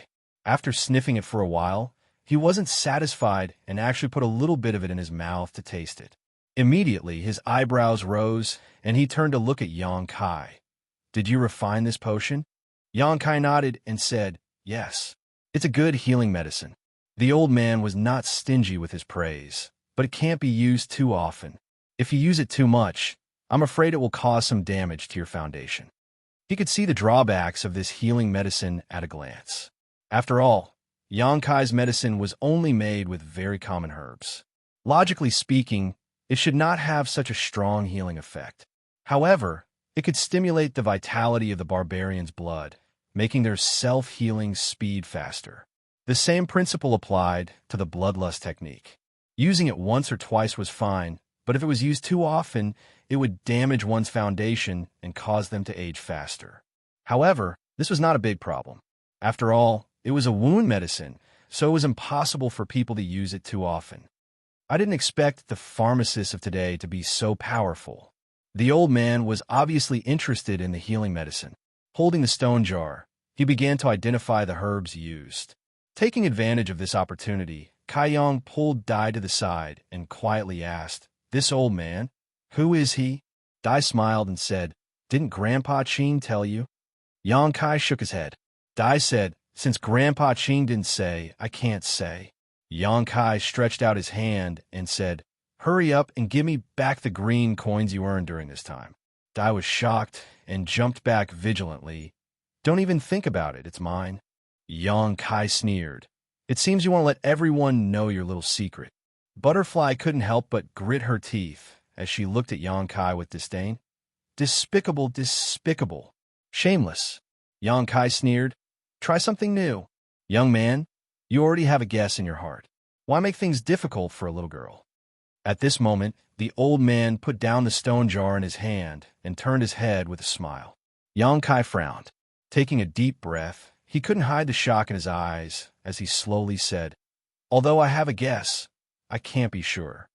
After sniffing it for a while, he wasn't satisfied and actually put a little bit of it in his mouth to taste it. Immediately, his eyebrows rose, and he turned to look at Xianxia. "Did you refine this potion?" Xianxia nodded and said, "Yes. It's a good healing medicine." The old man was not stingy with his praise, but it can't be used too often. If you use it too much, I'm afraid it will cause some damage to your foundation. He could see the drawbacks of this healing medicine at a glance. After all, Xianxia's medicine was only made with very common herbs. Logically speaking, it should not have such a strong healing effect. However, it could stimulate the vitality of the barbarian's blood, making their self-healing speed faster. The same principle applied to the bloodlust technique. Using it once or twice was fine, but if it was used too often, it would damage one's foundation and cause them to age faster. However, this was not a big problem. After all, it was a wound medicine, so it was impossible for people to use it too often. I didn't expect the pharmacists of today to be so powerful. The old man was obviously interested in the healing medicine. Holding the stone jar, he began to identify the herbs used. Taking advantage of this opportunity, Kaiyong pulled Dai to the side and quietly asked, "This old man, who is he?" Dai smiled and said, "Didn't Grandpa Qing tell you?" Xianxia shook his head. Dai said, "Since Grandpa Qing didn't say, I can't say." Xianxia stretched out his hand and said, "Hurry up and give me back the green coins you earned during this time." Dai was shocked and jumped back vigilantly. "Don't even think about it, it's mine." Xianxia sneered. "It seems you want to let everyone know your little secret." Butterfly couldn't help but grit her teeth as she looked at Xianxia with disdain. "Despicable, despicable. Shameless." Xianxia sneered. "Try something new. Young man, you already have a guess in your heart. Why make things difficult for a little girl?" At this moment, the old man put down the stone jar in his hand and turned his head with a smile. Xianxia frowned. Taking a deep breath, he couldn't hide the shock in his eyes as he slowly said, "Although I have a guess, I can't be sure."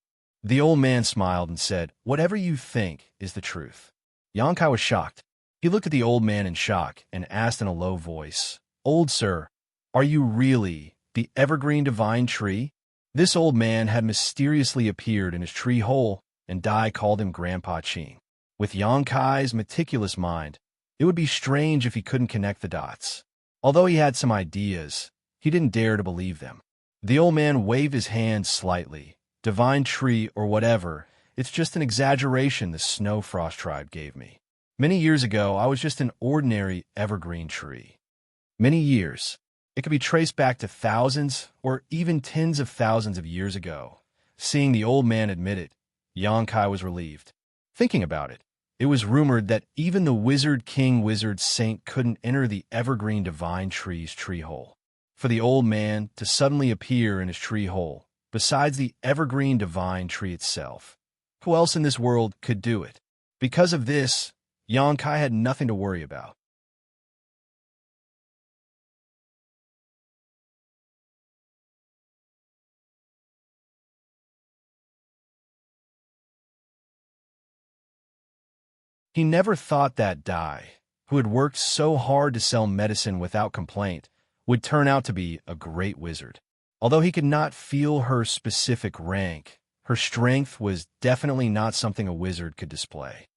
The old man smiled and said, "Whatever you think is the truth." Xianxia was shocked. He looked at the old man in shock and asked in a low voice, "Old sir, are you really the evergreen divine tree?" This old man had mysteriously appeared in his tree hole, and Dai called him Grandpa Qing. With Xianxia's meticulous mind, it would be strange if he couldn't connect the dots. Although he had some ideas, he didn't dare to believe them. The old man waved his hand slightly. "Divine tree or whatever, it's just an exaggeration the Snow Frost tribe gave me. Many years ago, I was just an ordinary evergreen tree." Many years. It could be traced back to thousands or even tens of thousands of years ago. Seeing the old man admit it, Xianxia was relieved. Thinking about it, it was rumored that even the wizard king wizard saint couldn't enter the evergreen divine tree's tree hole. For the old man to suddenly appear in his tree hole, besides the evergreen divine tree itself, who else in this world could do it? Because of this, Xianxia had nothing to worry about. He never thought that Dai, who had worked so hard to sell medicine without complaint, would turn out to be a great wizard. Although he could not feel her specific rank, her strength was definitely not something a wizard could display.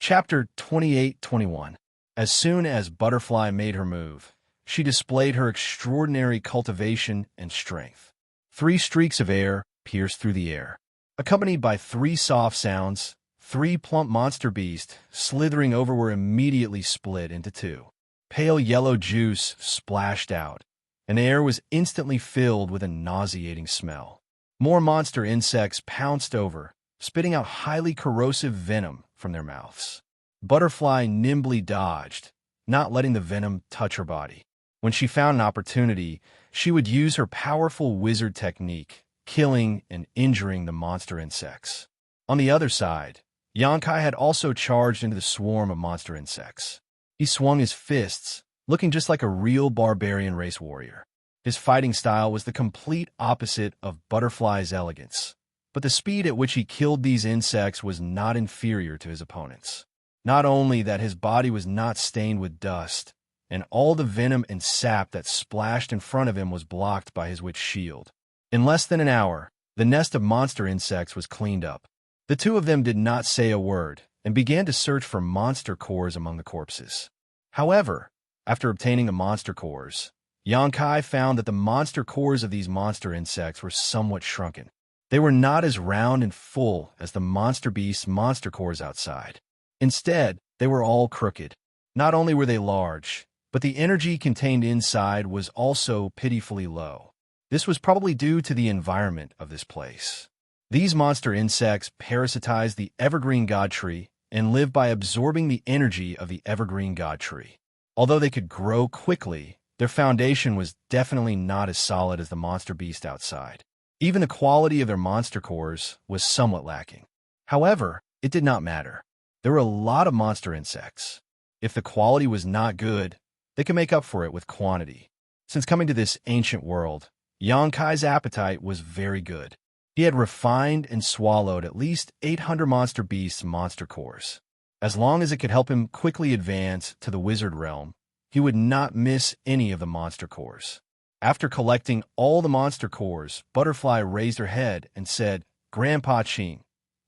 Chapter 28-21. As soon as Butterfly made her move, she displayed her extraordinary cultivation and strength. 3 streaks of air pierced through the air, accompanied by 3 soft sounds. 3 plump monster beasts slithering over were immediately split into 2. Pale yellow juice splashed out, and the air was instantly filled with a nauseating smell. More monster insects pounced over, spitting out highly corrosive venom from their mouths. Butterfly nimbly dodged, not letting the venom touch her body. When she found an opportunity, she would use her powerful wizard technique, killing and injuring the monster insects. On the other side, Xianxia had also charged into the swarm of monster insects. He swung his fists, looking just like a real barbarian race warrior. His fighting style was the complete opposite of Butterfly's elegance, but the speed at which he killed these insects was not inferior to his opponents. Not only that, his body was not stained with dust, and all the venom and sap that splashed in front of him was blocked by his witch shield. In less than an hour, the nest of monster insects was cleaned up. The 2 of them did not say a word and began to search for monster cores among the corpses. However, after obtaining the monster cores, Xianxia found that the monster cores of these monster insects were somewhat shrunken. They were not as round and full as the monster beast's monster cores outside. Instead, they were all crooked. Not only were they large, but the energy contained inside was also pitifully low. This was probably due to the environment of this place. These monster insects parasitize the evergreen god tree and live by absorbing the energy of the evergreen god tree. Although they could grow quickly, their foundation was definitely not as solid as the monster beast outside. Even the quality of their monster cores was somewhat lacking. However, it did not matter. There were a lot of monster insects. If the quality was not good, they could make up for it with quantity. Since coming to this ancient world, Xianxia's appetite was very good. He had refined and swallowed at least 800 monster beasts' monster cores. As long as it could help him quickly advance to the wizard realm, he would not miss any of the monster cores. After collecting all the monster cores, Butterfly raised her head and said, "Grandpa Qing,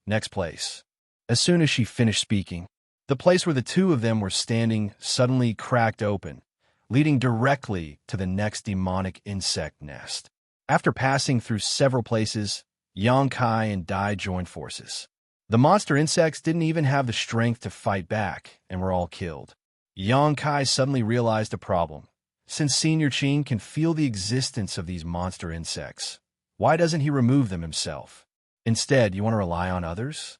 next place." As soon as she finished speaking, the place where the 2 of them were standing suddenly cracked open, leading directly to the next demonic insect nest. After passing through several places, Xianxia and Dai joined forces. The monster insects didn't even have the strength to fight back and were all killed. Xianxia suddenly realized a problem. Since Senior Qing can feel the existence of these monster insects, why doesn't he remove them himself? Instead, you want to rely on others?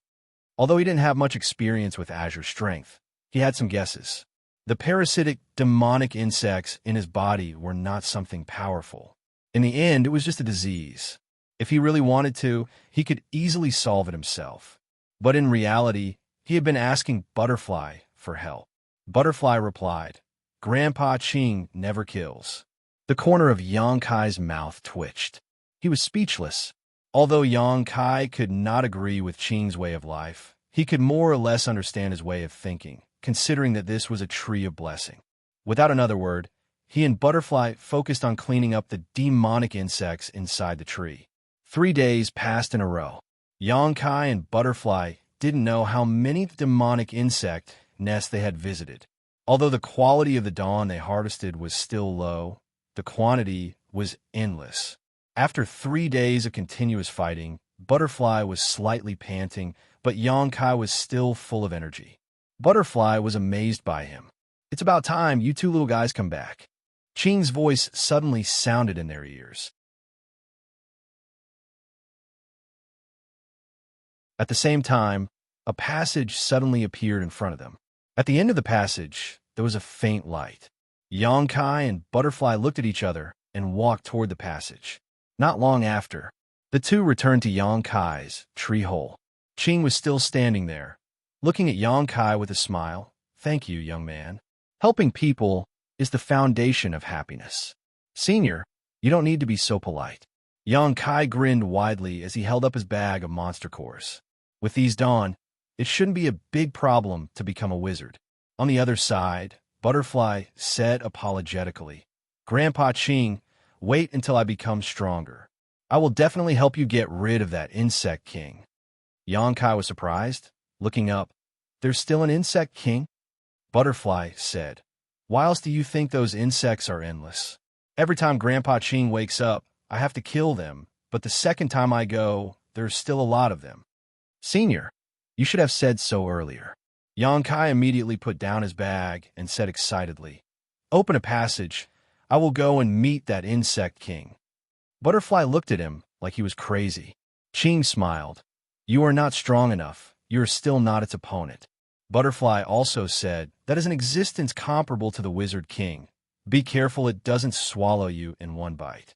Although he didn't have much experience with Azure strength, He had some guesses. The parasitic, demonic insects in his body were not something powerful. In the end, it was just a disease. If he really wanted to, he could easily solve it himself. But in reality, he had been asking Butterfly for help. Butterfly replied, "Grandpa Qing never kills." The corner of Yang Kai's mouth twitched. He was speechless. Although Yang Kai could not agree with Qing's way of life, he could more or less understand his way of thinking, considering that this was a tree of blessing. Without another word, he and Butterfly focused on cleaning up the demonic insects inside the tree. 3 days passed in a row. Yang Kai and Butterfly didn't know how many demonic insect nests they had visited. Although the quality of the dawn they harvested was still low, the quantity was endless. After 3 days of continuous fighting, Butterfly was slightly panting, but Yang Kai was still full of energy. Butterfly was amazed by him. "It's about time you two little guys come back." Qing's voice suddenly sounded in their ears. At the same time, a passage suddenly appeared in front of them. At the end of the passage, there was a faint light. Yang Kai and Butterfly looked at each other and walked toward the passage. Not long after, the two returned to Yang Kai's tree hole. Qing was still standing there, looking at Yang Kai with a smile. "Thank you, young man. Helping people is the foundation of happiness. Senior, you don't need to be so polite." Yang Kai grinned widely as he held up his bag of monster cores. With these done, it shouldn't be a big problem to become a wizard. On the other side, Butterfly said apologetically, "Grandpa Qing, wait until I become stronger. I will definitely help you get rid of that insect king." Yang Kai was surprised, looking up. "There's still an insect king?" Butterfly said, "Why else do you think those insects are endless? Every time Grandpa Qing wakes up, I have to kill them, but the second time I go, there's still a lot of them." "Senior, you should have said so earlier." Yang Kai immediately put down his bag and said excitedly, "Open a passage. I will go and meet that insect king." Butterfly looked at him like he was crazy. Qing smiled. "You are not strong enough. You are still not its opponent." Butterfly also said, "That is an existence comparable to the Wizard King. Be careful it doesn't swallow you in one bite."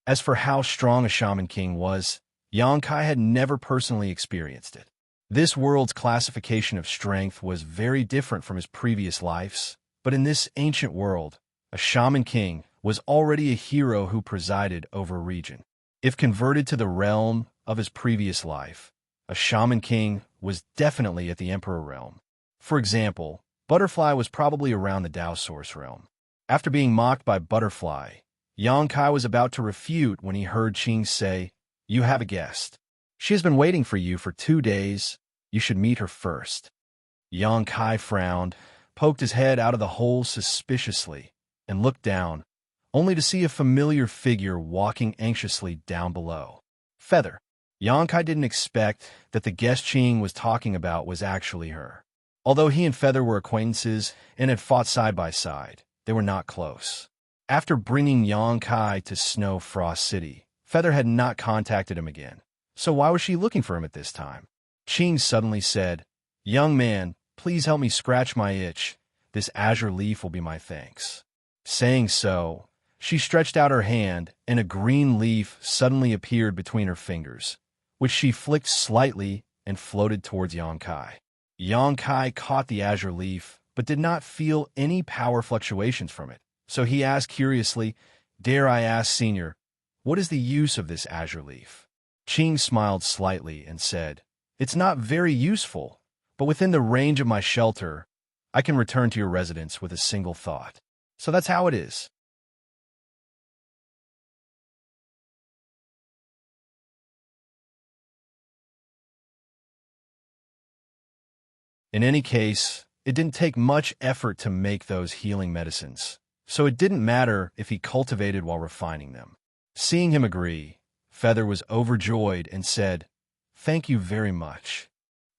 As for how strong a Shaman King was, Yang Kai had never personally experienced it. This world's classification of strength was very different from his previous lives, but in this ancient world, a Shaman King was already a hero who presided over a region. If converted to the realm of his previous life, a Shaman King was definitely at the Emperor realm. For example, Butterfly was probably around the Dao Source realm. After being mocked by Butterfly, Yang Kai was about to refute when he heard Qing say, "You have a guest. She has been waiting for you for 2 days. You should meet her first." Yang Kai frowned, poked his head out of the hole suspiciously, and looked down, only to see a familiar figure walking anxiously down below. Feather. Yang Kai didn't expect that the guest Qing was talking about was actually her. Although he and Feather were acquaintances and had fought side by side, they were not close. After bringing Yang Kai to Snow Frost City, Feather had not contacted him again. So why was she looking for him at this time? Qing suddenly said, "Young man, please help me scratch my itch. This azure leaf will be my thanks." Saying so, she stretched out her hand, and a green leaf suddenly appeared between her fingers, which she flicked slightly and floated towards Yang Kai. Yang Kai caught the azure leaf, but did not feel any power fluctuations from it. So he asked curiously, "Dare I ask, Senior, what is the use of this azure leaf?" Qing smiled slightly and said, "It's not very useful, but within the range of my shelter, I can return to your residence with a single thought. So that's how it is." In any case, it didn't take much effort to make those healing medicines, so it didn't matter if he cultivated while refining them. Seeing him agree, Feather was overjoyed and said, "Thank you very much.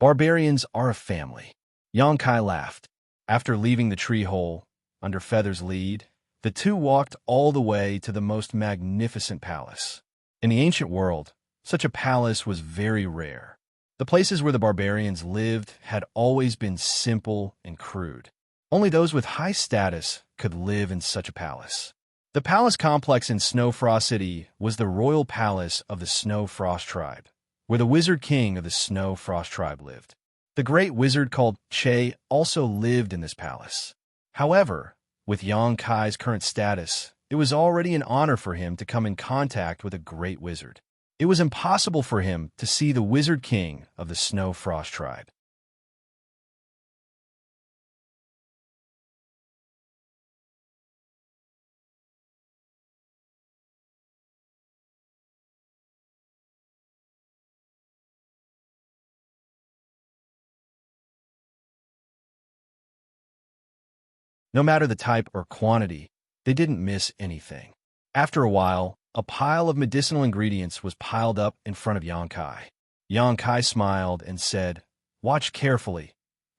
Barbarians are a family." Yang Kai laughed. After leaving the tree hole, under Feather's lead, the two walked all the way to the most magnificent palace. In the ancient world, such a palace was very rare. The places where the barbarians lived had always been simple and crude. Only those with high status could live in such a palace. The palace complex in Snowfrost City was the royal palace of the Snow Frost tribe, where the wizard king of the Snow Frost tribe lived. The great wizard called Che also lived in this palace. However, with Yang Kai's current status, it was already an honor for him to come in contact with a great wizard. It was impossible for him to see the wizard king of the Snow Frost tribe. No matter the type or quantity, they didn't miss anything. After a while, a pile of medicinal ingredients was piled up in front of Yang Kai. Yang Kai smiled and said, "Watch carefully."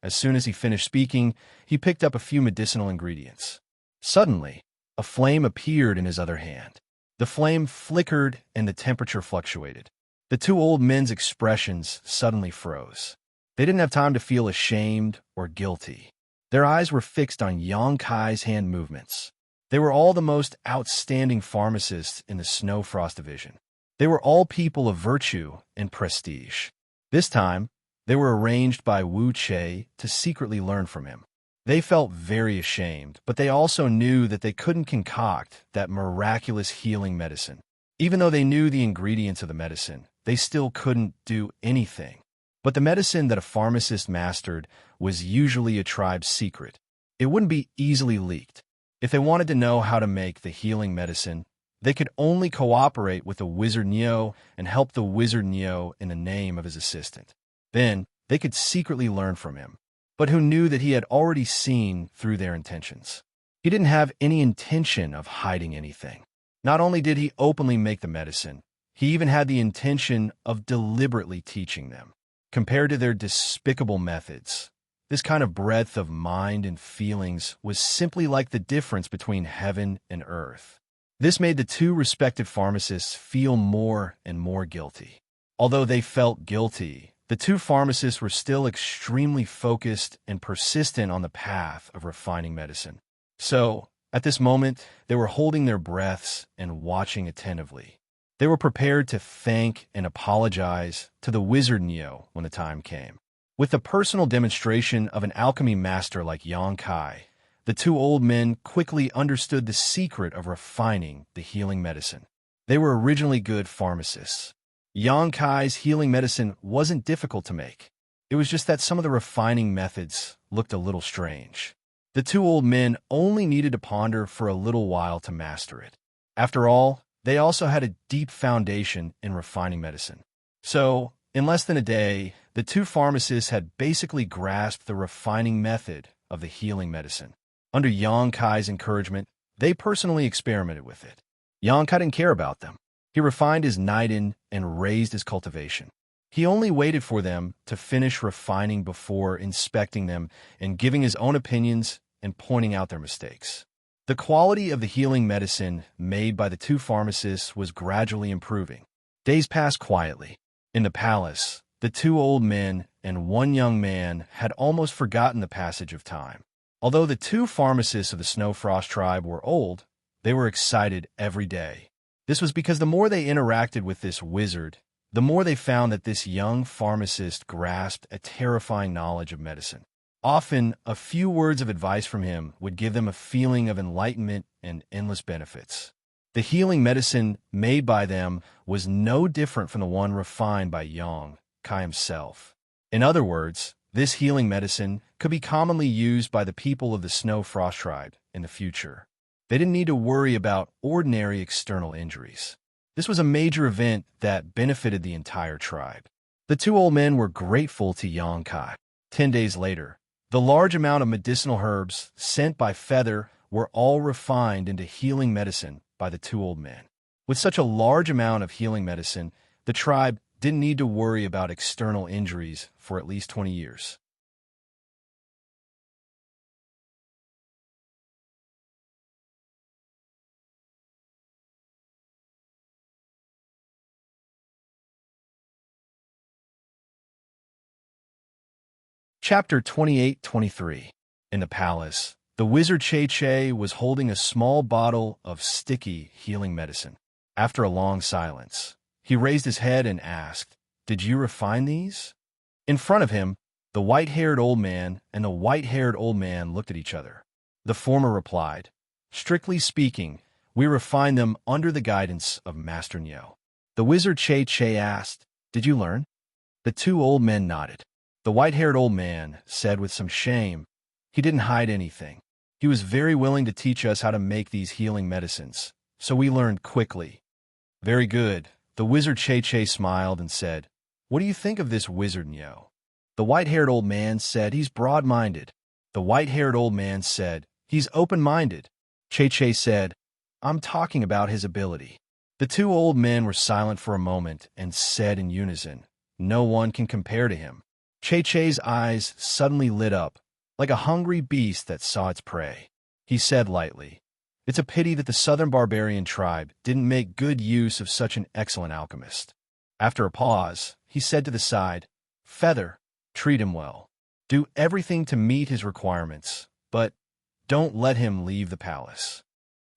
As soon as he finished speaking, he picked up a few medicinal ingredients. Suddenly, a flame appeared in his other hand. The flame flickered and the temperature fluctuated. The two old men's expressions suddenly froze. They didn't have time to feel ashamed or guilty. Their eyes were fixed on Yang Kai's hand movements. They were all the most outstanding pharmacists in the Snow Frost division. They were all people of virtue and prestige. This time, they were arranged by Wuxia to secretly learn from him. They felt very ashamed, but they also knew that they couldn't concoct that miraculous healing medicine. Even though they knew the ingredients of the medicine, they still couldn't do anything. But the medicine that a pharmacist mastered was usually a tribe's secret. It wouldn't be easily leaked. If they wanted to know how to make the healing medicine, they could only cooperate with the wizard Neo and help the wizard Neo in the name of his assistant. Then, they could secretly learn from him. But who knew that he had already seen through their intentions? He didn't have any intention of hiding anything. Not only did he openly make the medicine, he even had the intention of deliberately teaching them. Compared to their despicable methods, this kind of breadth of mind and feelings was simply like the difference between heaven and earth. This made the two respected pharmacists feel more and more guilty. Although they felt guilty, the two pharmacists were still extremely focused and persistent on the path of refining medicine. So, at this moment, they were holding their breaths and watching attentively. They were prepared to thank and apologize to the wizard Neo when the time came. With the personal demonstration of an alchemy master like Yang Kai, the two old men quickly understood the secret of refining the healing medicine. They were originally good pharmacists. Yang Kai's healing medicine wasn't difficult to make. It was just that some of the refining methods looked a little strange. The two old men only needed to ponder for a little while to master it. After all, they also had a deep foundation in refining medicine. So, in less than a day, the two pharmacists had basically grasped the refining method of the healing medicine. Under Yang Kai's encouragement, they personally experimented with it. Yang Kai didn't care about them. He refined his Niden and raised his cultivation. He only waited for them to finish refining before inspecting them and giving his own opinions and pointing out their mistakes. The quality of the healing medicine made by the two pharmacists was gradually improving. Days passed quietly. In the palace, the two old men and one young man had almost forgotten the passage of time. Although the two pharmacists of the Snow Frost tribe were old, they were excited every day. This was because the more they interacted with this wizard, the more they found that this young pharmacist grasped a terrifying knowledge of medicine. Often, a few words of advice from him would give them a feeling of enlightenment and endless benefits. The healing medicine made by them was no different from the one refined by Yang Kai himself. In other words, this healing medicine could be commonly used by the people of the Snow Frost tribe in the future. They didn't need to worry about ordinary external injuries. This was a major event that benefited the entire tribe. The two old men were grateful to Yang Kai. 10 days later, the large amount of medicinal herbs sent by Feather were all refined into healing medicine by the two old men. With such a large amount of healing medicine, the tribe didn't need to worry about external injuries for at least 20 years. Chapter 28-23. In the palace, the wizard Che was holding a small bottle of sticky healing medicine. After a long silence, he raised his head and asked, "Did you refine these?" In front of him, the white-haired old man and the white-haired old man looked at each other. The former replied, "Strictly speaking, we refined them under the guidance of Master Nyo." The wizard Che asked, "Did you learn?" The two old men nodded. The white-haired old man said with some shame, "He didn't hide anything. He was very willing to teach us how to make these healing medicines, so we learned quickly." "Very good." The wizard Che smiled and said, "What do you think of this wizard Nyo?" The white-haired old man said, "He's broad-minded." The white-haired old man said, "He's open-minded." Che said, "I'm talking about his ability." The two old men were silent for a moment and said in unison, "No one can compare to him." Che's eyes suddenly lit up, like a hungry beast that saw its prey. He said lightly, "It's a pity that the southern barbarian tribe didn't make good use of such an excellent alchemist." After a pause, he said to the side, "Feather, treat him well. Do everything to meet his requirements, but don't let him leave the palace."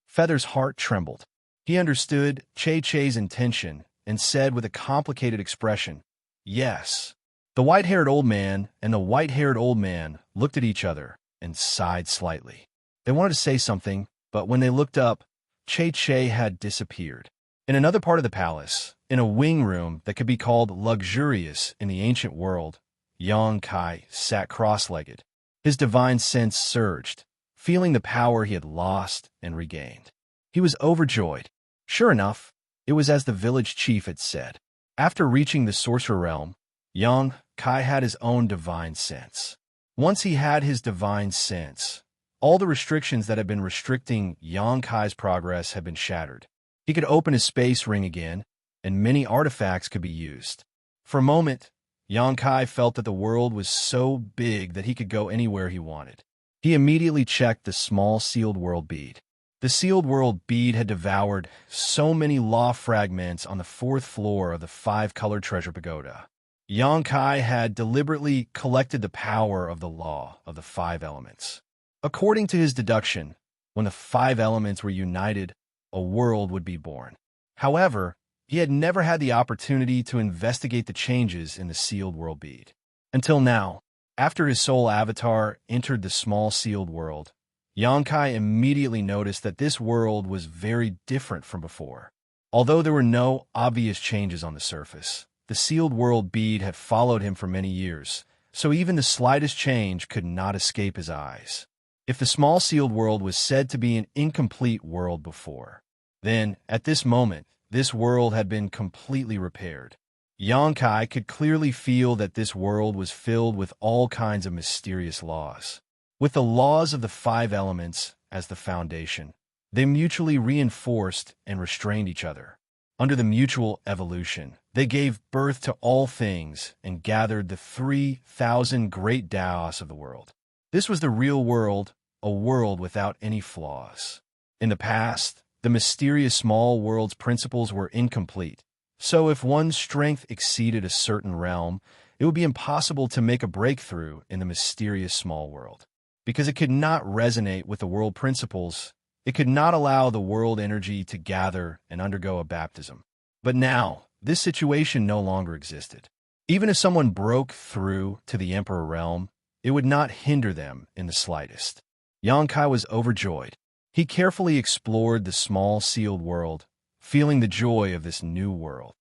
Feather's heart trembled. He understood Che's intention and said with a complicated expression, "Yes." The white-haired old man and the white-haired old man looked at each other and sighed slightly. They wanted to say something, but when they looked up, Che had disappeared. In another part of the palace, in a wing room that could be called luxurious in the ancient world, Xianxia sat cross-legged. His divine sense surged, feeling the power he had lost and regained. He was overjoyed. Sure enough, it was as the village chief had said. After reaching the sorcerer realm, Xianxia had his own divine sense. Once he had his divine sense, all the restrictions that had been restricting Xianxia's progress had been shattered. He could open his space ring again, and many artifacts could be used. For a moment, Xianxia felt that the world was so big that he could go anywhere he wanted. He immediately checked the small sealed world bead. The sealed world bead had devoured so many law fragments on the 4th floor of the 5-colored treasure pagoda. Xianxia had deliberately collected the power of the law of the 5 elements. According to his deduction, when the 5 elements were united, a world would be born. However, he had never had the opportunity to investigate the changes in the sealed world bead. Until now, after his soul avatar entered the small sealed world, Xianxia immediately noticed that this world was very different from before. Although there were no obvious changes on the surface, the sealed world bead had followed him for many years, so even the slightest change could not escape his eyes. If the small sealed world was said to be an incomplete world before, then, at this moment, this world had been completely repaired. Xianxia could clearly feel that this world was filled with all kinds of mysterious laws. With the laws of the 5 elements as the foundation, they mutually reinforced and restrained each other. Under the mutual evolution, they gave birth to all things and gathered the 3,000 great Daos of the world. This was the real world, a world without any flaws. In the past, the mysterious small world's principles were incomplete, so if one's strength exceeded a certain realm, it would be impossible to make a breakthrough in the mysterious small world. Because it could not resonate with the world principles, it could not allow the world energy to gather and undergo a baptism. But now, this situation no longer existed. Even if someone broke through to the Emperor realm, it would not hinder them in the slightest. Xianxia was overjoyed. He carefully explored the small sealed world, feeling the joy of this new world.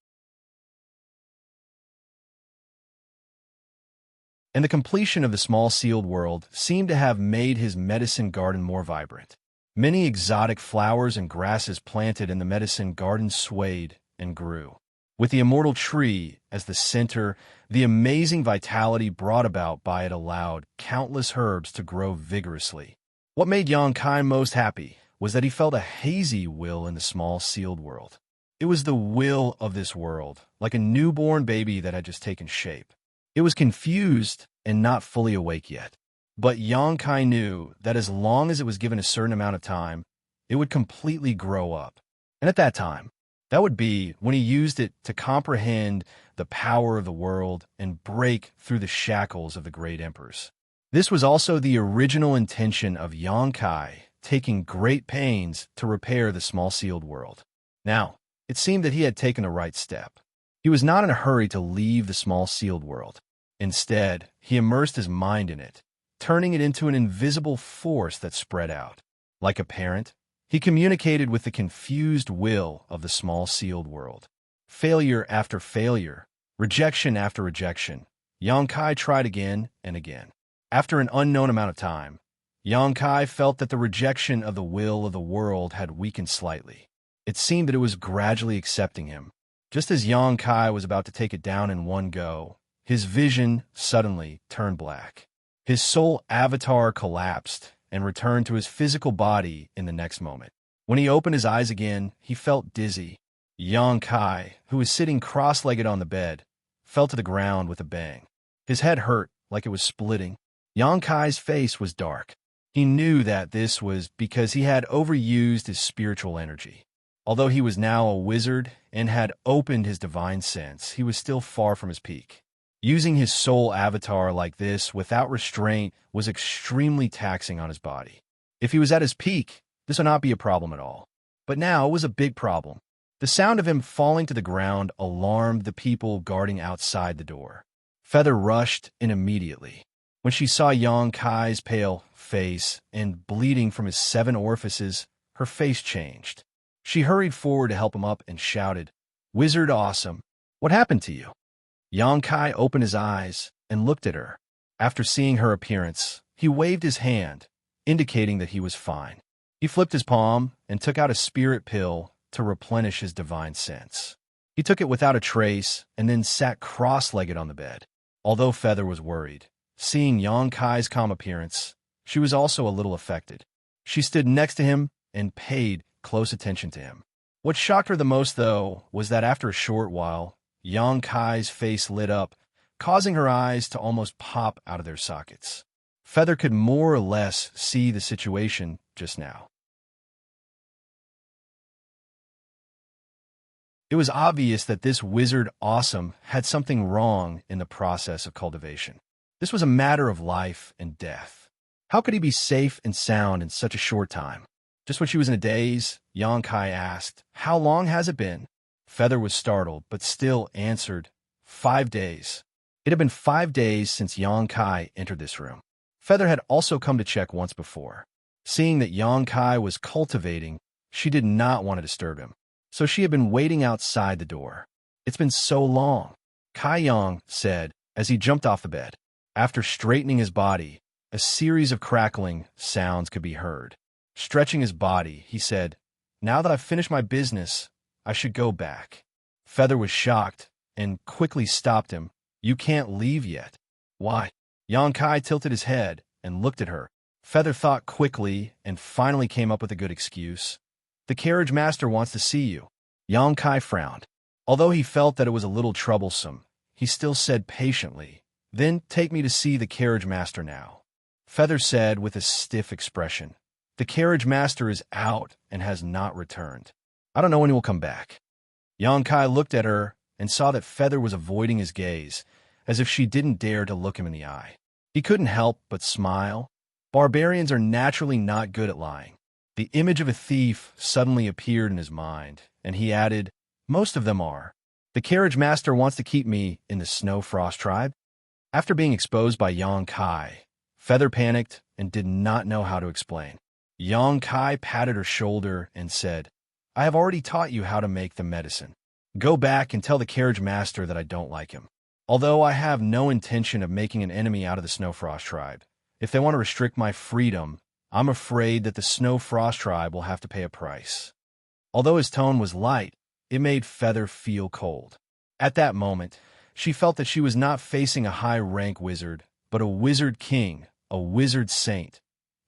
And the completion of the small sealed world seemed to have made his medicine garden more vibrant. Many exotic flowers and grasses planted in the medicine garden swayed and grew. With the immortal tree as the center, the amazing vitality brought about by it allowed countless herbs to grow vigorously. What made Xianxia most happy was that he felt a hazy will in the small sealed world. It was the will of this world, like a newborn baby that had just taken shape. It was confused and not fully awake yet. But Xianxia knew that as long as it was given a certain amount of time, it would completely grow up. And at that time, That would be when he used it to comprehend the power of the world and break through the shackles of the great emperors. This was also the original intention of Xianxia, taking great pains to repair the small sealed world. Now, it seemed that he had taken the right step. He was not in a hurry to leave the small sealed world. Instead, he immersed his mind in it, turning it into an invisible force that spread out. Like a parent, he communicated with the confused will of the small sealed world. Failure after failure, rejection after rejection, Xianxia tried again and again. After an unknown amount of time, Xianxia felt that the rejection of the will of the world had weakened slightly. It seemed that it was gradually accepting him. Just as Xianxia was about to take it down in one go, his vision suddenly turned black. His soul avatar collapsed and returned to his physical body in the next moment. When he opened his eyes again, he felt dizzy. Xianxia, who was sitting cross-legged on the bed, fell to the ground with a bang. His head hurt like it was splitting. Xianxia's face was dark. He knew that this was because he had overused his spiritual energy. Although he was now a wizard and had opened his divine sense, he was still far from his peak. Using his soul avatar like this without restraint was extremely taxing on his body. If he was at his peak, this would not be a problem at all. But now it was a big problem. The sound of him falling to the ground alarmed the people guarding outside the door. Feather rushed in immediately. When she saw Xianxia's pale face and bleeding from his 7 orifices, her face changed. She hurried forward to help him up and shouted, "Wizard Awesome, what happened to you?" Xianxia opened his eyes and looked at her. After seeing her appearance, he waved his hand, indicating that he was fine. He flipped his palm and took out a spirit pill to replenish his divine sense. He took it without a trace and then sat cross-legged on the bed. Although Feather was worried, seeing Xianxia's calm appearance, she was also a little affected. She stood next to him and paid close attention to him. What shocked her the most, though, was that after a short while, Xianxia's face lit up, causing her eyes to almost pop out of their sockets. Feather could more or less see the situation just now. It was obvious that this wizard Awesome had something wrong in the process of cultivation. This was a matter of life and death. How could he be safe and sound in such a short time? Just when she was in a daze, Xianxia asked, "How long has it been?" Feather was startled, but still answered, 5 days. It had been 5 days since Xianxia entered this room. Feather had also come to check once before. Seeing that Xianxia was cultivating, she did not want to disturb him. So she had been waiting outside the door. "It's been so long," Kai Yang said as he jumped off the bed. After straightening his body, a series of crackling sounds could be heard. Stretching his body, he said, "Now that I've finished my business, I should go back." Feather was shocked and quickly stopped him. "You can't leave yet." "Why?" Xianxia tilted his head and looked at her. Feather thought quickly and finally came up with a good excuse. "The carriage master wants to see you." Xianxia frowned. Although he felt that it was a little troublesome, he still said patiently, "Then take me to see the carriage master now." Feather said with a stiff expression, "The carriage master is out and has not returned. I don't know when he will come back." Xianxia looked at her and saw that Feather was avoiding his gaze, as if she didn't dare to look him in the eye. He couldn't help but smile. Barbarians are naturally not good at lying. The image of a thief suddenly appeared in his mind, and he added, "Most of them are. The carriage master wants to keep me in the Snow Frost tribe." After being exposed by Xianxia, Feather panicked and did not know how to explain. Xianxia patted her shoulder and said, "I have already taught you how to make the medicine. Go back and tell the carriage master that I don't like him. Although I have no intention of making an enemy out of the Snow Frost tribe, if they want to restrict my freedom, I'm afraid that the Snow Frost tribe will have to pay a price." Although his tone was light, it made Feather feel cold. At that moment, she felt that she was not facing a high-rank wizard, but a wizard king, a wizard saint.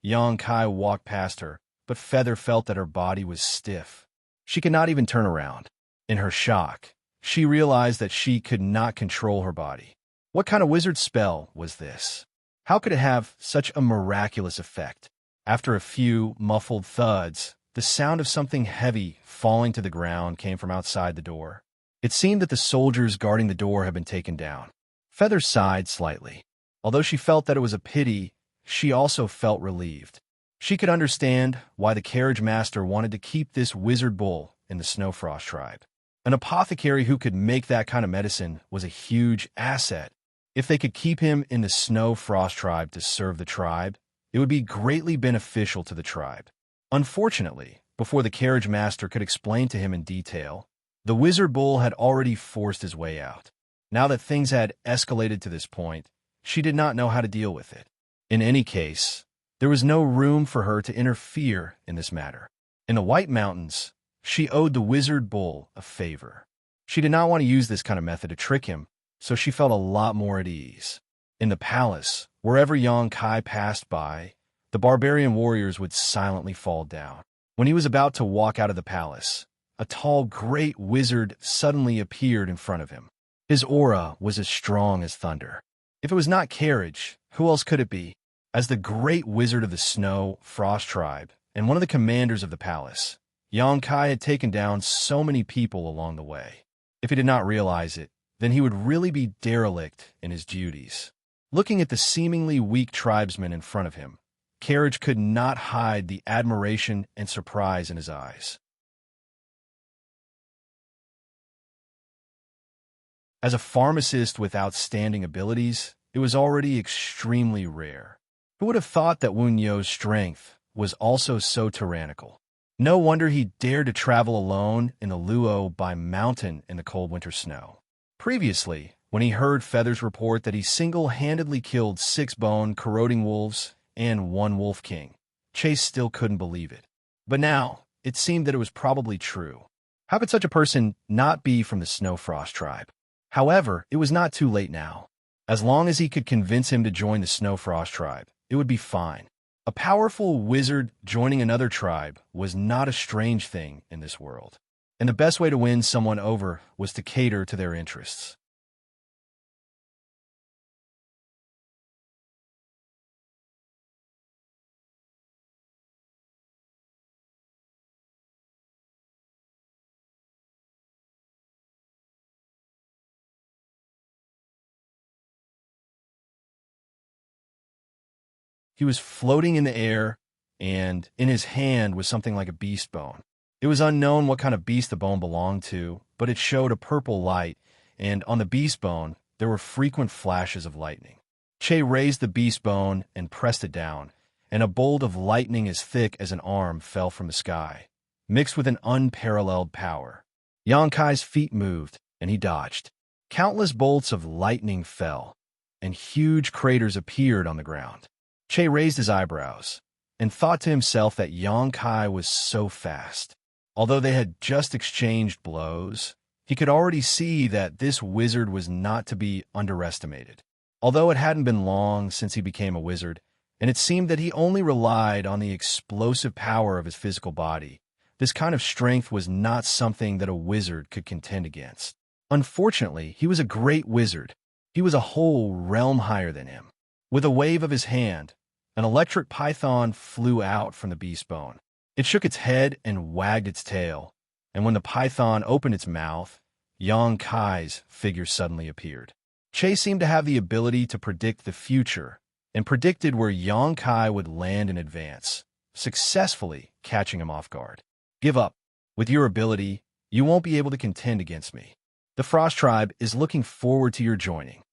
Xianxia walked past her, but Feather felt that her body was stiff. She could not even turn around. In her shock, she realized that she could not control her body. What kind of wizard spell was this? How could it have such a miraculous effect? After a few muffled thuds, the sound of something heavy falling to the ground came from outside the door. It seemed that the soldiers guarding the door had been taken down. Feather sighed slightly. Although she felt that it was a pity, she also felt relieved. She could understand why the carriage master wanted to keep this wizard bull in the Snowfrost tribe. An apothecary who could make that kind of medicine was a huge asset. If they could keep him in the Snowfrost tribe to serve the tribe, it would be greatly beneficial to the tribe. Unfortunately, before the carriage master could explain to him in detail, the wizard bull had already forced his way out. Now that things had escalated to this point, she did not know how to deal with it. In any case, there was no room for her to interfere in this matter. In the White Mountains, she owed the wizard bull a favor. She did not want to use this kind of method to trick him, so she felt a lot more at ease. In the palace, wherever Xianxia passed by, the barbarian warriors would silently fall down. When he was about to walk out of the palace, a tall, great wizard suddenly appeared in front of him. His aura was as strong as thunder. If it was not Carriage, who else could it be? As the great wizard of the Snow Frost tribe and one of the commanders of the palace, Xianxia had taken down so many people along the way. If he did not realize it, then he would really be derelict in his duties. Looking at the seemingly weak tribesmen in front of him, Carriage could not hide the admiration and surprise in his eyes. As a pharmacist with outstanding abilities, it was already extremely rare. Who would have thought that Wuxio's strength was also so tyrannical? No wonder he dared to travel alone in the Luo by mountain in the cold winter snow. Previously, when he heard Feathers report that he single-handedly killed 6 bone corroding wolves and 1 wolf king, Chase still couldn't believe it. But now, it seemed that it was probably true. How could such a person not be from the Snowfrost tribe? However, it was not too late now. As long as he could convince him to join the Snowfrost tribe, it would be fine. A powerful wizard joining another tribe was not a strange thing in this world, and the best way to win someone over was to cater to their interests. He was floating in the air, and in his hand was something like a beast bone. It was unknown what kind of beast the bone belonged to, but it showed a purple light, and on the beast bone, there were frequent flashes of lightning. Che raised the beast bone and pressed it down, and a bolt of lightning as thick as an arm fell from the sky, mixed with an unparalleled power. Xianxia's feet moved, and he dodged. Countless bolts of lightning fell, and huge craters appeared on the ground. Che raised his eyebrows and thought to himself that Xianxia was so fast. Although they had just exchanged blows, he could already see that this wizard was not to be underestimated. Although it hadn't been long since he became a wizard, and it seemed that he only relied on the explosive power of his physical body, this kind of strength was not something that a wizard could contend against. Unfortunately, he was a great wizard. He was a whole realm higher than him. With a wave of his hand, an electric python flew out from the beast bone. It shook its head and wagged its tail, and when the python opened its mouth, Xianxia's figure suddenly appeared. Che seemed to have the ability to predict the future, and predicted where Xianxia would land in advance, successfully catching him off guard. Give up. With your ability, you won't be able to contend against me. The Frost Tribe is looking forward to your joining,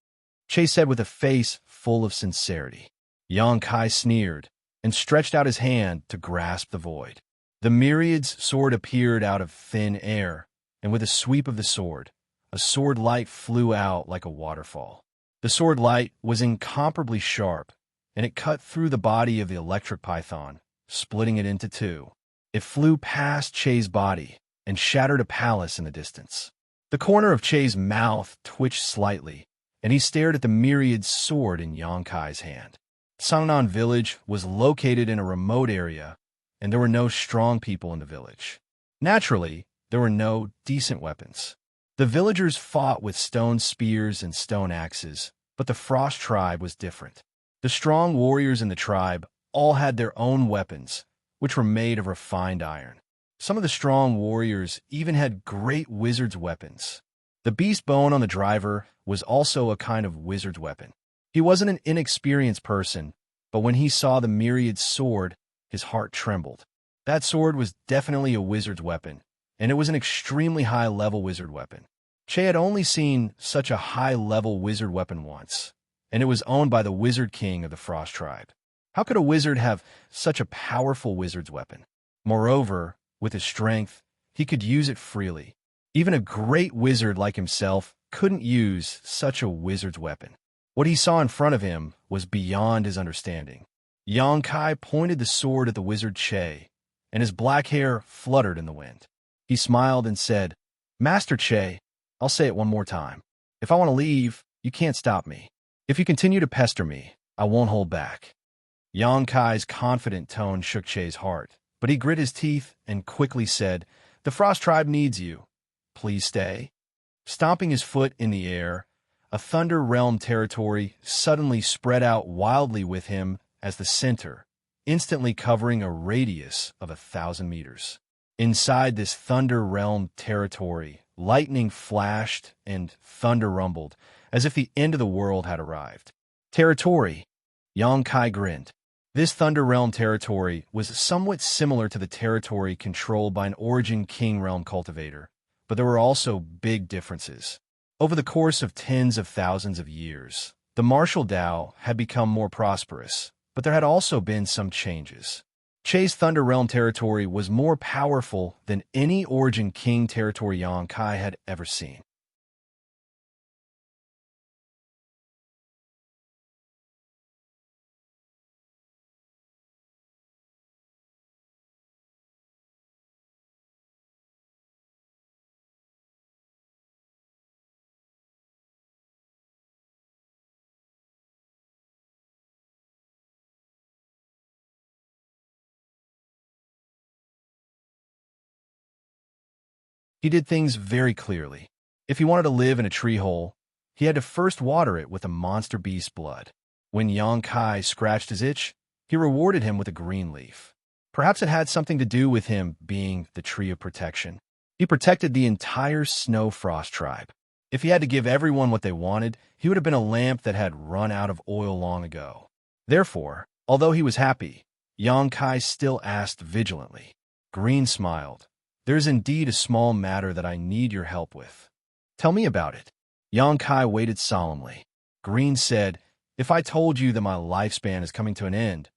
Che said with a face full of sincerity. Xianxia sneered and stretched out his hand to grasp the void. The Myriad's sword appeared out of thin air, and with a sweep of the sword, a sword light flew out like a waterfall. The sword light was incomparably sharp, and it cut through the body of the electric python, splitting it into 2. It flew past Che's body and shattered a palace in the distance. The corner of Che's mouth twitched slightly, and he stared at the Myriad's sword in Xianxia's hand. Sangnan village was located in a remote area, and there were no strong people in the village. Naturally, there were no decent weapons. The villagers fought with stone spears and stone axes, but the Frost Tribe was different. The strong warriors in the tribe all had their own weapons, which were made of refined iron. Some of the strong warriors even had great wizard's weapons. The beast bone on the driver was also a kind of wizard's weapon. He wasn't an inexperienced person, but when he saw the myriad sword, his heart trembled. That sword was definitely a wizard's weapon, and it was an extremely high-level wizard weapon. Che had only seen such a high-level wizard weapon once, and it was owned by the Wizard King of the Frost Tribe. How could a wizard have such a powerful wizard's weapon? Moreover, with his strength, he could use it freely. Even a great wizard like himself couldn't use such a wizard's weapon. What he saw in front of him was beyond his understanding. Xianxia pointed the sword at the wizard Che, and his black hair fluttered in the wind. He smiled and said, "Master Che, I'll say it one more time. If I want to leave, you can't stop me. If you continue to pester me, I won't hold back." Xianxia's confident tone shook Che's heart, but he grit his teeth and quickly said, "The Frost Tribe needs you. Please stay." Stomping his foot in the air, a Thunder Realm territory suddenly spread out wildly with him as the center, instantly covering a radius of 1,000 meters. Inside this Thunder Realm territory, lightning flashed and thunder rumbled, as if the end of the world had arrived. Territory, Xianxia grinned. This Thunder Realm territory was somewhat similar to the territory controlled by an Origin King Realm cultivator, but there were also big differences. Over the course of tens of thousands of years, the martial Dao had become more prosperous, but there had also been some changes. Che's Thunder Realm territory was more powerful than any Origin King territory Xianxia had ever seen. He did things very clearly. If he wanted to live in a tree hole, he had to first water it with a monster beast's blood. When Xianxia scratched his itch, he rewarded him with a green leaf. Perhaps it had something to do with him being the tree of protection. He protected the entire Snow Frost tribe. If he had to give everyone what they wanted, he would have been a lamp that had run out of oil long ago. Therefore, although he was happy, Xianxia still asked vigilantly. Green smiled. "There is indeed a small matter that I need your help with." "Tell me about it." Xianxia waited solemnly. Green said, "If I told you that my lifespan is coming to an end,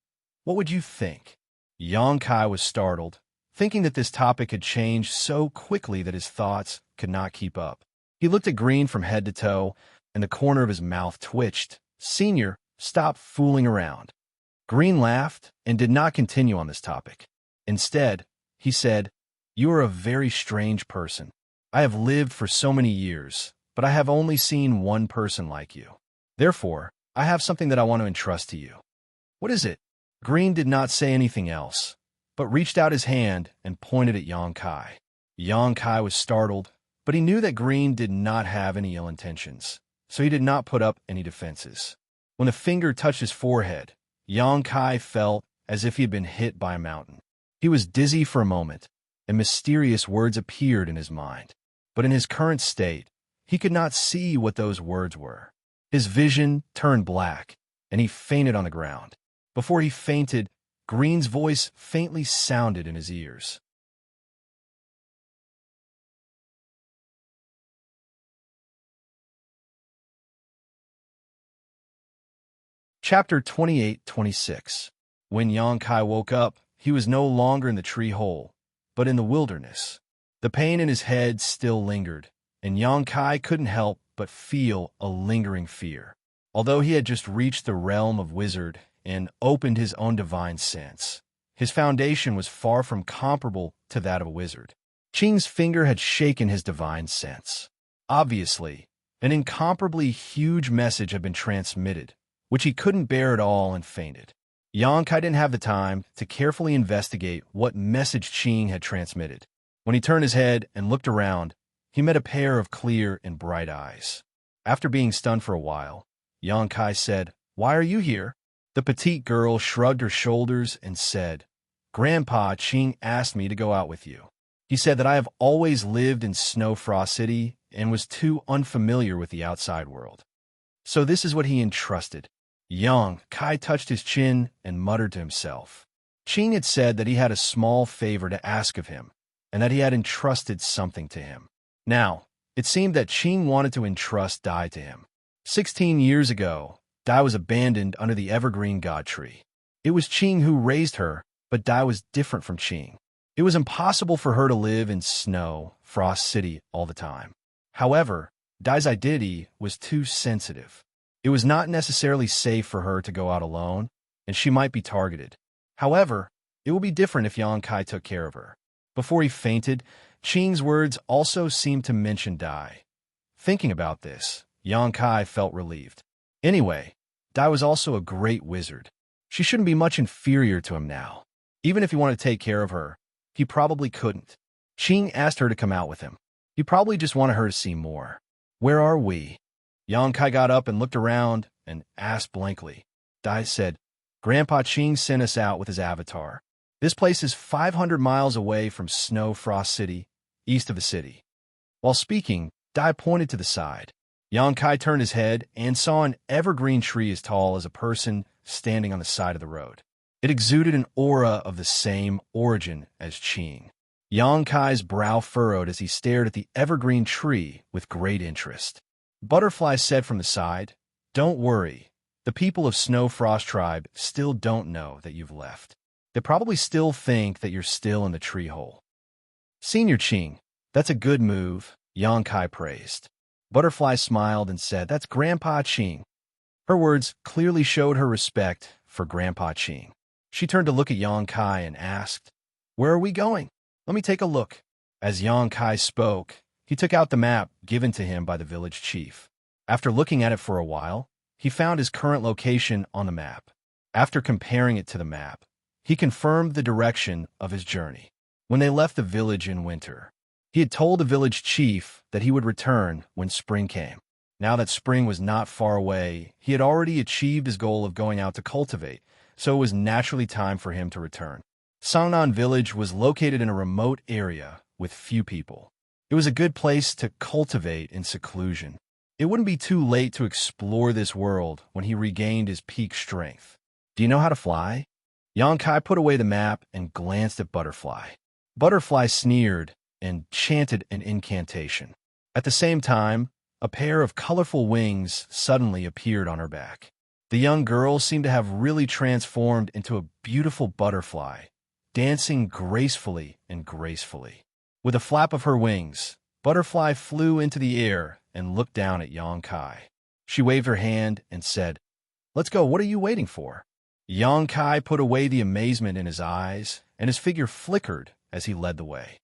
what would you think?" Xianxia was startled, thinking that this topic had changed so quickly that his thoughts could not keep up. He looked at Green from head to toe, and the corner of his mouth twitched. "Senior, stop fooling around." Green laughed and did not continue on this topic. Instead, he said, "You are a very strange person. I have lived for so many years, but I have only seen one person like you. Therefore, I have something that I want to entrust to you." "What is it?" Green did not say anything else, but reached out his hand and pointed at Xianxia. Xianxia was startled, but he knew that Green did not have any ill intentions, so he did not put up any defenses. When the finger touched his forehead, Xianxia felt as if he had been hit by a mountain. He was dizzy for a moment, and mysterious words appeared in his mind. But in his current state, he could not see what those words were. His vision turned black, and he fainted on the ground. Before he fainted, Green's voice faintly sounded in his ears. Chapter 28-26. When Xianxia woke up, he was no longer in the tree hole, but in the wilderness. The pain in his head still lingered, and Xianxia couldn't help but feel a lingering fear. Although he had just reached the realm of wizard and opened his own divine sense, his foundation was far from comparable to that of a wizard. Qing's finger had shaken his divine sense. Obviously, an incomparably huge message had been transmitted, which he couldn't bear at all and fainted. Xianxia didn't have the time to carefully investigate what message Qing had transmitted. When he turned his head and looked around, he met a pair of clear and bright eyes. After being stunned for a while, Xianxia said, "Why are you here?" The petite girl shrugged her shoulders and said, Grandpa Qing asked me to go out with you. He said that I have always lived in Snow Frost City and was too unfamiliar with the outside world. So this is what he entrusted. Yang Kai touched his chin and muttered to himself. Qing had said that he had a small favor to ask of him, and that he had entrusted something to him. Now, it seemed that Qing wanted to entrust Dai to him. 16 years ago, Dai was abandoned under the evergreen god tree. It was Qing who raised her, but Dai was different from Qing. It was impossible for her to live in Snow Frost City all the time. However, Dai's identity was too sensitive. It was not necessarily safe for her to go out alone, and she might be targeted. However, it would be different if Yang Kai took care of her. Before he fainted, Qing's words also seemed to mention Dai. Thinking about this, Yang Kai felt relieved. Anyway, Dai was also a great wizard. She shouldn't be much inferior to him now. Even if he wanted to take care of her, he probably couldn't. Qing asked her to come out with him. He probably just wanted her to see more. Where are we? Yang Kai got up and looked around and asked blankly. Dai said, Grandpa Qing sent us out with his avatar. This place is 500 miles away from Snow Frost City, east of the city. While speaking, Dai pointed to the side. Yang Kai turned his head and saw an evergreen tree as tall as a person standing on the side of the road. It exuded an aura of the same origin as Qing. Yang Kai's brow furrowed as he stared at the evergreen tree with great interest. Butterfly said from the side, Don't worry. The people of Snow Frost Tribe still don't know that you've left. They probably still think that you're still in the tree hole. Senior Qing, that's a good move, Yang Kai praised. Butterfly smiled and said, That's Grandpa Qing. Her words clearly showed her respect for Grandpa Qing. She turned to look at Yang Kai and asked, Where are we going? Let me take a look. As Yang Kai spoke, he took out the map given to him by the village chief. After looking at it for a while, he found his current location on the map. After comparing it to the map, he confirmed the direction of his journey. When they left the village in winter, he had told the village chief that he would return when spring came. Now that spring was not far away, he had already achieved his goal of going out to cultivate, so it was naturally time for him to return. Sangnan village was located in a remote area with few people. It was a good place to cultivate in seclusion. It wouldn't be too late to explore this world when he regained his peak strength. Do you know how to fly? Yang Kai put away the map and glanced at Butterfly. Butterfly sneered and chanted an incantation. At the same time, a pair of colorful wings suddenly appeared on her back. The young girl seemed to have really transformed into a beautiful butterfly, dancing gracefully and gracefully. With a flap of her wings, Butterfly flew into the air and looked down at Yang Kai. She waved her hand and said, Let's go, what are you waiting for? Yang Kai put away the amazement in his eyes, and his figure flickered as he led the way.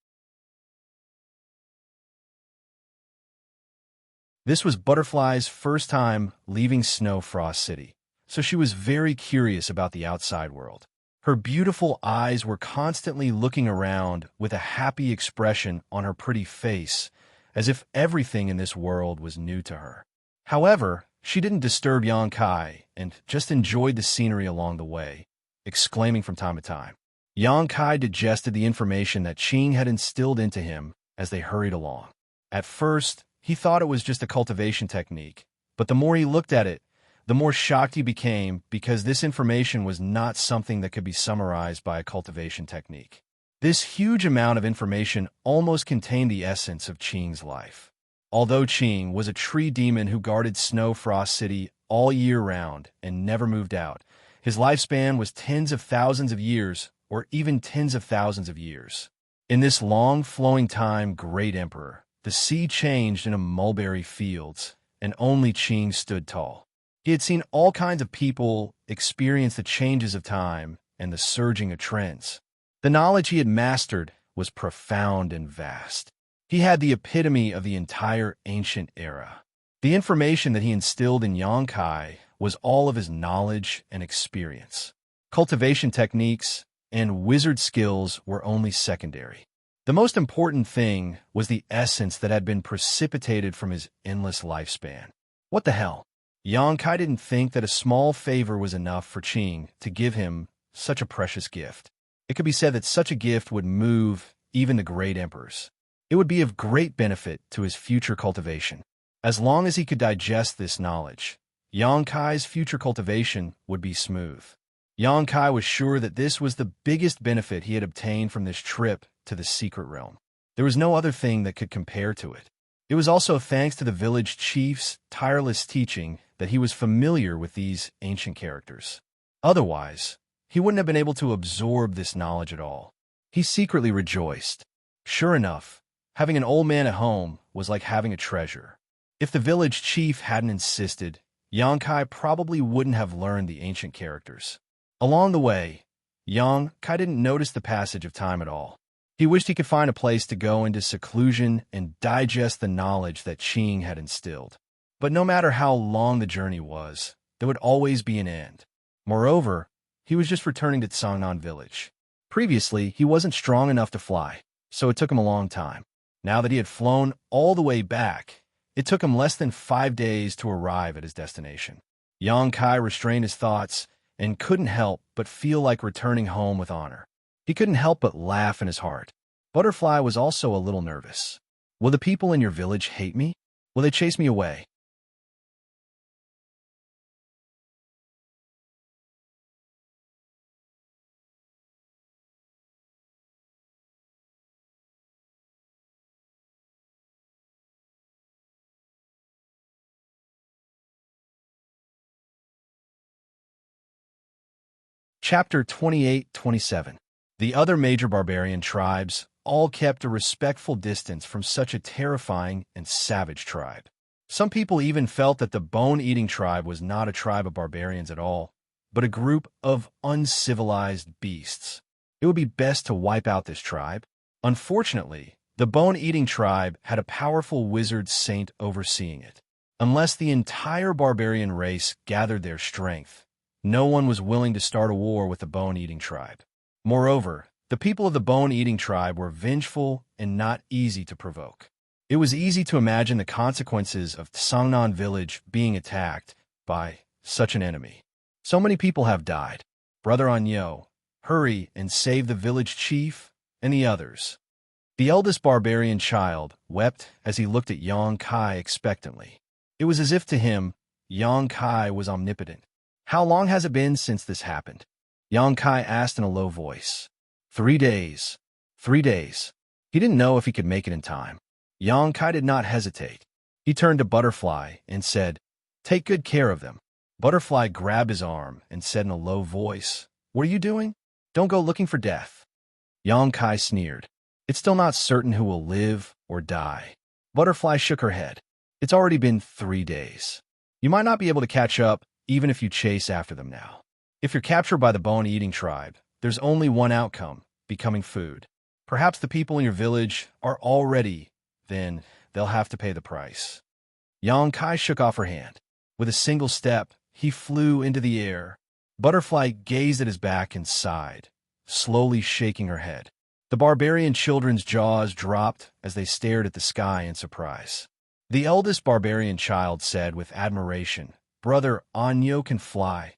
This was Butterfly's first time leaving Snow Frost City, so she was very curious about the outside world. Her beautiful eyes were constantly looking around with a happy expression on her pretty face, as if everything in this world was new to her. However, she didn't disturb Yang Kai and just enjoyed the scenery along the way, exclaiming from time to time. Yang Kai digested the information that Qing had instilled into him as they hurried along. At first, he thought it was just a cultivation technique, but the more he looked at it, the more shocked he became because this information was not something that could be summarized by a cultivation technique. This huge amount of information almost contained the essence of Qing's life. Although Qing was a tree demon who guarded Snow Frost City all year round and never moved out, his lifespan was tens of thousands of years or even tens of thousands of years. In this long flowing time, Great Emperor, the sea changed into mulberry fields, and only Qing stood tall. He had seen all kinds of people experience the changes of time and the surging of trends. The knowledge he had mastered was profound and vast. He had the epitome of the entire ancient era. The information that he instilled in Yang Kai was all of his knowledge and experience. Cultivation techniques and wizard skills were only secondary. The most important thing was the essence that had been precipitated from his endless lifespan. What the hell? Yang Kai didn't think that a small favor was enough for Qing to give him such a precious gift. It could be said that such a gift would move even the great emperors. It would be of great benefit to his future cultivation. As long as he could digest this knowledge, Yang Kai's future cultivation would be smooth. Yang Kai was sure that this was the biggest benefit he had obtained from this trip to the secret realm. There was no other thing that could compare to it. It was also thanks to the village chief's tireless teaching that he was familiar with these ancient characters. Otherwise, he wouldn't have been able to absorb this knowledge at all. He secretly rejoiced. Sure enough, having an old man at home was like having a treasure. If the village chief hadn't insisted, Yang Kai probably wouldn't have learned the ancient characters. Along the way, Yang Kai didn't notice the passage of time at all. He wished he could find a place to go into seclusion and digest the knowledge that Qing had instilled. But no matter how long the journey was, there would always be an end. Moreover, he was just returning to Xianxia village. Previously, he wasn't strong enough to fly, so it took him a long time. Now that he had flown all the way back, it took him less than 5 days to arrive at his destination. Yang Kai restrained his thoughts and couldn't help but feel like returning home with honor. He couldn't help but laugh in his heart. Butterfly was also a little nervous. Will the people in your village hate me? Will they chase me away? Chapter 28-27. The other major barbarian tribes all kept a respectful distance from such a terrifying and savage tribe. Some people even felt that the bone-eating tribe was not a tribe of barbarians at all, but a group of uncivilized beasts. It would be best to wipe out this tribe. Unfortunately, the bone-eating tribe had a powerful wizard saint overseeing it. Unless the entire barbarian race gathered their strength, no one was willing to start a war with the bone-eating tribe. Moreover, the people of the bone-eating tribe were vengeful and not easy to provoke. It was easy to imagine the consequences of Xianxia village being attacked by such an enemy. So many people have died. Brother Anyo, hurry and save the village chief and the others. The eldest barbarian child wept as he looked at Yang Kai expectantly. It was as if to him, Yang Kai was omnipotent. How long has it been since this happened? Yang Kai asked in a low voice. 3 days. 3 days. He didn't know if he could make it in time. Yang Kai did not hesitate. He turned to Butterfly and said, "Take good care of them." Butterfly grabbed his arm and said in a low voice, "What are you doing? Don't go looking for death." Yang Kai sneered. "It's still not certain who will live or die." Butterfly shook her head. "It's already been 3 days. You might not be able to catch up even if you chase after them now. If you're captured by the bone-eating tribe, there's only one outcome, becoming food. Perhaps the people in your village are already, then they'll have to pay the price." Yang Kai shook off her hand. With a single step, he flew into the air. Butterfly gazed at his back and sighed, slowly shaking her head. The barbarian children's jaws dropped as they stared at the sky in surprise. The eldest barbarian child said with admiration, "Brother Anyo can fly."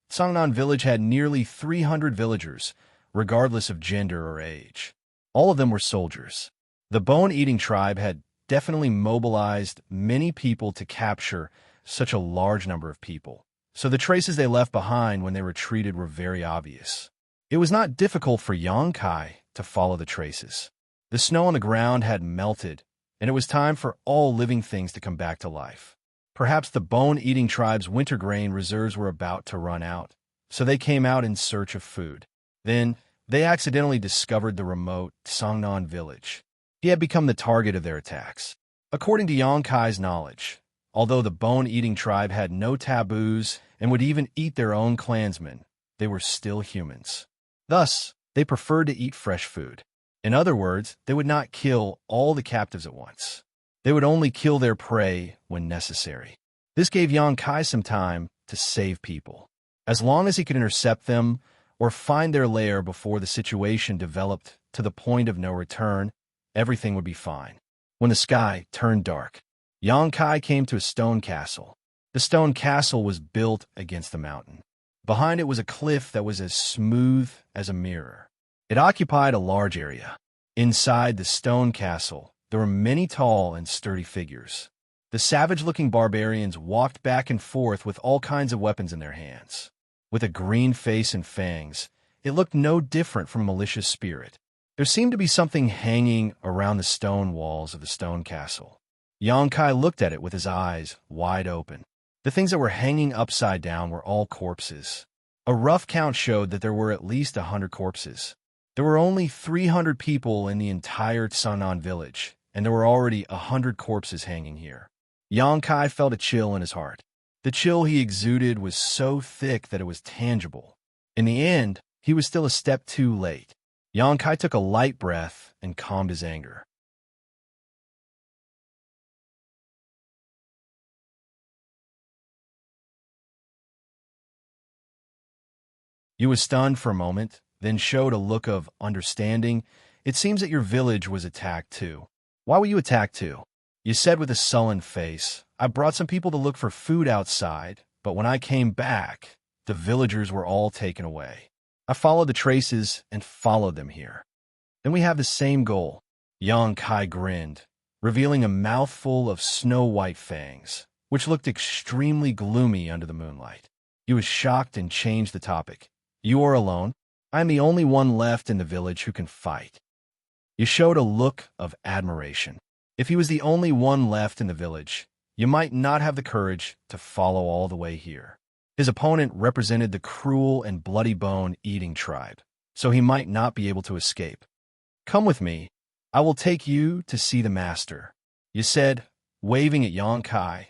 Xianxia village had nearly 300 villagers, regardless of gender or age. All of them were soldiers. The bone-eating tribe had definitely mobilized many people to capture such a large number of people, so the traces they left behind when they retreated were very obvious. It was not difficult for Yang Kai to follow the traces. The snow on the ground had melted, and it was time for all living things to come back to life. Perhaps the bone-eating tribe's winter grain reserves were about to run out, so they came out in search of food. Then, they accidentally discovered the remote Xianxia village. He had become the target of their attacks. According to Yang Kai's knowledge, although the bone-eating tribe had no taboos and would even eat their own clansmen, they were still humans. Thus, they preferred to eat fresh food. In other words, they would not kill all the captives at once. They would only kill their prey when necessary. This gave Yang Kai some time to save people. As long as he could intercept them or find their lair before the situation developed to the point of no return, everything would be fine. When the sky turned dark, Yang Kai came to a stone castle. The stone castle was built against the mountain. Behind it was a cliff that was as smooth as a mirror. It occupied a large area. Inside the stone castle, there were many tall and sturdy figures. The savage-looking barbarians walked back and forth with all kinds of weapons in their hands. With a green face and fangs, it looked no different from a malicious spirit. There seemed to be something hanging around the stone walls of the stone castle. Xianxia looked at it with his eyes wide open. The things that were hanging upside down were all corpses. A rough count showed that there were at least 100 corpses. There were only 300 people in the entire Xianxia village, and there were already 100 corpses hanging here. Xianxia felt a chill in his heart. The chill he exuded was so thick that it was tangible. In the end, he was still a step too late. Xianxia took a light breath and calmed his anger. You was stunned for a moment, then showed a look of understanding. It seems that your village was attacked too. Why were you attacked too? You said with a sullen face, I brought some people to look for food outside, but when I came back, the villagers were all taken away. I followed the traces and followed them here. Then we have the same goal. Xianxia grinned, revealing a mouthful of snow-white fangs, which looked extremely gloomy under the moonlight. He was shocked and changed the topic. You are alone. I am the only one left in the village who can fight. You showed a look of admiration. If he was the only one left in the village, you might not have the courage to follow all the way here. His opponent represented the cruel and bloody bone-eating tribe, so he might not be able to escape. Come with me. I will take you to see the master, you said, waving at Xianxia,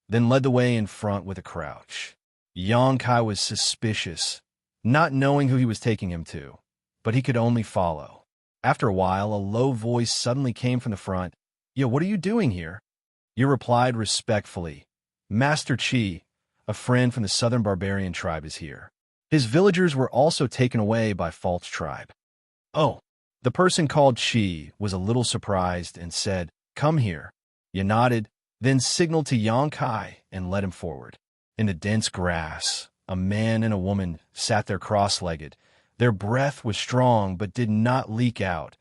then led the way in front with a crouch. Xianxia was suspicious, not knowing who he was taking him to, but he could only follow. After a while, a low voice suddenly came from the front. Yo, what are you doing here? You replied respectfully. Master Qi, a friend from the southern barbarian tribe, is here. His villagers were also taken away by false tribe. Oh, the person called Qi was a little surprised and said, come here. You nodded, then signaled to Xianxia and led him forward. In the dense grass, a man and a woman sat there cross-legged. Their breath was strong but did not leak out,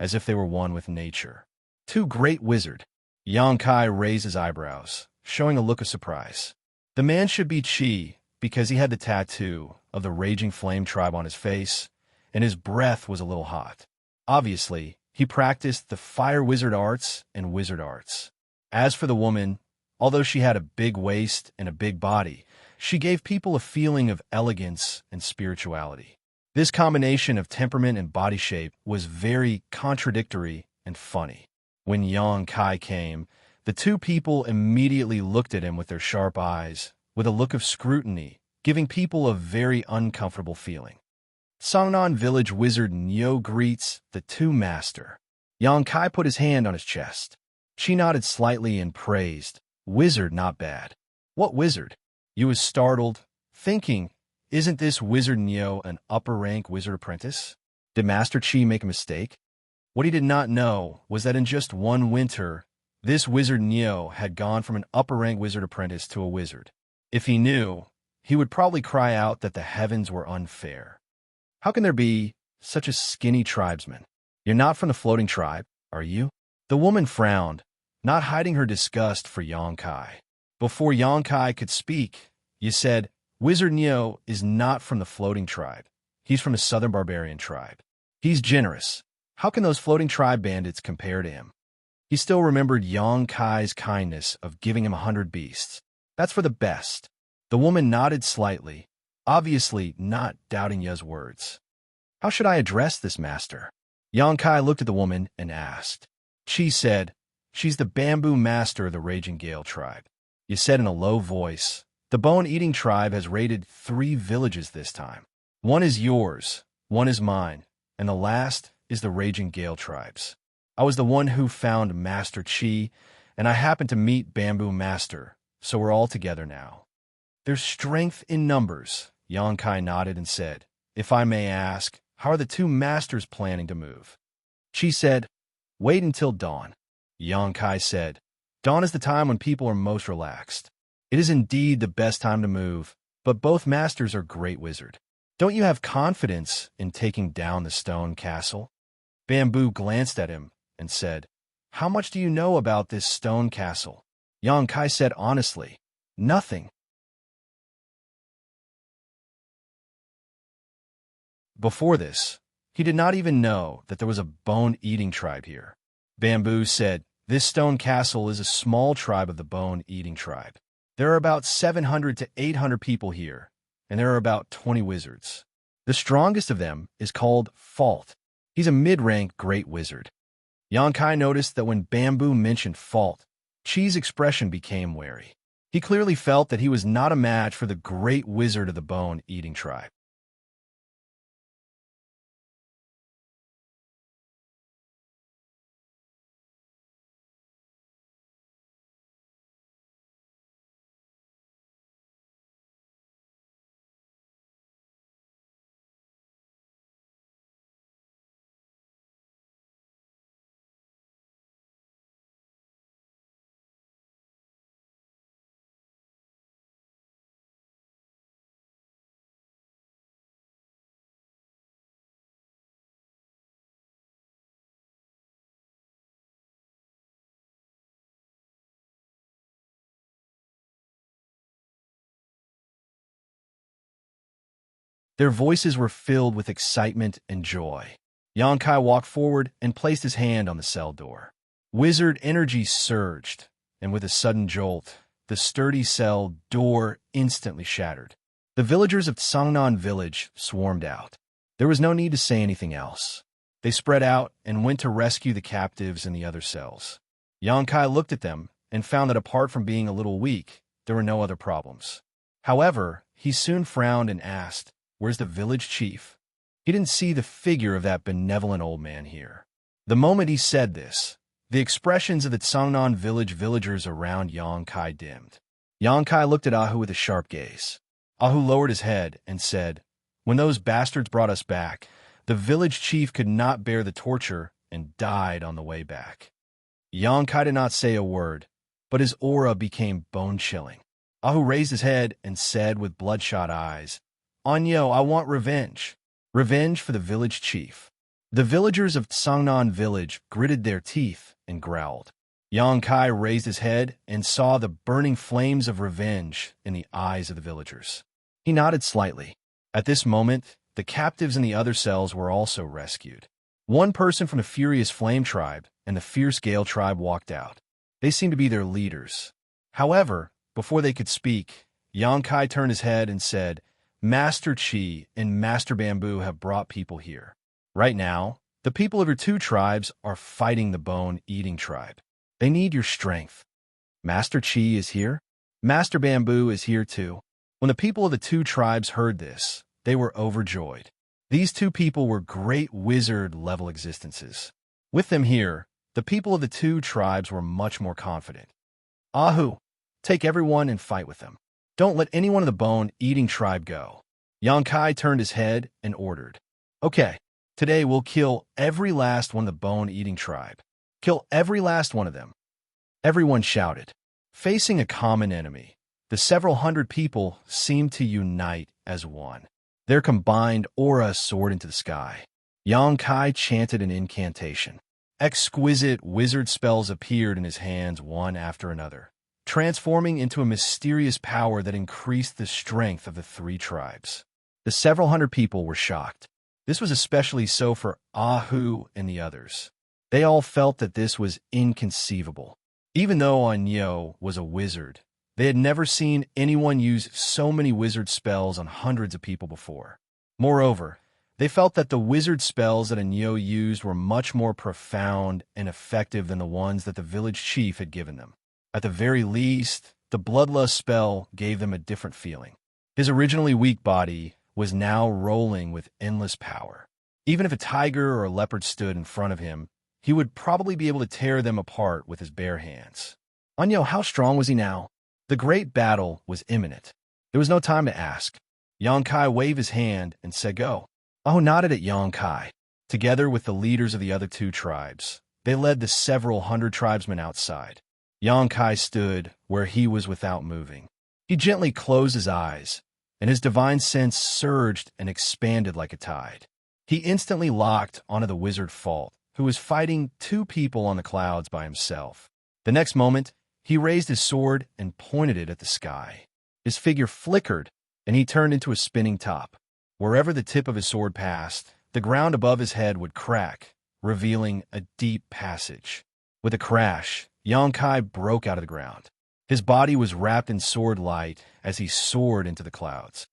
as if they were one with nature. Two great wizard. Xianxia raised his eyebrows, showing a look of surprise. The man should be Qi because he had the tattoo of the raging flame tribe on his face, and his breath was a little hot. Obviously, he practiced the fire wizard arts and wizard arts. As for the woman, although she had a big waist and a big body, she gave people a feeling of elegance and spirituality. This combination of temperament and body shape was very contradictory and funny. When Xianxia came, the two people immediately looked at him with their sharp eyes, with a look of scrutiny, giving people a very uncomfortable feeling. Xianxia village wizard Nyo greets the two master. Xianxia put his hand on his chest. She nodded slightly and praised. Wizard not bad. What wizard? You was startled, thinking, isn't this wizard Nyo an upper-rank wizard apprentice? Did Master Qi make a mistake? What he did not know was that in just one winter, this wizard Nyo had gone from an upper-rank wizard apprentice to a wizard. If he knew, he would probably cry out that the heavens were unfair. How can there be such a skinny tribesman? You're not from the floating tribe, are you? The woman frowned, not hiding her disgust for Xianxia. Before Xianxia could speak, you said, Wizard Nyo is not from the floating tribe. He's from the southern barbarian tribe. He's generous. How can those floating tribe bandits compare to him? He still remembered Xianxia's kindness of giving him 100 beasts. That's for the best. The woman nodded slightly, obviously not doubting Ye's words. How should I address this master? Xianxia looked at the woman and asked. She said, she's the bamboo master of the Raging Gale tribe. You said in a low voice, the bone-eating tribe has raided 3 villages this time. One is yours, one is mine, and the last is the Raging Gale tribes. I was the one who found Master Qi, and I happened to meet Bamboo Master, so we're all together now. There's strength in numbers, Xianxia nodded and said. If I may ask, how are the 2 masters planning to move? Qi said, wait until dawn. Xianxia said, dawn is the time when people are most relaxed. It is indeed the best time to move, but both masters are great wizard. Don't you have confidence in taking down the stone castle? Bamboo glanced at him and said, "How much do you know about this stone castle?" Xianxia said honestly, "Nothing." Before this, he did not even know that there was a bone-eating tribe here. Bamboo said, "This stone castle is a small tribe of the bone-eating tribe. There are about 700 to 800 people here, and there are about 20 wizards. The strongest of them is called Fault. He's a mid-rank great wizard." Xianxia noticed that when Bamboo mentioned Fault, Chi's expression became wary. He clearly felt that he was not a match for the great wizard of the bone-eating tribe. Their voices were filled with excitement and joy. Xianxia walked forward and placed his hand on the cell door. Wizard energy surged, and with a sudden jolt, the sturdy cell door instantly shattered. The villagers of Xiangnan village swarmed out. There was no need to say anything else. They spread out and went to rescue the captives in the other cells. Xianxia looked at them and found that apart from being a little weak, there were no other problems. However, he soon frowned and asked, "Where's the village chief?" He didn't see the figure of that benevolent old man here. The moment he said this, the expressions of the Xiangnan village villagers around Xianxia dimmed. Xianxia looked at Ahu with a sharp gaze. Ahu lowered his head and said, "When those bastards brought us back, the village chief could not bear the torture and died on the way back." Xianxia did not say a word, but his aura became bone-chilling. Ahu raised his head and said with bloodshot eyes, "Anyo, I want revenge. Revenge for the village chief." The villagers of Xiangnan village gritted their teeth and growled. Xianxia raised his head and saw the burning flames of revenge in the eyes of the villagers. He nodded slightly. At this moment, the captives in the other cells were also rescued. One person from the Furious Flame tribe and the Fierce Gale tribe walked out. They seemed to be their leaders. However, before they could speak, Xianxia turned his head and said, "Master Chi and Master Bamboo have brought people here. Right now, the people of your two tribes are fighting the bone-eating tribe. They need your strength." "Master Chi is here? Master Bamboo is here too." When the people of the two tribes heard this, they were overjoyed. These two people were great wizard-level existences. With them here, the people of the two tribes were much more confident. "Ahu, take everyone and fight with them. Don't let anyone of the bone-eating tribe go." Xianxia turned his head and ordered, "Okay, today we'll kill every last one of the bone-eating tribe. Kill every last one of them." Everyone shouted. Facing a common enemy, the several hundred people seemed to unite as one. Their combined aura soared into the sky. Xianxia chanted an incantation. Exquisite wizard spells appeared in his hands one after another, transforming into a mysterious power that increased the strength of the three tribes. The several hundred people were shocked. This was especially so for Ahu and the others. They all felt that this was inconceivable. Even though Anyo was a wizard, they had never seen anyone use so many wizard spells on hundreds of people before. Moreover, they felt that the wizard spells that Anyo used were much more profound and effective than the ones that the village chief had given them. At the very least, the bloodlust spell gave them a different feeling. His originally weak body was now rolling with endless power. Even if a tiger or a leopard stood in front of him, he would probably be able to tear them apart with his bare hands. Anyo, how strong was he now? The great battle was imminent. There was no time to ask. Xianxia waved his hand and said, "Go." Ahu nodded at Xianxia. Together with the leaders of the other two tribes, they led the several hundred tribesmen outside. Xianxia stood where he was without moving. He gently closed his eyes and his divine sense surged and expanded like a tide. He instantly locked onto the wizard Fault, who was fighting two people on the clouds by himself. The next moment, he raised his sword and pointed it at the sky. His figure flickered, and he turned into a spinning top. Wherever the tip of his sword passed, the ground above his head would crack, revealing a deep passage. With a crash, Xianxia broke out of the ground. His body was wrapped in sword light as he soared into the clouds.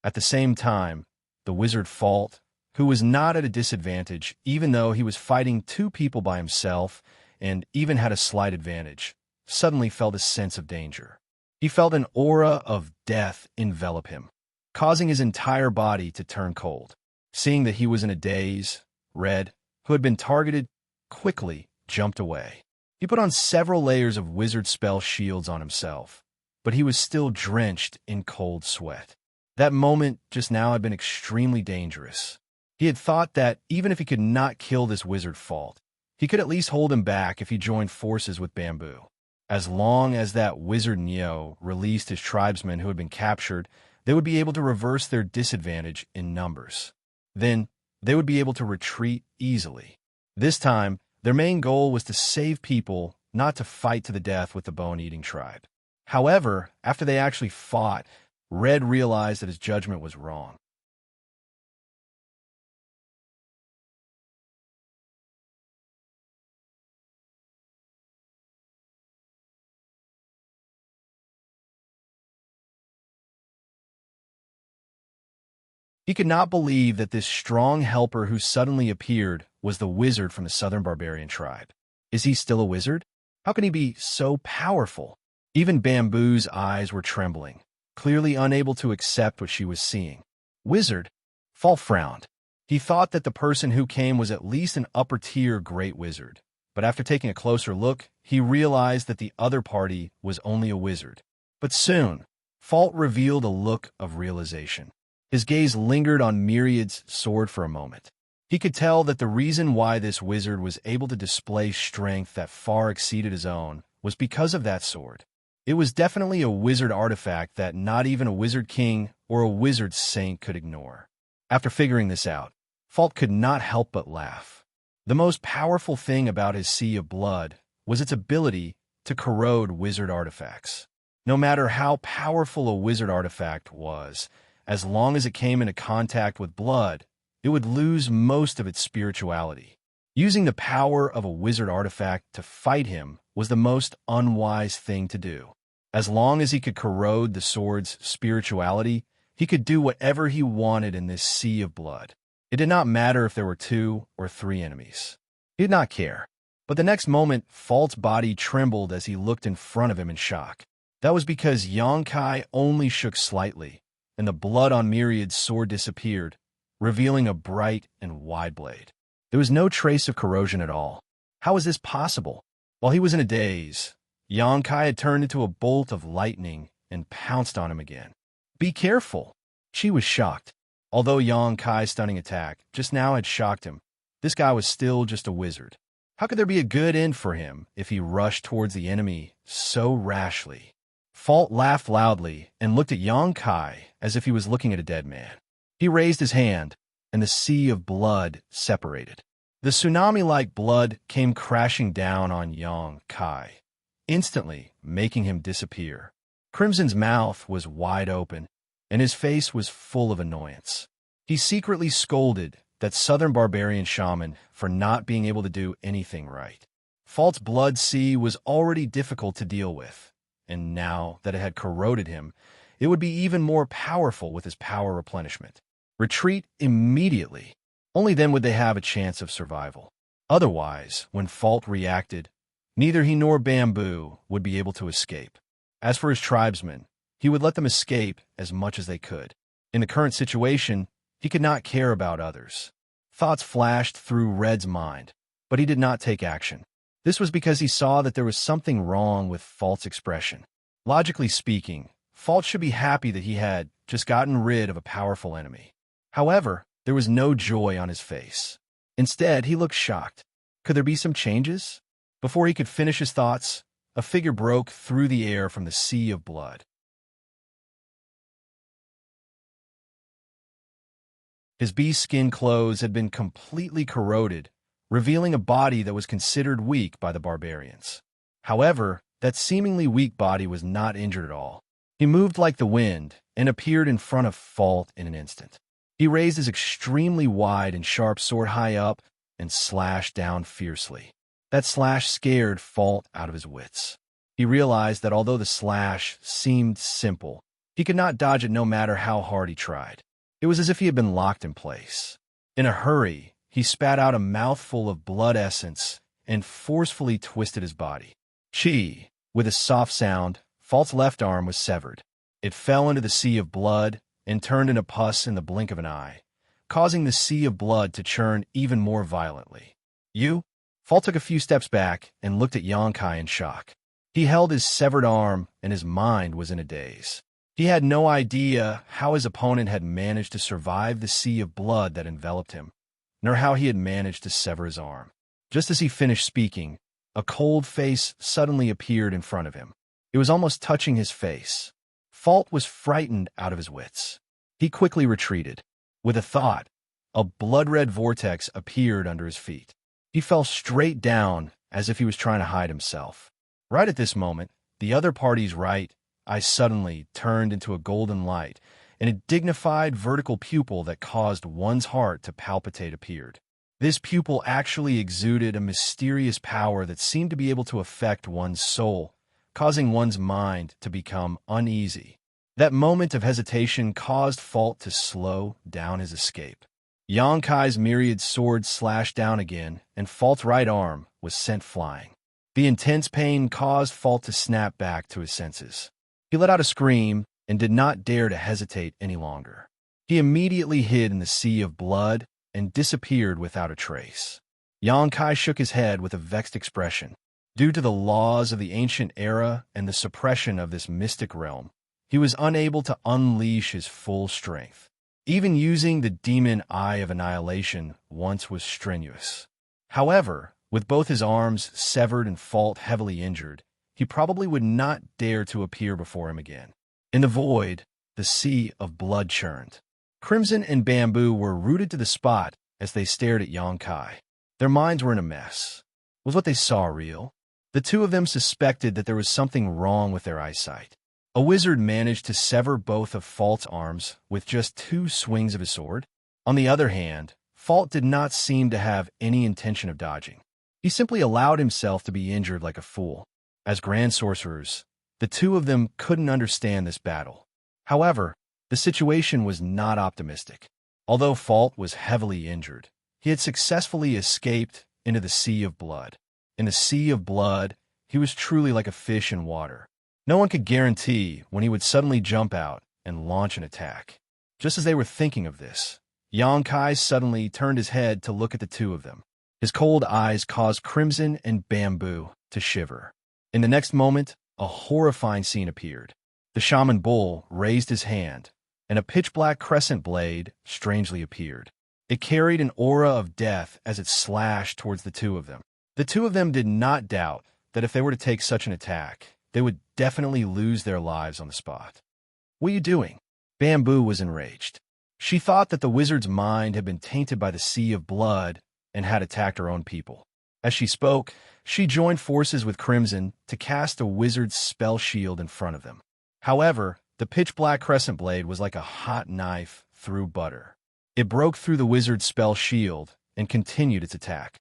At the same time, the wizard Fault, who was not at a disadvantage even though he was fighting two people by himself and even had a slight advantage, suddenly felt a sense of danger. He felt an aura of death envelop him, causing his entire body to turn cold. Seeing that he was in a daze, Red, who had been targeted, quickly jumped away. He put on several layers of wizard spell shields on himself, but he was still drenched in cold sweat. That moment just now had been extremely dangerous. He had thought that even if he could not kill this wizard Fault, he could at least hold him back if he joined forces with Bamboo. As long as that wizard Neo released his tribesmen who had been captured, they would be able to reverse their disadvantage in numbers. Then, they would be able to retreat easily. This time, their main goal was to save people, not to fight to the death with the bone-eating tribe. However, after they actually fought, Red realized that his judgment was wrong. He could not believe that this strong helper who suddenly appeared was the wizard from the southern barbarian tribe. Is he still a wizard? How can he be so powerful? Even Bamboo's eyes were trembling, clearly unable to accept what she was seeing. Wizard? Fault frowned. He thought that the person who came was at least an upper-tier great wizard, but after taking a closer look, he realized that the other party was only a wizard. But soon, Fault revealed a look of realization. His gaze lingered on Myriad's sword for a moment. He could tell that the reason why this wizard was able to display strength that far exceeded his own was because of that sword. It was definitely a wizard artifact that not even a wizard king or a wizard saint could ignore. After figuring this out, Fault could not help but laugh. The most powerful thing about his Sea of Blood was its ability to corrode wizard artifacts. No matter how powerful a wizard artifact was, as long as it came into contact with blood, it would lose most of its spirituality. Using the power of a wizard artifact to fight him was the most unwise thing to do. As long as he could corrode the sword's spirituality, he could do whatever he wanted in this sea of blood. It did not matter if there were 2 or 3 enemies. He did not care. But the next moment, Fault's body trembled as he looked in front of him in shock. That was because Xianxia only shook slightly, and the blood on Myriad's sword disappeared, revealing a bright and wide blade. There was no trace of corrosion at all. How was this possible? While he was in a daze, Xianxia had turned into a bolt of lightning and pounced on him again. Be careful! She was shocked. Although Xianxia's stunning attack just now had shocked him, this guy was still just a wizard. How could there be a good end for him if he rushed towards the enemy so rashly? Fault laughed loudly and looked at Xianxia as if he was looking at a dead man. He raised his hand, and the sea of blood separated. The tsunami-like blood came crashing down on Xianxia, instantly making him disappear. Crimson's mouth was wide open, and his face was full of annoyance. He secretly scolded that southern barbarian shaman for not being able to do anything right. Fault's blood sea was already difficult to deal with, and now that it had corroded him, it would be even more powerful with his power replenishment. Retreat immediately. Only then would they have a chance of survival. Otherwise, when Fault reacted, neither he nor Bamboo would be able to escape. As for his tribesmen, he would let them escape as much as they could. In the current situation, he could not care about others. Thoughts flashed through Red's mind, but he did not take action. This was because he saw that there was something wrong with Fault's expression. Logically speaking, Fault should be happy that he had just gotten rid of a powerful enemy. However, there was no joy on his face. Instead, he looked shocked. Could there be some changes? Before he could finish his thoughts, a figure broke through the air from the sea of blood. His beast-skin clothes had been completely corroded, revealing a body that was considered weak by the barbarians. However, that seemingly weak body was not injured at all. He moved like the wind and appeared in front of Fault in an instant. He raised his extremely wide and sharp sword high up and slashed down fiercely. That slash scared Fault out of his wits. He realized that although the slash seemed simple, he could not dodge it no matter how hard he tried. It was as if he had been locked in place. In a hurry, he spat out a mouthful of blood essence and forcefully twisted his body. Chi! With a soft sound, Fault's left arm was severed. It fell into the sea of blood and turned into pus in the blink of an eye, causing the sea of blood to churn even more violently. You? Fault took a few steps back and looked at Xianxia in shock. He held his severed arm and his mind was in a daze. He had no idea how his opponent had managed to survive the sea of blood that enveloped him, nor how he had managed to sever his arm. Just as he finished speaking, a cold face suddenly appeared in front of him. It was almost touching his face. Fault was frightened out of his wits. He quickly retreated. With a thought, a blood-red vortex appeared under his feet. He fell straight down as if he was trying to hide himself. Right at this moment, the other party's right eye suddenly turned into a golden light, and a dignified vertical pupil that caused one's heart to palpitate appeared. This pupil actually exuded a mysterious power that seemed to be able to affect one's soul, causing one's mind to become uneasy. That moment of hesitation caused Fault to slow down his escape. Xianxia's myriad swords slashed down again, and Fault's right arm was sent flying. The intense pain caused Fault to snap back to his senses. He let out a scream and did not dare to hesitate any longer. He immediately hid in the sea of blood and disappeared without a trace. Xianxia shook his head with a vexed expression. Due to the laws of the ancient era and the suppression of this mystic realm, he was unable to unleash his full strength. Even using the demon eye of annihilation once was strenuous. However, with both his arms severed and Fault heavily injured, he probably would not dare to appear before him again. In the void, the sea of blood churned. Crimson and Bamboo were rooted to the spot as they stared at Xianxia. Their minds were in a mess. Was what they saw real? The two of them suspected that there was something wrong with their eyesight. A wizard managed to sever both of Fault's arms with just 2 swings of his sword. On the other hand, Fault did not seem to have any intention of dodging. He simply allowed himself to be injured like a fool. As grand sorcerers, the two of them couldn't understand this battle. However, the situation was not optimistic. Although Fault was heavily injured, he had successfully escaped into the sea of blood. In the sea of blood, he was truly like a fish in water. No one could guarantee when he would suddenly jump out and launch an attack. Just as they were thinking of this, Xianxia suddenly turned his head to look at the two of them. His cold eyes caused Crimson and Bamboo to shiver. In the next moment, a horrifying scene appeared. The shaman bull raised his hand, and a pitch-black crescent blade strangely appeared. It carried an aura of death as it slashed towards the two of them. The two of them did not doubt that if they were to take such an attack, they would definitely lose their lives on the spot. "What are you doing?" Bamboo was enraged. She thought that the wizard's mind had been tainted by the sea of blood and had attacked her own people. As she spoke, she joined forces with Crimson to cast a wizard's spell shield in front of them. However, the pitch-black crescent blade was like a hot knife through butter. It broke through the wizard's spell shield and continued its attack.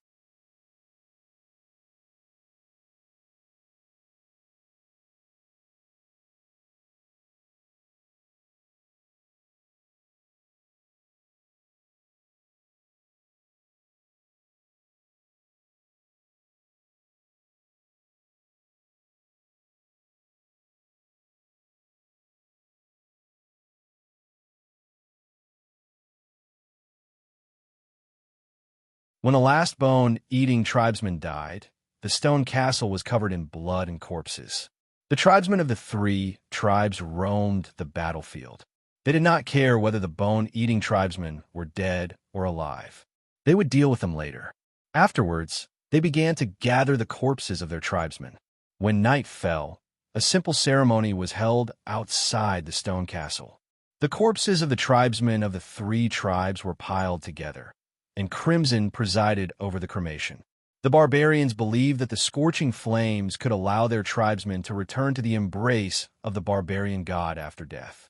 When the last bone-eating tribesman died, the stone castle was covered in blood and corpses. The tribesmen of the 3 tribes roamed the battlefield. They did not care whether the bone-eating tribesmen were dead or alive. They would deal with them later. Afterwards, they began to gather the corpses of their tribesmen. When night fell, a simple ceremony was held outside the stone castle. The corpses of the tribesmen of the 3 tribes were piled together, and Crimson presided over the cremation. The barbarians believed that the scorching flames could allow their tribesmen to return to the embrace of the barbarian god after death.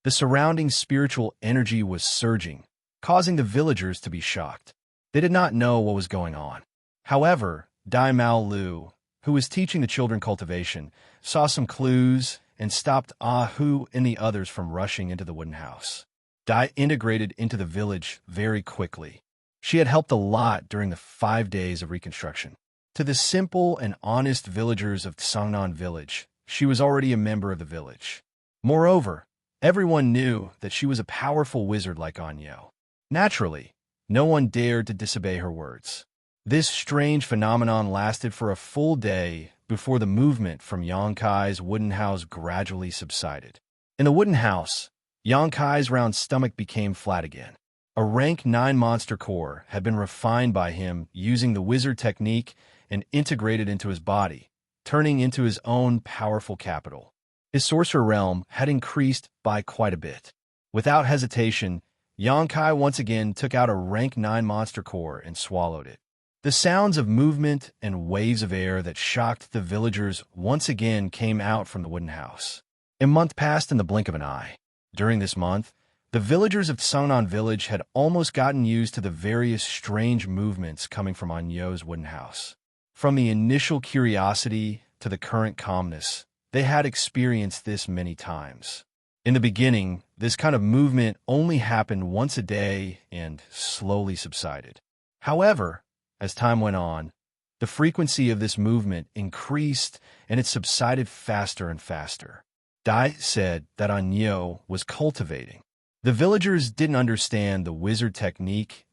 The surrounding spiritual energy was surging, causing the villagers to be shocked. They did not know what was going on. However, Dai Mao Lu, who was teaching the children cultivation, saw some clues and stopped Ah Hu and the others from rushing into the wooden house. Dai integrated into the village very quickly. She had helped a lot during the 5 days of reconstruction. To the simple and honest villagers of Sangnan village, she was already a member of the village. Moreover, everyone knew that she was a powerful wizard like Anyo. Naturally, no one dared to disobey her words. This strange phenomenon lasted for a full day before the movement from Yonkai's wooden house gradually subsided. In the wooden house, Yonkai's round stomach became flat again. A rank 9 monster core had been refined by him using the wizard technique and integrated into his body, turning into his own powerful capital. His sorcerer realm had increased by quite a bit. Without hesitation, Yonkai once again took out a rank 9 monster core and swallowed it. The sounds of movement and waves of air that shocked the villagers once again came out from the wooden house. A month passed in the blink of an eye. During this month, the villagers of Sangnan village had almost gotten used to the various strange movements coming from Anyo's wooden house. From the initial curiosity to the current calmness, they had experienced this many times. In the beginning, this kind of movement only happened once a day and slowly subsided. However, as time went on, the frequency of this movement increased and it subsided faster and faster. Dai said that Anyo was cultivating. The villagers didn't understand the wizard technique,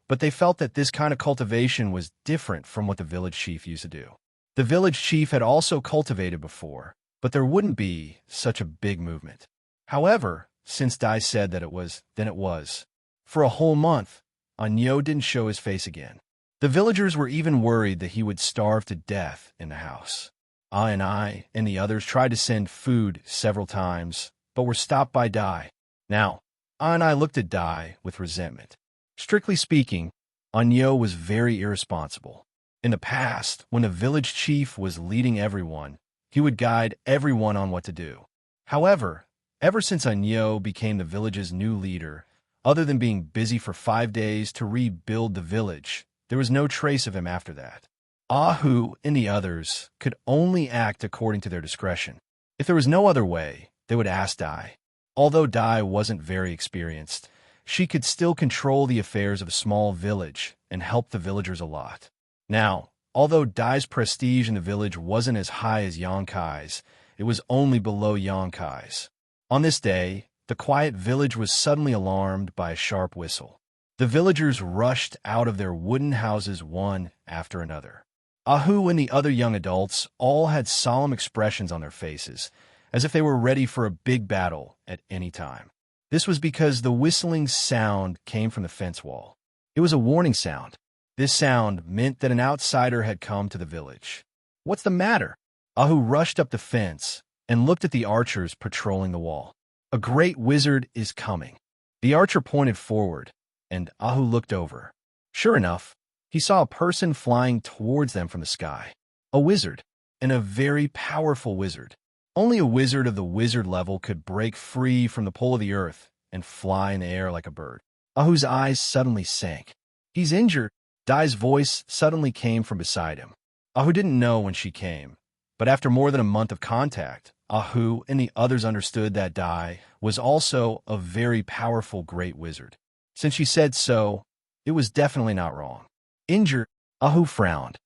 but they felt that this kind of cultivation was different from what the village chief used to do. The village chief had also cultivated before, but there wouldn't be such a big movement. However, since Dai said that it was, then it was. For a whole month, Anyo didn't show his face again. The villagers were even worried that he would starve to death in the house. I and the others tried to send food several times, but were stopped by Dai. Now, I looked at Dai with resentment. Strictly speaking, Anyo was very irresponsible. In the past, when a village chief was leading everyone, he would guide everyone on what to do. However, ever since Anyo became the village's new leader, other than being busy for 5 days to rebuild the village, there was no trace of him after that. Ahu and the others could only act according to their discretion. If there was no other way, they would ask Dai. Although Dai wasn't very experienced, she could still control the affairs of a small village and help the villagers a lot. Now, although Dai's prestige in the village wasn't as high as Yonkai's, it was only below Yonkai's. On this day, the quiet village was suddenly alarmed by a sharp whistle. The villagers rushed out of their wooden houses one after another. Ahu and the other young adults all had solemn expressions on their faces, as if they were ready for a big battle at any time. This was because the whistling sound came from the fence wall. It was a warning sound. This sound meant that an outsider had come to the village. "What's the matter?" Ahu rushed up the fence and looked at the archers patrolling the wall. "A great wizard is coming." The archer pointed forward, and Ahu looked over. Sure enough, he saw a person flying towards them from the sky. A wizard, and a very powerful wizard. Only a wizard of the wizard level could break free from the pull of the earth and fly in the air like a bird. Ahu's eyes suddenly sank. "He's injured." Dai's voice suddenly came from beside him. Ahu didn't know when she came, but after more than a month of contact, Ahu and the others understood that Dai was also a very powerful great wizard. Since she said so, it was definitely not wrong. "Injured?" Ahu frowned.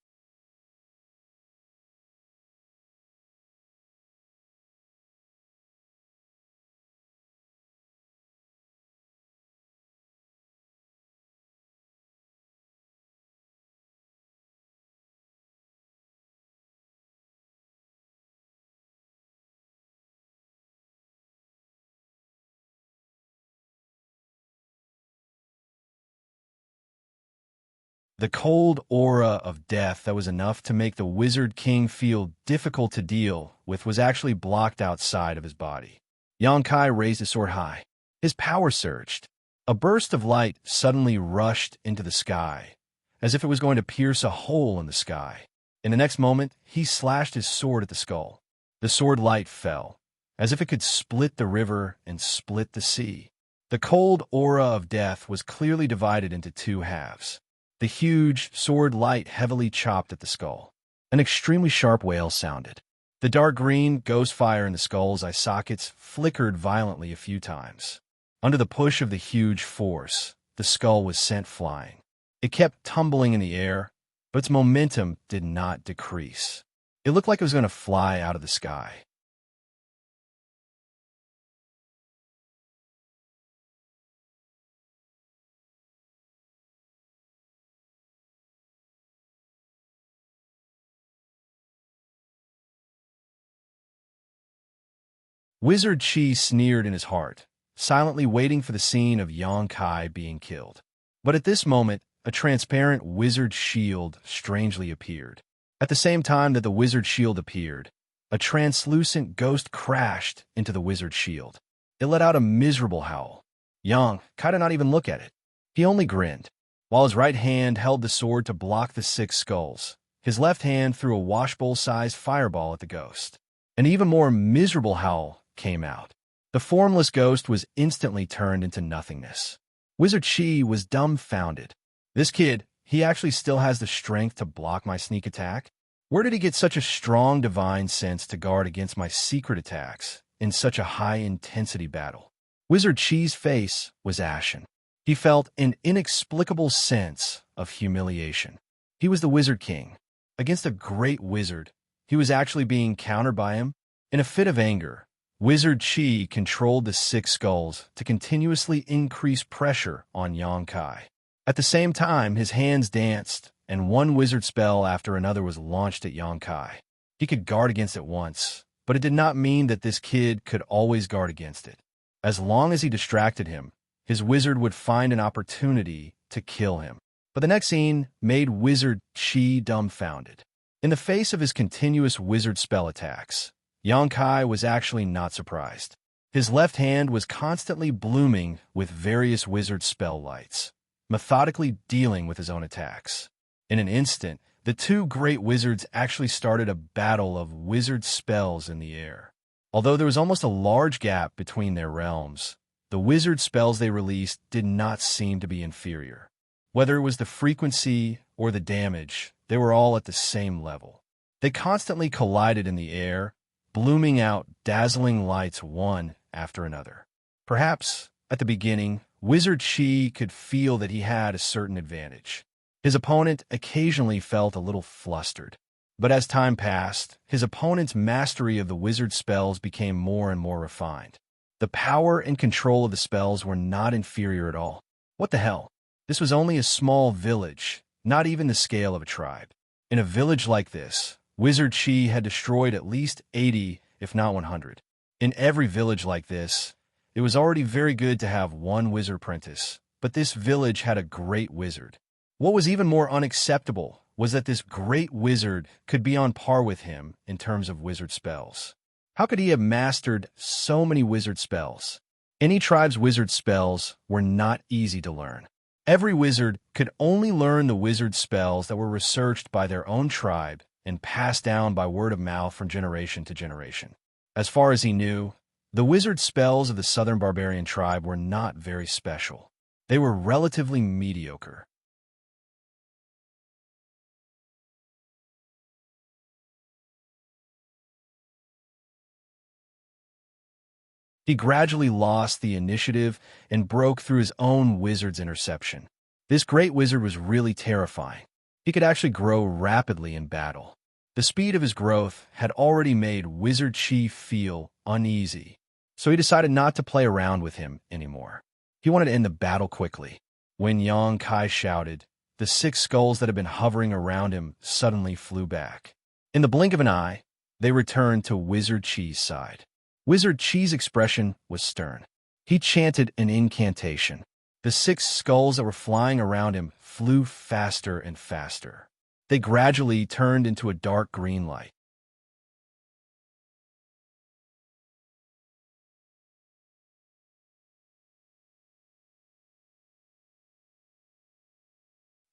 The cold aura of death that was enough to make the Wizard King feel difficult to deal with was actually blocked outside of his body. Xianxia raised his sword high. His power surged. A burst of light suddenly rushed into the sky, as if it was going to pierce a hole in the sky. In the next moment, he slashed his sword at the skull. The sword light fell, as if it could split the river and split the sea. The cold aura of death was clearly divided into two halves. The huge sword light heavily chopped at the skull. An extremely sharp wail sounded. The dark green ghost fire in the skull's eye sockets flickered violently a few times. Under the push of the huge force, the skull was sent flying. It kept tumbling in the air, but its momentum did not decrease. It looked like it was going to fly out of the sky. Wizard Qi sneered in his heart, silently waiting for the scene of Xianxia being killed. But at this moment, a transparent wizard shield strangely appeared. At the same time that the wizard shield appeared, a translucent ghost crashed into the wizard shield. It let out a miserable howl. Xianxia did not even look at it. He only grinned. While his right hand held the sword to block the 6 skulls, his left hand threw a washbowl-sized fireball at the ghost. An even more miserable howl came out. The formless ghost was instantly turned into nothingness. Wizard Qi was dumbfounded. This kid, he actually still has the strength to block my sneak attack? Where did he get such a strong divine sense to guard against my secret attacks in such a high-intensity battle? Wizard Qi's face was ashen. He felt an inexplicable sense of humiliation. He was the Wizard King. Against a great wizard, he was actually being countered by him. In a fit of anger, Wizard Qi controlled the 6 skulls to continuously increase pressure on Xianxia. At the same time, his hands danced, and one wizard spell after another was launched at Xianxia. He could guard against it once, but it did not mean that this kid could always guard against it. As long as he distracted him, his wizard would find an opportunity to kill him. But the next scene made Wizard Qi dumbfounded. In the face of his continuous wizard spell attacks, Xianxia was actually not surprised. His left hand was constantly blooming with various wizard spell lights, methodically dealing with his own attacks. In an instant, the 2 great wizards actually started a battle of wizard spells in the air. Although there was almost a large gap between their realms, the wizard spells they released did not seem to be inferior. Whether it was the frequency or the damage, they were all at the same level. They constantly collided in the air, blooming out dazzling lights one after another. Perhaps, at the beginning, Wizard Qi could feel that he had a certain advantage. His opponent occasionally felt a little flustered. But as time passed, his opponent's mastery of the wizard spells became more and more refined. The power and control of the spells were not inferior at all. What the hell? This was only a small village, not even the scale of a tribe. In a village like this, Wizard Qi had destroyed at least 80, if not 100. In every village like this, it was already very good to have one wizard apprentice, but this village had a great wizard. What was even more unacceptable was that this great wizard could be on par with him in terms of wizard spells. How could he have mastered so many wizard spells? Any tribe's wizard spells were not easy to learn. Every wizard could only learn the wizard spells that were researched by their own tribe and passed down by word of mouth from generation to generation. As far as he knew, the wizard spells of the Southern Barbarian tribe were not very special. They were relatively mediocre. He gradually lost the initiative and broke through his own wizard's interception. This great wizard was really terrifying. He could actually grow rapidly in battle. The speed of his growth had already made Wizard Qi feel uneasy, so he decided not to play around with him anymore. He wanted to end the battle quickly. When Xianxia shouted, the 6 skulls that had been hovering around him suddenly flew back. In the blink of an eye, they returned to Wizard Qi's side. Wizard Qi's expression was stern. He chanted an incantation. The 6 skulls that were flying around him flew faster and faster. They gradually turned into a dark green light.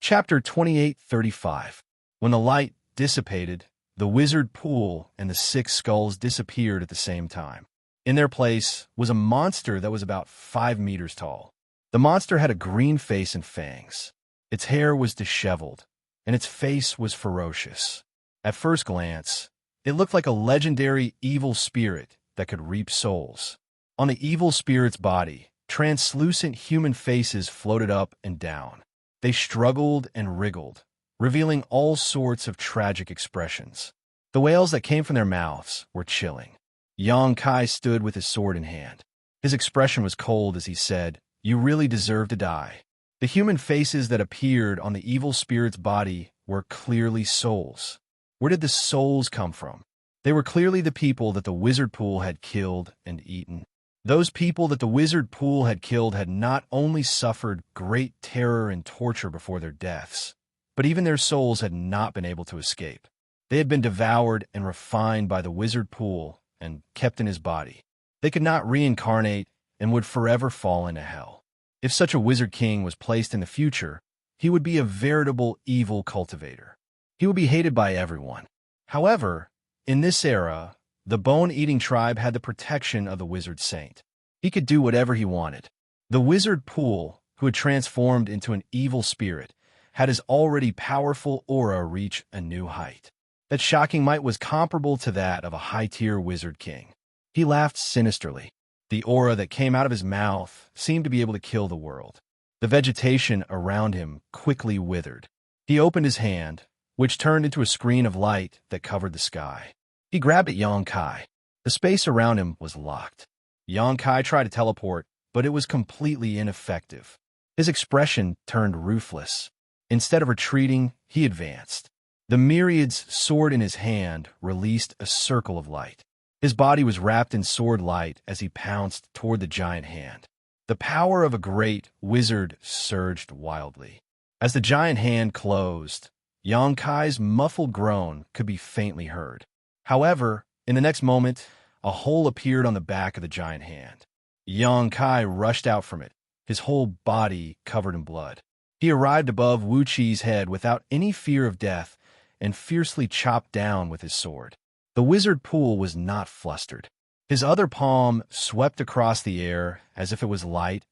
Chapter 28:35. When the light dissipated, the wizard pool and the 6 skulls disappeared at the same time. In their place was a monster that was about 5 meters tall. The monster had a green face and fangs. Its hair was disheveled, and its face was ferocious. At first glance, it looked like a legendary evil spirit that could reap souls. On the evil spirit's body, translucent human faces floated up and down. They struggled and wriggled, revealing all sorts of tragic expressions. The wails that came from their mouths were chilling. Xianxia stood with his sword in hand. His expression was cold as he said, "You really deserve to die." The human faces that appeared on the evil spirit's body were clearly souls. Where did the souls come from? They were clearly the people that the wizard pool had killed and eaten. Those people that the wizard pool had killed had not only suffered great terror and torture before their deaths, but even their souls had not been able to escape. They had been devoured and refined by the wizard pool and kept in his body. They could not reincarnate and would forever fall into hell. If such a wizard king was placed in the future, he would be a veritable evil cultivator. He would be hated by everyone. However, in this era, the bone-eating tribe had the protection of the wizard saint. He could do whatever he wanted. The wizard pool, who had transformed into an evil spirit, had his already powerful aura reach a new height. That shocking might was comparable to that of a high-tier wizard king. He laughed sinisterly. The aura that came out of his mouth seemed to be able to kill the world. The vegetation around him quickly withered. He opened his hand, which turned into a screen of light that covered the sky. He grabbed at Xianxia. The space around him was locked. Xianxia tried to teleport, but it was completely ineffective. His expression turned ruthless. Instead of retreating, he advanced. The myriad's sword in his hand released a circle of light. His body was wrapped in sword light as he pounced toward the giant hand. The power of a great wizard surged wildly. As the giant hand closed, Xianxia's muffled groan could be faintly heard. However, in the next moment, a hole appeared on the back of the giant hand. Xianxia rushed out from it, his whole body covered in blood. He arrived above Wuxia's head without any fear of death and fiercely chopped down with his sword. The wizard pool was not flustered. His other palm swept across the air as if it was light,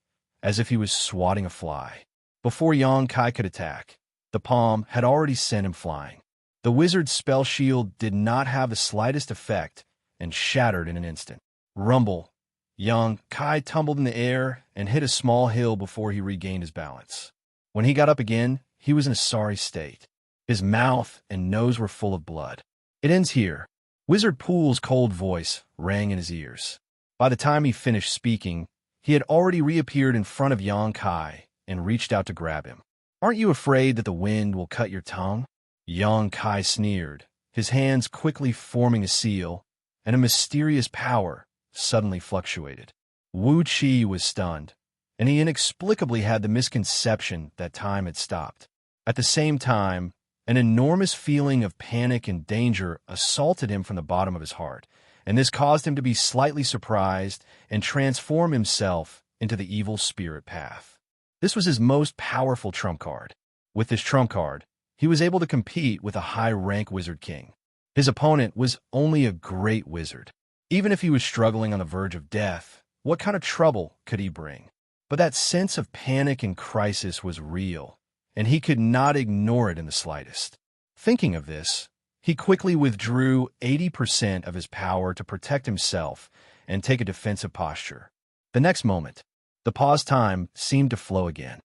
as if he was swatting a fly. Before Xianxia could attack, the palm had already sent him flying. The wizard's spell shield did not have the slightest effect and shattered in an instant. Rumble! Xianxia tumbled in the air and hit a small hill before he regained his balance. When he got up again, he was in a sorry state. His mouth and nose were full of blood. "It ends here." Wizard Pool's cold voice rang in his ears. By the time he finished speaking, he had already reappeared in front of Xianxia and reached out to grab him. "Aren't you afraid that the wind will cut your tongue?" Xianxia sneered, his hands quickly forming a seal, and a mysterious power suddenly fluctuated. Wuxia was stunned, and he inexplicably had the misconception that time had stopped. At the same time, an enormous feeling of panic and danger assaulted him from the bottom of his heart, and this caused him to be slightly surprised and transform himself into the evil spirit path. This was his most powerful trump card. With this trump card, he was able to compete with a high-rank wizard king. His opponent was only a great wizard. Even if he was struggling on the verge of death, what kind of trouble could he bring? But that sense of panic and crisis was real, and he could not ignore it in the slightest. Thinking of this, he quickly withdrew 80% of his power to protect himself and take a defensive posture. The next moment, the pause time seemed to flow again.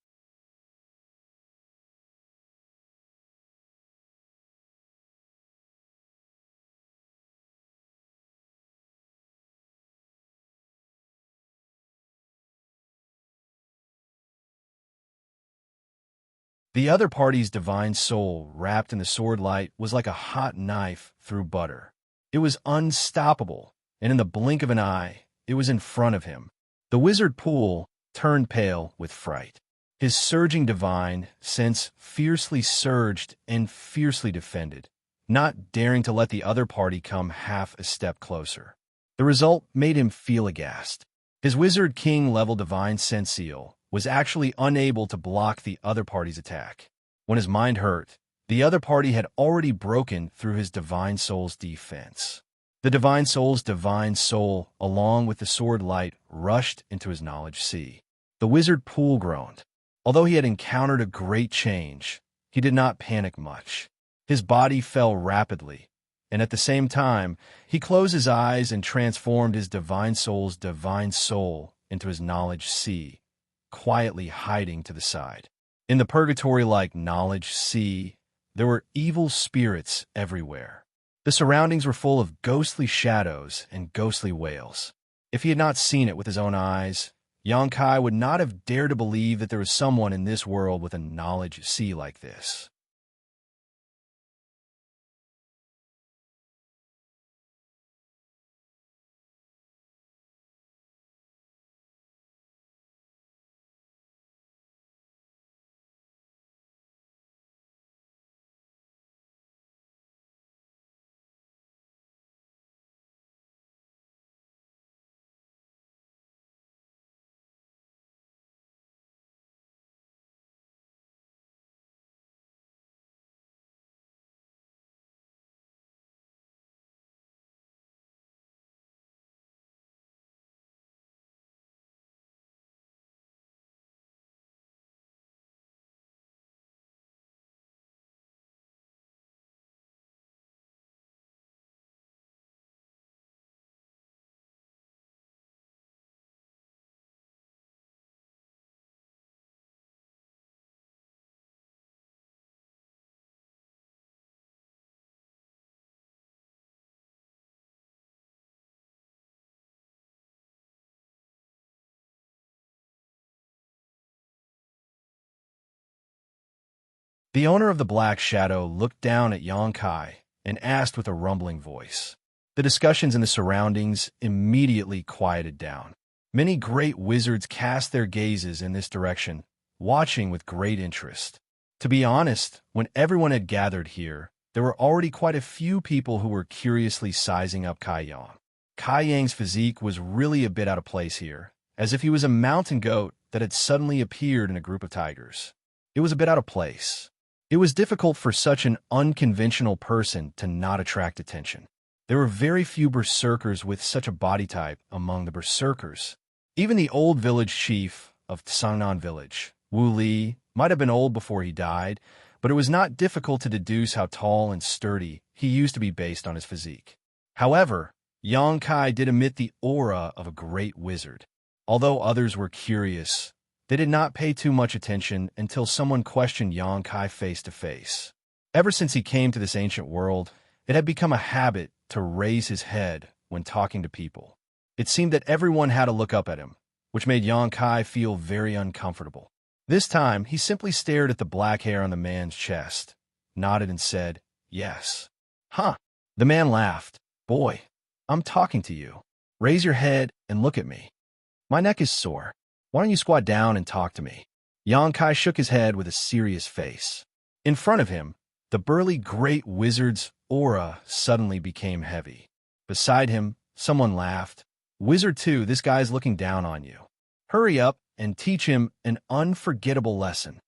The other party's divine soul, wrapped in the sword light, was like a hot knife through butter. It was unstoppable, and in the blink of an eye, it was in front of him. The wizard Pool turned pale with fright. His surging divine sense fiercely surged and fiercely defended, not daring to let the other party come half a step closer. The result made him feel aghast. His Wizard King-level divine sense seal was actually unable to block the other party's attack. When his mind hurt, the other party had already broken through his divine soul's defense. The divine soul's divine soul, along with the sword light, rushed into his knowledge sea. The wizard pool groaned. Although he had encountered a great change, he did not panic much. His body fell rapidly, and at the same time, he closed his eyes and transformed his divine soul's divine soul into his knowledge sea, quietly hiding to the side. In the purgatory-like knowledge sea, there were evil spirits everywhere. The surroundings were full of ghostly shadows and ghostly wails. If he had not seen it with his own eyes, Xianxia would not have dared to believe that there was someone in this world with a knowledge sea like this. The owner of the Black Shadow looked down at Xianxia and asked with a rumbling voice. The discussions in the surroundings immediately quieted down. Many great wizards cast their gazes in this direction, watching with great interest. To be honest, when everyone had gathered here, there were already quite a few people who were curiously sizing up Kai Yang. Kai Yang's physique was really a bit out of place here, as if he was a mountain goat that had suddenly appeared in a group of tigers. It was a bit out of place. It was difficult for such an unconventional person to not attract attention. There were very few berserkers with such a body type among the berserkers. Even the old village chief of Tsangnan village, Wu Li, might have been old before he died, but it was not difficult to deduce how tall and sturdy he used to be based on his physique. However, Xianxia did emit the aura of a great wizard. Although others were curious, they did not pay too much attention until someone questioned Xianxia face to face. Ever since he came to this ancient world, it had become a habit to raise his head when talking to people. It seemed that everyone had to look up at him, which made Xianxia feel very uncomfortable. This time, he simply stared at the black hair on the man's chest, nodded and said, "Yes." "Huh." The man laughed. "Boy, I'm talking to you. Raise your head and look at me. My neck is sore. Why don't you squat down and talk to me?" Xianxia shook his head with a serious face. In front of him, the burly great wizard's aura suddenly became heavy. Beside him, someone laughed. "Wizard 2, this guy's looking down on you. Hurry up and teach him an unforgettable lesson."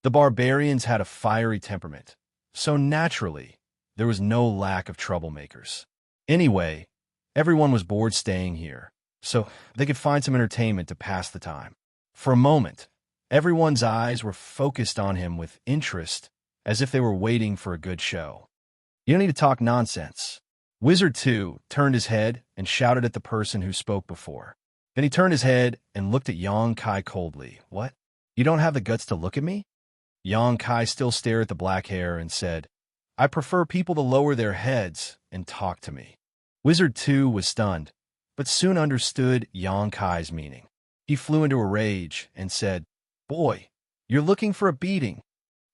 The barbarians had a fiery temperament, so naturally, there was no lack of troublemakers. Anyway, everyone was bored staying here, so they could find some entertainment to pass the time. For a moment, everyone's eyes were focused on him with interest, as if they were waiting for a good show. "You don't need to talk nonsense." Wizard 2 turned his head and shouted at the person who spoke before. Then he turned his head and looked at Xianxia coldly. "What? You don't have the guts to look at me?" Xianxia still stared at the black hair and said, "I prefer people to lower their heads and talk to me." Wizard 2 was stunned, but soon understood Xianxia's meaning. He flew into a rage and said, "Boy, you're looking for a beating."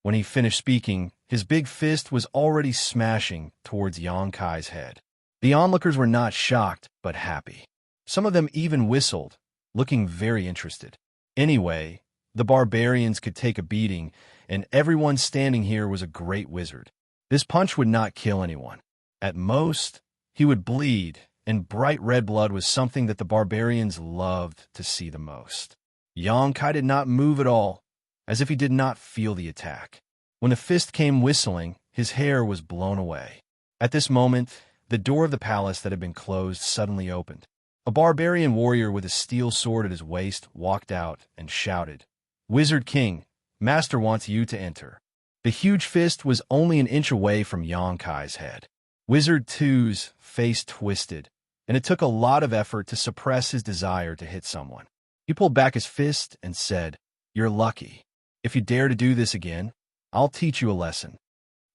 When he finished speaking, his big fist was already smashing towards Xianxia's head. The onlookers were not shocked, but happy. Some of them even whistled, looking very interested. Anyway, The barbarians could take a beating, and everyone standing here was a great wizard. This punch would not kill anyone. At most, he would bleed, and bright red blood was something that the barbarians loved to see the most. Xianxia did not move at all, as if he did not feel the attack. When the fist came whistling, his hair was blown away. At this moment, the door of the palace that had been closed suddenly opened. A barbarian warrior with a steel sword at his waist walked out and shouted, "Wizard King, Master wants you to enter." The huge fist was only an inch away from Xianxia's head. Wizard 2's face twisted, and it took a lot of effort to suppress his desire to hit someone. He pulled back his fist and said, "You're lucky. If you dare to do this again, I'll teach you a lesson."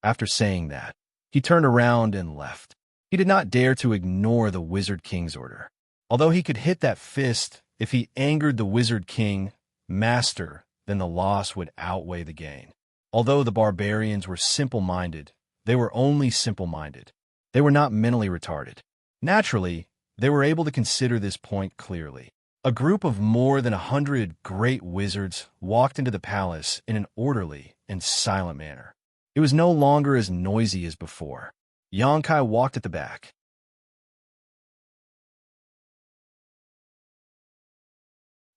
After saying that, he turned around and left. He did not dare to ignore the Wizard King's order. Although he could hit that fist, if he angered the Wizard King, Master, then the loss would outweigh the gain. Although the barbarians were simple-minded, they were only simple-minded. They were not mentally retarded. Naturally, they were able to consider this point clearly. A group of more than 100 great wizards walked into the palace in an orderly and silent manner. It was no longer as noisy as before. Xianxia walked at the back.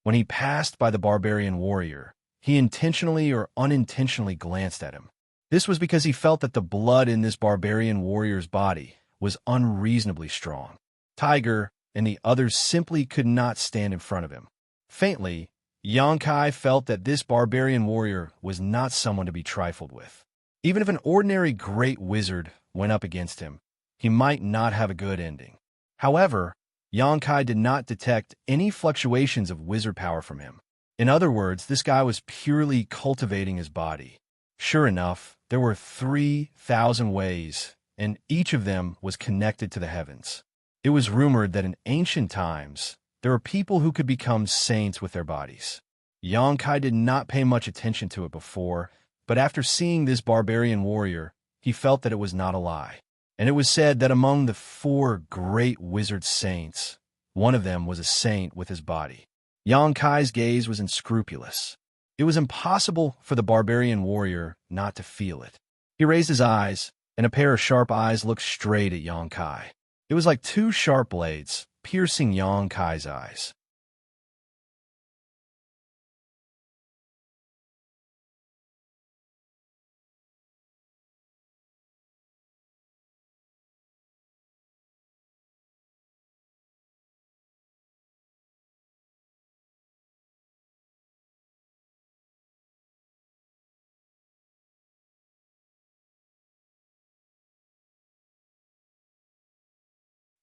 When he passed by the barbarian warrior, he intentionally or unintentionally glanced at him. This was because he felt that the blood in this barbarian warrior's body was unreasonably strong. Tiger and the others simply could not stand in front of him. Faintly, Xianxia felt that this barbarian warrior was not someone to be trifled with. Even if an ordinary great wizard went up against him, he might not have a good ending. However, Xianxia did not detect any fluctuations of wizard power from him. In other words, this guy was purely cultivating his body. Sure enough, there were 3,000 ways, and each of them was connected to the heavens. It was rumored that in ancient times, there were people who could become saints with their bodies. Xianxia did not pay much attention to it before, but after seeing this barbarian warrior, he felt that it was not a lie. And it was said that among the 4 great wizard saints, one of them was a saint with his body. Xianxia's gaze was unscrupulous. It was impossible for the barbarian warrior not to feel it. He raised his eyes, and a pair of sharp eyes looked straight at Xianxia. It was like 2 sharp blades, piercing Xianxia's eyes.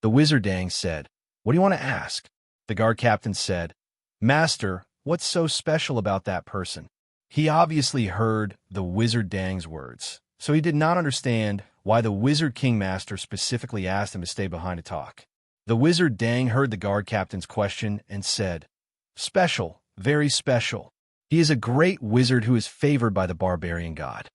The wizard Dang said, "What do you want to ask?" The guard captain said, "Master, what's so special about that person?" He obviously heard the wizard Dang's words, so he did not understand why the wizard king master specifically asked him to stay behind to talk. The wizard Dang heard the guard captain's question and said, "Special, very special. He is a great wizard who is favored by the barbarian god."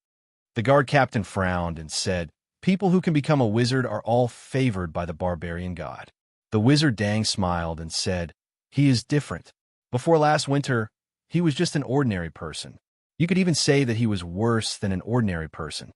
The guard captain frowned and said, "People who can become a wizard are all favored by the barbarian god." The wizard Dang smiled and said, "He is different. Before last winter, he was just an ordinary person. You could even say that he was worse than an ordinary person."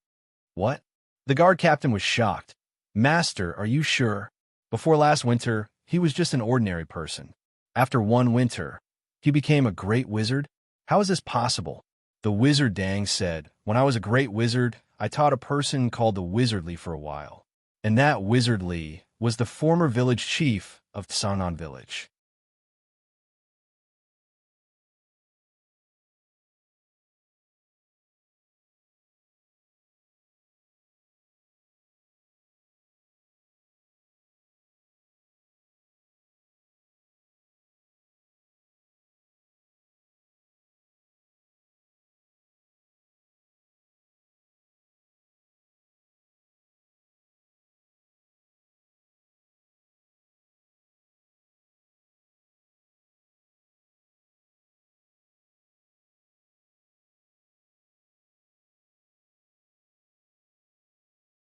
"What?" The guard captain was shocked. "Master, are you sure? Before last winter, he was just an ordinary person. After one winter, he became a great wizard? How is this possible?" The wizard Dang said, "When I was a great wizard, I taught a person called the Wizardly for a while. And that Wizardly was the former village chief of Tsanan village.